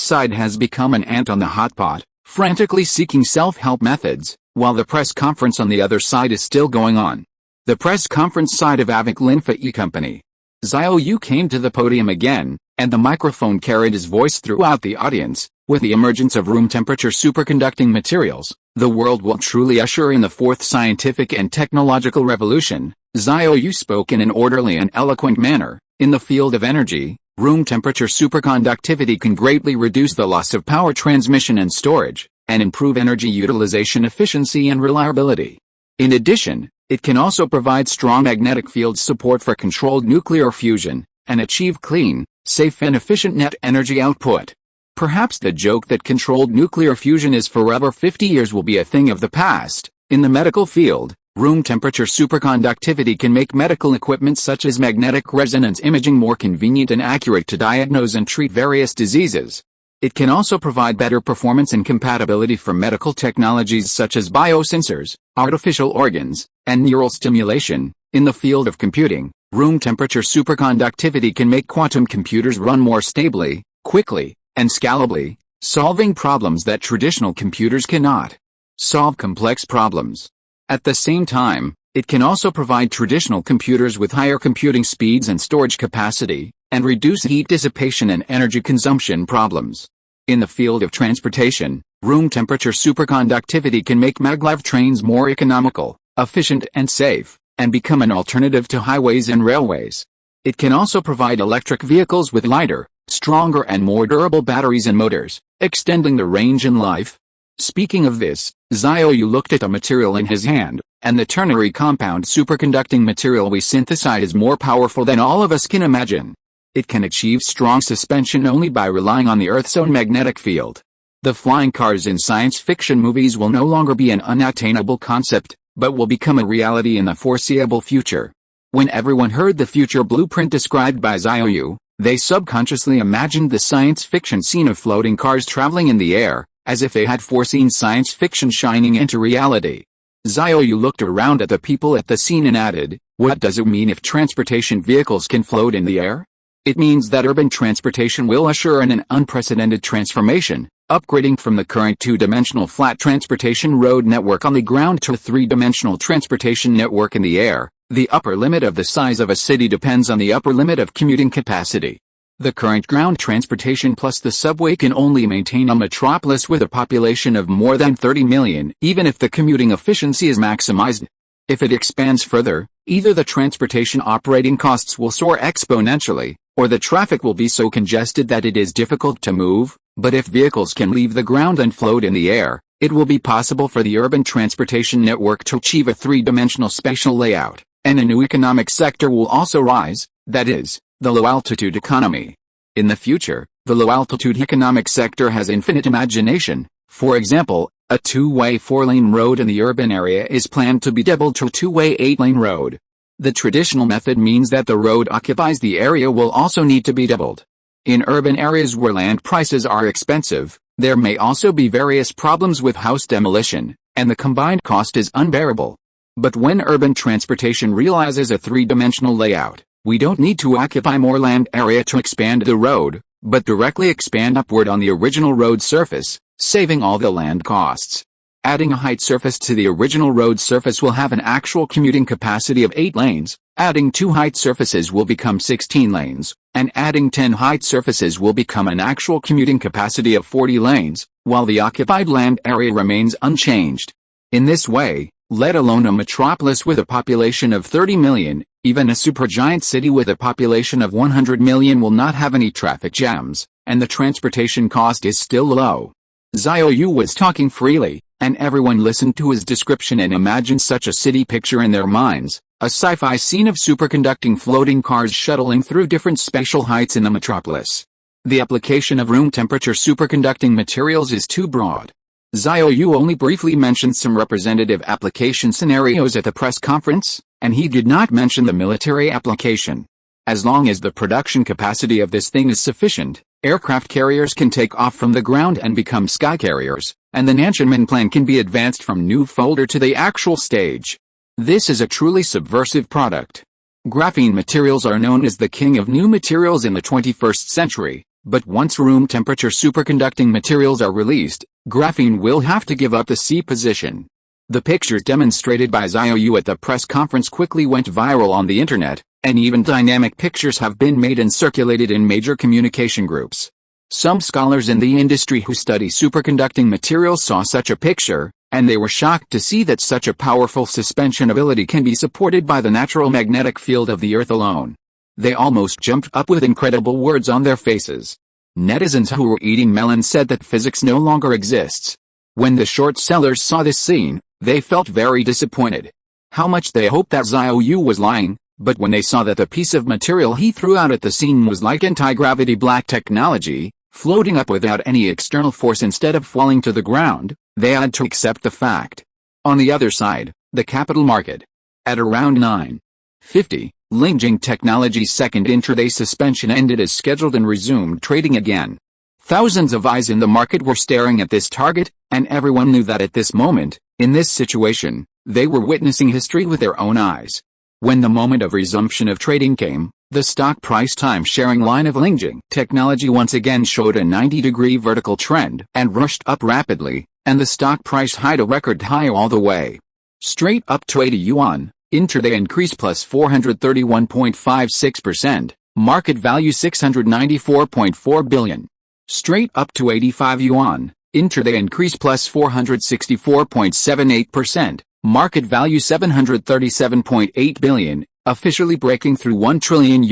side has become an ant on the hot pot, frantically seeking self-help methods, while the press conference on the other side is still going on. The press conference side of Avic Linfa E Company. Xiao Yu came to the podium again, and the microphone carried his voice throughout the audience. With the emergence of room-temperature superconducting materials, the world will truly usher in the fourth scientific and technological revolution. Xiao Yu spoke in an orderly and eloquent manner. In the field of energy, room-temperature superconductivity can greatly reduce the loss of power transmission and storage, and improve energy utilization efficiency and reliability. In addition, it can also provide strong magnetic field support for controlled nuclear fusion, and achieve clean, safe and efficient net energy output. Perhaps the joke that controlled nuclear fusion is forever 50 years will be a thing of the past. In the medical field, room temperature superconductivity can make medical equipment such as magnetic resonance imaging more convenient and accurate to diagnose and treat various diseases. It can also provide better performance and compatibility for medical technologies such as biosensors, artificial organs, and neural stimulation. In the field of computing, room temperature superconductivity can make quantum computers run more stably, quickly, and scalably, solving problems that traditional computers cannot solve complex problems. At the same time, it can also provide traditional computers with higher computing speeds and storage capacity, and reduce heat dissipation and energy consumption problems. In the field of transportation, room temperature superconductivity can make maglev trains more economical, efficient and safe, and become an alternative to highways and railways. It can also provide electric vehicles with lighter, stronger and more durable batteries and motors, extending the range and life. Speaking of this, Xiao Yu looked at the material in his hand, and the ternary compound superconducting material we synthesize is more powerful than all of us can imagine. It can achieve strong suspension only by relying on the Earth's own magnetic field. The flying cars in science fiction movies will no longer be an unattainable concept, but will become a reality in the foreseeable future. When everyone heard the future blueprint described by Xiao Yu, they subconsciously imagined the science fiction scene of floating cars traveling in the air, as if they had foreseen science fiction shining into reality. Xiao Yu looked around at the people at the scene and added, "What does it mean if transportation vehicles can float in the air? It means that urban transportation will usher in an unprecedented transformation, upgrading from the current two-dimensional flat transportation road network on the ground to a three-dimensional transportation network in the air. The upper limit of the size of a city depends on the upper limit of commuting capacity. The current ground transportation plus the subway can only maintain a metropolis with a population of more than 30 million, even if the commuting efficiency is maximized. If it expands further, either the transportation operating costs will soar exponentially, or the traffic will be so congested that it is difficult to move. But if vehicles can leave the ground and float in the air, it will be possible for the urban transportation network to achieve a three-dimensional spatial layout, and a new economic sector will also rise, that is, the low-altitude economy. In the future, the low-altitude economic sector has infinite imagination. For example, a two-way four-lane road in the urban area is planned to be doubled to a two-way eight-lane road. The traditional method means that the road occupies the area will also need to be doubled. In urban areas where land prices are expensive, there may also be various problems with house demolition, and the combined cost is unbearable. But when urban transportation realizes a three-dimensional layout, we don't need to occupy more land area to expand the road, but directly expand upward on the original road surface, saving all the land costs. Adding a height surface to the original road surface will have an actual commuting capacity of 8 lanes, adding 2 height surfaces will become 16 lanes, and adding 10 height surfaces will become an actual commuting capacity of 40 lanes, while the occupied land area remains unchanged. In this way, let alone a metropolis with a population of 30 million, even a supergiant city with a population of 100 million will not have any traffic jams, and the transportation cost is still low. Xiao Yu was talking freely, and everyone listened to his description and imagined such a city picture in their minds, a sci-fi scene of superconducting floating cars shuttling through different spatial heights in the metropolis. The application of room temperature superconducting materials is too broad. Xiao Yu only briefly mentioned some representative application scenarios at the press conference, and he did not mention the military application. As long as the production capacity of this thing is sufficient, aircraft carriers can take off from the ground and become sky carriers, and the Nansenman plan can be advanced from new folder to the actual stage. This is a truly subversive product. Graphene materials are known as the king of new materials in the 21st century, but once room temperature superconducting materials are released, graphene will have to give up the C position. The pictures demonstrated by Xiao Yu at the press conference quickly went viral on the internet, and even dynamic pictures have been made and circulated in major communication groups. Some scholars in the industry who study superconducting materials saw such a picture, and they were shocked to see that such a powerful suspension ability can be supported by the natural magnetic field of the Earth alone. They almost jumped up with incredible words on their faces. Netizens who were eating melon said that physics no longer exists. When the short sellers saw this scene, they felt very disappointed. How much they hoped that Xiao Yu was lying, but when they saw that the piece of material he threw out at the scene was like anti-gravity black technology, floating up without any external force instead of falling to the ground, they had to accept the fact. On the other side, the capital market. At around 9:50, Lingjing Technology's second intraday suspension ended as scheduled and resumed trading again. Thousands of eyes in the market were staring at this target, and everyone knew that at this moment, in this situation, they were witnessing history with their own eyes. When the moment of resumption of trading came, the stock price time-sharing line of Lingjing Technology once again showed a 90-degree vertical trend and rushed up rapidly, and the stock price hit a record high all the way. Straight up to 80 yuan, intraday increase plus 431.56%, market value 694.4 billion. Straight up to 85 yuan, intraday increase plus 464.78%. Market value $737.8 billion, officially breaking through $1 trillion.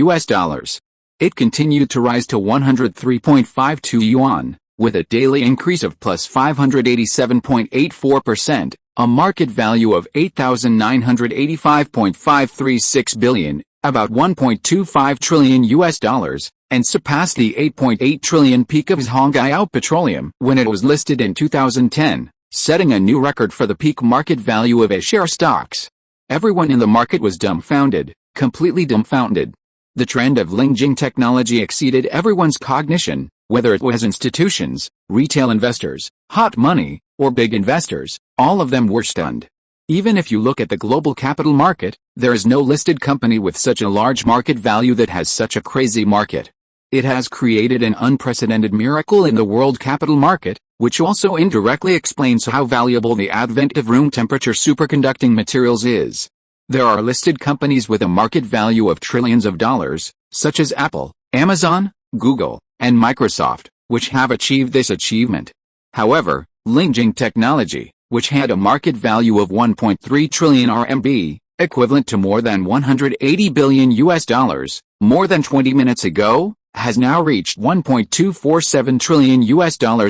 It continued to rise to 103.52 yuan, with a daily increase of plus 587.84%, a market value of $8,985.536 billion, about $1.25 trillion, and surpassed the 8.8 trillion peak of Hongqiao Petroleum when it was listed in 2010. Setting a new record for the peak market value of A-share stocks. Everyone in the market was dumbfounded, completely dumbfounded. The trend of Lingjing Technology exceeded everyone's cognition, whether it was institutions, retail investors, hot money, or big investors, all of them were stunned. Even if you look at the global capital market, there is no listed company with such a large market value that has such a crazy market. It has created an unprecedented miracle in the world capital market, which also indirectly explains how valuable the advent of room temperature superconducting materials is. There are listed companies with a market value of trillions of dollars, such as Apple, Amazon, Google, and Microsoft, which have achieved this achievement. However, Lingjing Technology, which had a market value of 1.3 trillion RMB, equivalent to more than $180 billion, more than 20 minutes ago, has now reached $1.247 trillion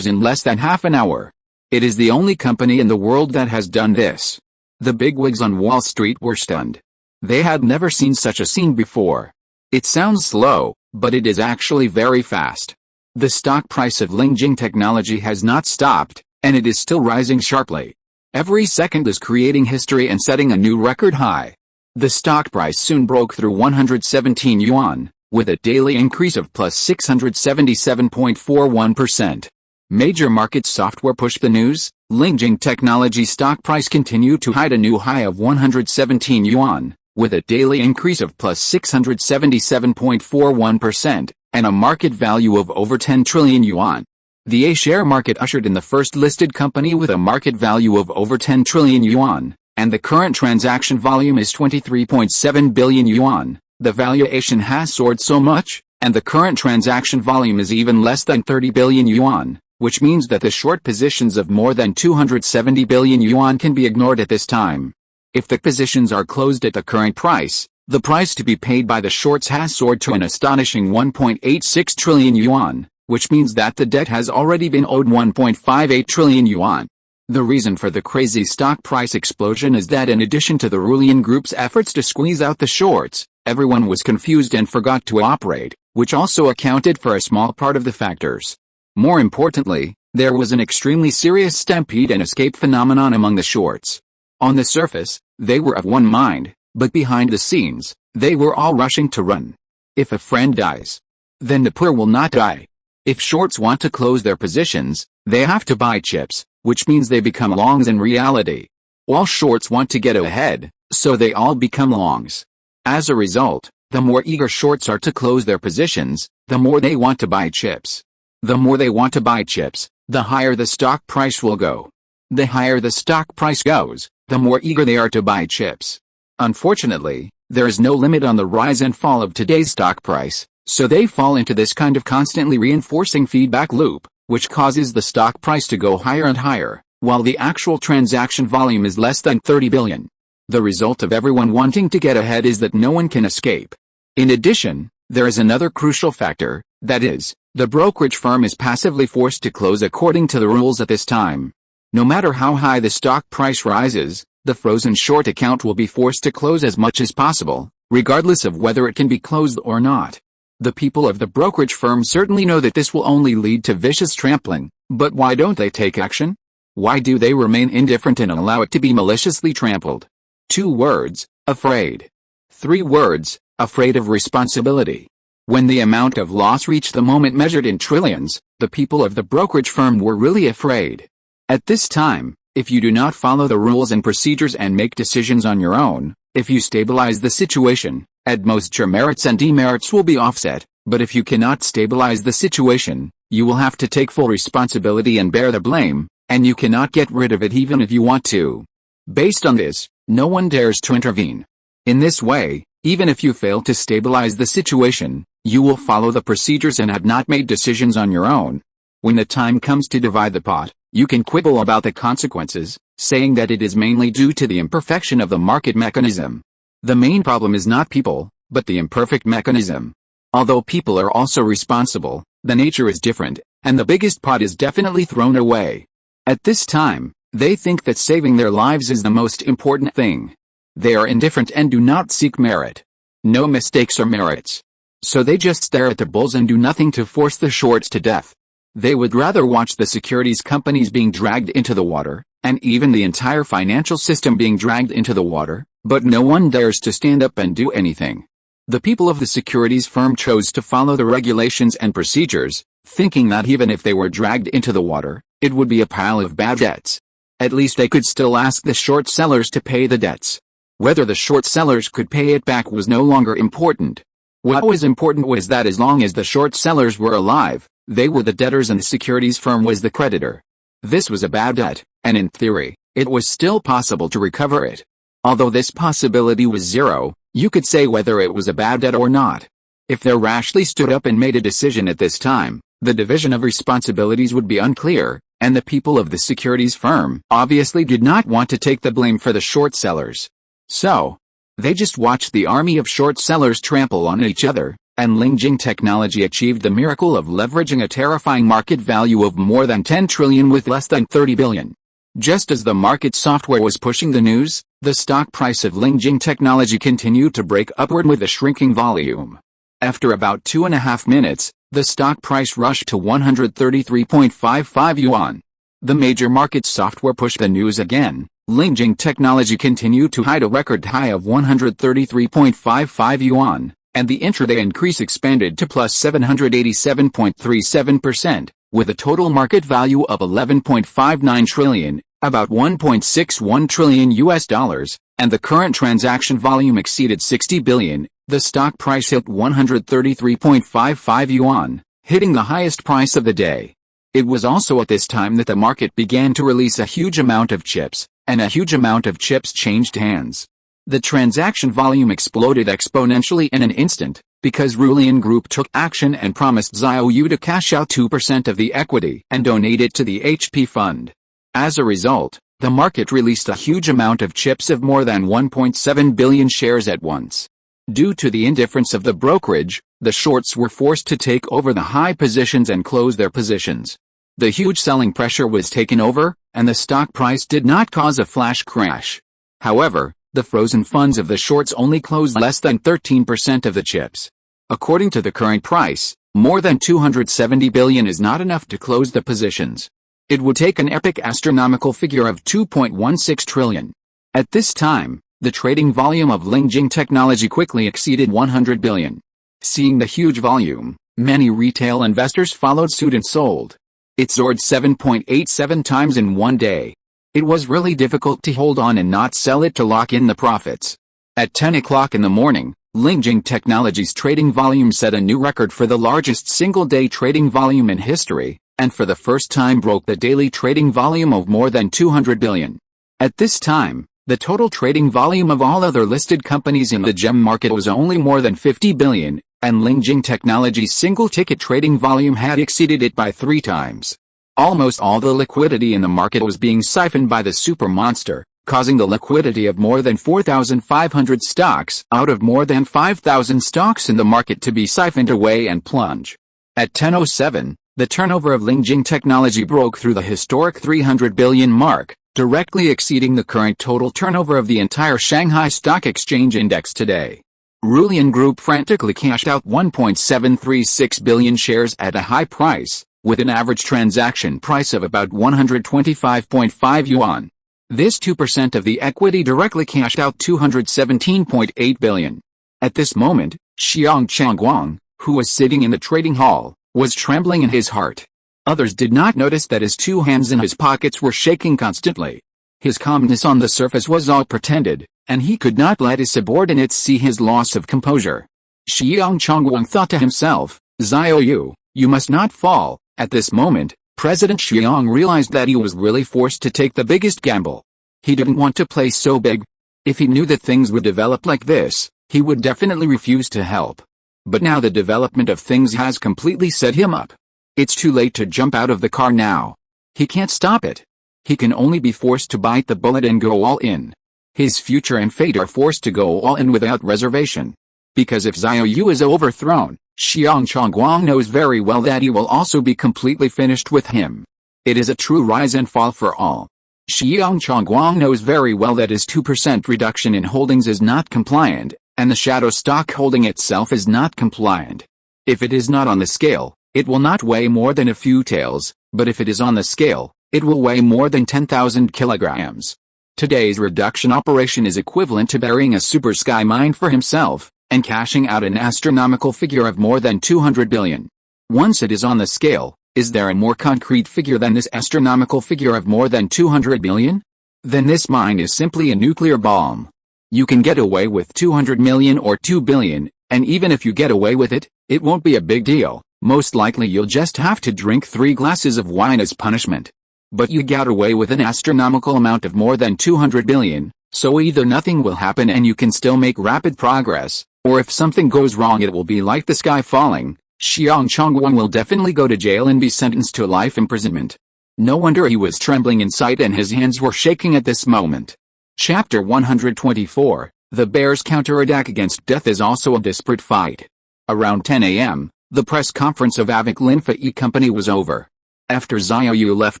in less than half an hour. It is the only company in the world that has done this. The bigwigs on Wall Street were stunned. They had never seen such a scene before. It sounds slow, but it is actually very fast. The stock price of Lingjing Technology has not stopped, and it is still rising sharply. Every second is creating history and setting a new record high. The stock price soon broke through 117 yuan, with a daily increase of plus 677.41%. Major market software pushed the news. Lingjing Technology stock price continued to hit a new high of 117 yuan, with a daily increase of plus 677.41%, and a market value of over 10 trillion yuan. The A-share market ushered in the first listed company with a market value of over 10 trillion yuan, and the current transaction volume is 23.7 billion yuan. The valuation has soared so much, and the current transaction volume is even less than 30 billion yuan, which means that the short positions of more than 270 billion yuan can be ignored at this time. If the positions are closed at the current price, the price to be paid by the shorts has soared to an astonishing 1.86 trillion yuan, which means that the debt has already been owed 1.58 trillion yuan. The reason for the crazy stock price explosion is that in addition to the Rulian Group's efforts to squeeze out the shorts, everyone was confused and forgot to operate, which also accounted for a small part of the factors. More importantly, there was an extremely serious stampede and escape phenomenon among the shorts. On the surface, they were of one mind, but behind the scenes, they were all rushing to run. If a friend dies, then the poor will not die. If shorts want to close their positions, they have to buy chips, which means they become longs in reality. All shorts want to get ahead, so they all become longs. As a result, the more eager shorts are to close their positions, the more they want to buy chips. The more they want to buy chips, the higher the stock price will go. The higher the stock price goes, the more eager they are to buy chips. Unfortunately, there is no limit on the rise and fall of today's stock price, so they fall into this kind of constantly reinforcing feedback loop, which causes the stock price to go higher and higher, while the actual transaction volume is less than 30 billion. The result of everyone wanting to get ahead is that no one can escape. In addition, there is another crucial factor, that is, the brokerage firm is passively forced to close according to the rules at this time. No matter how high the stock price rises, the frozen short account will be forced to close as much as possible, regardless of whether it can be closed or not. The people of the brokerage firm certainly know that this will only lead to vicious trampling, but why don't they take action? Why do they remain indifferent and allow it to be maliciously trampled? 2 words, afraid. 3 words, afraid of responsibility. When the amount of loss reached the moment measured in trillions, the people of the brokerage firm were really afraid. At this time, if you do not follow the rules and procedures and make decisions on your own, if you stabilize the situation, at most your merits and demerits will be offset, but if you cannot stabilize the situation, you will have to take full responsibility and bear the blame, and you cannot get rid of it even if you want to. Based on this, no one dares to intervene. In this way, even if you fail to stabilize the situation, you will follow the procedures and have not made decisions on your own. When the time comes to divide the pot, you can quibble about the consequences, saying that it is mainly due to the imperfection of the market mechanism. The main problem is not people, but the imperfect mechanism. Although people are also responsible, the nature is different, and the biggest pot is definitely thrown away. At this time, they think that saving their lives is the most important thing. They are indifferent and do not seek merit. No mistakes or merits. So they just stare at the bulls and do nothing to force the shorts to death. They would rather watch the securities companies being dragged into the water, and even the entire financial system being dragged into the water, but no one dares to stand up and do anything. The people of the securities firm chose to follow the regulations and procedures, thinking that even if they were dragged into the water, it would be a pile of bad debts. At least they could still ask the short sellers to pay the debts. Whether the short sellers could pay it back was no longer important. What was important was that as long as the short sellers were alive, they were the debtors and the securities firm was the creditor. This was a bad debt, and in theory, it was still possible to recover it. Although this possibility was zero, you could say whether it was a bad debt or not. If they rashly stood up and made a decision at this time, the division of responsibilities would be unclear, and the people of the securities firm obviously did not want to take the blame for the short sellers. So, they just watched the army of short sellers trample on each other, and Lingjing Technology achieved the miracle of leveraging a terrifying market value of more than 10 trillion with less than 30 billion. Just as the market software was pushing the news, the stock price of Lingjing Technology continued to break upward with a shrinking volume. After about 2.5 minutes, the stock price rushed to 133.55 yuan. The major market software pushed the news again. Lingjing Technology continued to hide a record high of 133.55 yuan, and the intraday increase expanded to plus 787.37%, with a total market value of 11.59 trillion, about 1.61 trillion US dollars, and the current transaction volume exceeded 60 billion. The stock price hit 133.55 yuan, hitting the highest price of the day. It was also at this time that the market began to release a huge amount of chips, and a huge amount of chips changed hands. The transaction volume exploded exponentially in an instant, because Rulian Group took action and promised Xiao Yu to cash out 2% of the equity and donate it to the HP fund. As a result, the market released a huge amount of chips of more than 1.7 billion shares at once. Due to the indifference of the brokerage, the shorts were forced to take over the high positions and close their positions. The huge selling pressure was taken over, and the stock price did not cause a flash crash. However, the frozen funds of the shorts only closed less than 13% of the chips. According to the current price, more than 270 billion is not enough to close the positions. It would take an epic astronomical figure of 2.16 trillion. At this time, the trading volume of Lingjing Technology quickly exceeded 100 billion. Seeing the huge volume, many retail investors followed suit and sold. It soared 7.87 times in one day. It was really difficult to hold on and not sell it to lock in the profits. At 10 o'clock in the morning, Lingjing Technology's trading volume set a new record for the largest single-day trading volume in history, and for the first time broke the daily trading volume of more than 200 billion. At this time, the total trading volume of all other listed companies in the gem market was only more than 50 billion, and Lingjing Technology's single-ticket trading volume had exceeded it by 3 times. Almost all the liquidity in the market was being siphoned by the super monster, causing the liquidity of more than 4,500 stocks out of more than 5,000 stocks in the market to be siphoned away and plunge. At 10:07, the turnover of Lingjing Technology broke through the historic 300 billion mark, directly exceeding the current total turnover of the entire Shanghai Stock Exchange Index today. Rulian Group frantically cashed out 1.736 billion shares at a high price, with an average transaction price of about 125.5 yuan. This 2% of the equity directly cashed out 217.8 billion. At this moment, Xiang Changguang, who was sitting in the trading hall, was trembling in his heart. Others did not notice that his 2 hands in his pockets were shaking constantly. His calmness on the surface was all pretended, and he could not let his subordinates see his loss of composure. Xiang Changguang thought to himself, Xiao Yu, you must not fall. At this moment, President Xiang realized that he was really forced to take the biggest gamble. He didn't want to play so big. If he knew that things would develop like this, he would definitely refuse to help. But now the development of things has completely set him up. It's too late to jump out of the car now. He can't stop it. He can only be forced to bite the bullet and go all in. His future and fate are forced to go all in without reservation. Because if Xiao Yu is overthrown, Xiang Changguang knows very well that he will also be completely finished with him. It is a true rise and fall for all. Xiang Changguang knows very well that his 2% reduction in holdings is not compliant, and the shadow stock holding itself is not compliant. If it is not on the scale, it will not weigh more than a few taels, but if it is on the scale, it will weigh more than 10,000 kilograms. Today's reduction operation is equivalent to burying a super sky mine for himself, and cashing out an astronomical figure of more than 200 billion. Once it is on the scale, is there a more concrete figure than this astronomical figure of more than 200 billion? Then this mine is simply a nuclear bomb. You can get away with 200 million or 2 billion, and even if you get away with it, it won't be a big deal. Most likely you'll just have to drink 3 glasses of wine as punishment. But you got away with an astronomical amount of more than 200 billion, so either nothing will happen and you can still make rapid progress, or if something goes wrong it will be like the sky falling. Xiang Changguang will definitely go to jail and be sentenced to life imprisonment. No wonder he was trembling inside and his hands were shaking at this moment. Chapter 124, The Bear's Counterattack Against Death is also a desperate fight. Around 10 a.m., the press conference of Avic Linfa E Company was over. After Xiao Yu left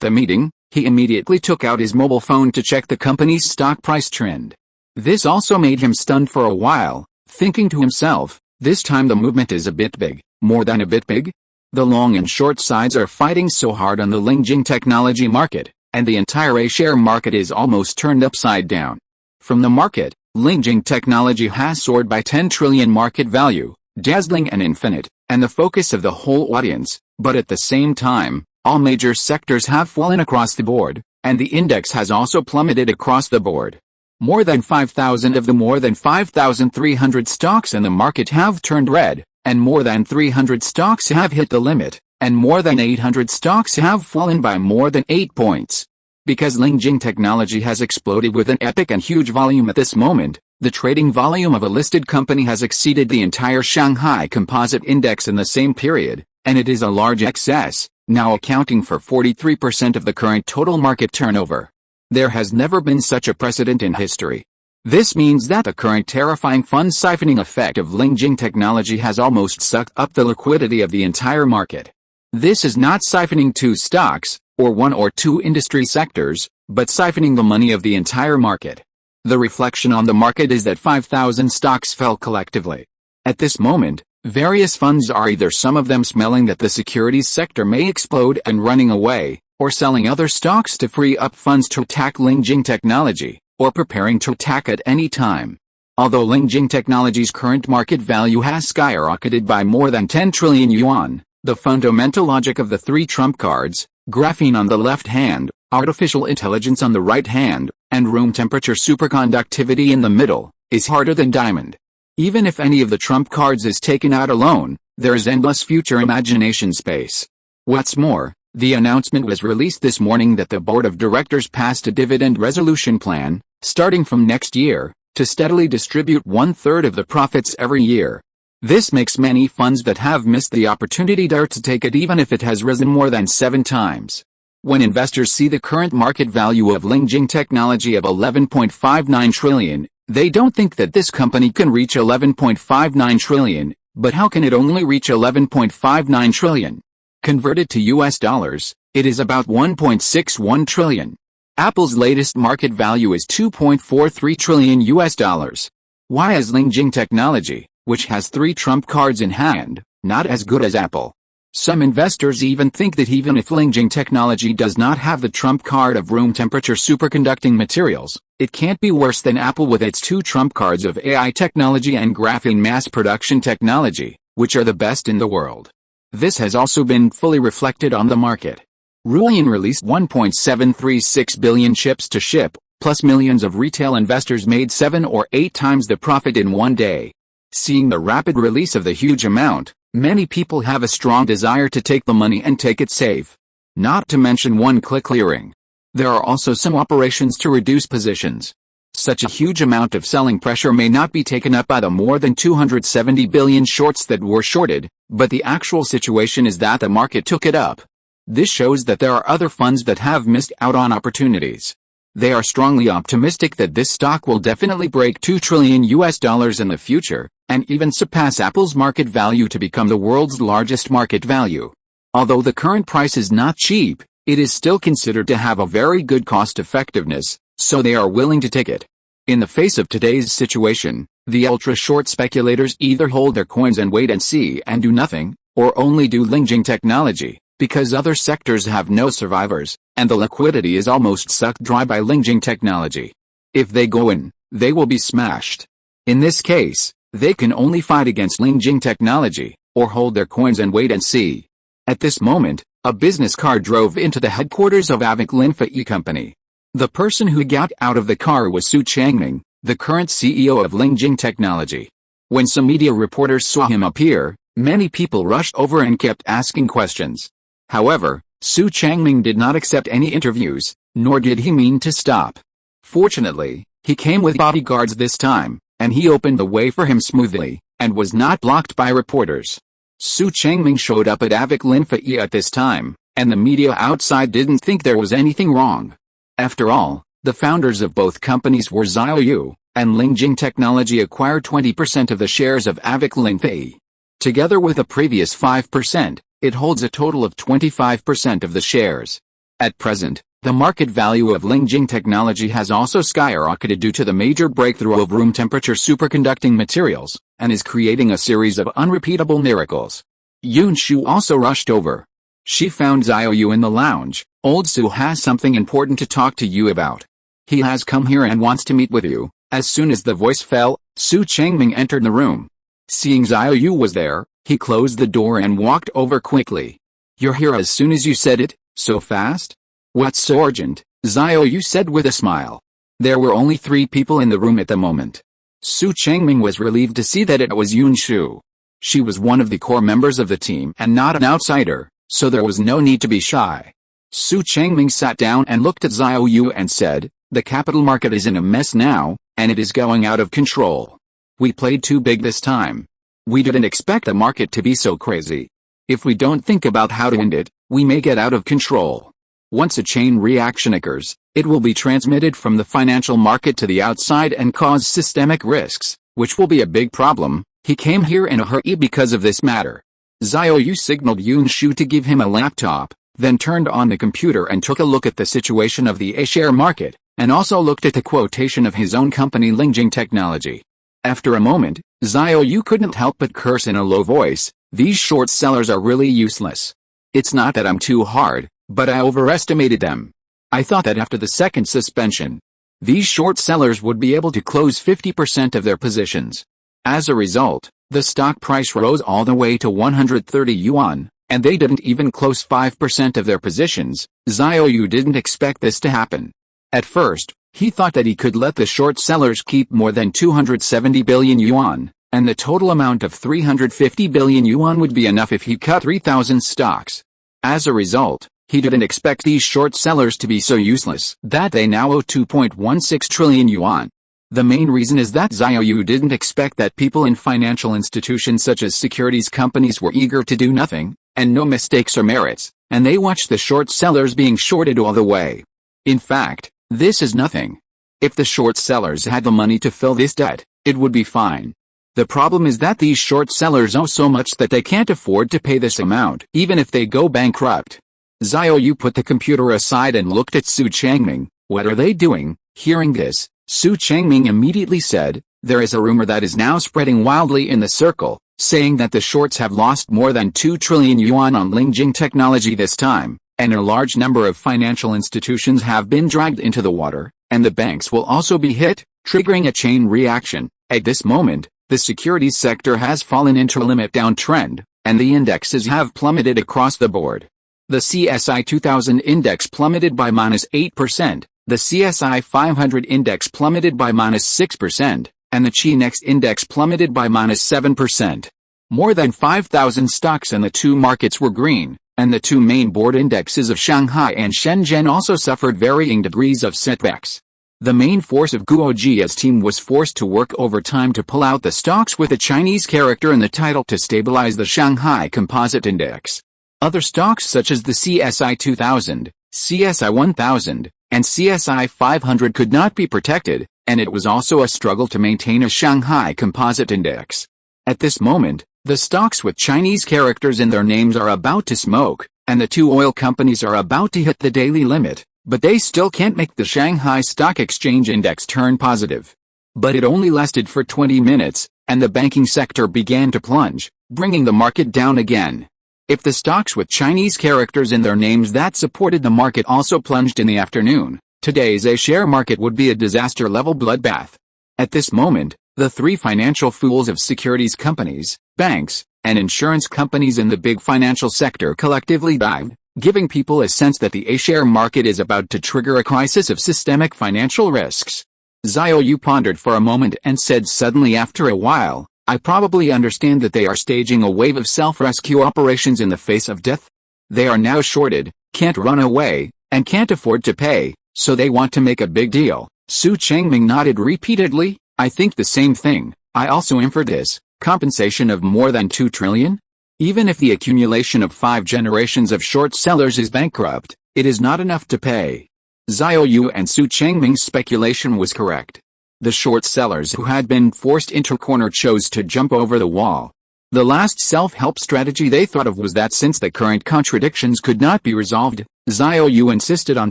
the meeting, he immediately took out his mobile phone to check the company's stock price trend. This also made him stunned for a while, thinking to himself, this time the movement is a bit big, more than a bit big. The long and short sides are fighting so hard on the Lingjing Technology market, and the entire A-share market is almost turned upside down. From the market, Lingjing Technology has soared by 10 trillion market value, dazzling and infinite, and the focus of the whole audience, but at the same time, all major sectors have fallen across the board, and the index has also plummeted across the board. More than 5,000 of the more than 5,300 stocks in the market have turned red, and more than 300 stocks have hit the limit, and more than 800 stocks have fallen by more than 8 points. Because Lingjing Technology has exploded with an epic and huge volume at this moment, the trading volume of a listed company has exceeded the entire Shanghai Composite Index in the same period, and it is a large excess, now accounting for 43% of the current total market turnover. There has never been such a precedent in history. This means that the current terrifying fund siphoning effect of Lingjing technology has almost sucked up the liquidity of the entire market. This is not siphoning two stocks, or one or two industry sectors, but siphoning the money of the entire market. The reflection on the market is that 5,000 stocks fell collectively. At this moment, various funds are either some of them smelling that the securities sector may explode and running away, or selling other stocks to free up funds to attack Lingjing technology, or preparing to attack at any time. Although Lingjing Technology's current market value has skyrocketed by more than 10 trillion yuan, the fundamental logic of the three trump cards, graphene on the left hand, artificial intelligence on the right hand, and room temperature superconductivity in the middle, is harder than diamond. Even if any of the trump cards is taken out alone, there is endless future imagination space. What's more, the announcement was released this morning that the board of directors passed a dividend resolution plan, starting from next year, to steadily distribute 1/3 of the profits every year. This makes many funds that have missed the opportunity dare to take it even if it has risen more than 7 times. When investors see the current market value of Lingjing Technology of 11.59 trillion, they don't think that this company can reach 11.59 trillion, but how can it only reach 11.59 trillion? Converted to US dollars, it is about 1.61 trillion. Apple's latest market value is 2.43 trillion US dollars. Why is Lingjing Technology, which has 3 trump cards in hand, not as good as Apple? Some investors even think that even if Lingjing Technology does not have the trump card of room temperature superconducting materials, it can't be worse than Apple with its 2 trump cards of AI technology and graphene mass production technology, which are the best in the world. This has also been fully reflected on the market. Rulian released 1.736 billion chips to ship, plus millions of retail investors made 7 or 8 times the profit in one day. Seeing the rapid release of the huge amount, many people have a strong desire to take the money and take it safe. Not to mention one-click clearing. There are also some operations to reduce positions. Such a huge amount of selling pressure may not be taken up by the more than 270 billion shorts that were shorted, but the actual situation is that the market took it up. This shows that there are other funds that have missed out on opportunities. They are strongly optimistic that this stock will definitely break 2 trillion US dollars in the future, and even surpass Apple's market value to become the world's largest market value. Although the current price is not cheap, it is still considered to have a very good cost effectiveness, so they are willing to take it. In the face of today's situation, the ultra-short speculators either hold their coins and wait and see and do nothing, or only do Lingjing Technology, because other sectors have no survivors, and the liquidity is almost sucked dry by Lingjing Technology. If they go in, they will be smashed. In this case, they can only fight against Lingjing Technology, or hold their coins and wait and see. At this moment, a business car drove into the headquarters of Avic Linfa E-Company. The person who got out of the car was Su Changming, the current CEO of Lingjing Technology. When some media reporters saw him appear, many people rushed over and kept asking questions. However, Su Changming did not accept any interviews, nor did he mean to stop. Fortunately, he came with bodyguards this time, and he opened the way for him smoothly, and was not blocked by reporters. Su Changming showed up at Avic Linfa E at this time, and the media outside didn't think there was anything wrong. After all, the founders of both companies were Xiao Yu, and Lingjing Technology acquired 20% of the shares of Avic Linfa E. Together with a previous 5%, it holds a total of 25% of the shares. At present, the market value of Lingjing Technology has also skyrocketed due to the major breakthrough of room temperature superconducting materials, and is creating a series of unrepeatable miracles. Yun Shu also rushed over. She found Xiao Yu in the lounge. Old Su has something important to talk to you about. He has come here and wants to meet with you. As soon as the voice fell, Su Changming entered the room. Seeing Xiao Yu was there, he closed the door and walked over quickly. You're here as soon as you said it, so fast? What's so urgent? Xiao Yu said with a smile. There were only 3 people in the room at the moment. Su Changming was relieved to see that it was Yun Shu. She was one of the core members of the team and not an outsider, so there was no need to be shy. Su Changming sat down and looked at Xiao Yu and said, the capital market is in a mess now, and it is going out of control. We played too big this time. We didn't expect the market to be so crazy. If we don't think about how to end it, we may get out of control. Once a chain reaction occurs, It will be transmitted from the financial market to the outside and cause systemic risks, which will be a big problem. He came here in a hurry because of this matter. Xiao Yu signaled Yun Shu to give him a laptop, then turned on the computer and took a look at the situation of the A-share market, and also looked at the quotation of his own company Lingjing Technology. After a moment, Xiao Yu couldn't help but curse in a low voice, "These short sellers are really useless. It's not that I'm too hard, but I overestimated them. I thought that after the second suspension, these short sellers would be able to close 50% of their positions. As a result, the stock price rose all the way to 130 yuan, and they didn't even close 5% of their positions." Xiao Yu didn't expect this to happen. At first, he thought that he could let the short sellers keep more than 270 billion yuan, and the total amount of 350 billion yuan would be enough if he cut 3,000 stocks. As a result, he didn't expect these short sellers to be so useless that they now owe 2.16 trillion yuan. The main reason is that Xiao Yu didn't expect that people in financial institutions such as securities companies were eager to do nothing, and no mistakes or merits, and they watched the short sellers being shorted all the way. In fact, this is nothing. If the short sellers had the money to fill this debt, it would be fine. The problem is that these short sellers owe so much that they can't afford to pay this amount, even if they go bankrupt. Xiao Yu put the computer aside and looked at Su Changming. "What are they doing?" Hearing this, Su Changming immediately said, "There is a rumor that is now spreading wildly in the circle, saying that the shorts have lost more than 2 trillion yuan on Lingjing Technology this time, and a large number of financial institutions have been dragged into the water, and the banks will also be hit, triggering a chain reaction. At this moment, the securities sector has fallen into a limit downtrend, and the indexes have plummeted across the board. The CSI 2000 index plummeted by -8%, the CSI 500 index plummeted by -6%, and the Chi-Next index plummeted by -7%. More than 5,000 stocks in the two markets were green, and the two main board indexes of Shanghai and Shenzhen also suffered varying degrees of setbacks. The main force of Guo Jia's team was forced to work overtime to pull out the stocks with a Chinese character in the title to stabilize the Shanghai Composite Index. Other stocks such as the CSI 2000, CSI 1000, and CSI 500 could not be protected, and it was also a struggle to maintain a Shanghai Composite Index. At this moment, the stocks with Chinese characters in their names are about to smoke, and the two oil companies are about to hit the daily limit, but they still can't make the Shanghai Stock Exchange Index turn positive. But it only lasted for 20 minutes, and the banking sector began to plunge, bringing the market down again. If the stocks with Chinese characters in their names that supported the market also plunged in the afternoon, today's A-share market would be a disaster-level bloodbath. At this moment, the three financial fools of securities companies, banks, and insurance companies in the big financial sector collectively dived, giving people a sense that the A-share market is about to trigger a crisis of systemic financial risks. Xiao Yu pondered for a moment and said suddenly after a while, "I probably understand that they are staging a wave of self-rescue operations in the face of death. They are now shorted, can't run away, and can't afford to pay, so they want to make a big deal." Su Changming nodded repeatedly. "I think the same thing. I also infer this. Compensation of more than 2 trillion? Even if the accumulation of 5 generations of short sellers is bankrupt, it is not enough to pay." Xiao Yu and Su Changming's speculation was correct. The short sellers who had been forced into a corner chose to jump over the wall. The last self-help strategy they thought of was that since the current contradictions could not be resolved, Xiao Yu insisted on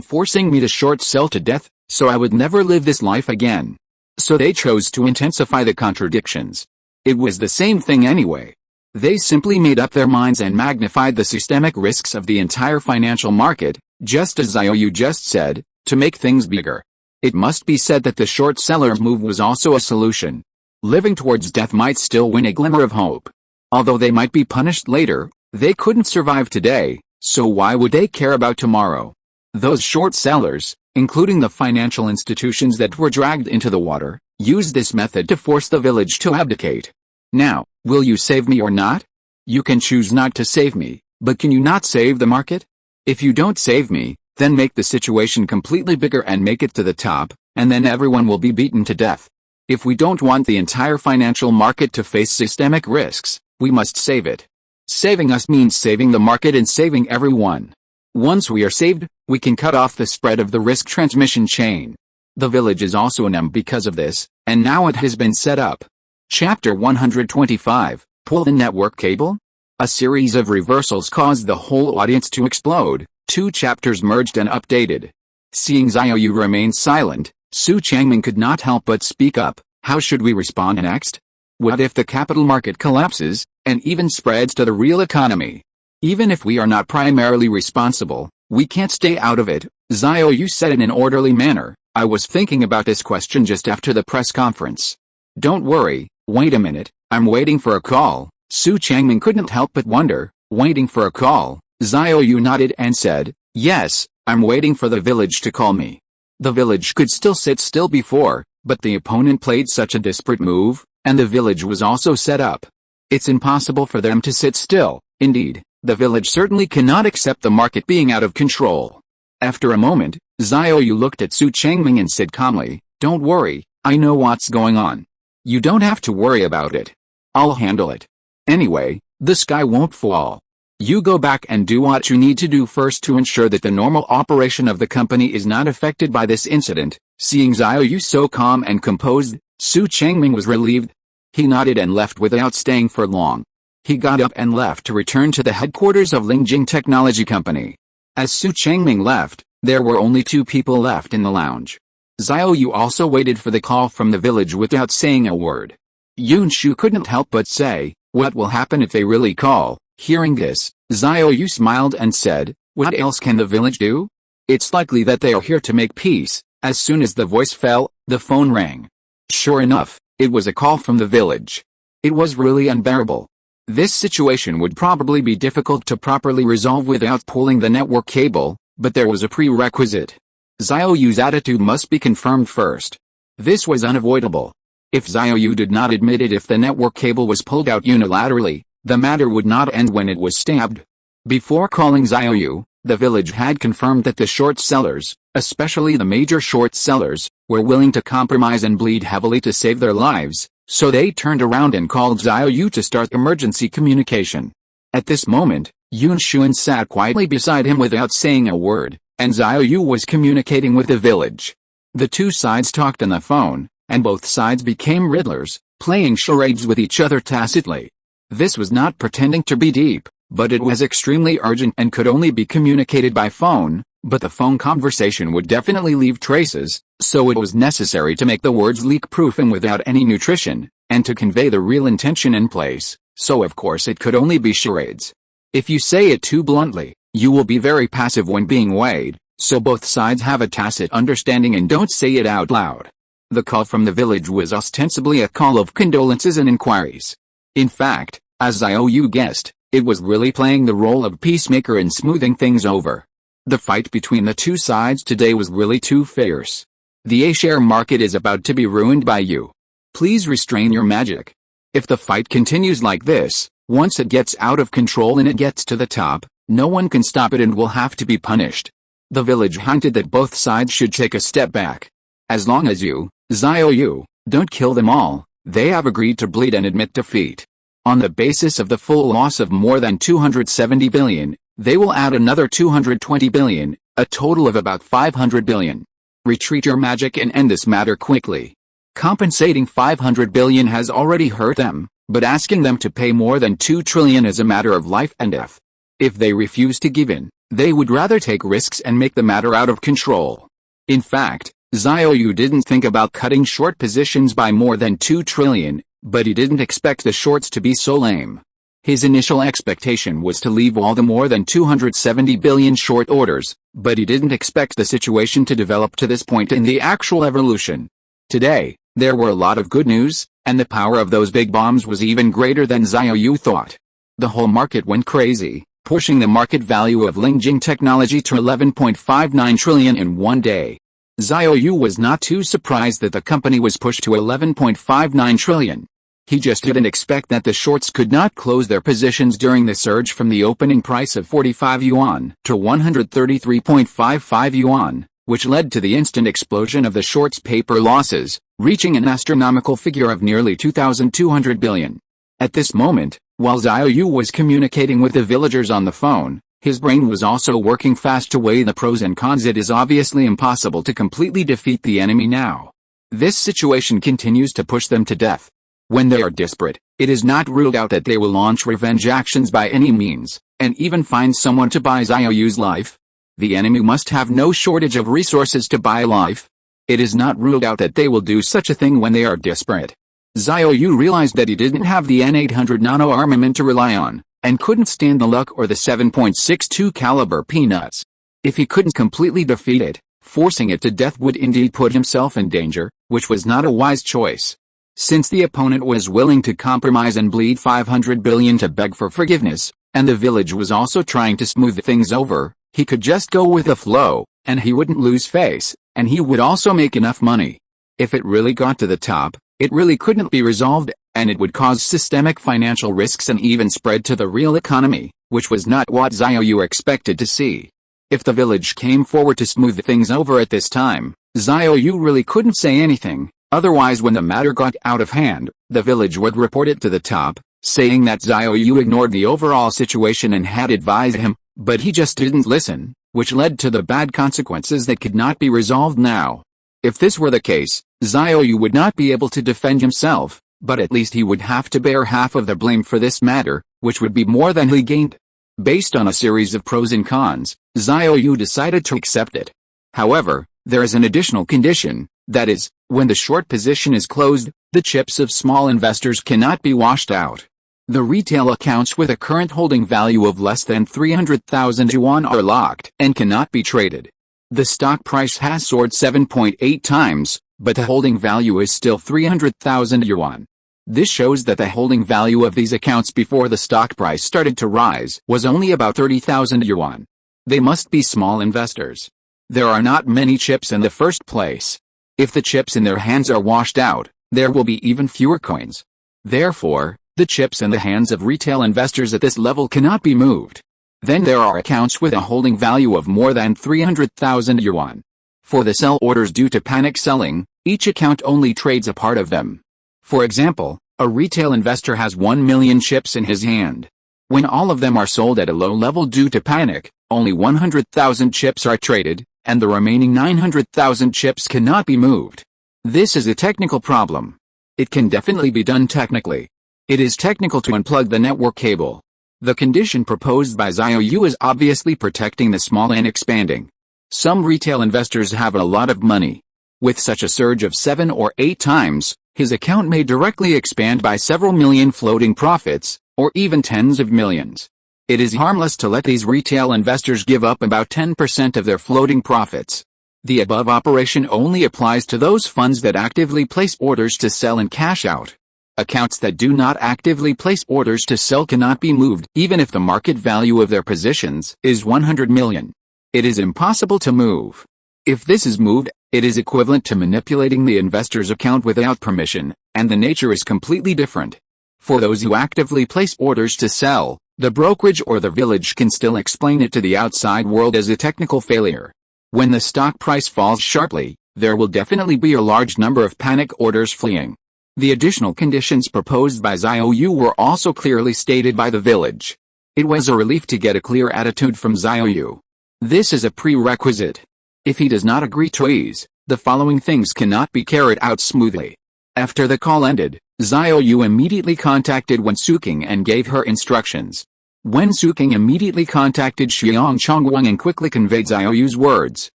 forcing me to short sell to death, so I would never live this life again. So they chose to intensify the contradictions. It was the same thing anyway. They simply made up their minds and magnified the systemic risks of the entire financial market, just as Xiao Yu just said, to make things bigger. It must be said that the short seller move was also a solution. Living towards death might still win a glimmer of hope. Although they might be punished later, they couldn't survive today, so why would they care about tomorrow? Those short sellers, including the financial institutions that were dragged into the water, used this method to force the village to abdicate. Now, will you save me or not? You can choose not to save me, but can you not save the market? If you don't save me, then make the situation completely bigger and make it to the top, and then everyone will be beaten to death. If we don't want the entire financial market to face systemic risks, we must save it. Saving us means saving the market and saving everyone. Once we are saved, we can cut off the spread of the risk transmission chain. The village is also numb because of this, and now it has been set up. Chapter 125, Pull the Network Cable? A series of reversals caused the whole audience to explode. 2 chapters merged and updated. Seeing Xiao Yu remain silent, Su Changming could not help but speak up. How should we respond next? What if the capital market collapses, and even spreads to the real economy? Even if we are not primarily responsible, we can't stay out of it, Xiao Yu said in an orderly manner. I was thinking about this question just after the press conference. Don't worry, wait a minute, I'm waiting for a call. Su Changming couldn't help but wonder, waiting for a call? Xiao Yu nodded and said, yes, I'm waiting for the village to call me. The village could still sit still before, but the opponent played such a desperate move, and the village was also set up. It's impossible for them to sit still. Indeed, the village certainly cannot accept the market being out of control. After a moment, Xiao Yu looked at Su Changming and said calmly, don't worry, I know what's going on. You don't have to worry about it. I'll handle it. Anyway, the sky won't fall. You go back and do what you need to do first to ensure that the normal operation of the company is not affected by this incident. Seeing Xiao Yu so calm and composed, Su Changming was relieved. He nodded and left without staying for long. He got up and left to return to the headquarters of Lingjing Technology Company. As Su Changming left, there were only 2 people left in the lounge. Xiao Yu also waited for the call from the village without saying a word. Yunshu couldn't help but say, what will happen if they really call? Hearing this, Xiao Yu smiled and said, what else can the village do? It's likely that they are here to make peace. As soon as the voice fell, the phone rang. Sure enough, it was a call from the village. It was really unbearable. This situation would probably be difficult to properly resolve without pulling the network cable, but there was a prerequisite. Xiao Yu's attitude must be confirmed first. This was unavoidable. If Xiao Yu did not admit it, if the network cable was pulled out unilaterally, the matter would not end when it was stabbed. Before calling Xiao Yu, the village had confirmed that the short sellers, especially the major short sellers, were willing to compromise and bleed heavily to save their lives, so they turned around and called Xiao Yu to start emergency communication. At this moment, Yun Xuan sat quietly beside him without saying a word, and Xiao Yu was communicating with the village. The 2 sides talked on the phone, and both sides became riddlers, playing charades with each other tacitly. This was not pretending to be deep, but it was extremely urgent and could only be communicated by phone, but the phone conversation would definitely leave traces, so it was necessary to make the words leak-proof and without any nutrition, and to convey the real intention in place, so of course it could only be charades. If you say it too bluntly, you will be very passive when being weighed, so both sides have a tacit understanding and don't say it out loud. The call from the village was ostensibly a call of condolences and inquiries. In fact, as Xiao Yu guessed, it was really playing the role of peacemaker and smoothing things over. The fight between the 2 sides today was really too fierce. The A-share market is about to be ruined by you. Please restrain your magic. If the fight continues like this, once it gets out of control and it gets to the top, no one can stop it and will have to be punished. The village hinted that both sides should take a step back. As long as you, Xiao Yu, don't kill them all, they have agreed to bleed and admit defeat. On the basis of the full loss of more than 270 billion, they will add another 220 billion, a total of about 500 billion. Retreat your magic and end this matter quickly. Compensating 500 billion has already hurt them, but asking them to pay more than 2 trillion is a matter of life and death. If they refuse to give in, they would rather take risks and make the matter out of control. In fact, Xiao Yu didn't think about cutting short positions by more than 2 trillion, but he didn't expect the shorts to be so lame. His initial expectation was to leave all the more than 270 billion short orders, but he didn't expect the situation to develop to this point in the actual evolution. Today, there were a lot of good news, and the power of those big bombs was even greater than Xiao Yu thought. The whole market went crazy, pushing the market value of Lingjing Technology to 11.59 trillion in one day. Xiao Yu was not too surprised that the company was pushed to 11.59 trillion. He just didn't expect that the shorts could not close their positions during the surge from the opening price of 45 yuan to 133.55 yuan, which led to the instant explosion of the shorts paper losses, reaching an astronomical figure of nearly 2,200 billion. At this moment, while Xiao Yu was communicating with the villagers on the phone, His brain was also working fast to weigh the pros and cons. It is obviously impossible to completely defeat the enemy now. This situation continues to push them to death. When they are desperate, it is not ruled out that they will launch revenge actions by any means, and even find someone to buy Xiao Yu's life. The enemy must have no shortage of resources to buy life. It is not ruled out that they will do such a thing when they are desperate. Xiao Yu realized that he didn't have the N800 nano armament to rely on, and couldn't stand the luck or the 7.62 caliber peanuts. If he couldn't completely defeat it, forcing it to death would indeed put himself in danger, which was not a wise choice. Since the opponent was willing to compromise and bleed 500 billion to beg for forgiveness, and the village was also trying to smooth things over, he could just go with the flow, and he wouldn't lose face, and he would also make enough money. If it really got to the top, it really couldn't be resolved, and it would cause systemic financial risks and even spread to the real economy, which was not what Xiao Yu expected to see. If the village came forward to smooth things over at this time, Xiao Yu really couldn't say anything. Otherwise, when the matter got out of hand, the village would report it to the top, saying that Xiao Yu ignored the overall situation and had advised him, but he just didn't listen, which led to the bad consequences that could not be resolved now. If this were the case, Xiao Yu would not be able to defend himself, but at least he would have to bear half of the blame for this matter, which would be more than he gained. Based on a series of pros and cons, Xiao Yu decided to accept it. However, there is an additional condition, that is, when the short position is closed, the chips of small investors cannot be washed out. The retail accounts with a current holding value of less than 300,000 yuan are locked and cannot be traded. The stock price has soared 7.8 times, but the holding value is still 300,000 yuan. This shows that the holding value of these accounts before the stock price started to rise was only about 30,000 yuan. They must be small investors. There are not many chips in the first place. If the chips in their hands are washed out, there will be even fewer coins. Therefore, the chips in the hands of retail investors at this level cannot be moved. Then there are accounts with a holding value of more than 300,000 yuan. For the sell orders due to panic selling, each account only trades a part of them. For example, a retail investor has 1 million chips in his hand. When all of them are sold at a low level due to panic, only 100,000 chips are traded, and the remaining 900,000 chips cannot be moved. This is a technical problem. It can definitely be done technically. It is technical to unplug the network cable. The condition proposed by Xiao Yu is obviously protecting the small and expanding. Some retail investors have a lot of money. With such a surge of 7 or 8 times, his account may directly expand by several million floating profits, or even tens of millions. It is harmless to let these retail investors give up about 10% of their floating profits. The above operation only applies to those funds that actively place orders to sell and cash out. Accounts that do not actively place orders to sell cannot be moved even if the market value of their positions is 100 million. It is impossible to move. If this is moved, it is equivalent to manipulating the investor's account without permission, and the nature is completely different. For those who actively place orders to sell, the brokerage or the village can still explain it to the outside world as a technical failure. When the stock price falls sharply, there will definitely be a large number of panic orders fleeing. The additional conditions proposed by Xiao Yu were also clearly stated by the village. It was a relief to get a clear attitude from Xiao Yu. This is a prerequisite. If he does not agree to these, the following things cannot be carried out smoothly. After the call ended, Xiao Yu immediately contacted Wen Suking and gave her instructions. Wen Suking immediately contacted Xiang Chongwang and quickly conveyed Xiao Yu's words.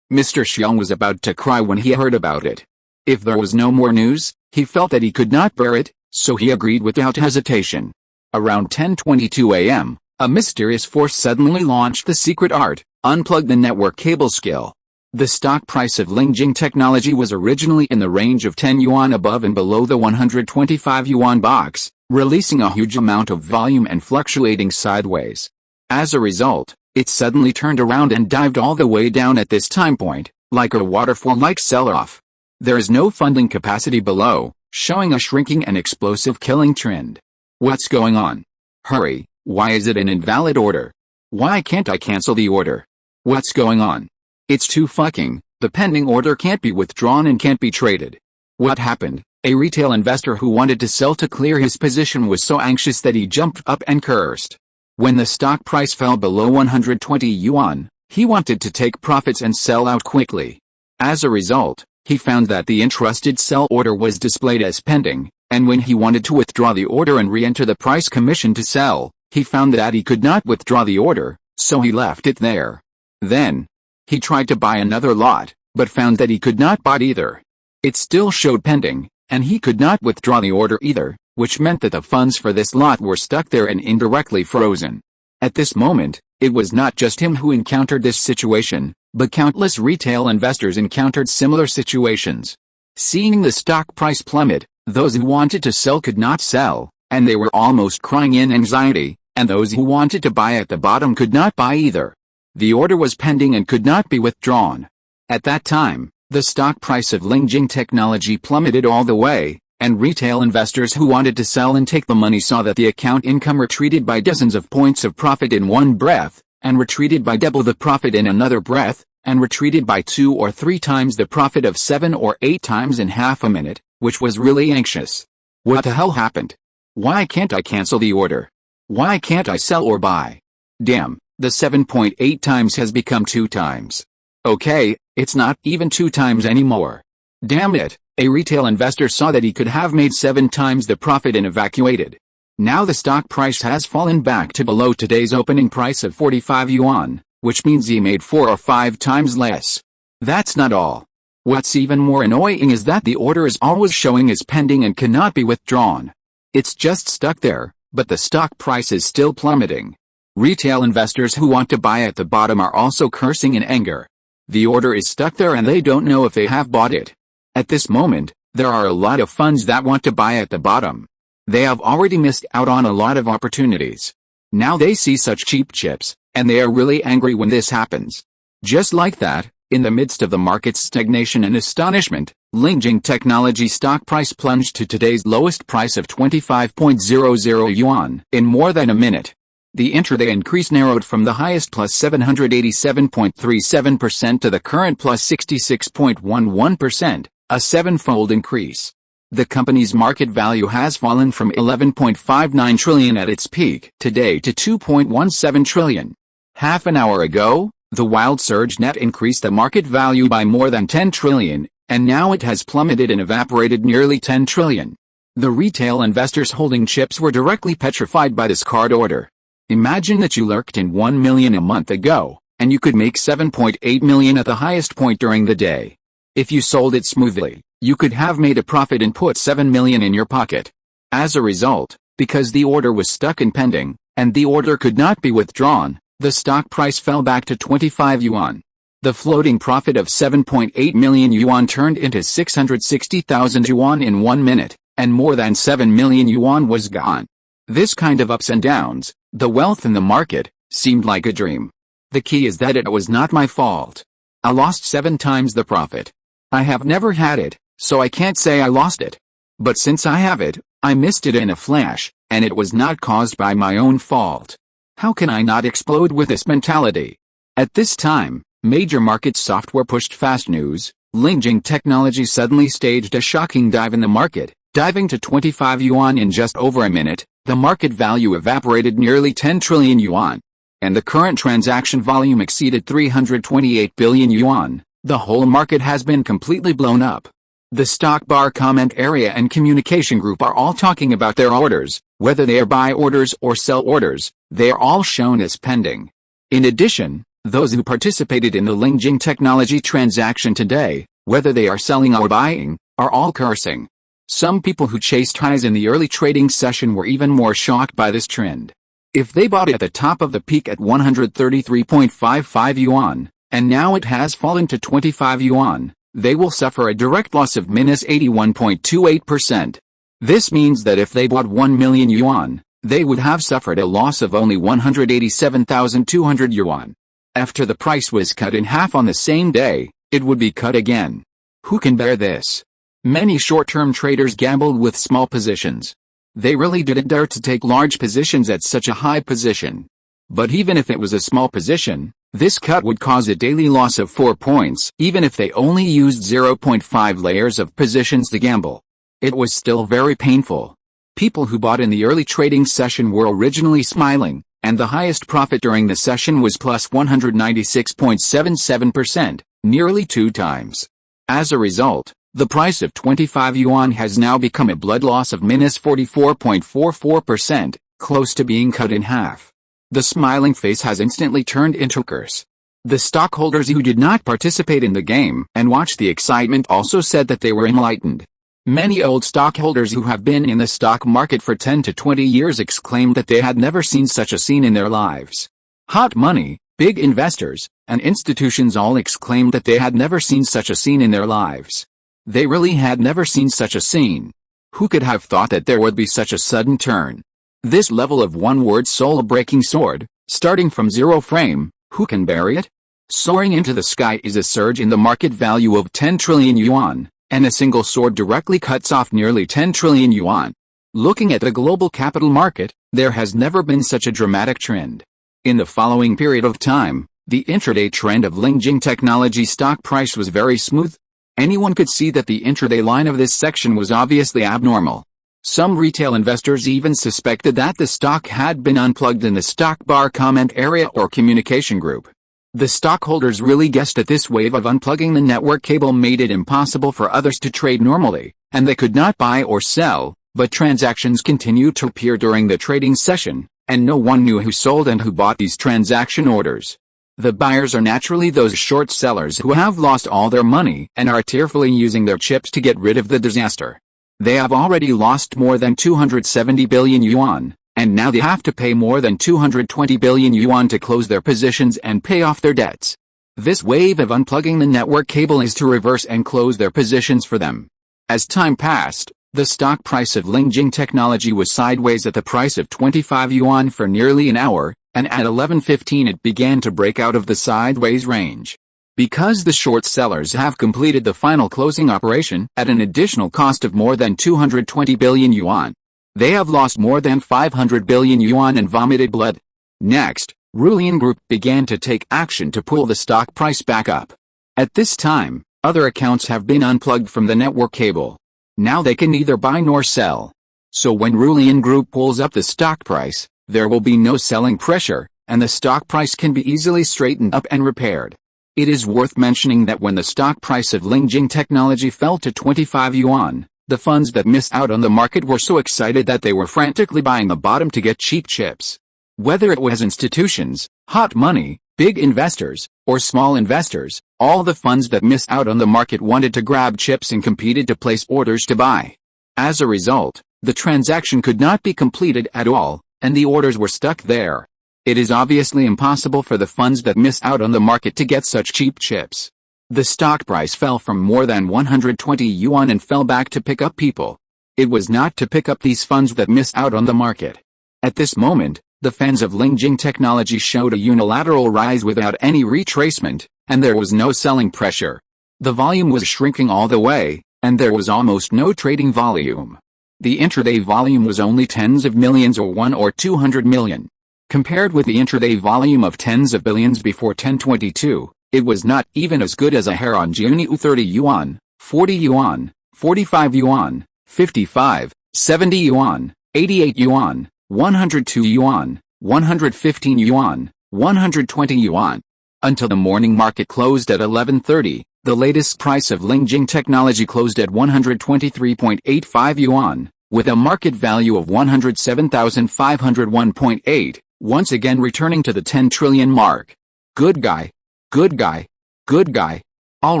Mr. Xiang was about to cry when he heard about it. If there was no more news, he felt that he could not bear it, so he agreed without hesitation. Around 10:22 a.m., a mysterious force suddenly launched the secret art, unplug the network cable skill. The stock price of Lingjing Technology was originally in the range of 10 yuan above and below the 125 yuan box, releasing a huge amount of volume and fluctuating sideways. As a result, it suddenly turned around and dived all the way down at this time point, like a waterfall-like sell-off. There is no funding capacity below, showing a shrinking and explosive killing trend. What's going on? Hurry, why is it an invalid order? Why can't I cancel the order? What's going on? It's too fucking, the pending order can't be withdrawn and can't be traded. What happened? A retail investor who wanted to sell to clear his position was so anxious that he jumped up and cursed. When the stock price fell below 120 yuan, he wanted to take profits and sell out quickly. As a result, he found that the entrusted sell order was displayed as pending, and when he wanted to withdraw the order and re-enter the price commission to sell, he found that he could not withdraw the order, so he left it there. Then, he tried to buy another lot, but found that he could not buy either. It still showed pending, and he could not withdraw the order either, which meant that the funds for this lot were stuck there and indirectly frozen. At this moment, it was not just him who encountered this situation, but countless retail investors encountered similar situations. Seeing the stock price plummet, those who wanted to sell could not sell, and they were almost crying in anxiety, and those who wanted to buy at the bottom could not buy either. The order was pending and could not be withdrawn. At that time, the stock price of Lingjing Technology plummeted all the way, and retail investors who wanted to sell and take the money saw that the account income retreated by dozens of points of profit in one breath, and retreated by double the profit in another breath, and retreated by 2 or 3 times the profit of 7 or 8 times in half a minute, which was really anxious. What the hell happened? Why can't I cancel the order? Why can't I sell or buy? Damn, the 7.8 times has become 2 times. Okay, it's not even 2 times anymore. Damn it, a retail investor saw that he could have made 7 times the profit and evacuated. Now the stock price has fallen back to below today's opening price of 45 yuan, which means he made 4 or 5 times less. That's not all. What's even more annoying is that the order is always showing as pending and cannot be withdrawn. It's just stuck there, but the stock price is still plummeting. Retail investors who want to buy at the bottom are also cursing in anger. The order is stuck there and they don't know if they have bought it. At this moment, there are a lot of funds that want to buy at the bottom. They have already missed out on a lot of opportunities. Now they see such cheap chips, and they are really angry when this happens. Just like that, in the midst of the market's stagnation and astonishment, Lingjing Technology stock price plunged to today's lowest price of 25.00 yuan in more than a minute. The intraday increase narrowed from the highest plus 787.37% to the current plus 66.11%, a 7-fold increase. The company's market value has fallen from 11.59 trillion at its peak today to 2.17 trillion. Half an hour ago, the wild surge net increased the market value by more than 10 trillion, and now it has plummeted and evaporated nearly 10 trillion. The retail investors holding chips were directly petrified by this card order. Imagine that you lurked in 1 million a month ago, and you could make 7.8 million at the highest point during the day. If you sold it smoothly, you could have made a profit and put 7 million in your pocket. As a result, because the order was stuck and pending, and the order could not be withdrawn, the stock price fell back to 25 yuan. The floating profit of 7.8 million yuan turned into 660,000 yuan in 1 minute, and more than 7 million yuan was gone. This kind of ups and downs, the wealth in the market, seemed like a dream. The key is that it was not my fault. I lost 7 times the profit. I have never had it, so I can't say I lost it. But since I have it, I missed it in a flash, and it was not caused by my own fault. How can I not explode with this mentality? At this time, major market software pushed fast news. Lingjing Technology suddenly staged a shocking dive in the market, diving to 25 yuan in just over a minute. The market value evaporated nearly 10 trillion yuan. And the current transaction volume exceeded 328 billion yuan. The whole market has been completely blown up. The stock bar comment area and communication group are all talking about their orders, whether they are buy orders or sell orders, they are all shown as pending. In addition, those who participated in the Lingjing Technology transaction today, whether they are selling or buying, are all cursing. Some people who chased highs in the early trading session were even more shocked by this trend. If they bought at the top of the peak at 133.55 yuan, and now it has fallen to 25 yuan, they will suffer a direct loss of minus 81.28%. This means that if they bought 1 million yuan, they would have suffered a loss of only 187,200 yuan. After the price was cut in half on the same day, it would be cut again. Who can bear this? Many short-term traders gambled with small positions. They really didn't dare to take large positions at such a high position. But even if it was a small position, this cut would cause a daily loss of 4 points, even if they only used 0.5 layers of positions to gamble. It was still very painful. People who bought in the early trading session were originally smiling, And the highest profit during the session was plus 196.77%, nearly 2 times. As a result, the price of 25 yuan has now become a blood loss of minus 44.44%, close to being cut in half. The smiling face has instantly turned into a curse. The stockholders who did not participate in the game and watched the excitement also said that they were enlightened. Many old stockholders who have been in the stock market for 10 to 20 years exclaimed that they had never seen such a scene in their lives. Hot money, big investors, and institutions all exclaimed that they had never seen such a scene in their lives. They really had never seen such a scene. Who could have thought that there would be such a sudden turn? This level of one-word soul-breaking sword, starting from zero frame, who can bury it? Soaring into the sky is a surge in the market value of 10 trillion yuan. And a single sword directly cuts off nearly 10 trillion yuan. Looking at the global capital market, there has never been such a dramatic trend. In the following period of time, the intraday trend of Lingjing Technology stock price was very smooth. Anyone could see that the intraday line of this section was obviously abnormal. Some retail investors even suspected that the stock had been unplugged in the stock bar comment area or communication group. The stockholders really guessed that this wave of unplugging the network cable made it impossible for others to trade normally, and they could not buy or sell, but transactions continued to appear during the trading session, and no one knew who sold and who bought these transaction orders. The buyers are naturally those short sellers who have lost all their money and are tearfully using their chips to get rid of the disaster. They have already lost more than 270 billion yuan. And now they have to pay more than 220 billion yuan to close their positions and pay off their debts. This wave of unplugging the network cable is to reverse and close their positions for them. As time passed, the stock price of Lingjing Technology was sideways at the price of 25 yuan for nearly an hour, and at 11:15 it began to break out of the sideways range. Because the short sellers have completed the final closing operation at an additional cost of more than 220 billion yuan. They have lost more than 500 billion yuan and vomited blood. Next, Rulian Group began to take action to pull the stock price back up. At this time, other accounts have been unplugged from the network cable. Now they can neither buy nor sell. So when Rulian Group pulls up the stock price, there will be no selling pressure, and the stock price can be easily straightened up and repaired. It is worth mentioning that when the stock price of Lingjing Technology fell to 25 yuan, the funds that missed out on the market were so excited that they were frantically buying the bottom to get cheap chips. Whether it was institutions, hot money, big investors, or small investors, all the funds that missed out on the market wanted to grab chips and competed to place orders to buy. As a result, the transaction could not be completed at all, and the orders were stuck there. It is obviously impossible for the funds that missed out on the market to get such cheap chips. The stock price fell from more than 120 yuan and fell back to pick up people. It was not to pick up these funds that missed out on the market. At this moment, the fans of Lingjing Technology showed a unilateral rise without any retracement, and there was no selling pressure. The volume was shrinking all the way, and there was almost no trading volume. The intraday volume was only tens of millions or 1 or 200 million. Compared with the intraday volume of tens of billions before 1022, it was not even as good as a hair on June 30 yuan, 40 yuan, 45 yuan, 55, 70 yuan, 88 yuan, 102 yuan, 115 yuan, 120 yuan. Until the morning market closed at 11:30, the latest price of Lingjing Technology closed at 123.85 yuan, with a market value of 107,501.8, once again returning to the 10 trillion mark. Good guy. Good guy. Good guy. All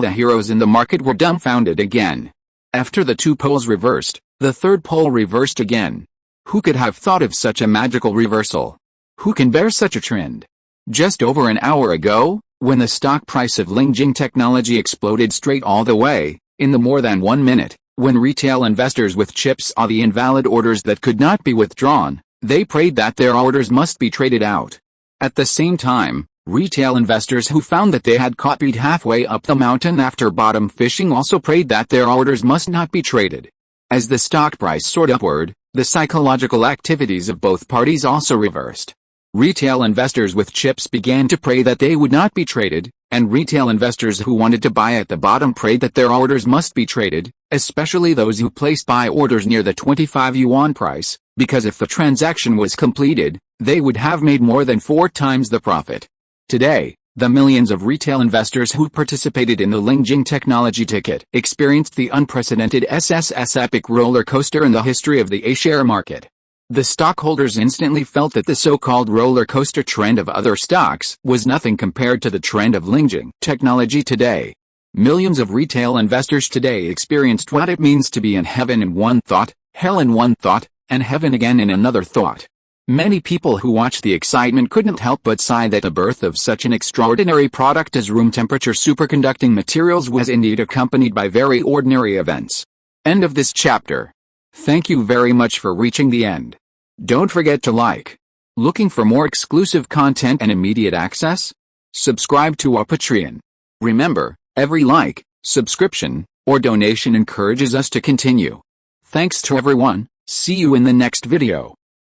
the heroes in the market were dumbfounded again. After the two poles reversed, the third pole reversed again. Who could have thought of such a magical reversal? Who can bear such a trend? Just over an hour ago, when the stock price of Lingjing Technology exploded straight all the way, in the more than 1 minute, when retail investors with chips saw the invalid orders that could not be withdrawn, they prayed that their orders must be traded out. At the same time, retail investors who found that they had copied halfway up the mountain after bottom fishing also prayed that their orders must not be traded. As the stock price soared upward, the psychological activities of both parties also reversed. Retail investors with chips began to pray that they would not be traded, and retail investors who wanted to buy at the bottom prayed that their orders must be traded, especially those who placed buy orders near the 25 yuan price, because if the transaction was completed, they would have made more than 4 times the profit. Today, the millions of retail investors who participated in the Lingjing technology ticket experienced the unprecedented SSS epic roller coaster in the history of the A-share market. The stockholders instantly felt that the so-called roller coaster trend of other stocks was nothing compared to the trend of Lingjing technology today. Millions of retail investors today experienced what it means to be in heaven in one thought, hell in one thought, and heaven again in another thought. Many people who watched the excitement couldn't help but sigh that the birth of such an extraordinary product as room temperature superconducting materials was indeed accompanied by very ordinary events. End of this chapter. Thank you very much for reaching the end. Don't forget to like. Looking for more exclusive content and immediate access? Subscribe to our Patreon. Remember, every like, subscription, or donation encourages us to continue. Thanks to everyone. See you in the next video.